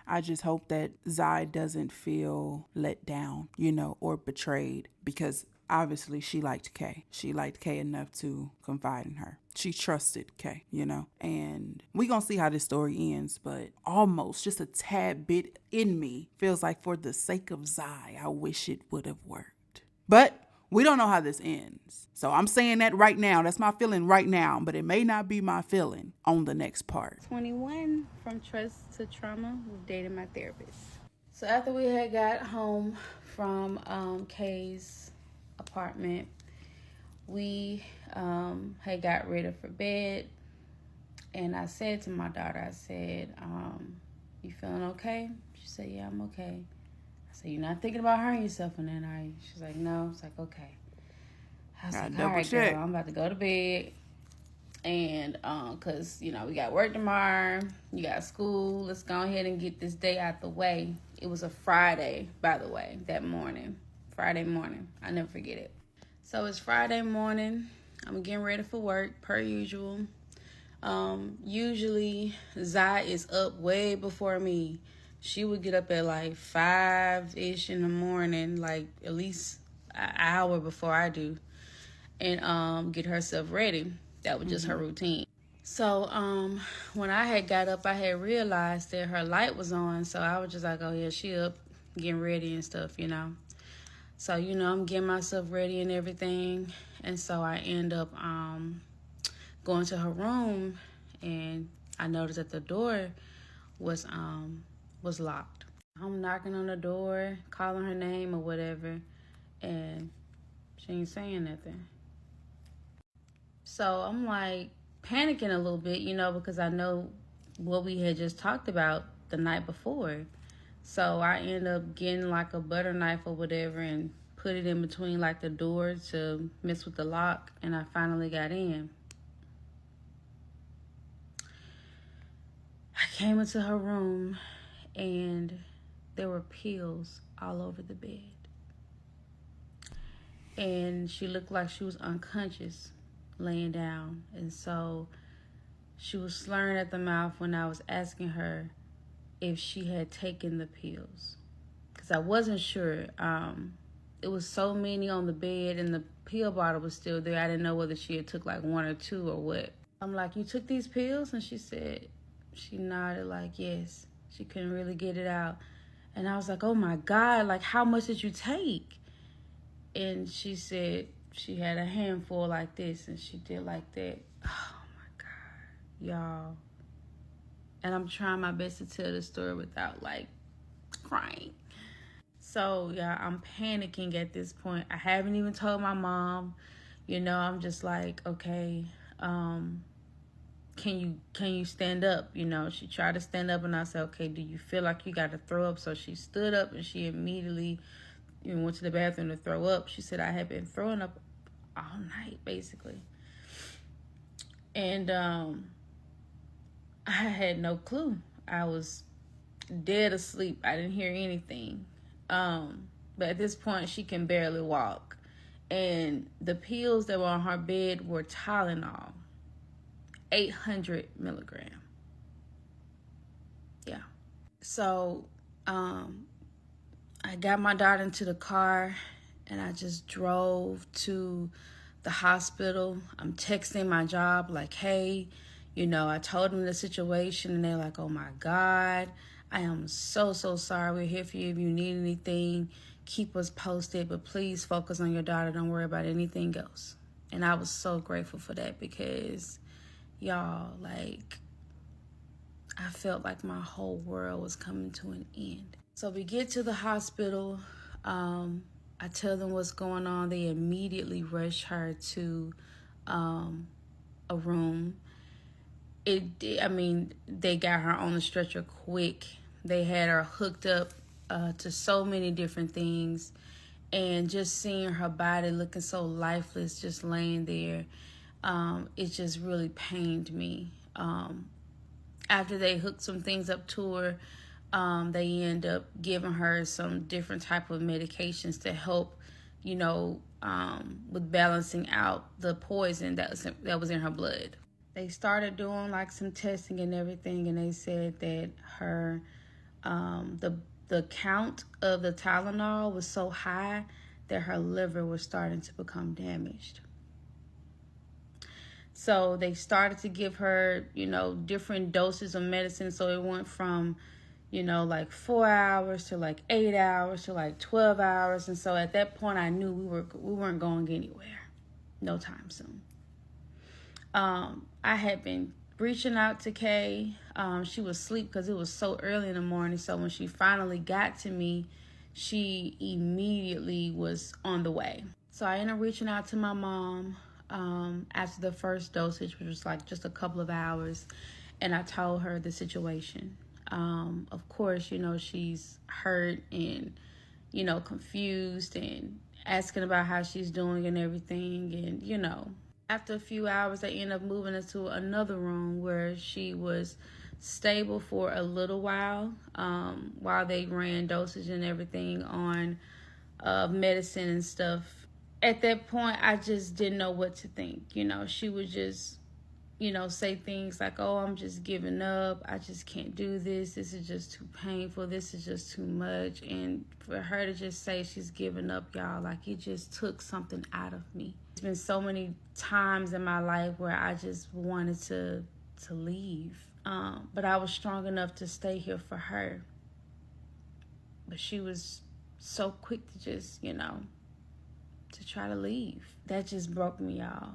I just hope that Zai doesn't feel let down, or betrayed, because obviously she liked Kay. She liked Kay enough to confide in her. She trusted Kay, and we gonna see how this story ends, but almost just a tad bit in me feels like for the sake of Zai, I wish it would have worked. But we don't know how this ends. So I'm saying that right now. That's my feeling right now, but it may not be my feeling on the next part. 21, from trust to trauma, with dating my therapist. So after we had got home from Kay's apartment, we had got ready for bed, and I said to my daughter, I said, you feeling okay? She said, yeah, I'm okay. I said, you're not thinking about hurting yourself and then are you? She's like, no. I was like, okay. I was like, all right, girl, I'm about to go to bed. And because, we got work tomorrow, you got school, let's go ahead and get this day out the way. It was a Friday, by the way, that morning. Friday morning. I never forget it. So it's Friday morning. I'm getting ready for work, per usual. Usually, Zai is up way before me. She would get up at like 5-ish in the morning, like at least an hour before I do, and get herself ready. That was just her routine. So when I had got up, I had realized that her light was on. So I was just like, oh yeah, she up getting ready and stuff, So, I'm getting myself ready and everything. And so I end up going to her room, and I noticed that the door was locked. I'm knocking on the door, calling her name or whatever, and she ain't saying nothing. So I'm like panicking a little bit, because I know what we had just talked about the night before. So I end up getting like a butter knife or whatever and put it in between like the door to mess with the lock, and I finally got in. I came into her room and there were pills all over the bed. And she looked like she was unconscious, laying down. And so she was slurring at the mouth when I was asking her if she had taken the pills. Because I wasn't sure. It was so many on the bed and the pill bottle was still there. I didn't know whether she had took like one or two or what. I'm like, you took these pills? And she nodded like, yes. She couldn't really get it out. And I was like, oh my God, like how much did you take? And she said she had a handful like this and she did like that. Oh my God, y'all. And I'm trying my best to tell the story without like crying. So yeah, I'm panicking at this point. I haven't even told my mom. I'm just like, okay, can you stand up? She tried to stand up and I said, okay, do you feel like you got to throw up? So she stood up and she immediately went to the bathroom to throw up. She said I had been throwing up all night, basically. And I had no clue. I was dead asleep. I didn't hear anything. But at this point, she can barely walk. And the pills that were on her bed were Tylenol. 800 milligram. Yeah. So, I got my daughter into the car and I just drove to the hospital. I'm texting my job like, hey, You know, I told them the situation, and they're like, oh my God, I am so sorry. We're here for you if you need anything. Keep us posted, but please focus on your daughter. Don't worry about anything else. And I was so grateful for that, because y'all, like, I felt like my whole world was coming to an end. So we get to the hospital. I tell them what's going on. They immediately rush her to a room. They got her on the stretcher quick. They had her hooked up to so many different things, and just seeing her body looking so lifeless, just laying there, it just really pained me. After they hooked some things up to her, they end up giving her some different type of medications to help, you know, with balancing out the poison that was in her blood. They started doing like some testing and everything, and they said that her the count of the Tylenol was so high that her liver was starting to become damaged. So they started to give her, you know, different doses of medicine. So it went from, you know, like 4 hours to like 8 hours to like 12 hours. And so at that point, I knew we weren't going anywhere, no time soon. I had been reaching out to Kay. She was asleep because it was so early in the morning. So when she finally got to me, she immediately was on the way. So I ended up reaching out to my mom after the first dosage, which was like just a couple of hours, and I told her the situation. Of course, you know, she's hurt and, you know, confused and asking about how she's doing and everything. And, you know, after a few hours, they ended up moving us to another room where she was stable for a little while they ran dosage and everything on medicine and stuff. At that point, I just didn't know what to think. You know, she would just, you know, say things like, oh, I'm just giving up. I just can't do this. This is just too painful. This is just too much. And for her to just say she's giving up, y'all, like, it just took something out of me. There's been so many times in my life where I just wanted to leave. But I was strong enough to stay here for her. But she was so quick to just, you know, to try to leave. That just broke me, y'all.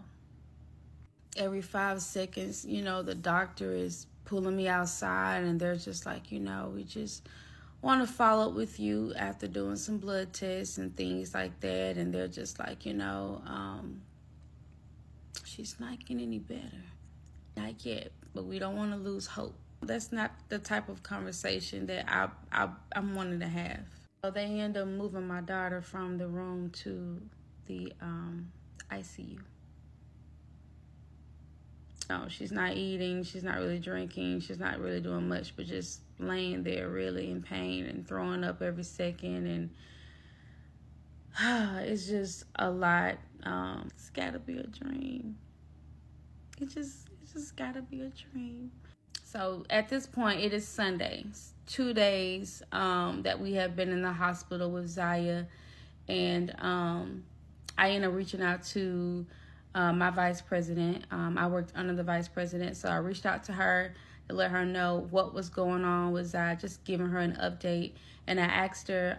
Every 5 seconds, you know, the doctor is pulling me outside, and they're just like, you know, we just want to follow up with you after doing some blood tests and things like that. And they're just like, you know, she's not getting any better. Not yet, but we don't want to lose hope. That's not the type of conversation that I'm wanting to have. So they end up moving my daughter from the room to the ICU. No, she's not eating, she's not really drinking, she's not really doing much, but just laying there really in pain and throwing up every second. And it's just a lot. It's gotta be a dream. It just gotta be a dream. So at this point, it is Sunday. 2 days that we have been in the hospital with Zaya, and I ended up reaching out to my vice president. I worked under the vice president, so I reached out to her to let her know what was going on with Zaya, just giving her an update. And I asked her,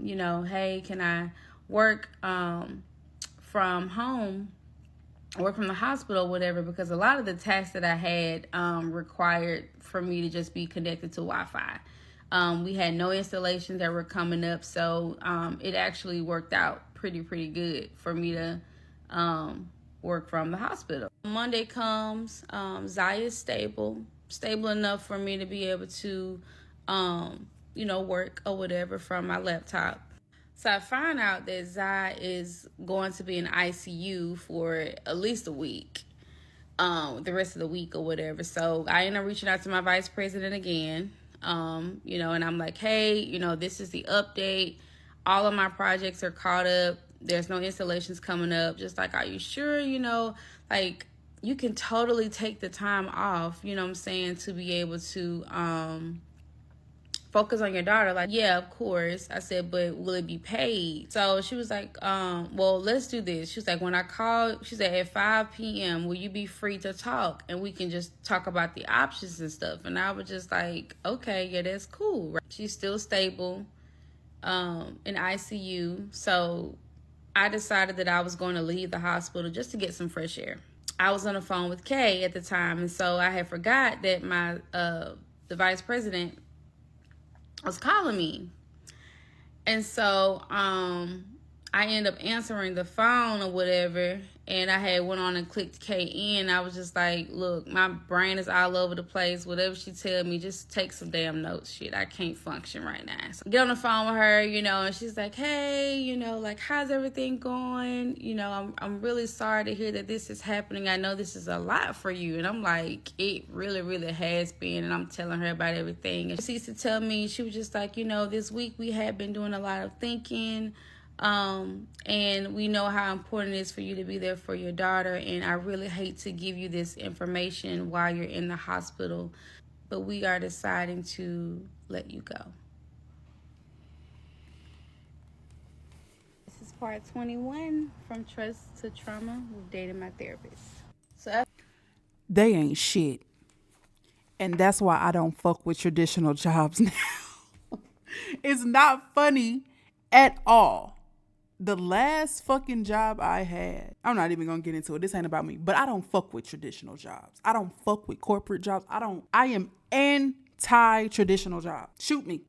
you know, hey, can I work from home, work from the hospital, whatever, because a lot of the tasks that I had required for me to just be connected to Wi-Fi. We had no installations that were coming up, so it actually worked out pretty good for me to work from the hospital. Monday comes, Zaya is stable enough for me to be able to, you know, work or whatever from my laptop. So I find out that Zaya is going to be in ICU for at least a week, the rest of the week or whatever. So I end up reaching out to my vice president again, you know, and I'm like, hey, you know, this is the update. All of my projects are caught up. There's no installations coming up. Just like, are you sure, you know, like, you can totally take the time off, you know what I'm saying, to be able to focus on your daughter. Like, yeah, of course. I said, but will it be paid? So she was like, well, let's do this. She was like, when I call, she said, at 5 p.m., will you be free to talk? And we can just talk about the options and stuff. And I was just like, okay, yeah, that's cool. Right? She's still stable in ICU. So I decided that I was going to leave the hospital just to get some fresh air. I was on the phone with Kay at the time, and so I had forgot that my the vice president was calling me. And so I ended up answering the phone or whatever, and I had went on and clicked KN. I was just like, look, my brain is all over the place. Whatever she tell me, just take some damn notes. Shit, I can't function right now. So I get on the phone with her, you know, and she's like, hey, you know, like, how's everything going? You know, I'm really sorry to hear that this is happening. I know this is a lot for you. And I'm like, it really, really has been. And I'm telling her about everything. And she used to tell me, she was just like, you know, this week we had been doing a lot of thinking. And we know how important it is for you to be there for your daughter, and I really hate to give you this information while you're in the hospital, but we are deciding to let you go. This is part 21 from Trust to Trauma with Dating My Therapist. So They ain't shit. And that's why I don't fuck with traditional jobs now. It's not funny at all. The last fucking job I had, I'm not even gonna get into it. This ain't about me, but I don't fuck with traditional jobs. I don't fuck with corporate jobs. I am anti-traditional job. Shoot me.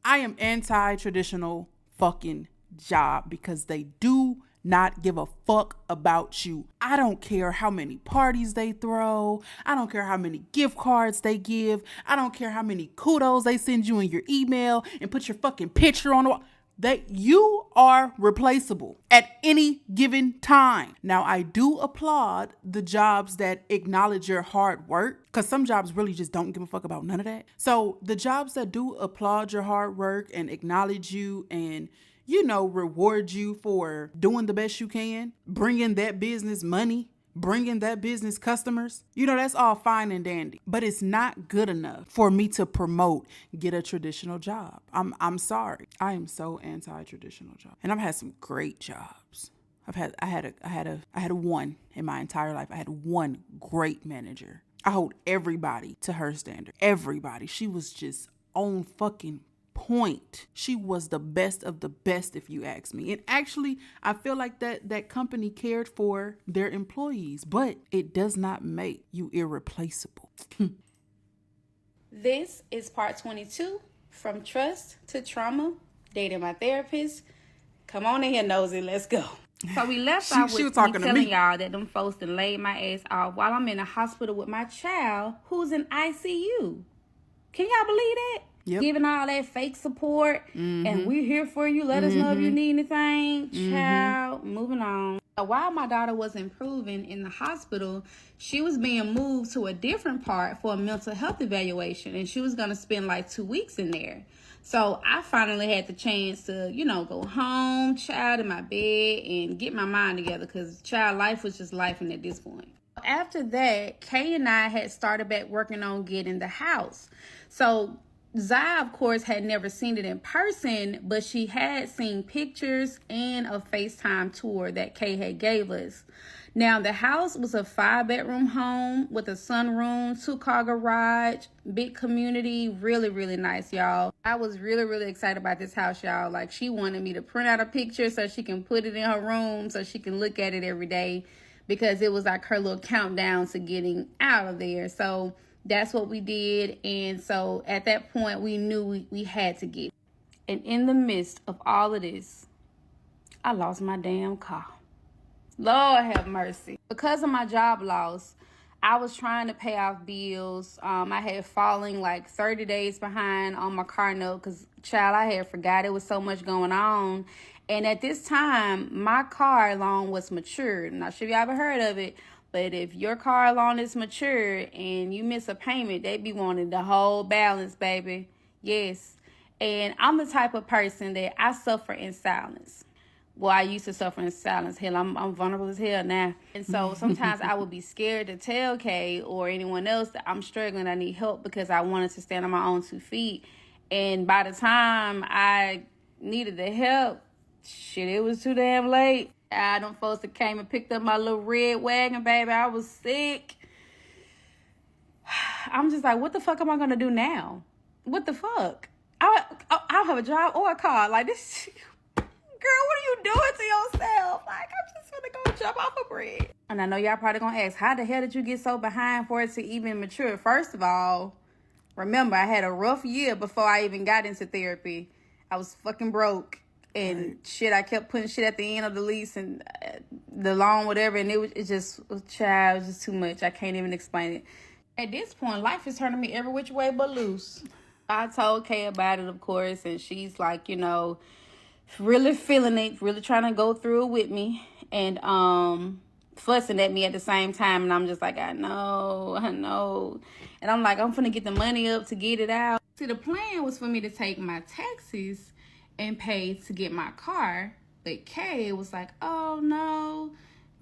I am anti-traditional fucking job because they do not give a fuck about you. I don't care how many parties they throw. I don't care how many gift cards they give. I don't care how many kudos they send you in your email and put your fucking picture on the wall. That you are replaceable at any given time. Now, I do applaud the jobs that acknowledge your hard work, because some jobs really just don't give a fuck about none of that. So the jobs that do applaud your hard work and acknowledge you and, you know, reward you for doing the best you can, bringing that business money, bringing that business customers, you know, that's all fine and dandy, but it's not good enough for me to promote get a traditional job. I'm sorry. I am so anti-traditional job, and I've had some great jobs. I had one in my entire life. I had one great manager. I hold everybody to her standard. Everybody. She was just on fucking point. She was the best of the best, if you ask me. And actually, I feel like that company cared for their employees, but it does not make you irreplaceable. this is part 22 from Trust to Trauma, Dating My Therapist. Come on in here, nosy. Let's go. So we left off with me telling y'all that them folks done laid my ass off while I'm in the hospital with my child who's in ICU. Can y'all believe that? Yep. Giving all that fake support, and we're here for you. Let us know if you need anything. Child, moving on. While my daughter was improving in the hospital, she was being moved to a different part for a mental health evaluation, and she was going to spend like 2 weeks in there. So I finally had the chance to, you know, go home, child, in my bed, and get my mind together, because child, life was just lifing at this point. After that, Kay and I had started back working on getting the house. So Zai, of course, had never seen it in person, but she had seen pictures and a FaceTime tour that Kay had gave us. Now, the house was a 5-bedroom home with a sunroom, 2-car garage, big community, really, really nice, y'all. I was really, really excited about this house, y'all. Like, she wanted me to print out a picture so she can put it in her room so she can look at it every day, because it was like her little countdown to getting out of there. So that's what we did. And so at that point, we knew we had to get. And in the midst of all of this, I lost my damn car. Lord have mercy. Because of my job loss, I was trying to pay off bills. I had fallen like 30 days behind on my car note because, child, I had forgot it was so much going on. And at this time, my car loan was matured. I'm not sure if y'all ever heard of it, but if your car loan is mature and you miss a payment, they be wanting the whole balance, baby. Yes. And I'm the type of person that I suffer in silence. Well, I used to suffer in silence. Hell, I'm vulnerable as hell now. And so sometimes I would be scared to tell Kay or anyone else that I'm struggling, I need help, because I wanted to stand on my own 2 feet. And by the time I needed the help, shit, it was too damn late. Them folks that came and picked up my little red wagon, baby. I was sick. I'm just like, what the fuck am I gonna do now? What the fuck? I don't have a job or a car. Like, this, girl, what are you doing to yourself? Like, I'm just gonna go jump off a bridge. And I know y'all probably gonna ask, how the hell did you get so behind for it to even mature? First of all, remember, I had a rough year before I even got into therapy. I was fucking broke. And shit, I kept putting shit at the end of the lease and the loan, whatever. And it just too much. I can't even explain it. At this point, life is turning me every which way but loose. I told Kay about it, of course. And she's like, really feeling it, really trying to go through it with me. And fussing at me at the same time. And I'm just like, I know. And I'm like, I'm finna get the money up to get it out. See, the plan was for me to take my taxes and pay to get my car. But Kay was like, oh no,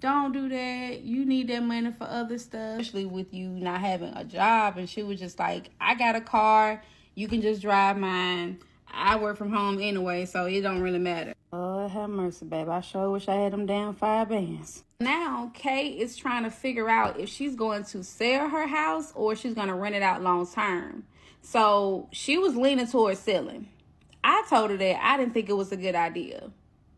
don't do that. You need that money for other stuff, especially with you not having a job. And she was just like, I got a car, you can just drive mine. I work from home anyway, so it don't really matter. Oh, have mercy, babe. I sure wish I had them damn 5 bands. Now Kay is trying to figure out if she's going to sell her house or she's going to rent it out long term. So she was leaning towards selling. I told her that I didn't think it was a good idea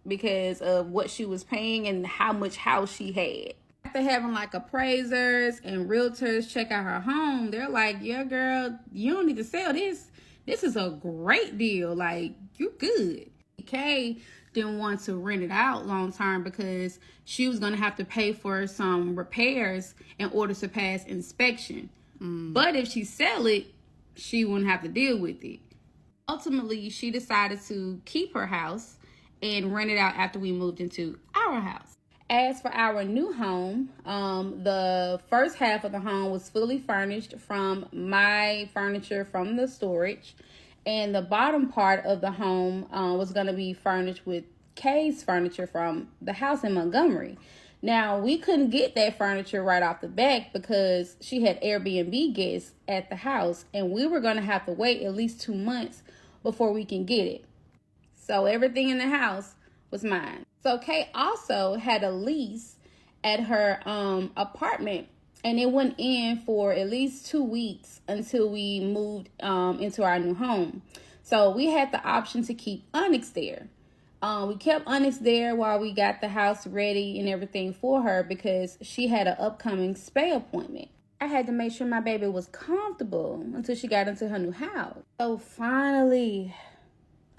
because of what she was paying and how much house she had. After having like appraisers and realtors check out her home, they're like, yeah, girl, you don't need to sell this. This is a great deal. Like, you're good. Kay didn't want to rent it out long term because she was going to have to pay for some repairs in order to pass inspection. But if she sell it, she wouldn't have to deal with it. Ultimately, she decided to keep her house and rent it out after we moved into our house. As for our new home, the first half of the home was fully furnished from my furniture from the storage. And the bottom part of the home was going to be furnished with Kay's furniture from the house in Montgomery. Now, we couldn't get that furniture right off the back because she had Airbnb guests at the house. And we were going to have to wait at least 2 months before we can get it. So everything in the house was mine. So Kay also had a lease at her apartment, and it went in for at least 2 weeks until we moved into our new home. So we had the option to keep Onyx there. We kept Onyx there while we got the house ready and everything for her because she had an upcoming spay appointment. I had to make sure my baby was comfortable until she got into her new house. So finally,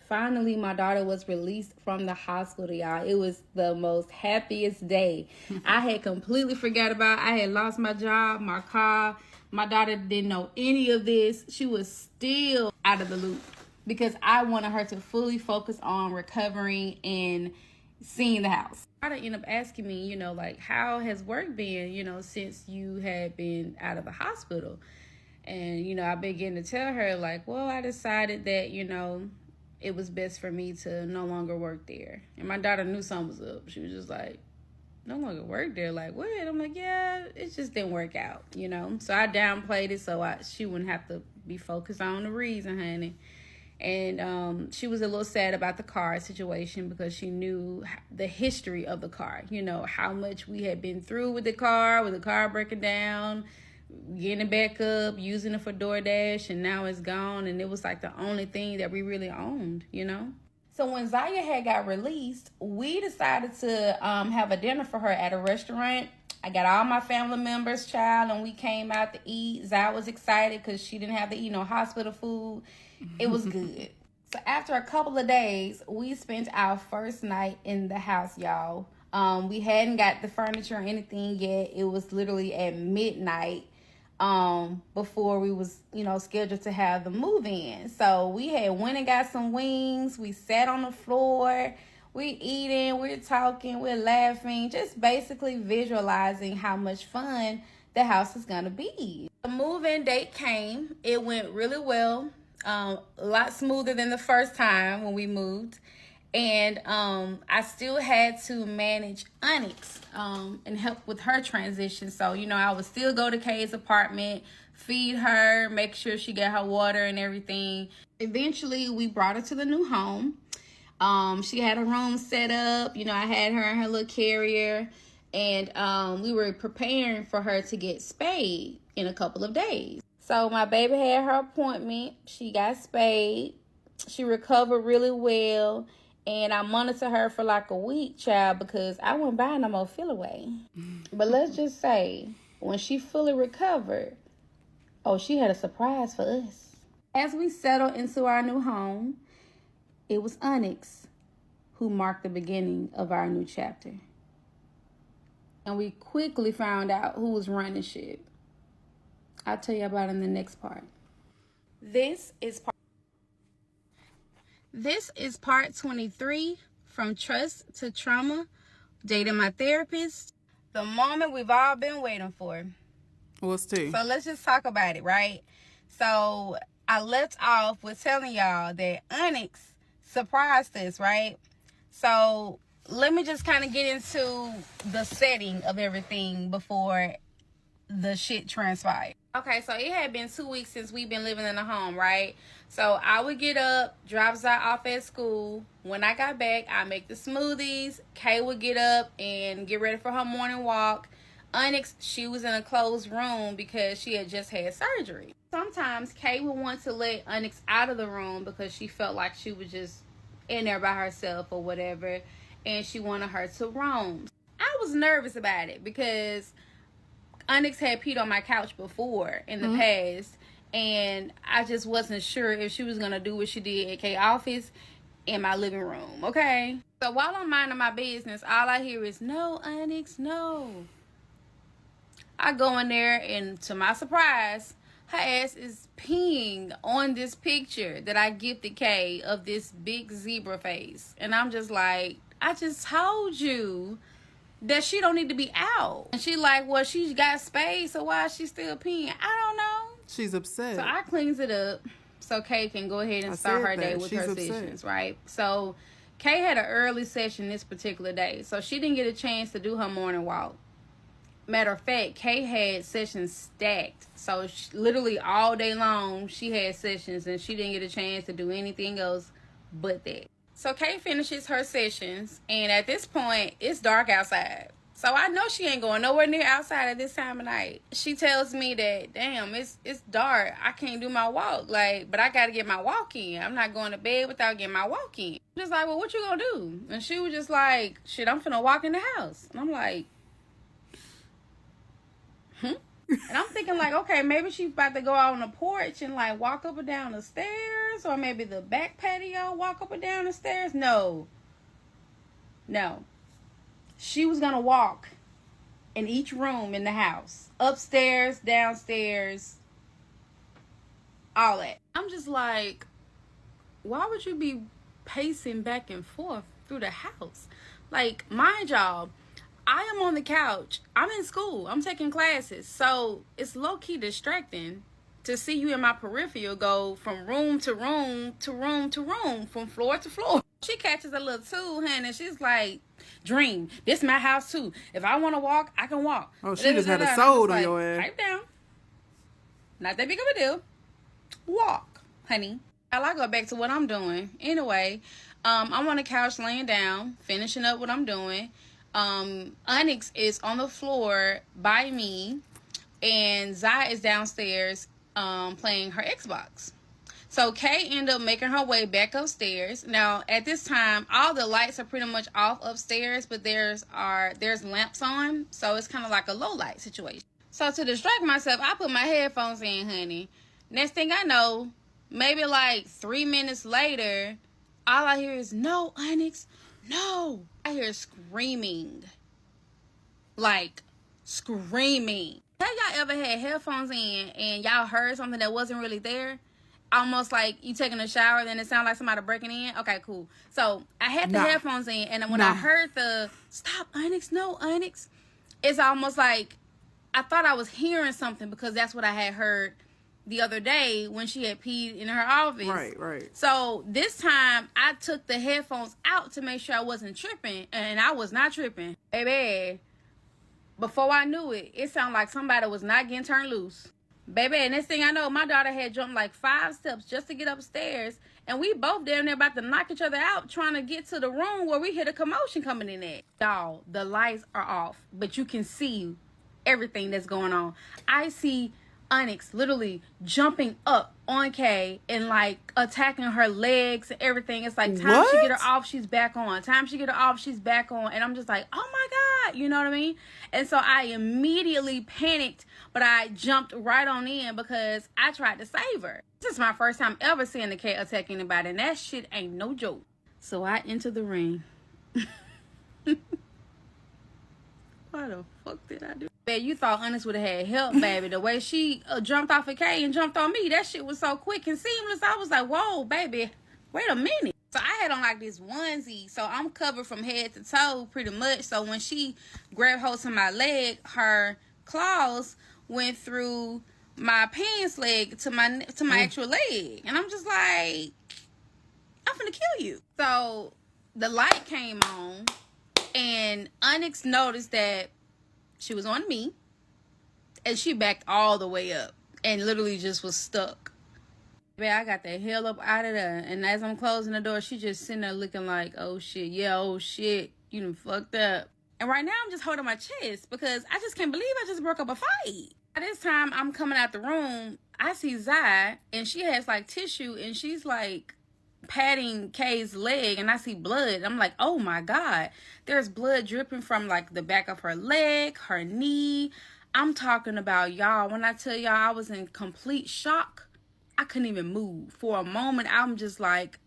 my daughter was released from the hospital, y'all. It was the most happiest day. I had completely forgot about it. I had lost my job, my car. My daughter didn't know any of this. She was still out of the loop because I wanted her to fully focus on recovering and seeing the house. I ended up asking me, like, how has work been, since you had been out of the hospital? And, I began to tell her, like, well, I decided that, it was best for me to no longer work there. And my daughter knew something was up. She was just like, no longer work there? Like, what? I'm like, yeah, it just didn't work out, So I downplayed it so she wouldn't have to be focused on the reason, honey. And she was a little sad about the car situation because she knew the history of the car, how much we had been through with the car breaking down, getting it back up, using it for DoorDash, and now it's gone. And it was like the only thing that we really owned, So when Zaya had got released, we decided to have a dinner for her at a restaurant. I got all my family members, child, and we came out to eat. Zaya was excited because she didn't have to eat no hospital food. It was good. So after a couple of days, we spent our first night in the house, y'all. We hadn't got the furniture or anything yet. It was literally at midnight before we was, scheduled to have the move in. So we had went and got some wings. We sat on the floor. We're eating, we're talking, we're laughing, just basically visualizing how much fun the house is going to be. The move-in date came. It went really well. A lot smoother than the first time when we moved. And I still had to manage Onyx and help with her transition. So, I would still go to Kay's apartment, feed her, make sure she got her water and everything. Eventually, we brought her to the new home. She had a room set up. You know, I had her in her little carrier, and we were preparing for her to get spayed in a couple of days. So my baby had her appointment. She got spayed. She recovered really well. And I monitored her for like a week, child, because I wasn't buying no more fill away. But let's just say, when she fully recovered, oh, she had a surprise for us. As we settled into our new home, it was Onyx who marked the beginning of our new chapter. And we quickly found out who was running shit. I'll tell you about it in the next part. This is part 23, From Trust to Trauma, Dating My Therapist. The moment we've all been waiting for. What's tea? So let's just talk about it, right? So I left off with telling y'all that Onyx surprised us, right? So let me just kind of get into the setting of everything before the shit transpired. Okay, so it had been 2 weeks since we've been living in the home, right? So I would get up, drop Zai off at school. When I got back, I make the smoothies. Kay would get up and get ready for her morning walk. Onyx, she was in a closed room because she had just had surgery. Sometimes Kay would want to let Onyx out of the room because she felt like she was just in there by herself or whatever, and she wanted her to roam. I was nervous about it because Onyx had peed on my couch before in the past, and I just wasn't sure if she was going to do what she did at Kay's office in my living room, okay? So while I'm minding my business, all I hear is, "No, Onyx, no." I go in there, and to my surprise, her ass is peeing on this picture that I gifted Kay of this big zebra face. And I'm just like, I just told you that she don't need to be out. And she like, well, she got spayed, so why is she still peeing? I don't know. She's upset. So I cleans it up so Kay can go ahead and start her day with her sessions, right? So Kay had an early session this particular day, so she didn't get a chance to do her morning walk. Matter of fact, Kay had sessions stacked. So literally all day long, she had sessions, and she didn't get a chance to do anything else but that. So Kay finishes her sessions, and at this point, it's dark outside. So I know she ain't going nowhere near outside at this time of night. She tells me that, damn, it's dark. I can't do my walk. Like, but I got to get my walk in. I'm not going to bed without getting my walk in. I'm just like, well, what you gonna do? And she was just like, shit, I'm finna walk in the house. And I'm like, And I'm thinking like, okay, maybe she's about to go out on the porch and like walk up and down the stairs, or maybe the back patio, walk up and down the stairs. No. She was going to walk in each room in the house. Upstairs, downstairs, all that. I'm just like, why would you be pacing back and forth through the house? Like, mind y'all, I am on the couch. I'm in school. I'm taking classes. So it's low-key distracting to see you in my peripheral go from room to room to room to room, from floor to floor. She catches a little too, honey, and she's like, Dream, this my house too. If I want to walk, I can walk. Oh, she just had a sold on your ass. Pipe down. Not that big of a deal. Walk, honey. I go back to what I'm doing. Anyway, I'm on the couch laying down, finishing up what I'm doing. Onyx is on the floor by me, and Zai is downstairs playing her Xbox. So Kay ended up making her way back upstairs. Now at this time, all the lights are pretty much off upstairs, but there's lamps on, so it's kind of like a low light situation. So to distract myself, I put my headphones in, honey. Next thing I know, maybe like 3 minutes later, all I hear is, "No, Onyx, no." I hear screaming. Like, screaming. Have y'all ever had headphones in and y'all heard something that wasn't really there? Almost like you taking a shower, then it sounds like somebody breaking in? Okay, cool. So, I had the headphones in, and when I heard the, "Stop, Onyx, no, Onyx," it's almost like I thought I was hearing something, because that's what I had heard the other day when she had peed in her office. Right. So this time I took the headphones out to make sure I wasn't tripping, and I was not tripping. Baby, before I knew it, it sounded like somebody was not getting turned loose. Baby, and next thing I know, my daughter had jumped like 5 steps just to get upstairs. And we both down there about to knock each other out trying to get to the room where we hear the commotion coming in at. Y'all, the lights are off, but you can see everything that's going on. I see Onyx literally jumping up on Kay and like attacking her legs and everything. It's like time she get her off, she's back on. Time she get her off, she's back on. And I'm just like, oh my God, you know what I mean? And so I immediately panicked, but I jumped right on in because I tried to save her. This is my first time ever seeing the cat attack anybody, and that shit ain't no joke. So I enter the ring. Why the fuck did I do? Man, you thought Onyx would have had help, baby. The way she jumped off of Kay and jumped on me, that shit was so quick and seamless. I was like, whoa, baby, wait a minute. So I had on like this onesie, so I'm covered from head to toe pretty much. So when she grabbed hold to my leg, her claws went through my pants leg to my actual leg. And I'm just like, I'm finna kill you. So the light came on, and Onyx noticed that she was on me, and she backed all the way up and literally just was stuck. Man, I got the hell up out of there, and as I'm closing the door, she just sitting there looking like, oh shit, yeah, oh shit, you done fucked up. And right now I'm just holding my chest because I just can't believe I just broke up a fight. At this time I'm coming out the room, I see Zai, and she has like tissue, and she's like patting Kay's leg, and I see blood. I'm like, oh my God, there's blood dripping from like the back of her leg, her knee. I'm talking about, y'all, when I tell y'all I was in complete shock, I couldn't even move. For a moment, I'm just like,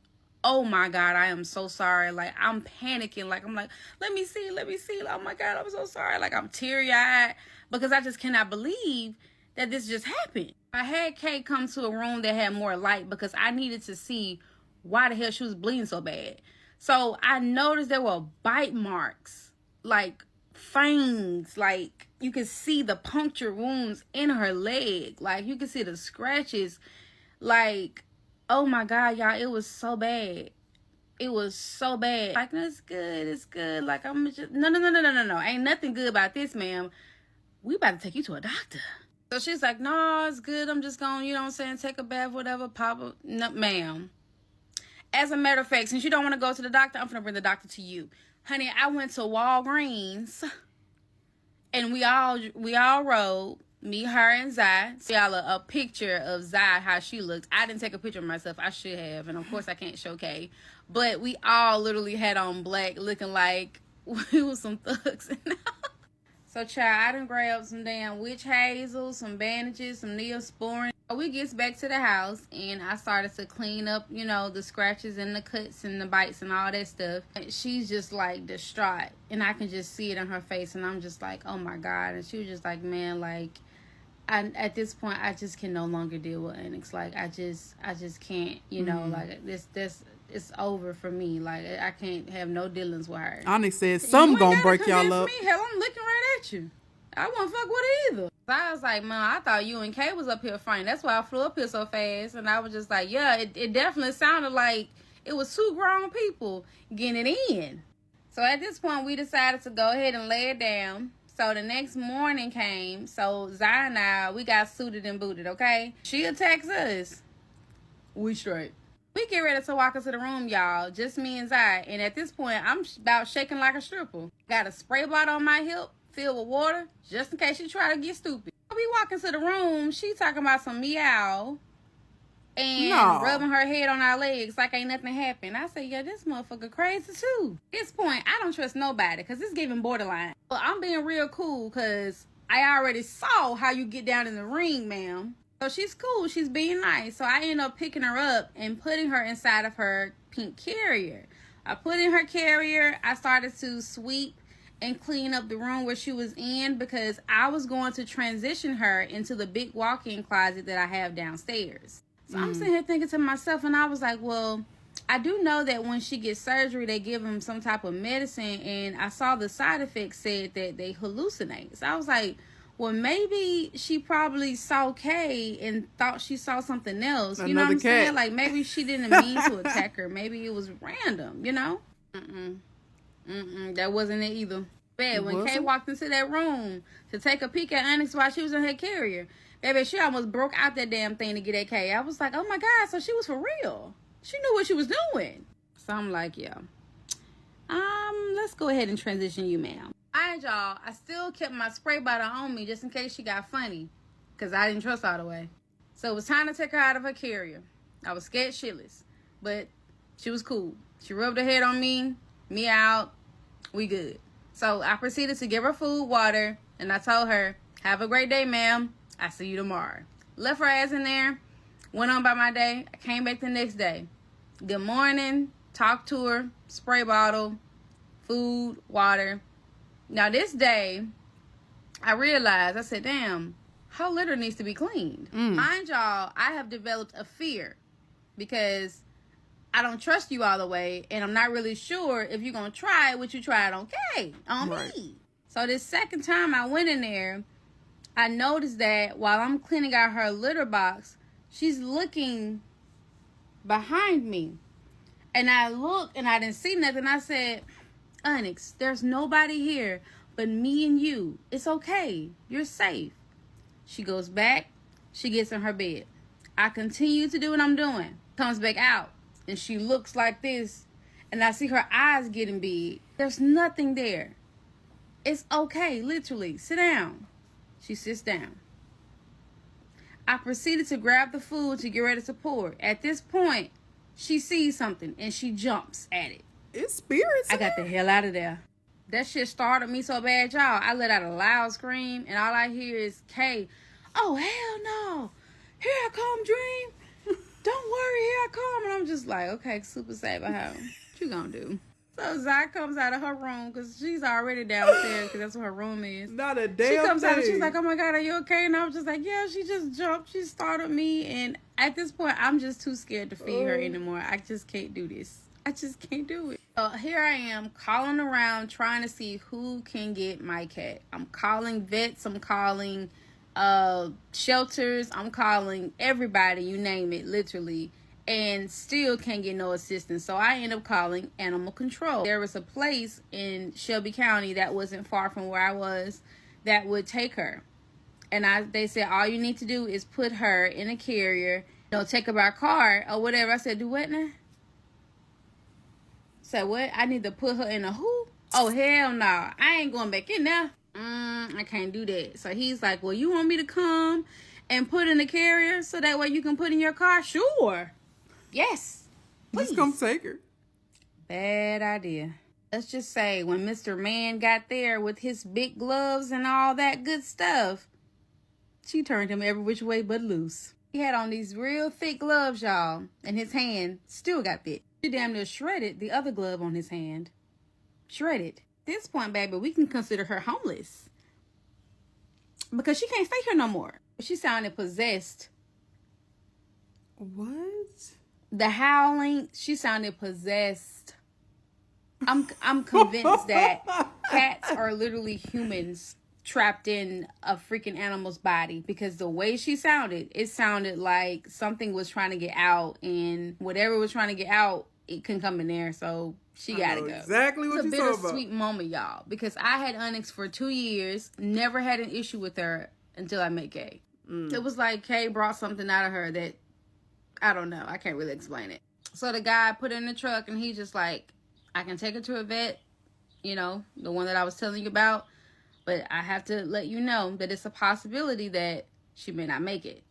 oh my God, I am so sorry. Like, I'm panicking. Like, I'm like, let me see. Oh my God, I'm so sorry. Like, I'm teary-eyed because I just cannot believe that this just happened. I had Kay come to a room that had more light because I needed to see why the hell she was bleeding so bad. So I noticed there were bite marks, like fangs, like you could see the puncture wounds in her leg. Like you could see the scratches. Like, oh my God, y'all, it was so bad. It was so bad. Like, no, it's good. Like, I'm just, no. Ain't nothing good about this, ma'am. We about to take you to a doctor. So she's like, no, it's good. I'm just going, you know what I'm saying, take a bath, whatever, pop up. No, ma'am. As a matter of fact, since you don't want to go to the doctor, I'm going to bring the doctor to you. Honey, I went to Walgreens, and we all rode. Me, her, and Zai. See y'all a picture of Zai, how she looked. I didn't take a picture of myself. I should have. And, of course, I can't show Kay. But we all literally had on black, looking like we was some thugs. So, child, I done grabbed some damn witch hazel, some bandages, some Neosporin. We gets back to the house, and I started to clean up, you know, the scratches and the cuts and the bites and all that stuff. And she's just, like, distraught. And I can just see it in her face. And I'm just like, oh, my God. And she was just like, man, like, at this point, I just can no longer deal with Onyx. Like, I just can't, you know, like, this, it's over for me. Like, I can't have no dealings with her. Onyx said, some gonna break y'all up. Me. Hell, I'm looking right at you. I won't fuck with her either. So I was like, man, I thought you and Kay was up here fighting. That's why I flew up here so fast. And I was just like, yeah, it definitely sounded like it was 2 grown people getting it in. So at this point, we decided to go ahead and lay it down. So the next morning came. So Zai and I, we got suited and booted, okay? She attacks us. We straight. We get ready to walk into the room, y'all. Just me and Zai. And at this point, I'm about shaking like a stripper. Got a spray bottle on my hip, filled with water, just in case she try to get stupid. We walk into the room, she talking about some meow and rubbing her head on our legs like ain't nothing happened. I said, yeah, this motherfucker crazy too. At this point, I don't trust nobody because it's giving borderline. But I'm being real cool because I already saw how you get down in the ring, ma'am. So she's cool. She's being nice. So I end up picking her up and putting her inside of her pink carrier. I put in her carrier. I started to sweep and clean up the room where she was in because I was going to transition her into the big walk-in closet that I have downstairs. So I'm sitting here thinking to myself, and I was like, well, I do know that when she gets surgery, they give them some type of medicine, and I saw the side effects said that they hallucinate. So I was like, well, maybe she probably saw Kay and thought she saw something else. You know what I'm saying? Like, maybe she didn't mean to attack her. Maybe it was random, you know? That wasn't it either. Bad. When Kay walked into that room to take a peek at Onyx while she was in her carrier, Baby, she almost broke out that damn thing to get that K. I was like, oh my God, so she was for real. She knew what she was doing. So I'm like, yeah. Let's go ahead and transition you, ma'am. Alright, y'all, I still kept my spray bottle on me just in case she got funny. Because I didn't trust her all the way. So it was time to take her out of her carrier. I was scared shitless. But she was cool. She rubbed her head on me out. We good. So I proceeded to give her food, water, and I told her, have a great day, ma'am. I see you tomorrow. Left her ass in there. Went on by my day. I came back the next day. Good morning. Talked to her. Spray bottle. Food. Water. Now this day, I realized, I said, damn, her litter needs to be cleaned. Mind y'all, I have developed a fear because I don't trust you all the way, and I'm not really sure if you're going to try what you tried on Kay, on me. So this second time I went in there, I noticed that while I'm cleaning out her litter box, she's looking behind me. And I looked and I didn't see nothing. I said, Onyx, there's nobody here but me and you. It's okay. You're safe. She goes back. She gets in her bed. I continue to do what I'm doing. Comes back out. And she looks like this. And I see her eyes getting big. There's nothing there. It's okay. Literally. Sit down. She sits down. I proceeded to grab the food to get ready to pour. At this point, she sees something and she jumps at it. It's spirits. I got the hell out of there. That shit startled me so bad, y'all. I let out a loud scream and all I hear is Kay. Oh, hell no. Here I come, Dream. Don't worry, here I come. And I'm just like, okay, Super Saber, how? What you gonna do? So Zai comes out of her room because she's already downstairs because that's what her room is. Not a damn She comes thing. out and she's like, oh my God, are you okay? And I was just like, yeah, she just jumped. She startled me. And at this point, I'm just too scared to feed her anymore. I just can't do this. I just can't do it. So here I am calling around trying to see who can get my cat. I'm calling vets. I'm calling shelters. I'm calling everybody, you name it, literally. And still can't get no assistance. So I end up calling animal control. There was a place in Shelby County that wasn't far from where I was that would take her. And they said, all you need to do is put her in a carrier. Take her by car or whatever. I said, do what now? Said, what? I need to put her in a who? Oh, hell no. I ain't going back in there. I can't do that. So he's like, well, you want me to come and put in the carrier so that way you can put in your car? Sure. Yes. Please. Just come take her. Bad idea. Let's just say when Mr. Man got there with his big gloves and all that good stuff, she turned him every which way but loose. He had on these real thick gloves, y'all, and his hand still got thick. She damn near shredded the other glove on his hand. Shredded. At this point, baby, we can consider her homeless. Because she can't stay here no more. She sounded possessed. What? The howling, she sounded possessed. I'm convinced that cats are literally humans trapped in a freaking animal's body, because the way she sounded, it sounded like something was trying to get out, and whatever was trying to get out, it couldn't come in there, so she gotta go. Exactly what it's you're a talking about. bittersweet moment, y'all, because I had Onyx for 2 years, never had an issue with her until I met Kay. It was like Kay brought something out of her that, I don't know, I can't really explain it. So the guy put her in the truck, and he just like, I can take her to a vet, the one that I was telling you about, but I have to let you know that it's a possibility that she may not make it.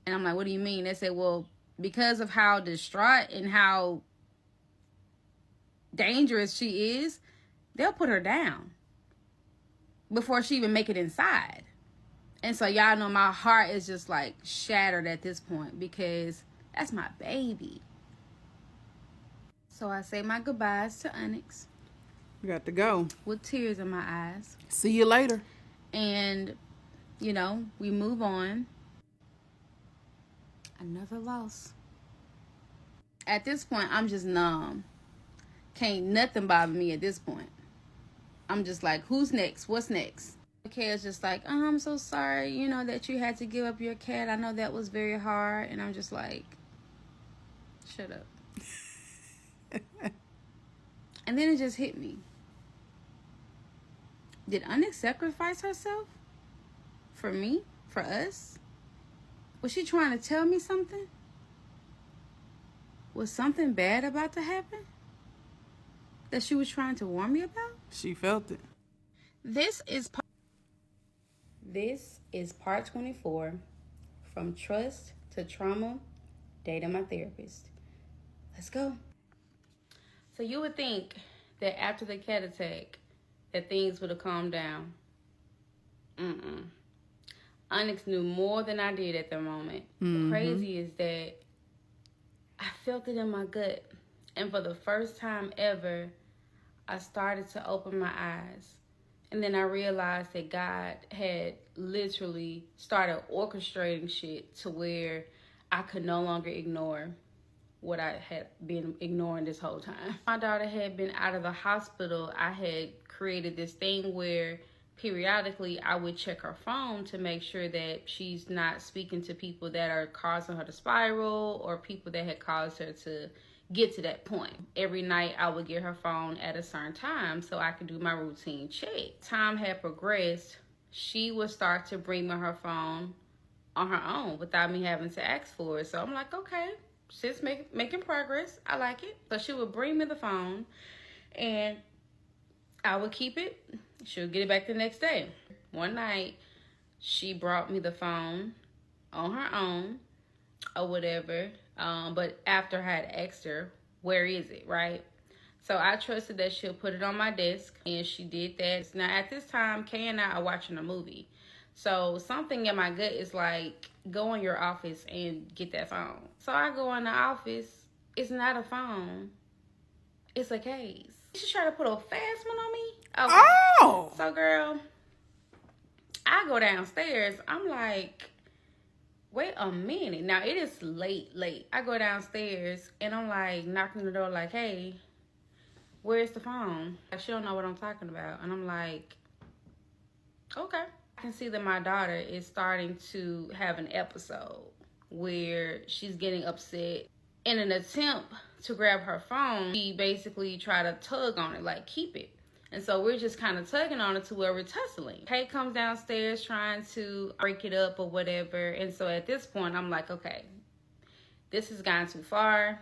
And I'm like, what do you mean? They said, well, because of how distraught and how dangerous she is, they'll put her down before she even make it inside. And so y'all know my heart is just like shattered at this point, because that's my baby. So I say my goodbyes to Onyx. You got to go. With tears in my eyes. See you later. And, we move on. Another loss. At this point, I'm just numb. Can't nothing bother me at this point. I'm just like, who's next? What's next? Okay, it's just like, oh, I'm so sorry, that you had to give up your cat. I know that was very hard. And I'm just like, shut up. And then it just hit me. Did Onyx sacrifice herself? For me? For us? Was she trying to tell me something? Was something bad about to happen that she was trying to warn me about? She felt it. This is part 24, from trust to trauma, dating my therapist. Let's go. So you would think that after the cat attack that things would have calmed down. Onyx knew more than I did at the moment. The crazy is that I felt it in my gut. And for the first time ever, I started to open my eyes. And then I realized that God had literally started orchestrating shit to where I could no longer ignore what I had been ignoring this whole time. My daughter had been out of the hospital. I had created this thing where periodically I would check her phone to make sure that she's not speaking to people that are causing her to spiral or people that had caused her to get to that point. Every night I would get her phone at a certain time so I could do my routine check. Time had progressed. She would start to bring me her phone on her own without me having to ask for it. So I'm like, okay, she's making progress. I like it. So she would bring me the phone and I would keep it. She'll get it back the next day. One night, she brought me the phone on her own or whatever. But after I had asked her, where is it, right? So I trusted that she'll put it on my desk, and she did that. Now, at this time, Kay and I are watching a movie. So something in my gut is like, go in your office and get that phone. So I go in the office. It's not a phone. It's a case. She tried to put a fast one on me. Okay. Oh! So, girl, I go downstairs. I'm like, wait a minute. Now, it is late. I go downstairs, and I'm like, knocking on the door like, hey, where's the phone? She don't know what I'm talking about. And I'm like, okay. I can see that my daughter is starting to have an episode where she's getting upset. In an attempt to grab her phone, she basically tried to tug on it, like, keep it. And so we're just kind of tugging on it to where we're tussling. Kay comes downstairs trying to break it up or whatever. And so at this point, I'm like, okay, this has gone too far.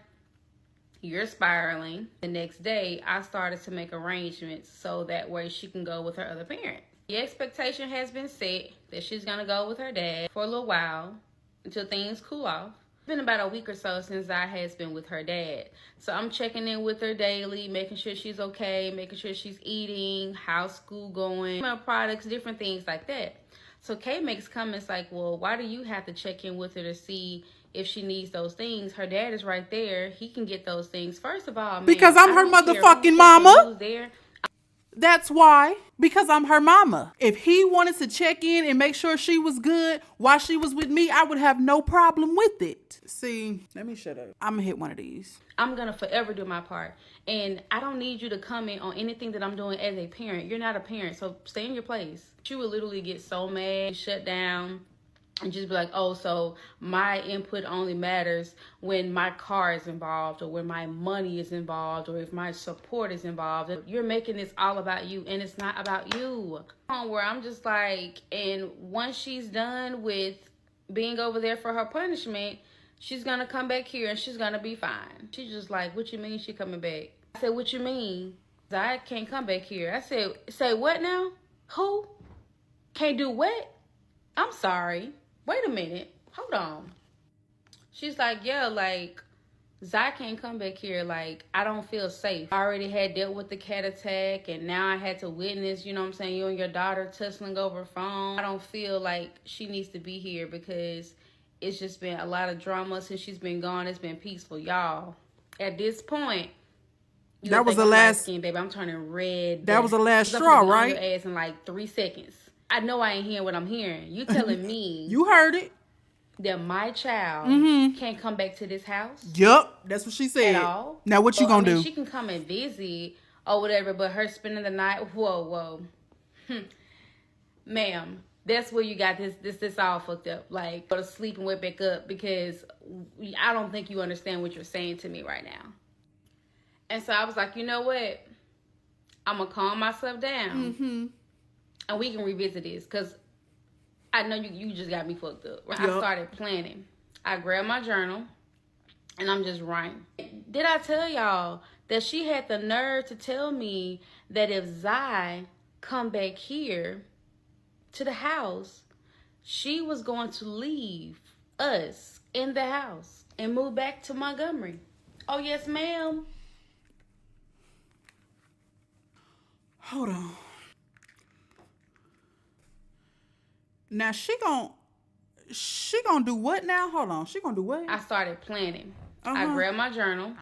You're spiraling. The next day, I started to make arrangements so that way she can go with her other parent. The expectation has been set that she's going to go with her dad for a little while until things cool off. It's been about a week or so since I has been with her dad. So I'm checking in with her daily, making sure she's okay, making sure she's eating, how's school going, products, different things like that. So Kay makes comments like, well, why do you have to check in with her to see if she needs those things? Her dad is right there. He can get those things. First of all, man, because I'm her motherfucking mama. That's why. Because I'm her mama. If he wanted to check in and make sure she was good while she was with me, I would have no problem with it. See, let me shut up. I'm gonna hit one of these. I'm gonna forever do my part. And I don't need you to comment on anything that I'm doing as a parent. You're not a parent, so stay in your place. She would literally get so mad, shut down, and just be like, oh, so my input only matters when my car is involved or when my money is involved or if my support is involved. You're making this all about you, and it's not about you. Where I'm just like, and once she's done with being over there for her punishment, she's going to come back here and she's going to be fine. She's just like, what you mean she coming back? I said, what you mean? I can't come back here. I said, say what now? Who? Can't do what? I'm sorry. Wait a minute. Hold on. She's like, yeah, like, Zai can't come back here. Like, I don't feel safe. I already had dealt with the cat attack, and now I had to witness, you know what I'm saying, you and your daughter tussling over phone. I don't feel like she needs to be here because it's just been a lot of drama since she's been gone. It's been peaceful. Y'all, at this point, that was the last skin, baby. I'm turning red. That was the last straw, right? Your ass in like 3 seconds. I know I ain't hearing what I'm hearing. You telling me you heard it that my child can't come back to this house? Yup, that's what she said. At all? Now what you gonna do? She can come and visit or whatever, but her spending the night, whoa. Ma'am, that's where you got this all fucked up. Like, go to sleep and wake back up because I don't think you understand what you're saying to me right now. And so I was like, you know what? I'm going to calm myself down. And we can revisit this because I know you just got me fucked up. Right? Yep. I started planning. I grabbed my journal, and I'm just writing. Did I tell y'all that she had the nerve to tell me that if Zai come back here to the house, she was going to leave us in the house and move back to Montgomery? Oh, yes, ma'am. Hold on. Now she gon' do what now? Hold on. She gonna do what? I started planning. Uh-huh. I grabbed my journal,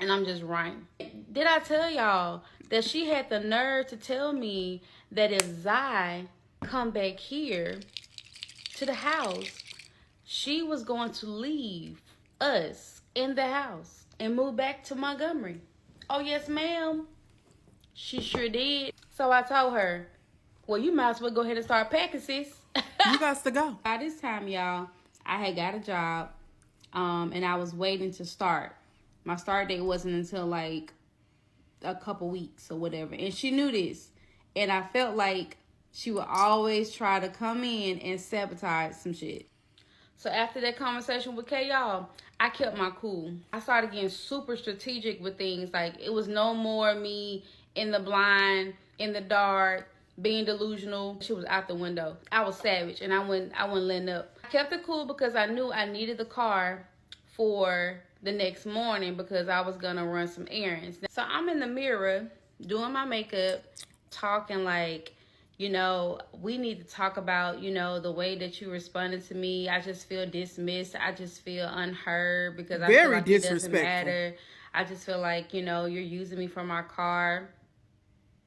and I'm just writing. Did I tell y'all that she had the nerve to tell me that if Zai come back here to the house, she was going to leave us in the house and move back to Montgomery? Oh, yes, ma'am. She sure did. So I told her, well, you might as well go ahead and start packing, sis. You got to go. By this time, y'all, I had got a job, and I was waiting to start. My start date wasn't until like a couple weeks or whatever. And she knew this. And I felt like she would always try to come in and sabotage some shit. So after that conversation with Kay, y'all, I kept my cool. I started getting super strategic with things. Like, it was no more me in the blind, in the dark, being delusional. She was out the window. I was savage, and I wouldn't letting up. I kept it cool because I knew I needed the car for the next morning because I was gonna run some errands. So I'm in the mirror doing my makeup, talking like, you know, we need to talk about, you know, the way that you responded to me. I just feel dismissed. I just feel unheard because I feel like it doesn't matter. I just feel like, you know, you're using me for my car.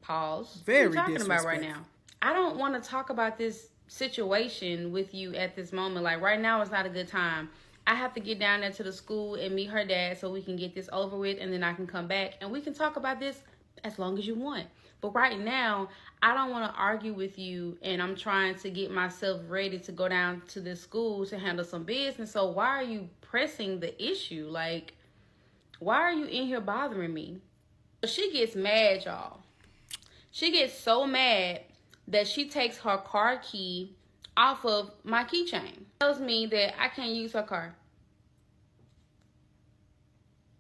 Pause. Very what are you talking about right disrespectful. now? I don't want to talk about this situation with you at this moment. Like, right now is not a good time. I have to get down there to the school and meet her dad so we can get this over with, and then I can come back and we can talk about this as long as you want. But right now, I don't want to argue with you, and I'm trying to get myself ready to go down to this school to handle some business. So why are you pressing the issue? Like, why are you in here bothering me? She gets mad, y'all. She gets so mad that she takes her car key off of my keychain. Tells me that I can't use her car.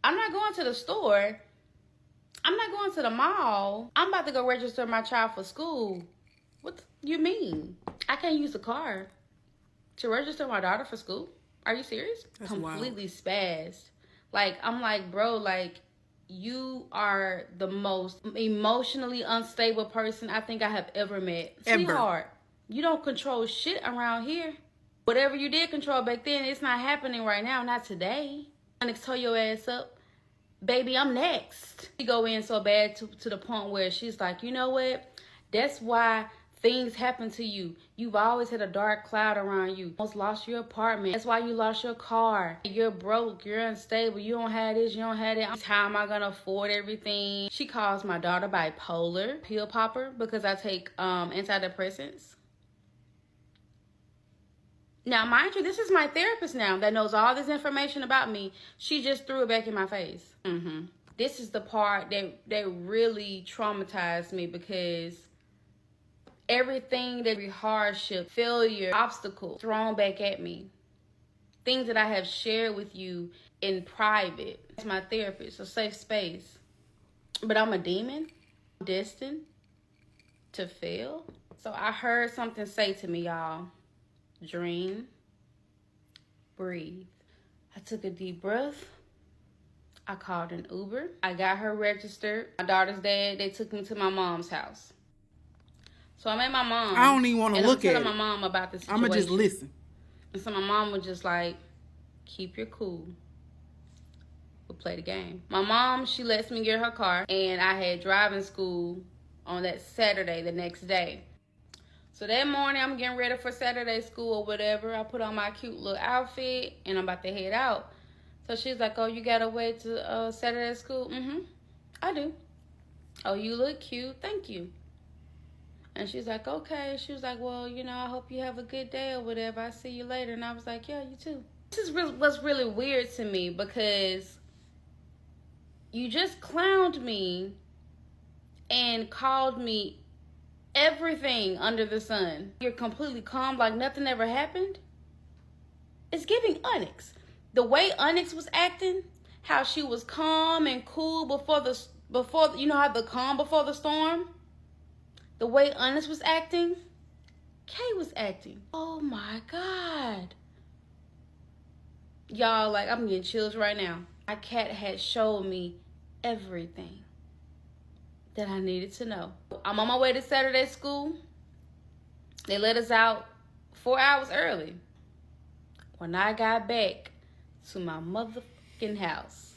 I'm not going to the store. I'm not going to the mall. I'm about to go register my child for school. What do you mean? I can't use the car to register my daughter for school? Are you serious? That's completely wild. spazzed. Like, I'm like, bro, like, you are the most emotionally unstable person I think I have ever met. Ever. Sweetheart, you don't control shit around here. Whatever you did control back then, it's not happening right now. Not today. Onyx, tore your ass up. Baby, I'm next. She go in so bad to the point where she's like, you know what? That's why things happen to you. You've always had a dark cloud around you. Almost lost your apartment. That's why you lost your car. You're broke. You're unstable. You don't have this. You don't have that. How am I gonna afford everything? She calls my daughter bipolar, pill popper, because I take antidepressants. Now, mind you, this is my therapist now that knows all this information about me. She just threw it back in my face. This is the part that really traumatized me, because everything, every hardship, failure, obstacle thrown back at me. Things that I have shared with you in private. It's my therapist, a safe space. But I'm a demon, destined to fail. So I heard something say to me, y'all. Dream. Breathe. I took a deep breath. I called an Uber. I got her registered. My daughter's dad, they took me to my mom's house. So I'm at my mom. I don't even want to look at it. I'm telling my mom about the situation. I'm going to just listen. And so my mom was just like, keep your cool. We'll play the game. My mom, she lets me get her car. And I had driving school on that Saturday, the next day. So that morning, I'm getting ready for Saturday school or whatever. I put on my cute little outfit, and I'm about to head out. So she's like, oh, you got to wait to Saturday school? I do. Oh, you look cute. Thank you. And she's like, okay. She was like, well, you know, I hope you have a good day or whatever. I'll see you later. And I was like, yeah, you too. This is what's really weird to me, because you just clowned me and called me everything under the sun. You're completely calm, like nothing ever happened. It's giving Onyx. The way Onyx was acting, how she was calm and cool before you know how the calm before the storm. The way Onyx was acting, Kay was acting. Oh my God. Y'all, like, I'm getting chills right now. My cat had showed me everything that I needed to know. I'm on my way to Saturday school. They let us out 4 hours early. When I got back to my motherfucking house,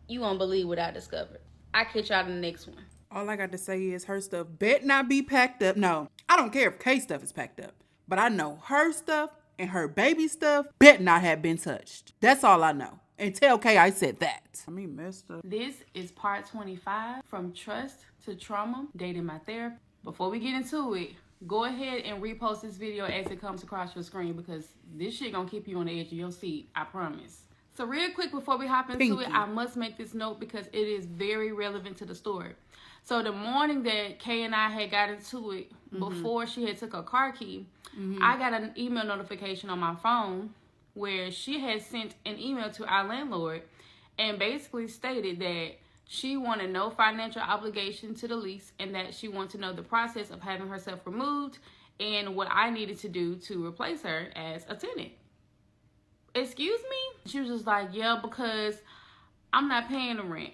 you won't believe what I discovered. I catch y'all in the next one. All I got to say is her stuff bet not be packed up. No, I don't care if Kay's stuff is packed up, but I know her stuff and her baby stuff bet not have been touched. That's all I know. And tell Kay I said that. I mean, messed up. This is part 25, From Trust to Trauma, Dating My Therapist. Before we get into it, go ahead and repost this video as it comes across your screen, because this shit gonna keep you on the edge of your seat, I promise. So real quick before we hop into it, I must make this note because it is very relevant to the story. So the morning that Kay and I had got into it, before she had took her car key, I got an email notification on my phone where she had sent an email to our landlord and basically stated that she wanted no financial obligation to the lease and that she wanted to know the process of having herself removed and what I needed to do to replace her as a tenant. Excuse me? She was just like, yeah, because I'm not paying the rent.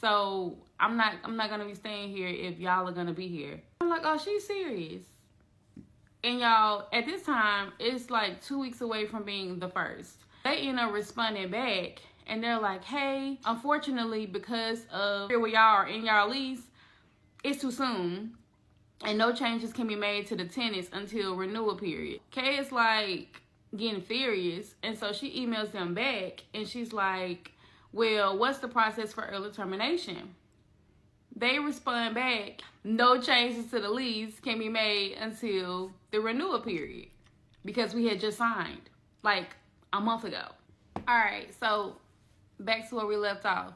So I'm not gonna be staying here if y'all are gonna be here. I'm like, oh, she's serious. And y'all, at this time, it's like 2 weeks away from being the first. They end up responding back and they're like, hey, unfortunately, because of where we are in y'all lease, it's too soon. And no changes can be made to the tenants until renewal period. Kay is like getting furious. And so she emails them back and she's like, well, what's the process for early termination? They respond back, no changes to the lease can be made until the renewal period because we had just signed like a month ago. All right, so back to where we left off.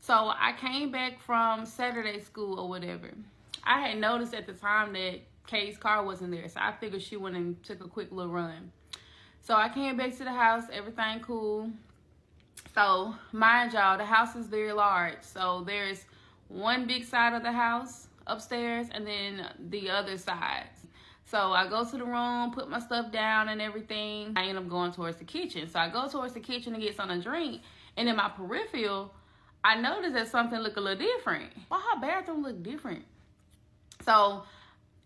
So I came back from Saturday school or whatever. I had noticed at the time that Kay's car wasn't there, so I figured she went and took a quick little run. So I came back to the house, everything cool. So mind y'all, the house is very large. So there's one big side of the house upstairs and then the other side. So I go to the room, put my stuff down and everything. I end up going towards the kitchen. So I go towards the kitchen to get something to drink. And in my peripheral, I noticed that something looked a little different. Why her bathroom looked different? So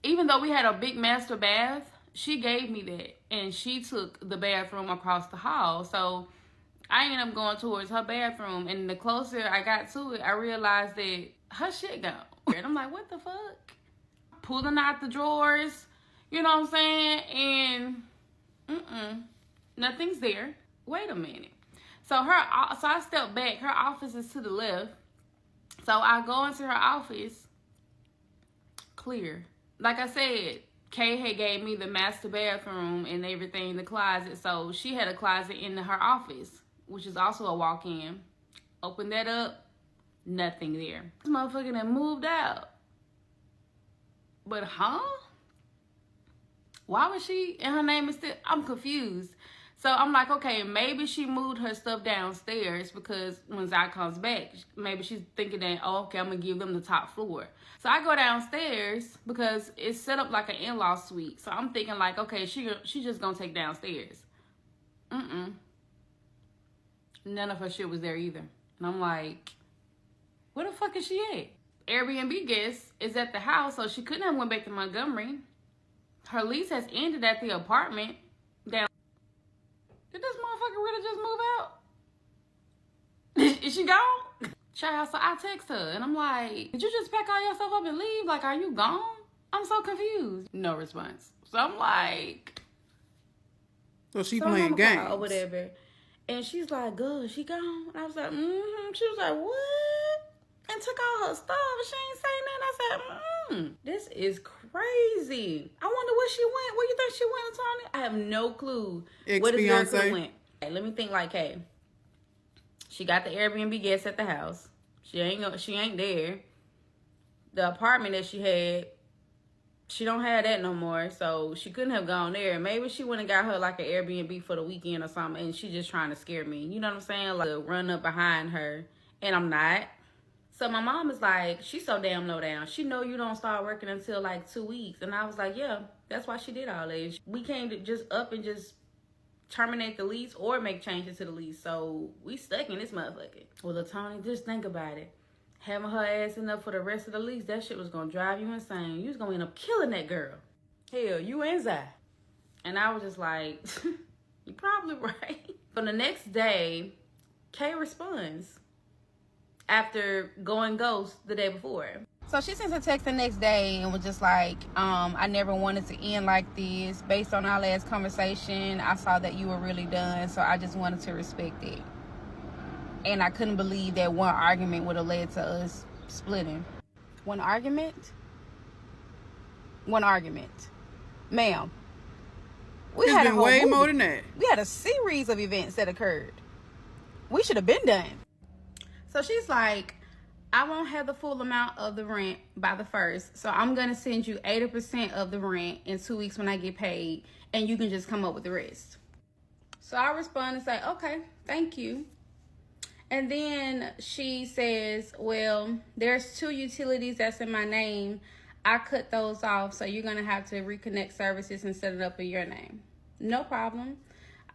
even though we had a big master bath, she gave me that. And she took the bathroom across the hall. So I ended up going towards her bathroom. And the closer I got to it, I realized that her shit gone. And I'm like, what the fuck? Pulling out the drawers, you know what I'm saying? And nothing's there. Wait a minute. So I stepped back. Her office is to the left. So I go into her office. Clear. Like I said, Kay had gave me the master bathroom and everything, the closet. So she had a closet in her office, which is also a walk-in. Open that up. Nothing there. This motherfucker that moved out. But why was she, and her name is still, I'm confused. So I'm like, okay, maybe she moved her stuff downstairs because when Zach comes back, maybe she's thinking that, oh, okay, I'm going to give them the top floor. So I go downstairs because it's set up like an in-law suite. So I'm thinking like, okay, she just going to take downstairs. None of her shit was there either. And I'm like, where the fuck is she at? Airbnb guest is at the house, so she couldn't have went back to Montgomery. Her lease has ended at the apartment down. Did this motherfucker really just move out? Is she gone? Child, so I text her and I'm like, did you just pack all your stuff up and leave? Like, are you gone? I'm so confused. No response. So I'm like, so she playing games or whatever. And she's like, good, she gone? And I was like, She was like, what? And took all her stuff and she ain't saying nothing. I said, this is crazy. I wonder where she went. Where you think she went, Tony? I have no clue. Where this girl could went. Hey, let me think like, hey, she got the Airbnb guest at the house. She ain't there. The apartment that she had, she don't have that no more, so she couldn't have gone there. Maybe she went and got her like an Airbnb for the weekend or something, and she just trying to scare me. You know what I'm saying? Like, to run up behind her, and I'm not. So my mom is like, she's so damn low down. She know you don't start working until like 2 weeks. And I was like, yeah, that's why she did all this. We can't just up and just terminate the lease or make changes to the lease. So we stuck in this motherfucker. Well, LaTony, just think about it. Having her ass enough for the rest of the lease, that shit was gonna drive you insane. You was gonna end up killing that girl. Hell, you and Zai. And I was just like, you're probably right. But the next day, Kay responds after going ghost the day before. So she sent a text the next day and was just like, I never wanted to end like this. Based on our last conversation, I saw that you were really done, so I just wanted to respect it. And I couldn't believe that one argument would have led to us splitting. One argument? One argument. Ma'am, It's been way more than that. We had a series of events that occurred. We should have been done. So she's like, I won't have the full amount of the rent by the 1st, so I'm going to send you 80% of the rent in 2 weeks when I get paid, and you can just come up with the rest. So I respond and say, okay, thank you. And then she says, well, there's 2 utilities that's in my name. I cut those off, so you're going to have to reconnect services and set it up in your name. No problem.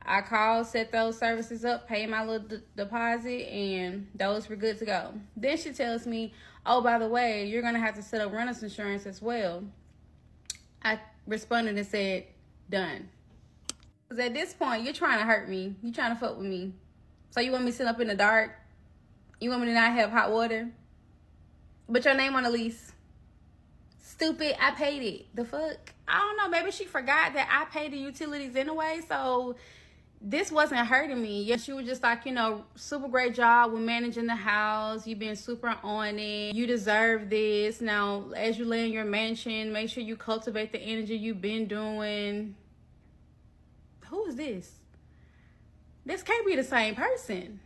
I called, set those services up, paid my little deposit, and those were good to go. Then she tells me, oh, by the way, you're going to have to set up renter's insurance as well. I responded and said, done. Because at this point, you're trying to hurt me. You're trying to fuck with me. So you want me to sit up in the dark? You want me to not have hot water? But your name on the lease. Stupid, I paid it. The fuck? I don't know. Maybe she forgot that I paid the utilities anyway. So this wasn't hurting me. Yeah, she was just like, you know, super great job with managing the house. You've been super on it. You deserve this. Now, as you lay in your mansion, make sure you cultivate the energy you've been doing. Who is this? This can't be the same person.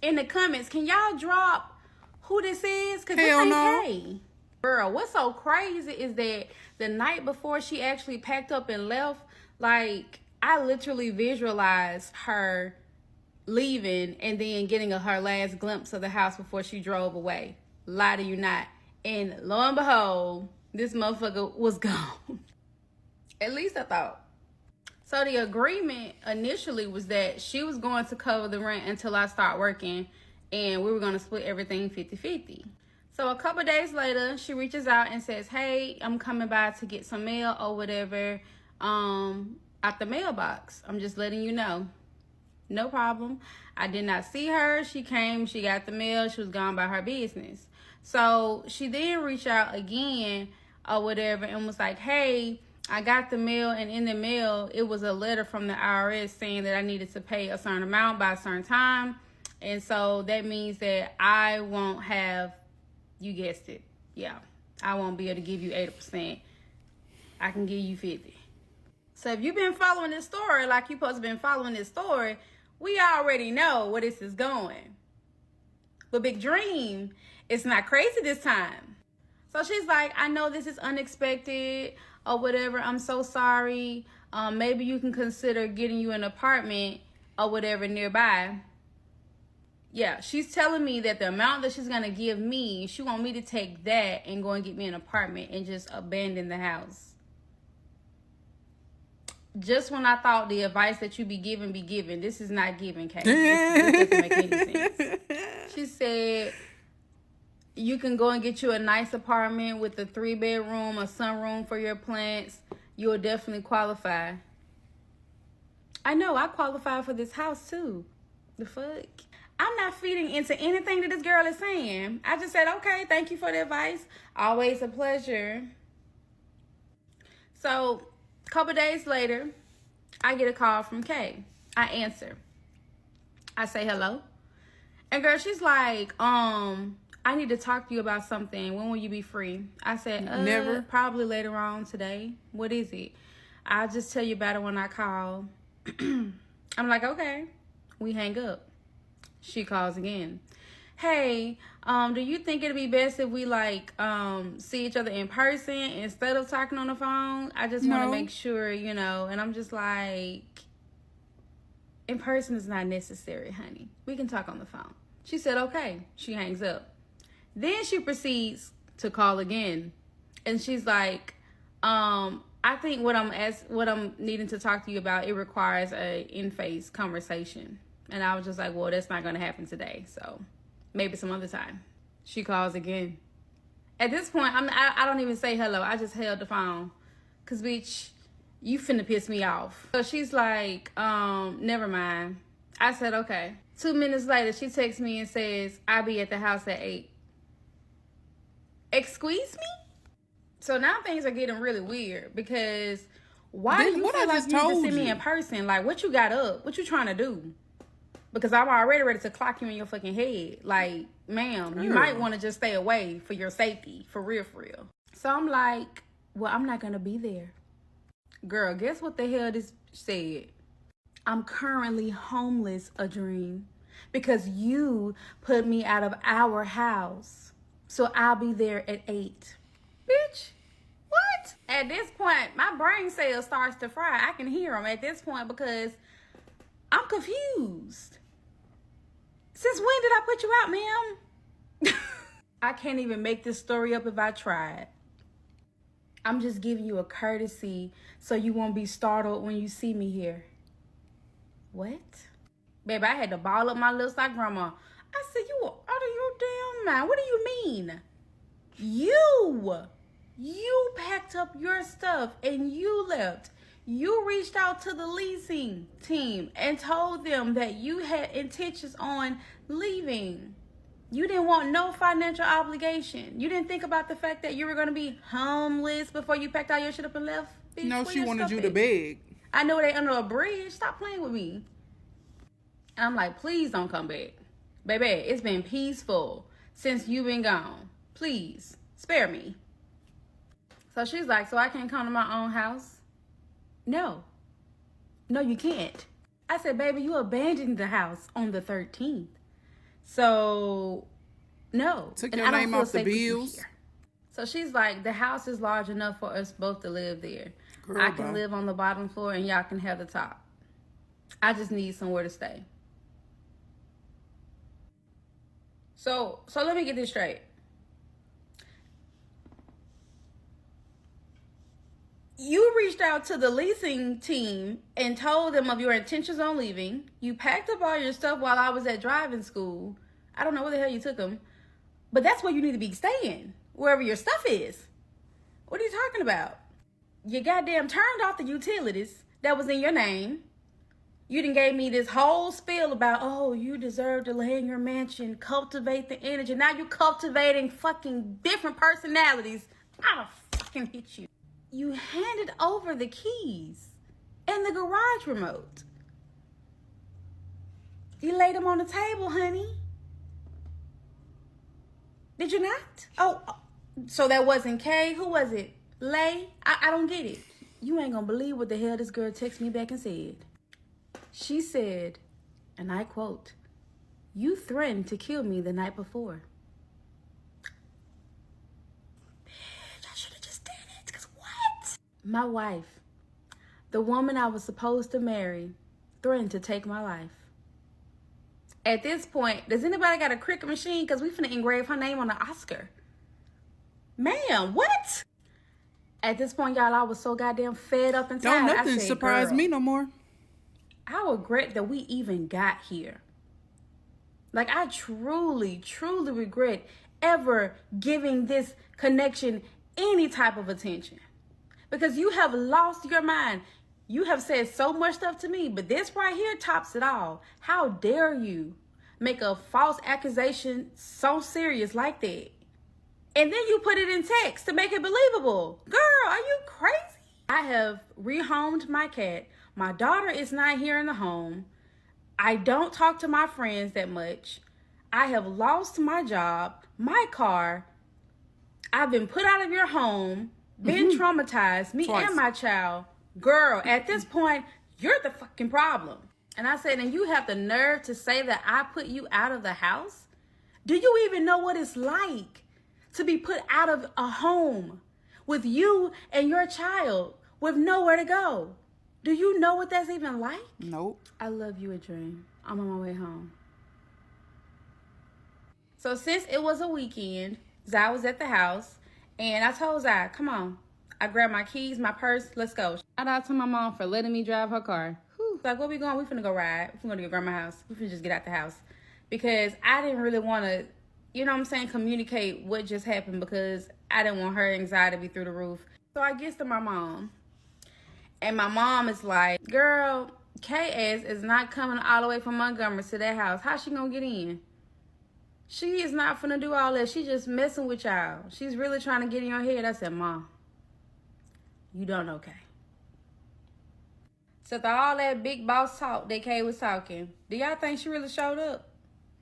In the comments, can y'all drop who this is? Because this ain't Kay. Girl, what's so crazy is that the night before she actually packed up and left, like, I literally visualized her leaving and then getting her last glimpse of the house before she drove away. Lie to you not. And lo and behold, this motherfucker was gone. At least I thought. So the agreement initially was that she was going to cover the rent until I start working, and we were going to split everything 50-50. So a couple days later, she reaches out and says, hey, I'm coming by to get some mail or whatever out the mailbox. I'm just letting you know. No problem. I did not see her. She came, she got the mail, she was gone by her business. So she then reached out again or whatever and was like, hey, I got the mail, and in the mail, it was a letter from the IRS saying that I needed to pay a certain amount by a certain time. And so that means that I won't have, you guessed it, yeah, I won't be able to give you 80%. I can give you 50%. So if you've been following this story like you're supposed to been following this story, we already know where this is going. But Big Dream, it's not crazy this time. So she's like, I know this is unexpected or whatever. I'm so sorry. Maybe you can consider getting you an apartment or whatever nearby. Yeah, she's telling me that the amount that she's going to give me, she want me to take that and go and get me an apartment and just abandon the house. Just when I thought the advice that you be given, this is not given, Kate. This doesn't make any sense. She said, you can go and get you a nice apartment with a 3-bedroom, a sunroom for your plants. You'll definitely qualify. I know, I qualify for this house too. The fuck? I'm not feeding into anything that this girl is saying. I just said, okay, thank you for the advice. Always a pleasure. So, a couple days later, I get a call from Kay. I answer. I say hello. And girl, she's like, I need to talk to you about something. When will you be free? I said, never. Probably later on today. What is it? I'll just tell you about it when I call. I'm like, okay. We hang up. She calls again. hey, do you think it'd be best if we like see each other in person instead of talking on the phone? I just want to make sure, you know. And I'm just like, in person is not necessary, honey. We can talk on the phone. She said, okay. She hangs up. Then she proceeds to call again. And she's like, I think what I'm needing to talk to you about, it requires a in-face conversation. And I was just like, well, that's not going to happen today. So maybe some other time. She calls again. At this point, I don't even say hello. I just held the phone. Because, bitch, you finna piss me off. So she's like, never mind. I said, okay. 2 minutes later, she texts me and says, I'll be at the house at 8. Excuse me? So now things are getting really weird because why do you feel like you need to see me in person? Like, what you got up? What you trying to do? Because I'm already ready to clock you in your fucking head. Like, ma'am, you might want to just stay away for your safety. For real, for real. So I'm like, well, I'm not going to be there. Girl, guess what the hell this said? I'm currently homeless, a dream. Because you put me out of our house. So I'll be there at 8. Bitch, what? At this point, my brain cells starts to fry. I can hear them at this point because I'm confused. Since when did I put you out, ma'am? I can't even make this story up if I tried. I'm just giving you a courtesy so you won't be startled when you see me here. What? Baby, I had to ball up my lips like grandma. I said, you are out of your damn mind. What do you mean? You packed up your stuff and you left. You reached out to the leasing team and told them that you had intentions on leaving. You didn't want no financial obligation. You didn't think about the fact that you were going to be homeless before you packed all your shit up and left. Bitch, no, she wanted you to beg. I know they under a bridge. Stop playing with me. And I'm like, please don't come back. Baby, it's been peaceful since you've been gone. Please, spare me. So she's like, so I can't come to my own house? No, you can't. I said, baby, you abandoned the house on the 13th. So, no. Took your name off the bills. So she's like, the house is large enough for us both to live there. Girl, I can live on the bottom floor and y'all can have the top. I just need somewhere to stay. So let me get this straight. You reached out to the leasing team and told them of your intentions on leaving. You packed up all your stuff while I was at driving school. I don't know where the hell you took them. But that's where you need to be staying. Wherever your stuff is. What are you talking about? You goddamn turned off the utilities that was in your name. You done gave me this whole spiel about, oh, you deserve to lay in your mansion, cultivate the energy. Now you cultivating fucking different personalities. I'll fucking hit you. You handed over the keys and the garage remote. You laid them on the table, honey. Did you not? Oh, so that wasn't Kay. Who was it? Lay? I don't get it. You ain't gonna believe what the hell this girl texted me back and said. She said, and I quote, you threatened to kill me the night before. My wife, the woman I was supposed to marry, threatened to take my life. At this point, does anybody got a Cricut machine? Because we finna engrave her name on the Oscar. Ma'am, what? At this point, y'all, I was so goddamn fed up and tired. Don't nothing surprise me no more. I regret that we even got here. Like, I truly, truly regret ever giving this connection any type of attention. Because you have lost your mind. You have said so much stuff to me, but this right here tops it all. How dare you make a false accusation so serious like that? And then you put it in text to make it believable. Girl, are you crazy? I have rehomed my cat. My daughter is not here in the home. I don't talk to my friends that much. I have lost my job, my car. I've been put out of your home. Been traumatized, me Twice. And my child. Girl, at this point, you're the fucking problem. And I said, and you have the nerve to say that I put you out of the house? Do you even know what it's like to be put out of a home with you and your child with nowhere to go? Do you know what that's even like? Nope. I love you, Adrian. I'm on my way home. So since it was a weekend, Zai was at the house, and I told Zai, come on. I grabbed my keys, my purse, let's go. Shout out to my mom for letting me drive her car. Whew. Like, where we going? We finna go ride. We finna go to grandma's house. We finna just get out the house. Because I didn't really want to, you know what I'm saying, communicate what just happened, because I didn't want her anxiety to be through the roof. So I gets to my mom, and my mom is like, girl, KS is not coming all the way from Montgomery to that house. How she gonna get in? She is not finna do all that. She just messing with y'all. She's really trying to get in your head. I said, Mom, you don't know Kay. So after all that big boss talk that Kay was talking, do y'all think she really showed up?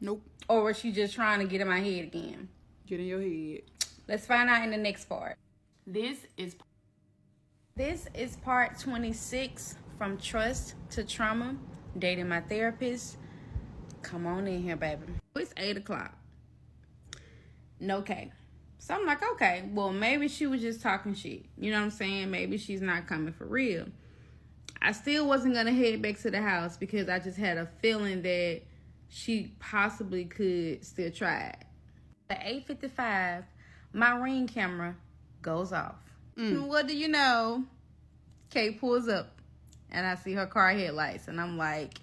Nope. Or was she just trying to get in my head again? Get in your head. Let's find out in the next part. This is part 26, from trust to trauma, dating my therapist. Come on in here, baby. It's 8 o'clock. No K. So I'm like, okay, well, maybe she was just talking shit. You know what I'm saying? Maybe she's not coming for real. I still wasn't going to head back to the house because I just had a feeling that she possibly could still try it. At 8:55, my Ring camera goes off. What do you know? Kay pulls up, and I see her car headlights, and I'm like,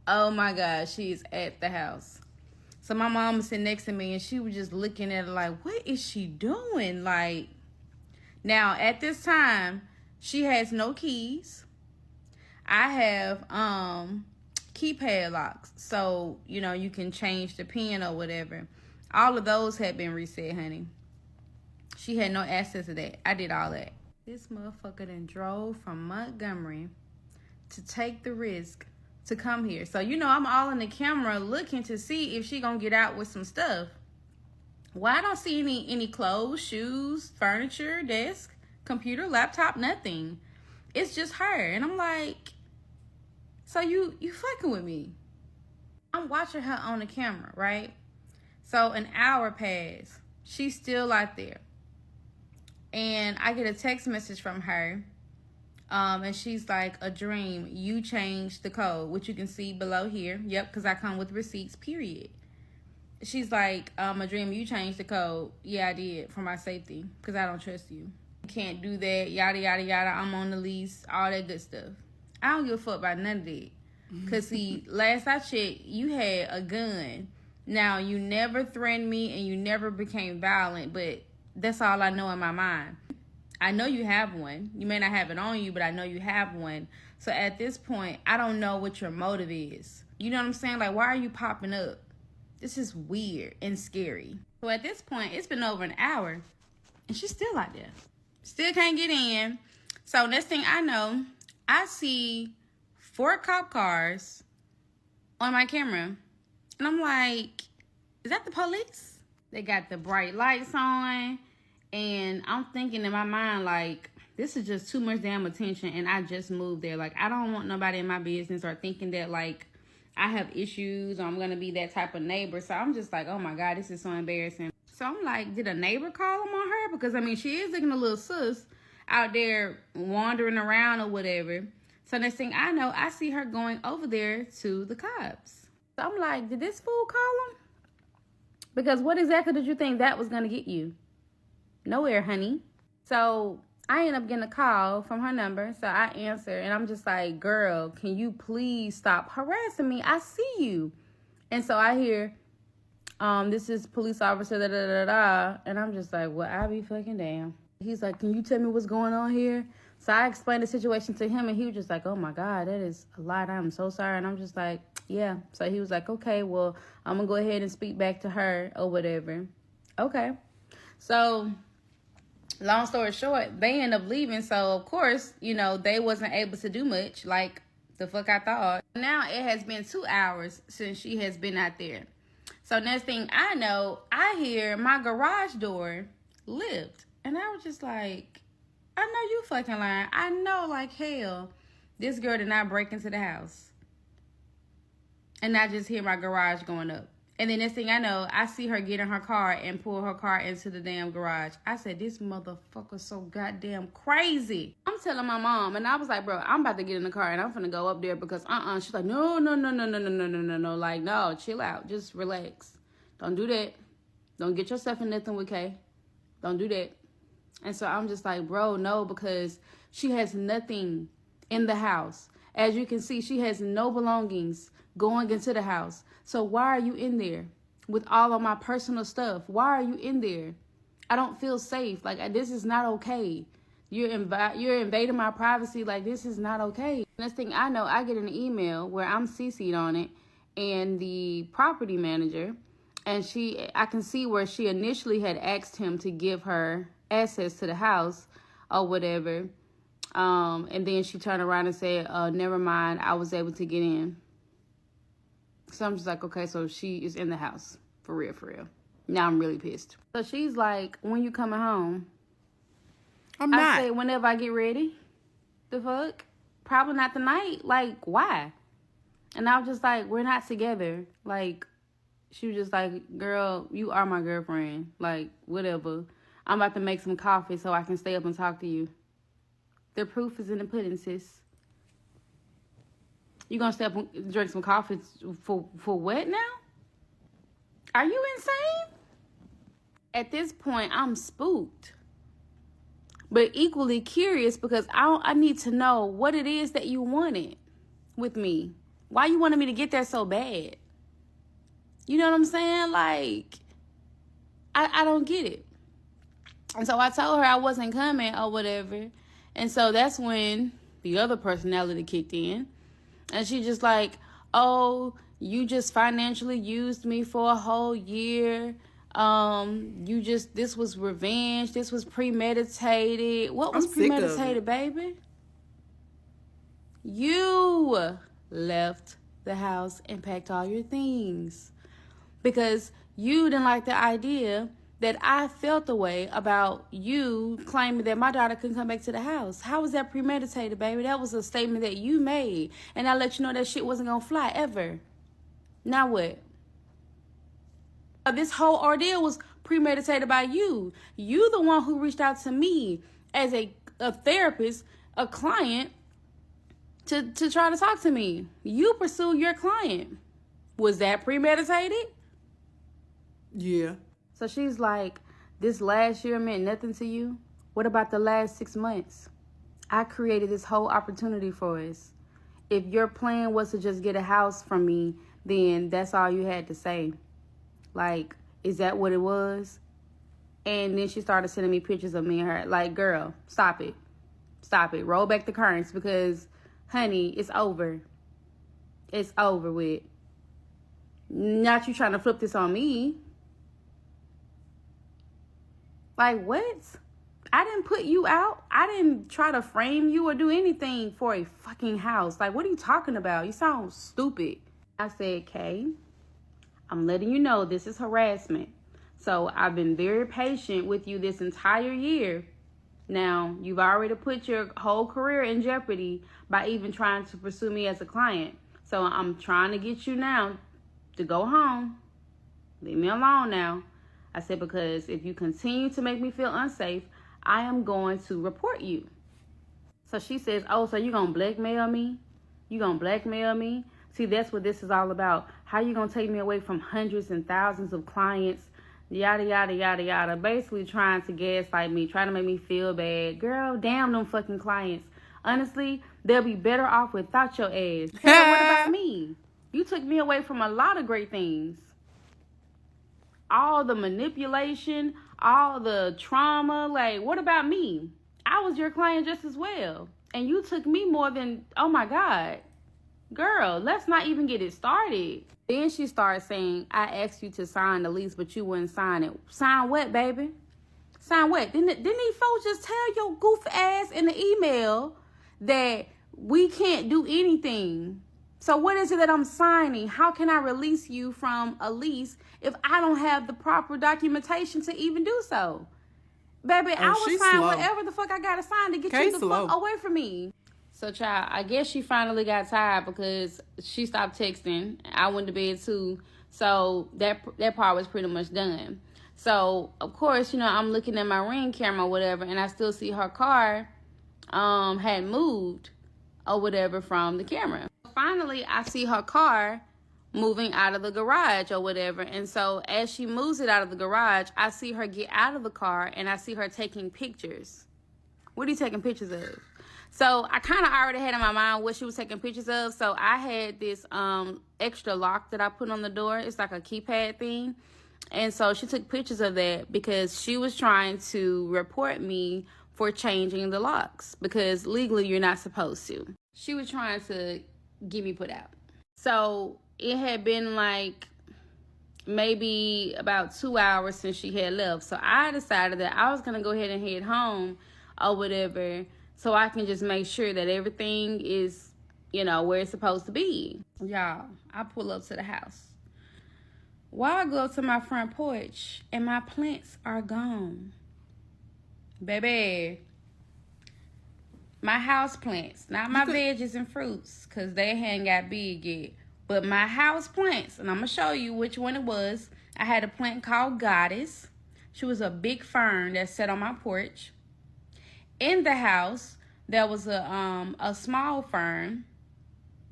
oh my God, she's at the house. So my mom was sitting next to me, and she was just looking at her like, what is she doing? Like, now at this time, she has no keys. I have keypad locks, so you know you can change the pin or whatever. All of those had been reset, honey. She had no access to that. I did all that. This motherfucker then drove from Montgomery to take the risk to come here. So, you know, I'm all in the camera looking to see if she gonna get out with some stuff. Well, I don't see any clothes, shoes, furniture, desk, computer, laptop, nothing. It's just her. And I'm like, so you fucking with me? I'm watching her on the camera, right? So an hour passed. She's still out there. And I get a text message from her. And she's like, a dream, you changed the code, which you can see below here. Yep, because I come with receipts, period. She's like, a dream, you changed the code. Yeah, I did, for my safety, because I don't trust you. You can't do that, yada, yada, yada. I'm on the lease, all that good stuff. I don't give a fuck about none of that. Because, see, last I checked, you had a gun. Now, you never threatened me and you never became violent, but that's all I know in my mind. I know you have one. You may not have it on you, but I know you have one. So at this point, I don't know what your motive is. You know what I'm saying? Like, why are you popping up? This is weird and scary. So at this point, it's been over an hour, and she's still out there. Still can't get in. So next thing I know, I see 4 cop cars on my camera. And I'm like, is that the police? They got the bright lights on. And I'm thinking in my mind, like, this is just too much damn attention, and I just moved there. Like, I don't want nobody in my business or thinking that, like, I have issues or I'm going to be that type of neighbor. So I'm just like, oh, my God, this is so embarrassing. So I'm like, did a neighbor call him on her? Because, I mean, she is looking a little sus out there wandering around or whatever. So next thing I know, I see her going over there to the cops. So I'm like, did this fool call him? Because what exactly did you think that was going to get you? Nowhere, honey. So I end up getting a call from her number. So I answer, and I'm just like, girl, can you please stop harassing me? I see you. And so I hear, this is police officer, da da da da. And I'm just like, well, I be fucking damn. He's like, can you tell me what's going on here? So I explained the situation to him, and he was just like, oh my God, that is a lot. I'm so sorry. And I'm just like, yeah. So he was like, okay, well, I'm gonna go ahead and speak back to her or whatever. Okay. So long story short, they end up leaving. So, of course, you know, they wasn't able to do much, like the fuck I thought. Now, it has been 2 hours since she has been out there. So, next thing I know, I hear my garage door lift. And I was just like, I know you fucking lying. I know like hell this girl did not break into the house. And I just hear my garage going up. And then next thing I know, I see her get in her car and pull her car into the damn garage. I said, this motherfucker's so goddamn crazy. I'm telling my mom, and I was like, bro, I'm about to get in the car and I'm finna go up there because She's like, no. Like, no, chill out. Just relax. Don't do that. Don't get yourself in nothing with Kay. Don't do that. And so I'm just like, bro, no, because she has nothing in the house. As you can see, she has no belongings going into the house. So why are you in there with all of my personal stuff? Why are you in there? I don't feel safe. Like, this is not okay. You're invading my privacy. Like, this is not okay. Next thing I know, I get an email where I'm CC'd on it, and the property manager, and I can see where she initially had asked him to give her access to the house or whatever. And then she turned around and said, never mind, I was able to get in. So I'm just like, okay, so she is in the house. For real, for real. Now I'm really pissed. So she's like, when you coming home? I'm not. I say, whenever I get ready. The fuck? Probably not tonight. Like, why? And I was just like, we're not together. Like, she was just like, girl, you are my girlfriend. Like, whatever. I'm about to make some coffee so I can stay up and talk to you. The proof is in the pudding, sis. You gonna stay up and drink some coffee for what now? Are you insane? At this point, I'm spooked. But equally curious because I need to know what it is that you wanted with me. Why you wanted me to get there so bad? You know what I'm saying? Like, I don't get it. And so I told her I wasn't coming or whatever. And so that's when the other personality kicked in. And she just like, oh, you just financially used me for a whole year. This was revenge. This was premeditated. What was premeditated, baby? You left the house and packed all your things because you didn't like the idea that I felt the way about you claiming that my daughter couldn't come back to the house. How was that premeditated, baby? That was a statement that you made. And I let you know that shit wasn't gonna fly ever. Now what? This whole ordeal was premeditated by you. You the one who reached out to me as a therapist, a client, to try to talk to me. You pursued your client. Was that premeditated? Yeah. So she's like, this last year meant nothing to you? What about the last 6 months? I created this whole opportunity for us. If your plan was to just get a house from me, then that's all you had to say. Like, is that what it was? And then she started sending me pictures of me and her. Like, girl, stop it. Stop it. Roll back the curtains because, honey, it's over. It's over with. Not you trying to flip this on me. Like, what? I didn't put you out. I didn't try to frame you or do anything for a fucking house. Like, what are you talking about? You sound stupid. I said, Kay, I'm letting you know this is harassment. So I've been very patient with you this entire year. Now, you've already put your whole career in jeopardy by even trying to pursue me as a client. So I'm trying to get you now to go home. Leave me alone now. I said, because if you continue to make me feel unsafe, I am going to report you. So she says, oh, so you're going to blackmail me? You going to blackmail me? See, that's what this is all about. How you going to take me away from hundreds and thousands of clients? Yada, yada, yada, yada. Basically trying to gaslight me, trying to make me feel bad. Girl, damn them fucking clients. Honestly, they'll be better off without your ass. Hell, what about me? You took me away from a lot of great things. All the manipulation, all the trauma. Like, what about me? I was your client just as well. And you took me more than, oh my God. Girl, let's not even get it started. Then she started saying, I asked you to sign the lease, but you wouldn't sign it. Sign what, baby? Sign what? Didn't these folks just tell your goof ass in the email that we can't do anything? So what is it that I'm signing? How can I release you from a lease if I don't have the proper documentation to even do so? Baby, I will sign whatever the fuck I gotta sign to get you the fuck away from me. So, child, I guess she finally got tired because she stopped texting. I went to bed too. So that part was pretty much done. So of course, I'm looking at my Ring camera or whatever, and I still see her car had moved or whatever from the camera. Finally, I see her car moving out of the garage or whatever. And so as she moves it out of the garage, I see her get out of the car and I see her taking pictures. What are you taking pictures of? So I kind of already had in my mind what she was taking pictures of. So I had this extra lock that I put on the door. It's like a keypad thing. And so she took pictures of that because she was trying to report me for changing the locks, because legally you're not supposed to. She was trying to get me put out. So it had been like maybe about 2 hours since she had left. So I decided that I was going to go ahead and head home or whatever, so I can just make sure that everything is, where it's supposed to be. Y'all, I pull up to the house. While I go up to my front porch and my plants are gone. Baby, my house plants, not my veggies and fruits, because they hadn't got big yet. But my house plants, and I'm going to show you which one it was. I had a plant called Goddess. She was a big fern that sat on my porch. In the house, there was a small fern,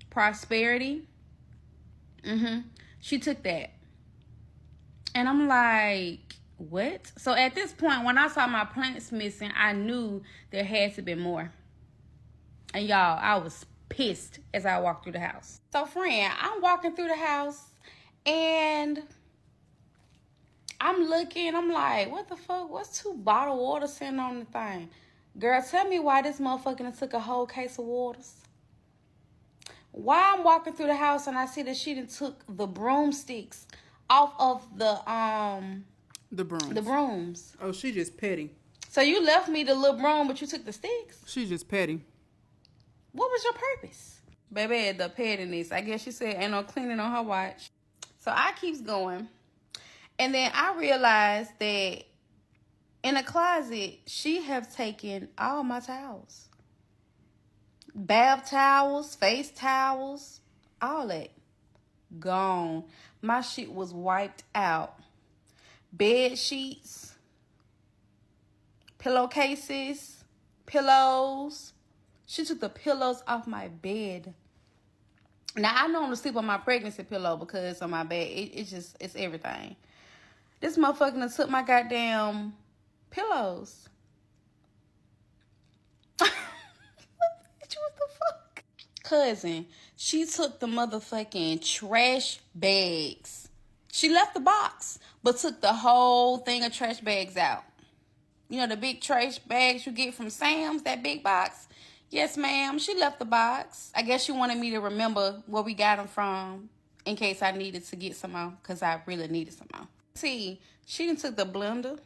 Prosperity. She took that. And I'm like, what? So at this point, when I saw my plants missing, I knew there had to be more. And y'all, I was pissed as I walked through the house. So friend, I'm walking through the house and I'm looking, I'm like, what the fuck? What's 2 bottled water sitting on the thing? Girl, tell me why this motherfucker done took a whole case of waters. Why I'm walking through the house and I see that she done took the broomsticks off of the brooms. The brooms. Oh, she just petty. So you left me the little broom, but you took the sticks? She just petty. What was your purpose? Baby, the pettiness. I guess she said ain't no cleaning on her watch. So I keeps going. And then I realized that in a closet, she have taken all my towels. Bath towels, face towels, all that. Gone. My shit was wiped out. Bed sheets, pillowcases, pillows. She took the pillows off my bed. Now, I normally sleep on my pregnancy pillow because on my bed, it's everything. This motherfucker done took my goddamn pillows. What the fuck? Cousin, she took the motherfucking trash bags. She left the box, but took the whole thing of trash bags out. You know, the big trash bags you get from Sam's, that big box? Yes, ma'am. She left the box. I guess she wanted me to remember where we got them from in case I needed to get some more, because I really needed some more. See, she done took the blender.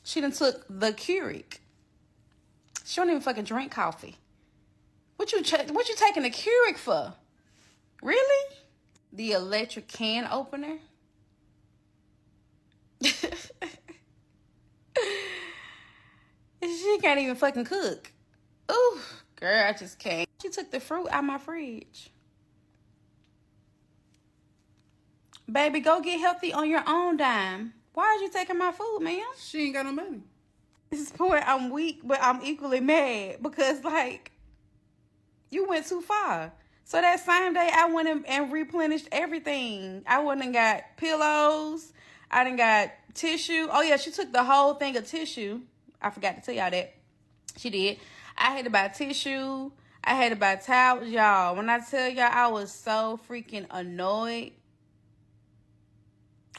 She done took the Keurig. She don't even fucking drink coffee. What you taking the Keurig for? Really? The electric can opener. She can't even fucking cook. Ooh, girl, I just can't. She took the fruit out my fridge. Baby, go get healthy on your own dime. Why are you taking my food, ma'am? She ain't got no money. At this point, I'm weak, but I'm equally mad because, like, you went too far. So that same day, I went and replenished everything. I went and got pillows. I done got tissue. Oh, yeah, she took the whole thing of tissue. I forgot to tell y'all that. She did. I had to buy tissue. I had to buy towels, y'all. When I tell y'all, I was so freaking annoyed.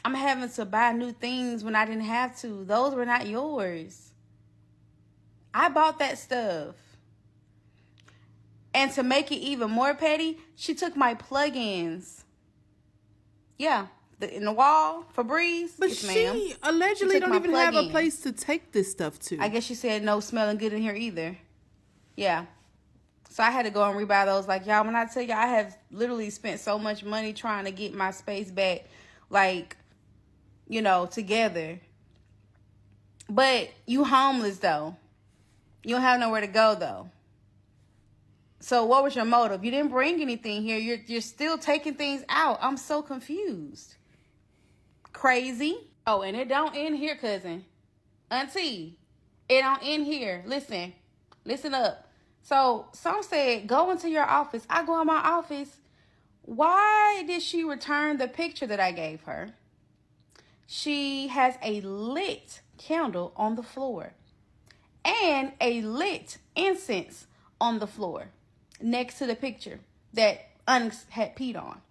I'm having to buy new things when I didn't have to. Those were not yours. I bought that stuff. And to make it even more petty, she took my plugins. Yeah. In the wall, Febreze. But yes, she allegedly don't even have a place to take this stuff to. I guess she said no smelling good in here either. Yeah. So I had to go and rebuy those. Like, y'all, when I tell y'all, I have literally spent so much money trying to get my space back, like, you know, together. But you homeless, though. You don't have nowhere to go, though. So what was your motive? You didn't bring anything here. You're still taking things out. I'm so confused. Crazy. Oh, and it don't end here, cousin. Auntie, it don't end here. Listen up. So some said, go into your office. I go in my office. Why did she return the picture that I gave her? She has a lit candle on the floor and a lit incense on the floor next to the picture that Onyx had peed on.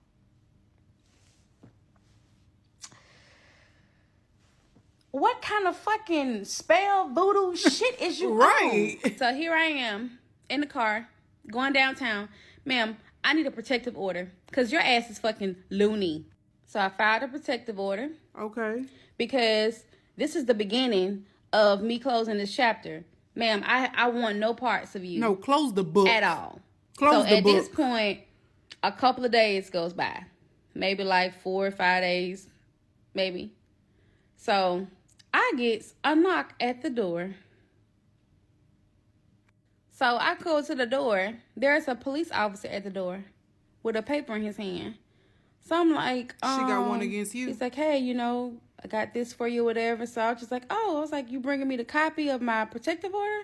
What kind of fucking spell voodoo shit is you Right. on? So here I am in the car going downtown. Ma'am, I need a protective order because your ass is fucking loony. So I filed a protective order. Okay. Because this is the beginning of me closing this chapter. Ma'am, I want no parts of you. No, close the book. At all. Close the at book. this point, a couple of days goes by. Maybe like 4 or 5 days. Maybe. So I get a knock at the door. So I go to the door. There's a police officer at the door with a paper in his hand. So I'm like, She got one against you? He's like, hey, I got this for you, whatever. So I was just like, I was like, you bringing me the copy of my protective order?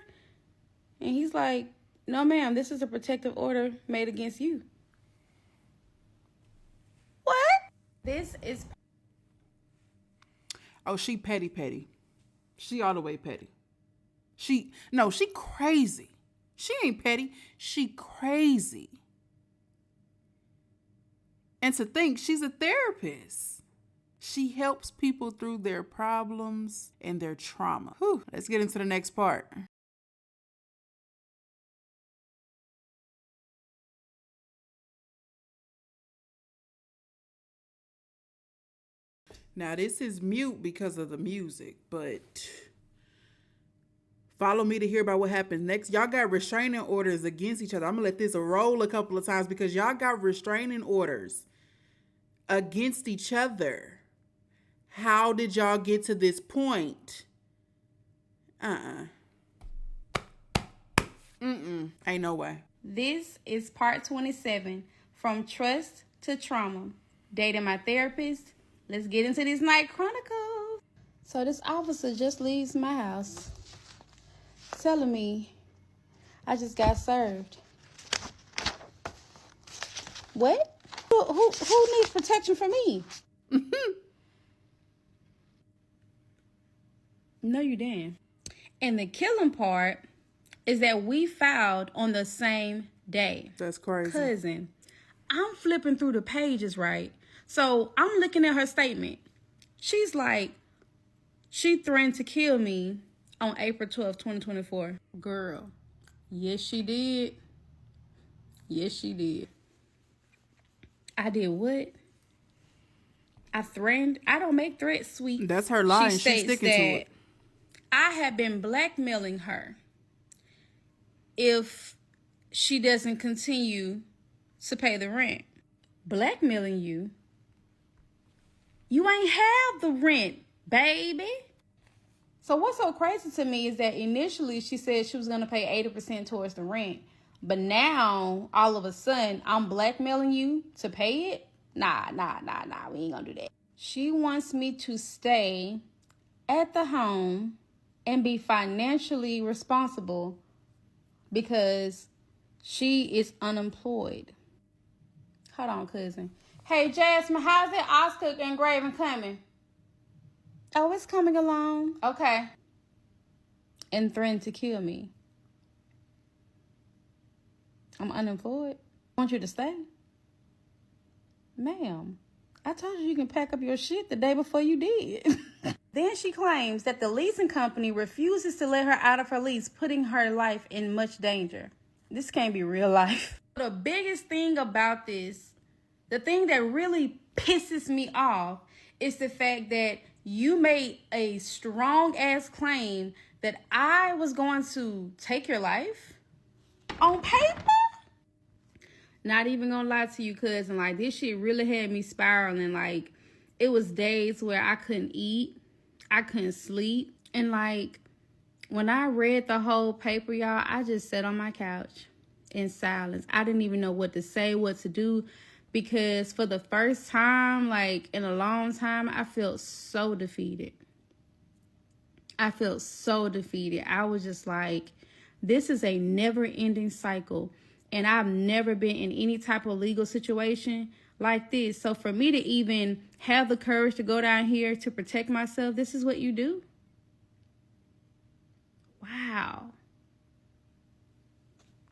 And he's like, no, ma'am, this is a protective order made against you. What? This is... Oh, she petty. She all the way petty. She crazy. She ain't petty. She crazy. And to think she's a therapist. She helps people through their problems and their trauma. Whew, let's get into the next part. Now, this is mute because of the music, but follow me to hear about what happens next. Y'all got restraining orders against each other. I'm going to let this roll a couple of times because y'all got restraining orders against each other. How did y'all get to this point? Ain't no way. This is part 27, From Trust to Trauma. Dating my therapist. Let's get into these night chronicles. So this officer just leaves my house telling me I just got served. What? Who needs protection from me? No, you didn't. And the killing part is that we filed on the same day. That's crazy. Cousin, I'm flipping through the pages, right? So I'm looking at her statement. She's like, she threatened to kill me on April 12th, 2024. Girl, yes, she did. Yes, she did. I did what? I threatened. I don't make threats, sweet. That's her lie, and she's states sticking to it. I have been blackmailing her if she doesn't continue to pay the rent. Blackmailing you? You ain't have the rent, baby. So what's so crazy to me is that initially she said she was going to pay 80% towards the rent. But now, all of a sudden, I'm blackmailing you to pay it? Nah. We ain't going to do that. She wants me to stay at the home and be financially responsible because she is unemployed. Hold on, cousin. Hey, Jasmine, how's that Oscar engraving coming? Oh, it's coming along. Okay. And threatened to kill me. I'm unemployed. I want you to stay. Ma'am, I told you can pack up your shit the day before you did. Then she claims that the leasing company refuses to let her out of her lease, putting her life in much danger. This can't be real life. The biggest thing about this, the thing that really pisses me off, is the fact that you made a strong-ass claim that I was going to take your life on paper. Not even gonna lie to you, cousin. Like, this shit really had me spiraling. Like, it was days where I couldn't eat. I couldn't sleep. And, like, when I read the whole paper, y'all, I just sat on my couch. in silence. I didn't even know what to say, what to do, because for the first time, like in a long time, I felt so defeated. I felt so defeated. I was just like, this is a never-ending cycle, and I've never been in any type of legal situation like this. So for me to even have the courage to go down here to protect myself, this is what you do? Wow.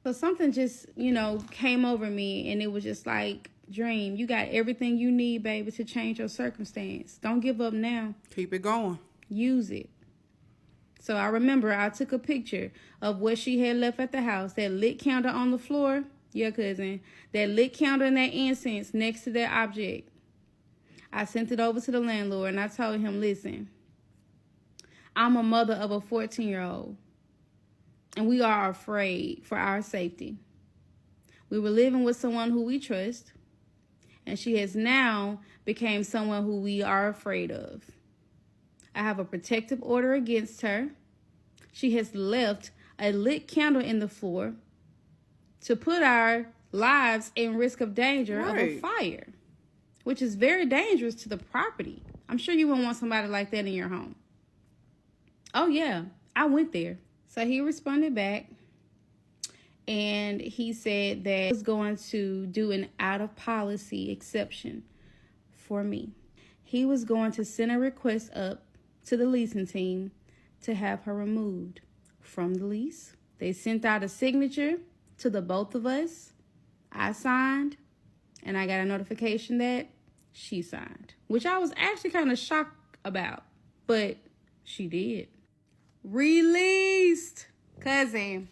So something just, came over me, and it was just like, Dream, you got everything you need, baby, to change your circumstance. Don't give up now. Keep it going. Use it. So I remember I took a picture of what she had left at the house, that lit counter on the floor, your cousin, that lit counter and that incense next to that object. I sent it over to the landlord, and I told him, listen, I'm a mother of a 14-year-old, and we are afraid for our safety. We were living with someone who we trust, and she has now become someone who we are afraid of. I have a protective order against her. She has left a lit candle in the floor to put our lives in risk of danger of a fire, which is very dangerous to the property. I'm sure you wouldn't want somebody like that in your home. Oh, yeah, I went there. So he responded back, and he said that he was going to do an out-of-policy exception for me. He was going to send a request up to the leasing team to have her removed from the lease. They sent out a signature to the both of us. I signed, and I got a notification that she signed, which I was actually kind of shocked about, but she did. Released. Cousin,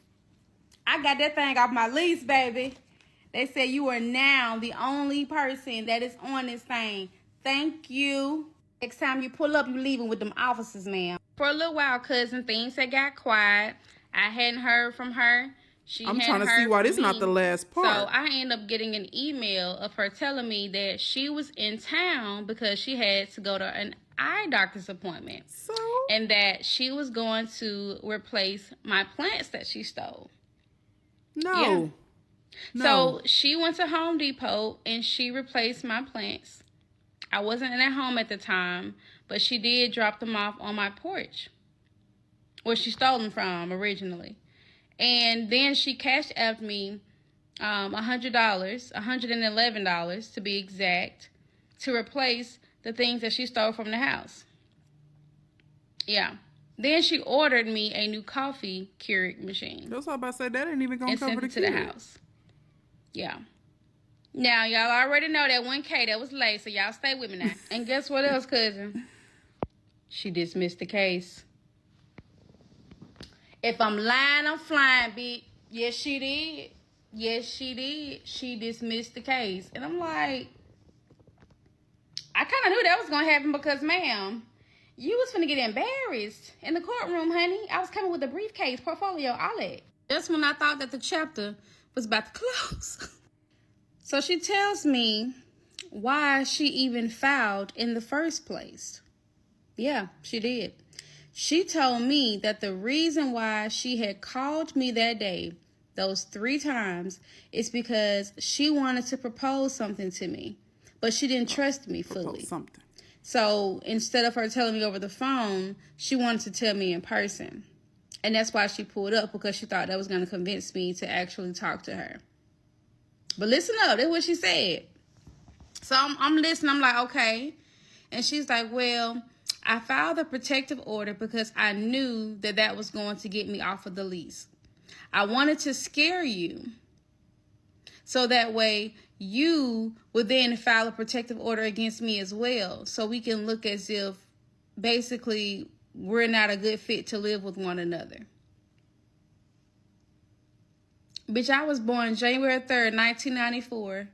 I got that thing off my lease, baby. They said you are now the only person that is on this thing. Thank you. Next time you pull up, you leaving with them officers, ma'am. For a little while, cousin, things had got quiet. I hadn't heard from her. I'm trying to see why this is not the last part. So I ended up getting an email of her telling me that she was in town because she had to go to an eye doctor's appointment. So? And that she was going to replace my plants that she stole. No. Yeah. No. So she went to Home Depot and she replaced my plants. I wasn't at home at the time, but she did drop them off on my porch, where she stole them from originally. And then she cashed out me $100, $111 to be exact, to replace the things that she stole from the house. Yeah. Then she ordered me a new coffee Keurig machine. That's what I about to say. That ain't even gonna and cover sent the it to the Keurig. house. Yeah. Now, y'all already know that 1K, that was late, so y'all stay with me now. And guess what else, cousin? She dismissed the case. If I'm lying, I'm flying, bitch. Yes, she did. Yes, she did. She dismissed the case. And I'm like, I kind of knew that was going to happen because, ma'am, you was finna get embarrassed in the courtroom, honey. I was coming with a briefcase, portfolio, all that. That's when I thought that the chapter was about to close. So she tells me why she even filed in the first place. Yeah, she did. She told me that the reason why she had called me that day, those 3 times, is because she wanted to propose something to me, but she didn't trust me fully. Something. So instead of her telling me over the phone, she wanted to tell me in person. And that's why she pulled up, because she thought that was going to convince me to actually talk to her. But listen up, that's what she said. So I'm listening, I'm like, okay. And she's like, well, I filed a protective order because I knew that that was going to get me off of the lease. I wanted to scare you, so that way you would then file a protective order against me as well, so we can look as if basically we're not a good fit to live with one another. Bitch, I was born January 3rd, 1994.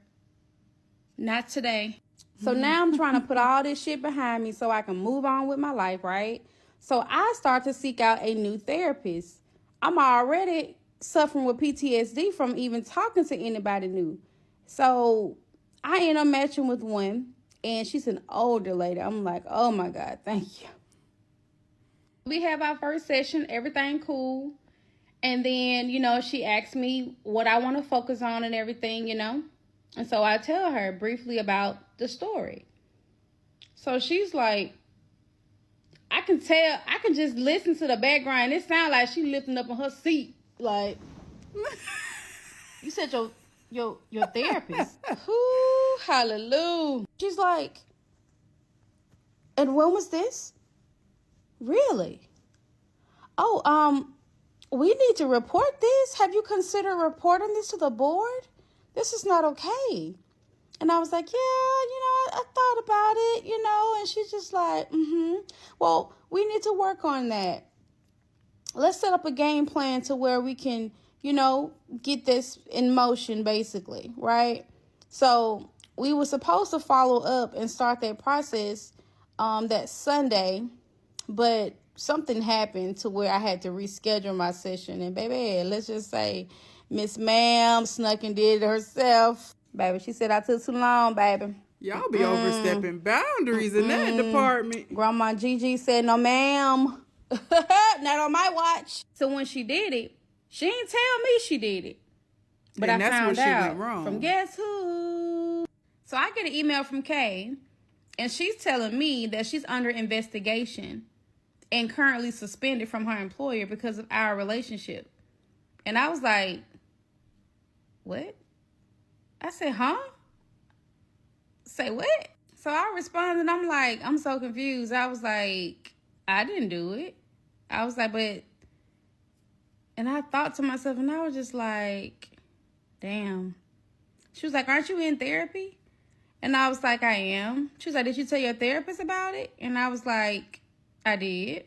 Not today. So now I'm trying to put all this shit behind me so I can move on with my life, right? So I start to seek out a new therapist. I'm already suffering with PTSD from even talking to anybody new. So I end up matching with one, and she's an older lady. I'm like, oh my God, thank you. We have our first session, everything cool. And then, you know, she asked me what I want to focus on and everything, you know. And so I tell her briefly about the story. So she's like, I can tell, I can just listen to the background. It sounds like she lifting up in her seat. Like, you said your therapist. Ooh, hallelujah. She's like, and when was this? Really? Oh, we need to report this. Have you considered reporting this to the board? This is not okay. And I was like, yeah, you know, I thought about it, you know. And she's just like, well, we need to work on that. Let's set up a game plan to where we can, you know, get this in motion, basically, right? So we were supposed to follow up and start that process that Sunday, but something happened to where I had to reschedule my session. And baby, let's just say Miss Ma'am snuck and did it herself. Baby, she said I took too long, baby. Y'all be overstepping boundaries in that department. Grandma Gigi said, no, ma'am. Not on my watch. So when she did it, she didn't tell me she did it. But And I that's found where she out went wrong. from guess who? So I get an email from Kay, and she's telling me that she's under investigation and currently suspended from her employer because of our relationship. And I was like, what? I said, huh? Say what? So I responded, and I'm like, I'm so confused. I was like, I didn't do it. I was like, but, and I thought to myself, and I was just like, damn. She was like, aren't you in therapy? And I was like, I am. She was like, did you tell your therapist about it? And I was like, I did.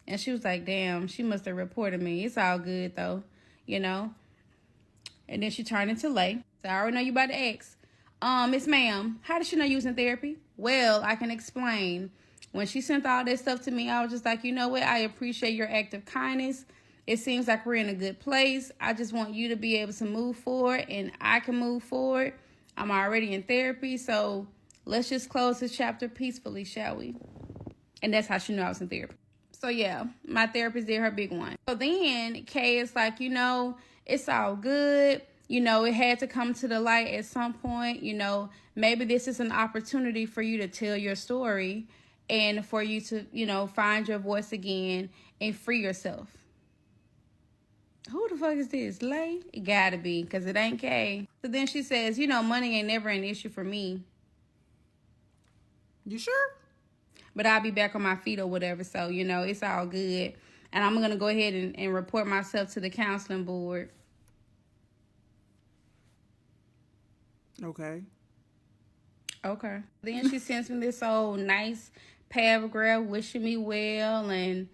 And she was like, damn, she must have reported me. It's all good, though, you know. And then she turned into Lay. So I already know you about to ask. Miss Ma'am, how did she know you was in therapy? Well, I can explain. When she sent all that stuff to me, I was just like, you know what? I appreciate your act of kindness. It seems like we're in a good place. I just want you to be able to move forward, and I can move forward. I'm already in therapy, so let's just close this chapter peacefully, shall we? And that's how she knew I was in therapy. So yeah, my therapist did her big one. So then Kay is like, you know, it's all good. You know, it had to come to the light at some point. You know, maybe this is an opportunity for you to tell your story and for you to, you know, find your voice again and free yourself. Who the fuck is this? Lay? It gotta be, because it ain't Kay. So then she says, you know, money ain't never an issue for me. You sure? But I'll be back on my feet or whatever. So, you know, it's all good. And I'm going to go ahead and report myself to the counseling board. Okay. Okay. Then she sends me this old nice paragraph wishing me well and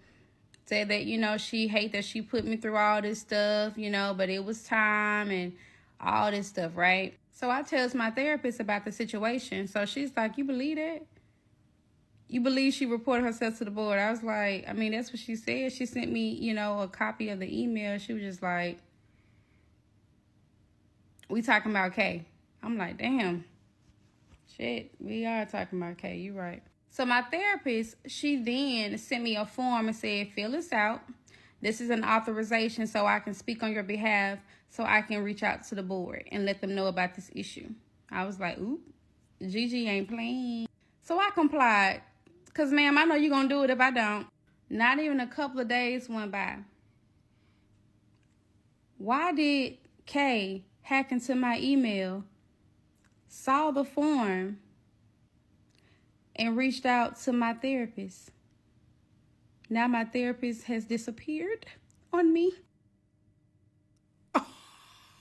said that, you know, she hate that she put me through all this stuff, you know, but it was time and all this stuff, right? So I tells my therapist about the situation. So she's like, you believe that? You believe she reported herself to the board? I was like, I mean, that's what she said. She sent me, you know, a copy of the email. She was just like, we talking about Kay. I'm like, damn. Shit, we are talking about Kay. You right. So my therapist, she then sent me a form and said, fill this out. This is an authorization so I can speak on your behalf, so I can reach out to the board and let them know about this issue. I was like, oop, Gigi ain't playing. So I complied. Because, ma'am, I know you're going to do it if I don't. Not even a couple of days went by. Why did Kay hack into my email, saw the form, and reached out to my therapist? Now my therapist has disappeared on me.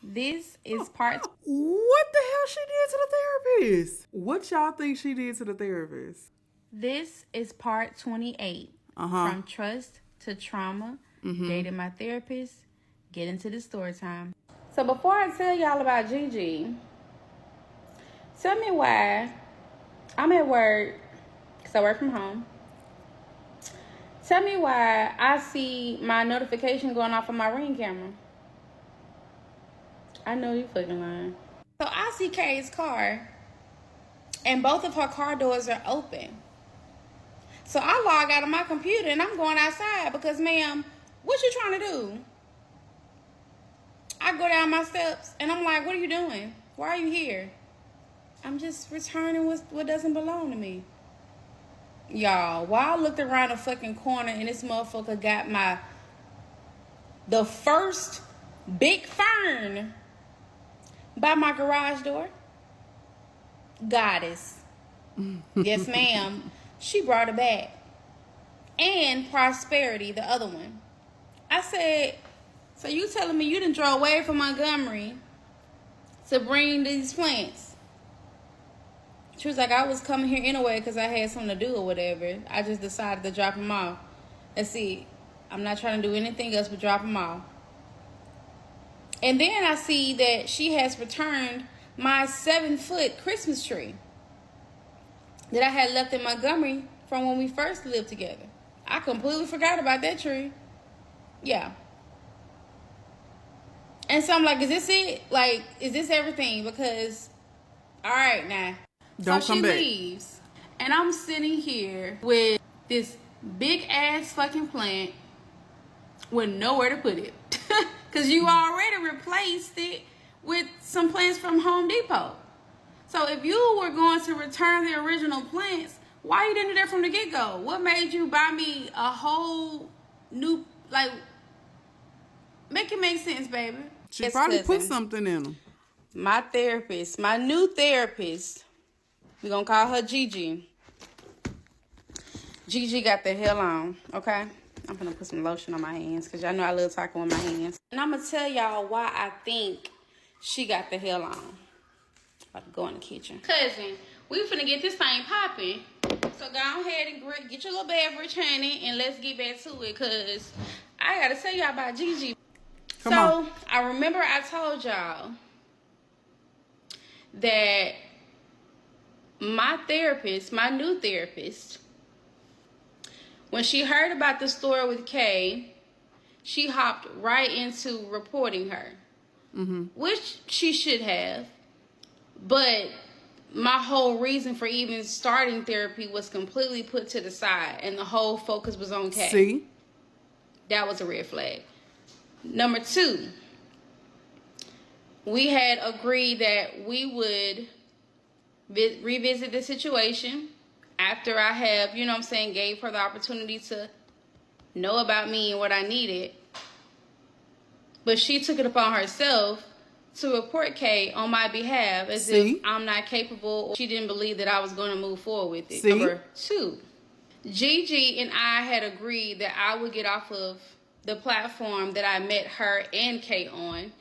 This is part... What the hell she did to the therapist? What y'all think she did to the therapist? This is part 28. From trust to trauma. Dating my therapist. Get into the story time. So before I tell y'all about Gigi, tell me why I'm at work, because I work from home. Tell me why I see my notification going off on my Ring camera. I know you fucking lying. So I see Kay's car, and both of her car doors are open. So I log out of my computer, and I'm going outside because, ma'am, what you trying to do? I go down my steps and I'm like, what are you doing? Why are you here? I'm just returning what doesn't belong to me. Y'all, while I looked around the fucking corner and this motherfucker got the first big fern by my garage door. Goddess. Yes, ma'am. She brought it back. And Prosperity, the other one. I said, so you telling me you done drove away from Montgomery to bring these plants? She was like, I was coming here anyway because I had something to do or whatever. I just decided to drop them off. And see, I'm not trying to do anything else but drop them off. And then I see that she has returned my 7-foot Christmas tree that I had left in Montgomery from when we first lived together. I completely forgot about that tree. Yeah. And so I'm like, is this it? Like, is this everything? Because, all right, now. Don't so come back. She leaves, and I'm sitting here with this big ass fucking plant with nowhere to put it. Because you already replaced it with some plants from Home Depot. So if you were going to return the original plants, why you didn't do that from the get-go? What made you buy me a whole new, like, make it make sense, baby. She Yes, probably cousin. put something in them. My therapist, my new therapist, we're going to call her Gigi. Gigi got the hell on, okay? I'm going to put some lotion on my hands because y'all know I love talking with my hands. And I'm going to tell y'all why I think she got the hell on. About to go in the kitchen. Cousin, we finna get this thing popping. So go ahead and get your little beverage, honey, and let's get back to it because I got to tell y'all about Gigi. Come on. I remember I told y'all that my therapist, my new therapist, when she heard about the story with Kay, she hopped right into reporting her, which she should have. But my whole reason for even starting therapy was completely put to the side, and the whole focus was on Kay. See? That was a red flag. Number 2, we had agreed that we would revisit the situation after I have, you know what I'm saying, gave her the opportunity to know about me and what I needed. But she took it upon herself to report Kay on my behalf as if I'm not capable, or she didn't believe that I was going to move forward with it. Number 2, Gigi and I had agreed that I would get off of the platform that I met her and Kay on,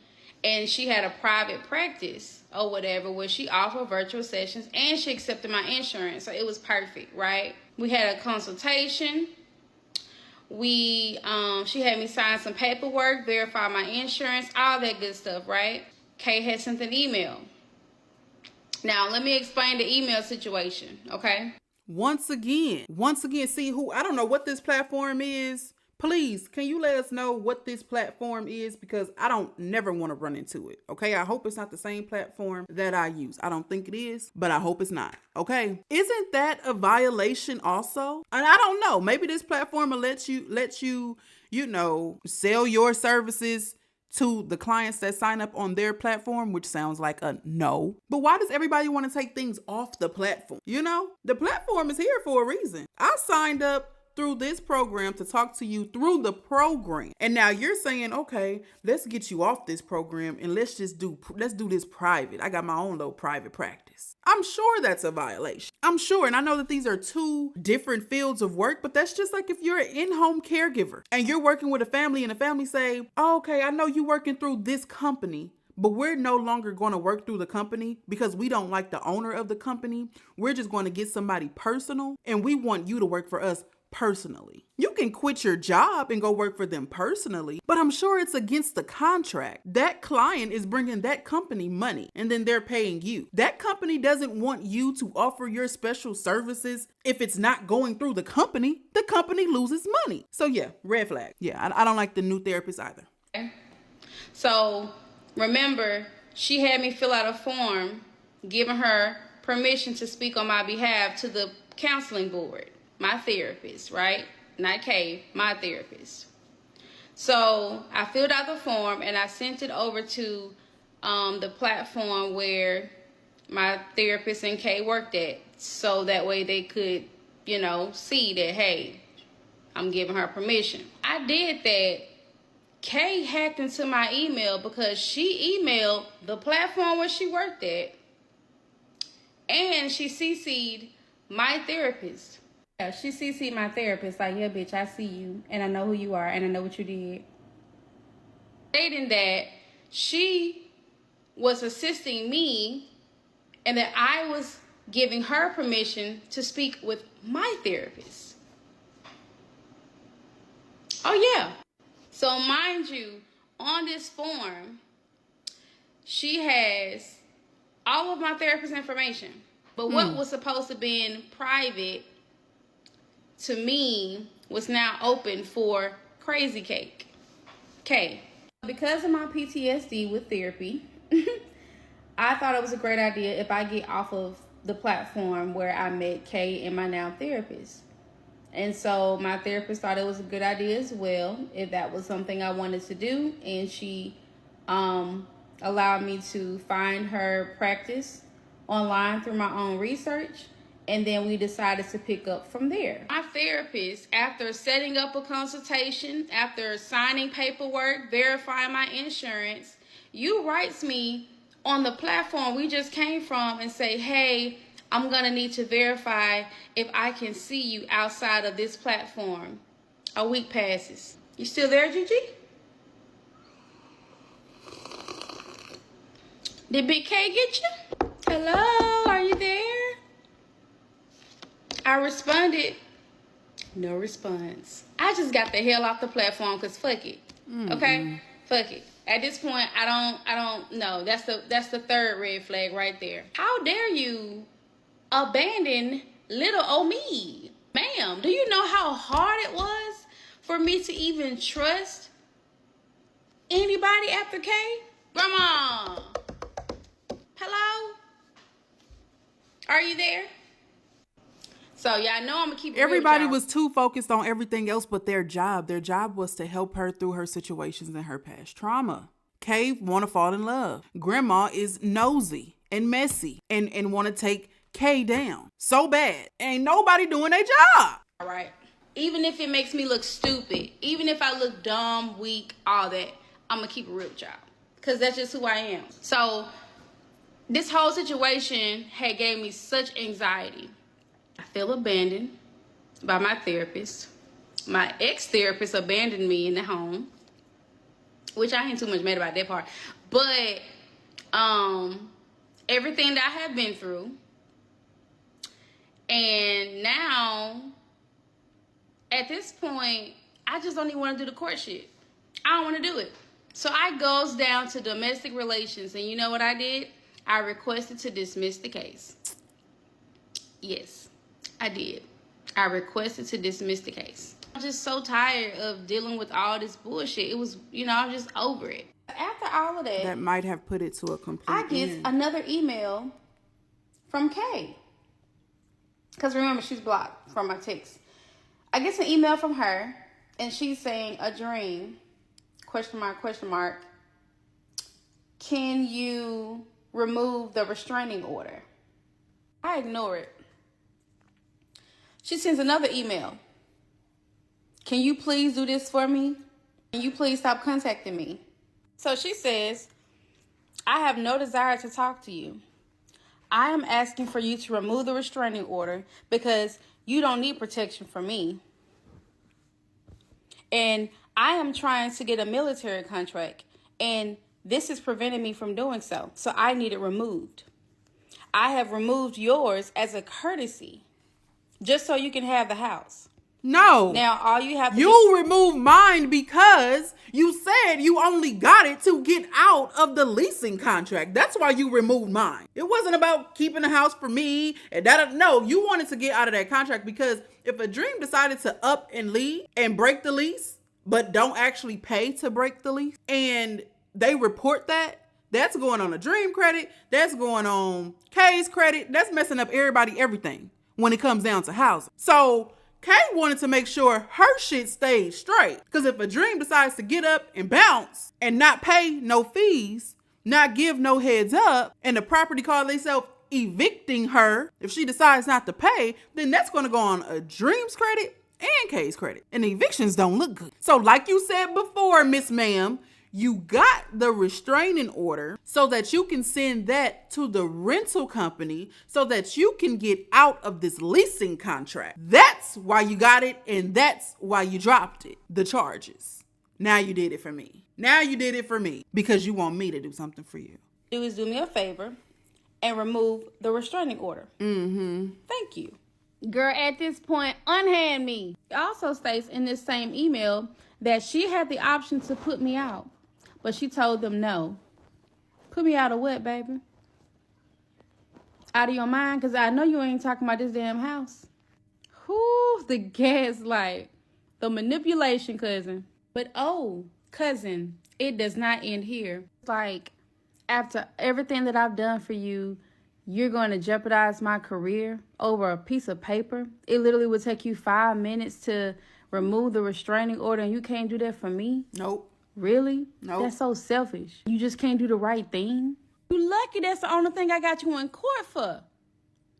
and she had a private practice or whatever where she offered virtual sessions and she accepted my insurance, so it was perfect, right? We had a consultation. She had me sign some paperwork, verify my insurance, all that good stuff, right? Kay had sent an email. Now, let me explain the email situation, okay? Once again, see who, I don't know what this platform is. Please, can you let us know what this platform is? Because I don't never want to run into it. Okay. I hope it's not the same platform that I use. I don't think it is, but I hope it's not. Okay. Isn't that a violation also? And I don't know. Maybe this platform will let you, you know, sell your services to the clients that sign up on their platform, which sounds like a no. But why does everybody want to take things off the platform? You know, the platform is here for a reason. I signed up through this program to talk to you through the program. And now you're saying, okay, let's get you off this program and let's do this private. I got my own little private practice. I'm sure that's a violation. I'm sure. And I know that these are 2 different fields of work, but that's just like if you're an in-home caregiver and you're working with a family and the family say, oh, okay, I know you're working through this company, but we're no longer going to work through the company because we don't like the owner of the company. We're just going to get somebody personal and we want you to work for us personally. You can quit your job and go work for them personally, but I'm sure it's against the contract. That client is bringing that company money and then they're paying you. That company doesn't want you to offer your special services. If it's not going through the company loses money. So yeah, red flag. Yeah, I don't like the new therapist either. Okay. So remember, she had me fill out a form giving her permission to speak on my behalf to the counseling board. My therapist, right? Not Kay, my therapist. So I filled out the form and I sent it over to the platform where my therapist and Kay worked at, so that way they could, see that, hey, I'm giving her permission. I did that. Kay hacked into my email because she emailed the platform where she worked at, and she CC'd my therapist. Yeah, she CC'd my therapist, like, yeah, bitch, I see you, and I know who you are, and I know what you did. Stating that she was assisting me and that I was giving her permission to speak with my therapist. Oh, yeah. So, mind you, on this form, she has all of my therapist's information. But what was supposed to be private to me was now open for Crazy Cake. Okay. Because of my PTSD with therapy, I thought it was a great idea if I get off of the platform where I met Kay and my now therapist. And so my therapist thought it was a good idea as well, if that was something I wanted to do. And she allowed me to find her practice online through my own research. And then we decided to pick up from there. My therapist, after setting up a consultation, after signing paperwork, verifying my insurance, writes me on the platform we just came from and say, hey, I'm going to need to verify if I can see you outside of this platform. A week passes. You still there, Gigi? Did Big K get you? Hello, are you there? I responded, no response. I just got the hell off the platform because fuck it. Okay? Fuck it. At this point, I don't know. That's the third red flag right there. How dare you abandon little old me? Ma'am, do you know how hard it was for me to even trust anybody after K? Grandma! Hello? Are you there? So, yeah, I know I'm going to keep it Everybody real, was too focused on everything else but their job. Their job was to help her through her situations and her past trauma. Kay want to fall in love. Grandma is nosy and messy and want to take Kay down so bad. Ain't nobody doing their job. All right. Even if it makes me look stupid, even if I look dumb, weak, all that, I'm going to keep it real with y'all. Because that's just who I am. So, this whole situation had gave me such anxiety. I feel abandoned by my therapist. My ex-therapist abandoned me in the home, which I ain't too much mad about that part. But everything that I have been through, and now at this point, I just don't even want to do the court shit. I don't want to do it. So I goes down to domestic relations, and you know what I did? I requested to dismiss the case. Yes. I did. I requested to dismiss the case. I'm just so tired of dealing with all this bullshit. It was, I'm just over it. After all of that, That might have put it to a complete I get end. another email from Kay. Because remember, she's blocked from my text. I get an email from her, and she's saying, a dream, question mark. Can you remove the restraining order? I ignore it. She sends another email. Can you please do this for me? Can you please stop contacting me? So she says, I have no desire to talk to you. I am asking for you to remove the restraining order because you don't need protection from me. And I am trying to get a military contract, and this is preventing me from doing so. So I need it removed. I have removed yours as a courtesy, just so you can have the house. No. Now, all you have to You removed mine because you said you only got it to get out of the leasing contract. That's why you removed mine. It wasn't about keeping the house for me and that. No, you wanted to get out of that contract because if a dream decided to up and leave and break the lease, but don't actually pay to break the lease, and they report that, that's going on a dream credit. That's going on Kay's credit. That's messing up everybody, everything when it comes down to housing. So Kay wanted to make sure her shit stayed straight. Because if a dream decides to get up and bounce and not pay no fees, not give no heads up, and the property call themselves evicting her, if she decides not to pay, then that's going to go on a dream's credit and Kay's credit. And evictions don't look good. So like you said before, Miss Ma'am, you got the restraining order so that you can send that to the rental company so that you can get out of this leasing contract. That's why you got it, and that's why you dropped it, the charges. Now you did it for me. Now you did it for me because you want me to do something for you. Do is do me a favor and remove the restraining order. Thank you. Girl, at this point, unhand me. It also states in this same email that she had the option to put me out, but she told them no. Put me out of what, baby? Out of your mind? Because I know you ain't talking about this damn house. Whoo, the gaslight. The manipulation, cousin. But oh, cousin, it does not end here. Like, after everything that I've done for you, you're going to jeopardize my career over a piece of paper? It literally would take you 5 minutes to remove the restraining order, and you can't do that for me? Nope. Really? Nope. That's so selfish. You just can't do the right thing? You lucky that's the only thing I got you in court for.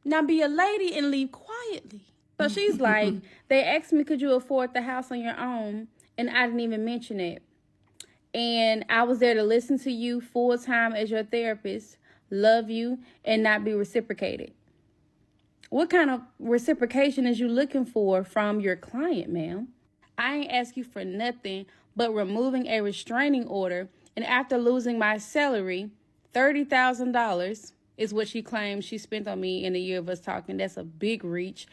Now be a lady and leave quietly. So she's like, they asked me, could you afford the house on your own? And I didn't even mention it. And I was there to listen to you full time as your therapist, love you, and not be reciprocated. What kind of reciprocation is you looking for from your client, ma'am? I ain't ask you for nothing but removing a restraining order. And after losing my salary, $30,000 is what she claims she spent on me in a year of us talking. That's a big reach.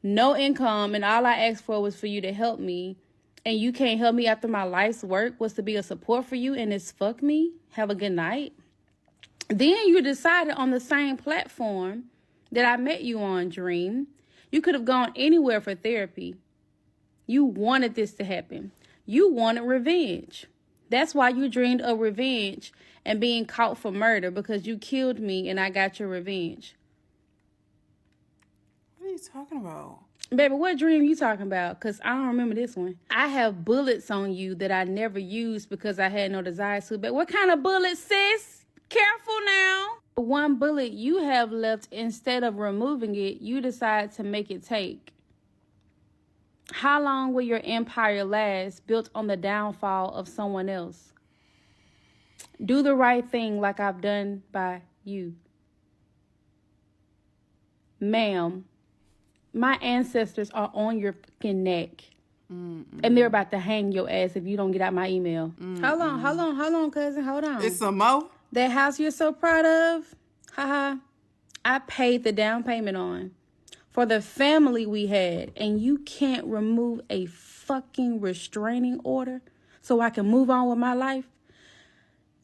No income, and all I asked for was for you to help me. And you can't help me after my life's work was to be a support for you, and it's fuck me. Have a good night. Then you decided on the same platform that I met you on, Dream. You could have gone anywhere for therapy. You wanted this to happen. You wanted revenge. That's why you dreamed of revenge and being caught for murder, because you killed me and I got your revenge. What are you talking about? Baby, what dream you talking about? Because I don't remember this one. I have bullets on you that I never used because I had no desire to. But what kind of bullets, sis? Careful now. The one bullet you have left, instead of removing it, you decide to make it take. How long will your empire last, built on the downfall of someone else? Do the right thing like I've done by you. Ma'am, my ancestors are on your fucking neck. And they're about to hang your ass if you don't get out my email. Hold on, cousin. Hold on. It's some more? That house you're so proud of, haha, I paid the down payment on for the family we had, and you can't remove a fucking restraining order so I can move on with my life?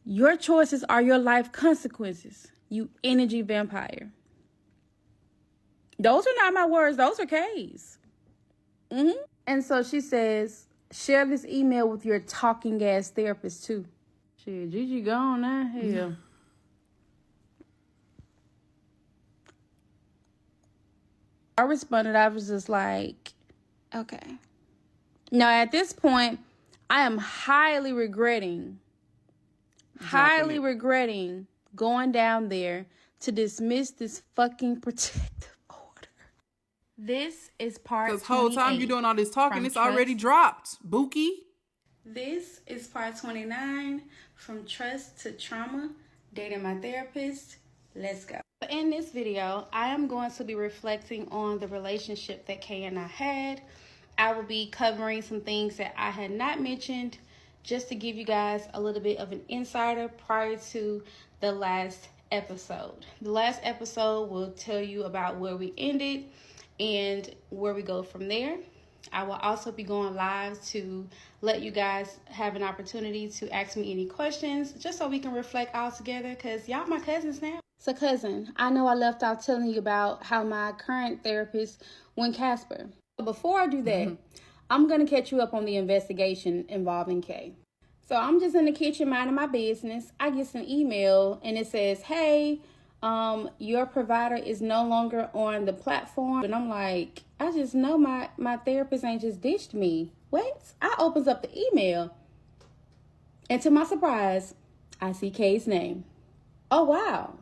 Your choices are your life consequences, you energy vampire. Those are not my words. Those are Kay's. And so she says, share this email with your talking ass therapist too. Shit, Gigi gone now. Hell. I responded. I was just like, okay. Now at this point, I am highly regretting going down there to dismiss this fucking protective order. This is part 28. Because whole time you're doing all this talking, it's Trust. already dropped. Bookie. This is part 29, from trust to trauma, dating my therapist. Let's go. In this video, I am going to be reflecting on the relationship that Kay and I had. I will be covering some things that I had not mentioned, just to give you guys a little bit of an insider prior to the last episode. The last episode will tell you about where we ended and where we go from there. I will also be going live to let you guys have an opportunity to ask me any questions, just so we can reflect all together, because y'all my cousins now. So cousin, I know I left off telling you about how my current therapist went Casper. But before I do that, I'm going to catch you up on the investigation involving Kay. So I'm just in the kitchen minding my business. I get an email and it says, hey, Your provider is no longer on the platform. And I'm like, I just know my therapist ain't just ditched me. What? I opens up the email, and to my surprise, I see Kay's name. Oh, wow.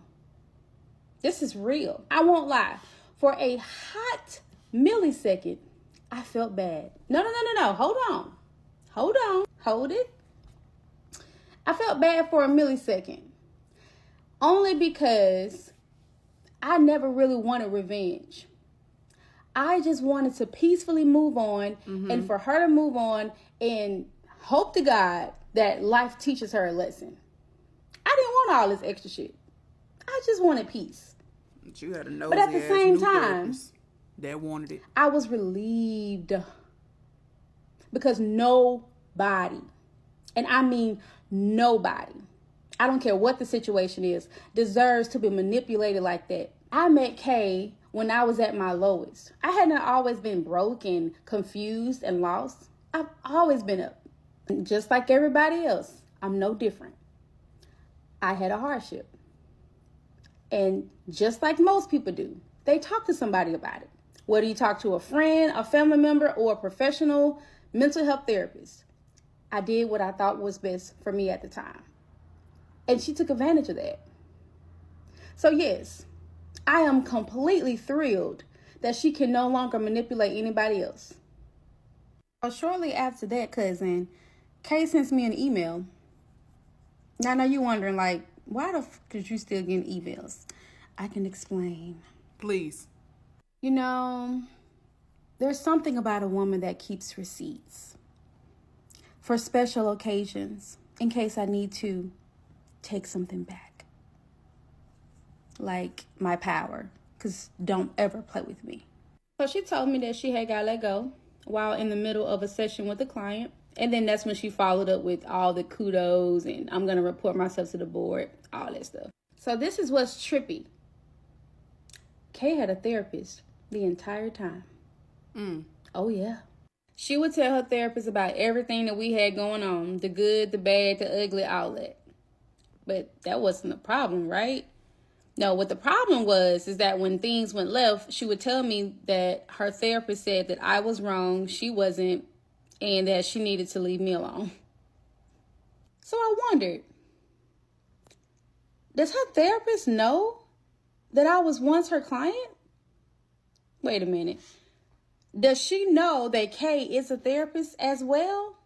This is real. I won't lie. For a hot millisecond, I felt bad. No. Hold on. Hold it. I felt bad for a millisecond. Only because I never really wanted revenge. I just wanted to peacefully move on, and for her to move on and hope to God that life teaches her a lesson. I didn't want all this extra shit. I just wanted peace. But you had a nosy But at the ass same new time, therapist that wanted it. I was relieved because nobody, and I mean nobody, I don't care what the situation is, deserves to be manipulated like that. I met Kay when I was at my lowest. I hadn't always been broke and confused and lost. I've always been up. And just like everybody else, I'm no different. I had a hardship. And just like most people do, they talk to somebody about it. Whether you talk to a friend, a family member, or a professional mental health therapist. I did what I thought was best for me at the time. And she took advantage of that. So yes, I am completely thrilled that she can no longer manipulate anybody else. So shortly after that, cousin, Kay sends me an email. Now I know you're wondering, like, why the f did you still get emails? I can explain. Please. You know, there's something about a woman that keeps receipts for special occasions in case I need to take something back. Like my power, because don't ever play with me. So she told me that she had got let go while in the middle of a session with a client. And then that's when she followed up with all the kudos and I'm going to report myself to the board, all that stuff. So this is what's trippy. Kay had a therapist the entire time. Oh, yeah. She would tell her therapist about everything that we had going on, the good, the bad, the ugly, all that. But that wasn't the problem, right? No, what the problem was is that when things went left, she would tell me that her therapist said that I was wrong, she wasn't, and that she needed to leave me alone. So I wondered, does her therapist know that I was once her client? Wait a minute. Does she know that Kay is a therapist as well?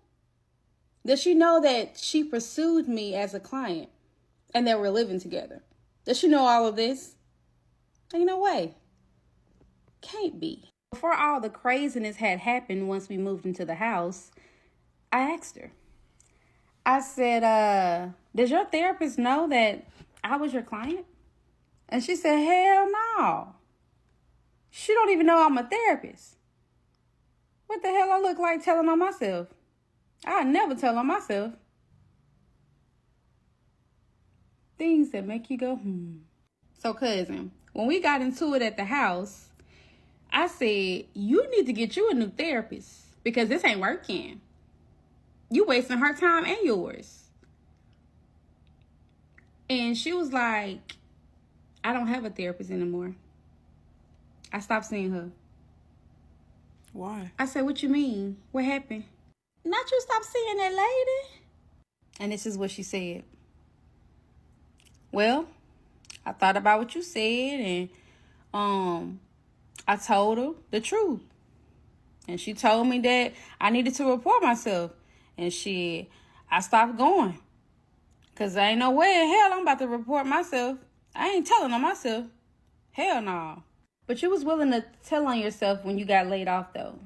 Does she know that she pursued me as a client and that we're living together? Does she know all of this? Ain't no way. Can't be. Before all the craziness had happened once we moved into the house, I asked her. I said, does your therapist know that I was your client? And she said, hell no. She don't even know I'm a therapist. What the hell I look like telling on myself? I never tell on myself. Things that make you go, So, cousin, when we got into it at the house, I said, you need to get you a new therapist because this ain't working. You wasting her time and yours. And she was like, I don't have a therapist anymore. I stopped seeing her. Why? I said, what you mean? What happened? Not you stop seeing that lady. And this is what she said. Well, I thought about what you said and I told her the truth. And she told me that I needed to report myself. And I stopped going. Because I ain't no way in hell I'm about to report myself. I ain't telling on myself. Hell no. But you was willing to tell on yourself when you got laid off, though.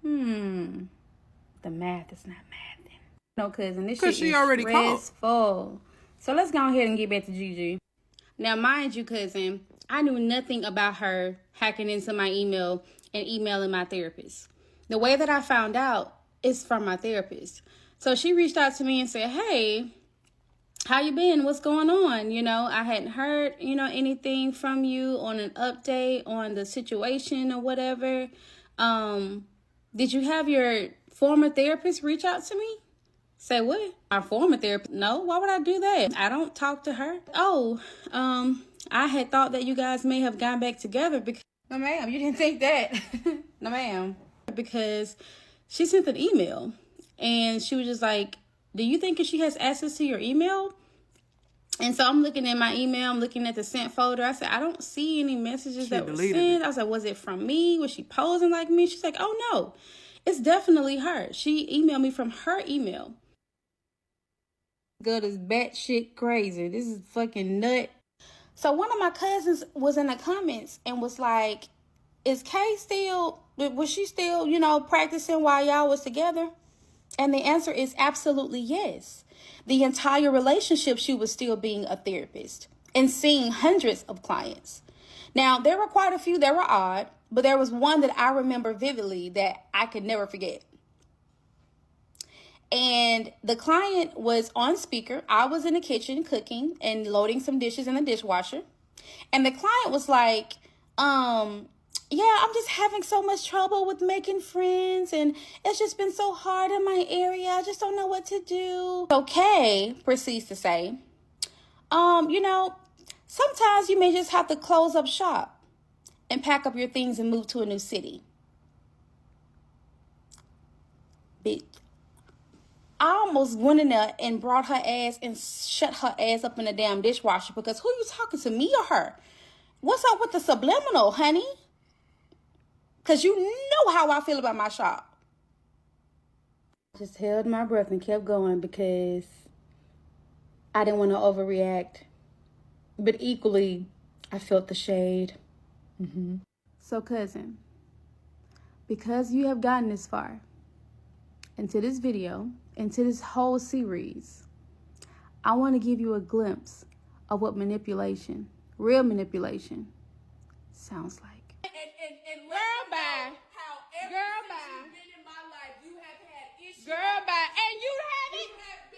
The math is not mathing. No, cousin, this shit is already stressful. So let's go ahead and get back to Gigi. Now, mind you, cousin, I knew nothing about her hacking into my email and emailing my therapist. The way that I found out is from my therapist. So she reached out to me and said, hey, how you been? What's going on? You know, I hadn't heard, anything from you on an update on the situation or whatever. Did you have your former therapist reach out to me? Say what? Our former therapist? No, why would I do that? I don't talk to her. Oh, I had thought that you guys may have gone back together because... No, ma'am, you didn't think that. No, ma'am. Because she sent an email and she was just like, do you think if she has access to your email? And so I'm looking at my email, I'm looking at the sent folder. I said, I don't see any messages that were sent. I was like, was it from me? Was she posing like me? She's like, oh no, it's definitely her. She emailed me from her email. Good as batshit crazy. This is fucking nut. So one of my cousins was in the comments and was like, was she still, practicing while y'all was together? And the answer is absolutely yes. The entire relationship, she was still being a therapist and seeing hundreds of clients. Now, there were quite a few that were odd, but there was one that I remember vividly that I could never forget. And the client was on speaker. I was in the kitchen cooking and loading some dishes in the dishwasher. And the client was like, yeah, I'm just having so much trouble with making friends, and it's just been so hard in my area. I just don't know what to do. Okay, proceeds to say, sometimes you may just have to close up shop and pack up your things and move to a new city. Bitch, I almost went in there and brought her ass and shut her ass up in the damn dishwasher because who you talking to, me or her? What's up with the subliminal, honey? Because you know how I feel about my shop. Just held my breath and kept going because I didn't want to overreact. But equally, I felt the shade. So, cousin, because you have gotten this far into this video, into this whole series, I want to give you a glimpse of what manipulation, real manipulation, sounds like. And girl, bye. How you've been in my life, you have had issues. Girl, bye. And you haven't.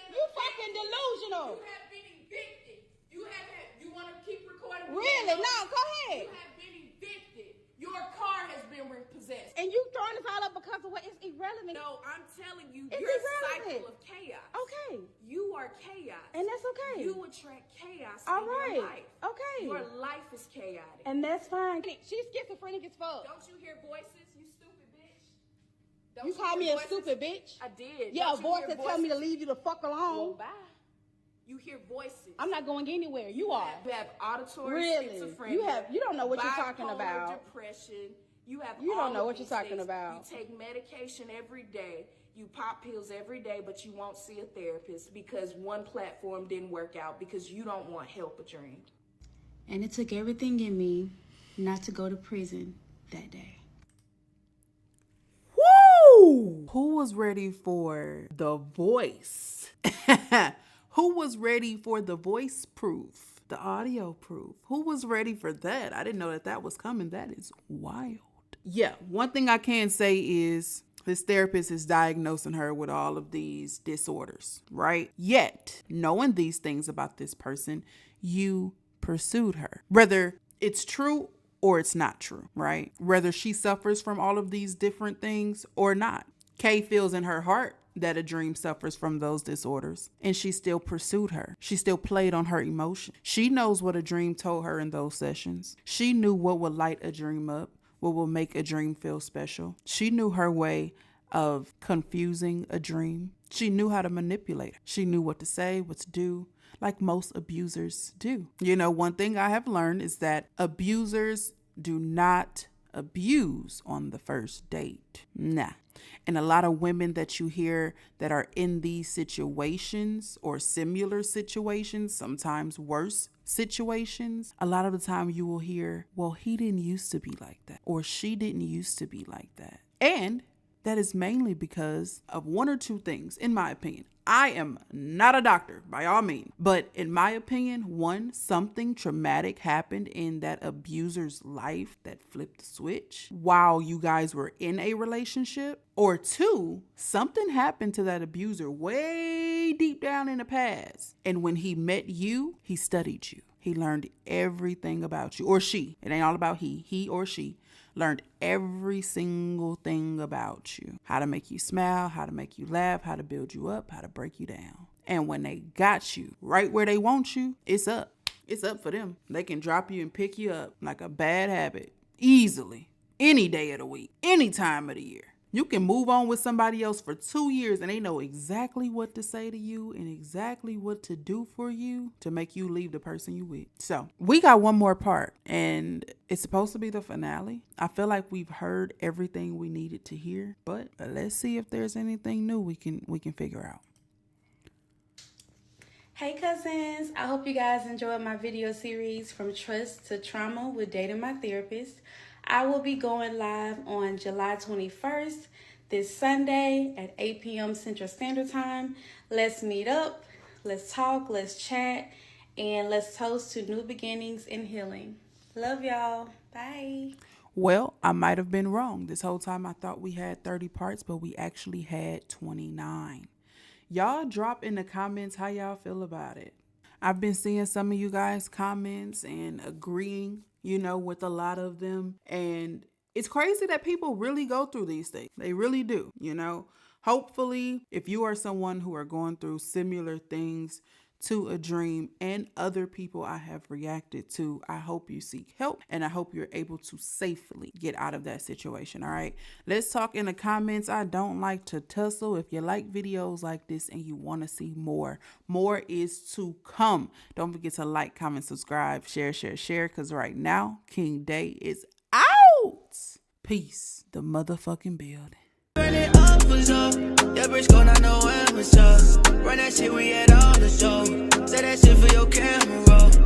You fucking delusional. You have been evicted. You want to keep recording? Really? No, go ahead. You have been evicted. Your car has been repossessed. And you throwing this all up because of what is irrelevant. No, I'm telling you, you're a cycle of chaos. Okay. You are chaos. And that's okay. You attract chaos in your life. Okay. Your life is chaotic. And that's fine. She's schizophrenic as fuck. Don't you hear voices, you stupid bitch? Don't you call me a stupid bitch? I did. Yeah, a voice that tell me to leave you the fuck alone. Well, bye. You hear voices. I'm not going anywhere. You are. You have auditory schizophrenia. You don't know what you're talking about. Depression. You don't know what you're talking about. You take medication every day. You pop pills every day, but you won't see a therapist because one platform didn't work out because you don't want help a dream. And it took everything in me not to go to prison that day. Woo! Who was ready for the voice? Who was ready for the voice proof? The audio proof? Who was ready for that? I didn't know that was coming. That is wild. Yeah, one thing I can say is this therapist is diagnosing her with all of these disorders, right? Yet, knowing these things about this person, you pursued her. Whether it's true or it's not true, right? Whether she suffers from all of these different things or not. Kay feels in her heart that a dream suffers from those disorders, and she still pursued her. She still played on her emotion. She knows what a dream told her in those sessions. She knew what would light a dream up, what will make a dream feel special. She knew her way of confusing a dream. She knew how to manipulate it. She knew what to say, what to do, like most abusers do. One thing I have learned is that abusers do not abuse on the first date. Nah. And a lot of women that you hear that are in these situations or similar situations, sometimes worse situations, a lot of the time you will hear, well, he didn't used to be like that, or she didn't used to be like that. And that is mainly because of one or two things, in my opinion. I am not a doctor by all means, but in my opinion, one, something traumatic happened in that abuser's life that flipped the switch while you guys were in a relationship. Or two, something happened to that abuser way deep down in the past. And when he met you, he studied you. He learned everything about you, or she. It ain't all about he or she. Learned every single thing about you. How to make you smile, how to make you laugh, how to build you up, how to break you down. And when they got you right where they want you, it's up. It's up for them. They can drop you and pick you up like a bad habit easily. Any day of the week, any time of the year. You can move on with somebody else for 2 years and they know exactly what to say to you and exactly what to do for you to make you leave the person you with. So we got one more part and it's supposed to be the finale. I feel like we've heard everything we needed to hear, but let's see if there's anything new we can figure out. Hey cousins, I hope you guys enjoyed my video series From Trust to Trauma with Dating My Therapist. I will be going live on July 21st, this Sunday at 8 p.m. Central Standard Time. Let's meet up, let's talk, let's chat, and let's toast to new beginnings and healing. Love y'all. Bye. Well, I might have been wrong. This whole time I thought we had 30 parts, but we actually had 29. Y'all drop in the comments how y'all feel about it. I've been seeing some of you guys' comments and agreeing, with a lot of them. And it's crazy that people really go through these things. They really do, Hopefully, if you are someone who are going through similar things to a dream and other people I have reacted to, I hope you seek help and I hope you're able to safely get out of that situation. All right, let's talk in the comments. I don't like to tussle. If you like videos like this and you want to see more is to come. Don't forget to like, comment, subscribe, share, because right now King Day is out. Peace. The motherfucking building. Run it up was up. Your bitch gon' not know when was up. Run that shit, we had all the show. Say that shit for your camera roll.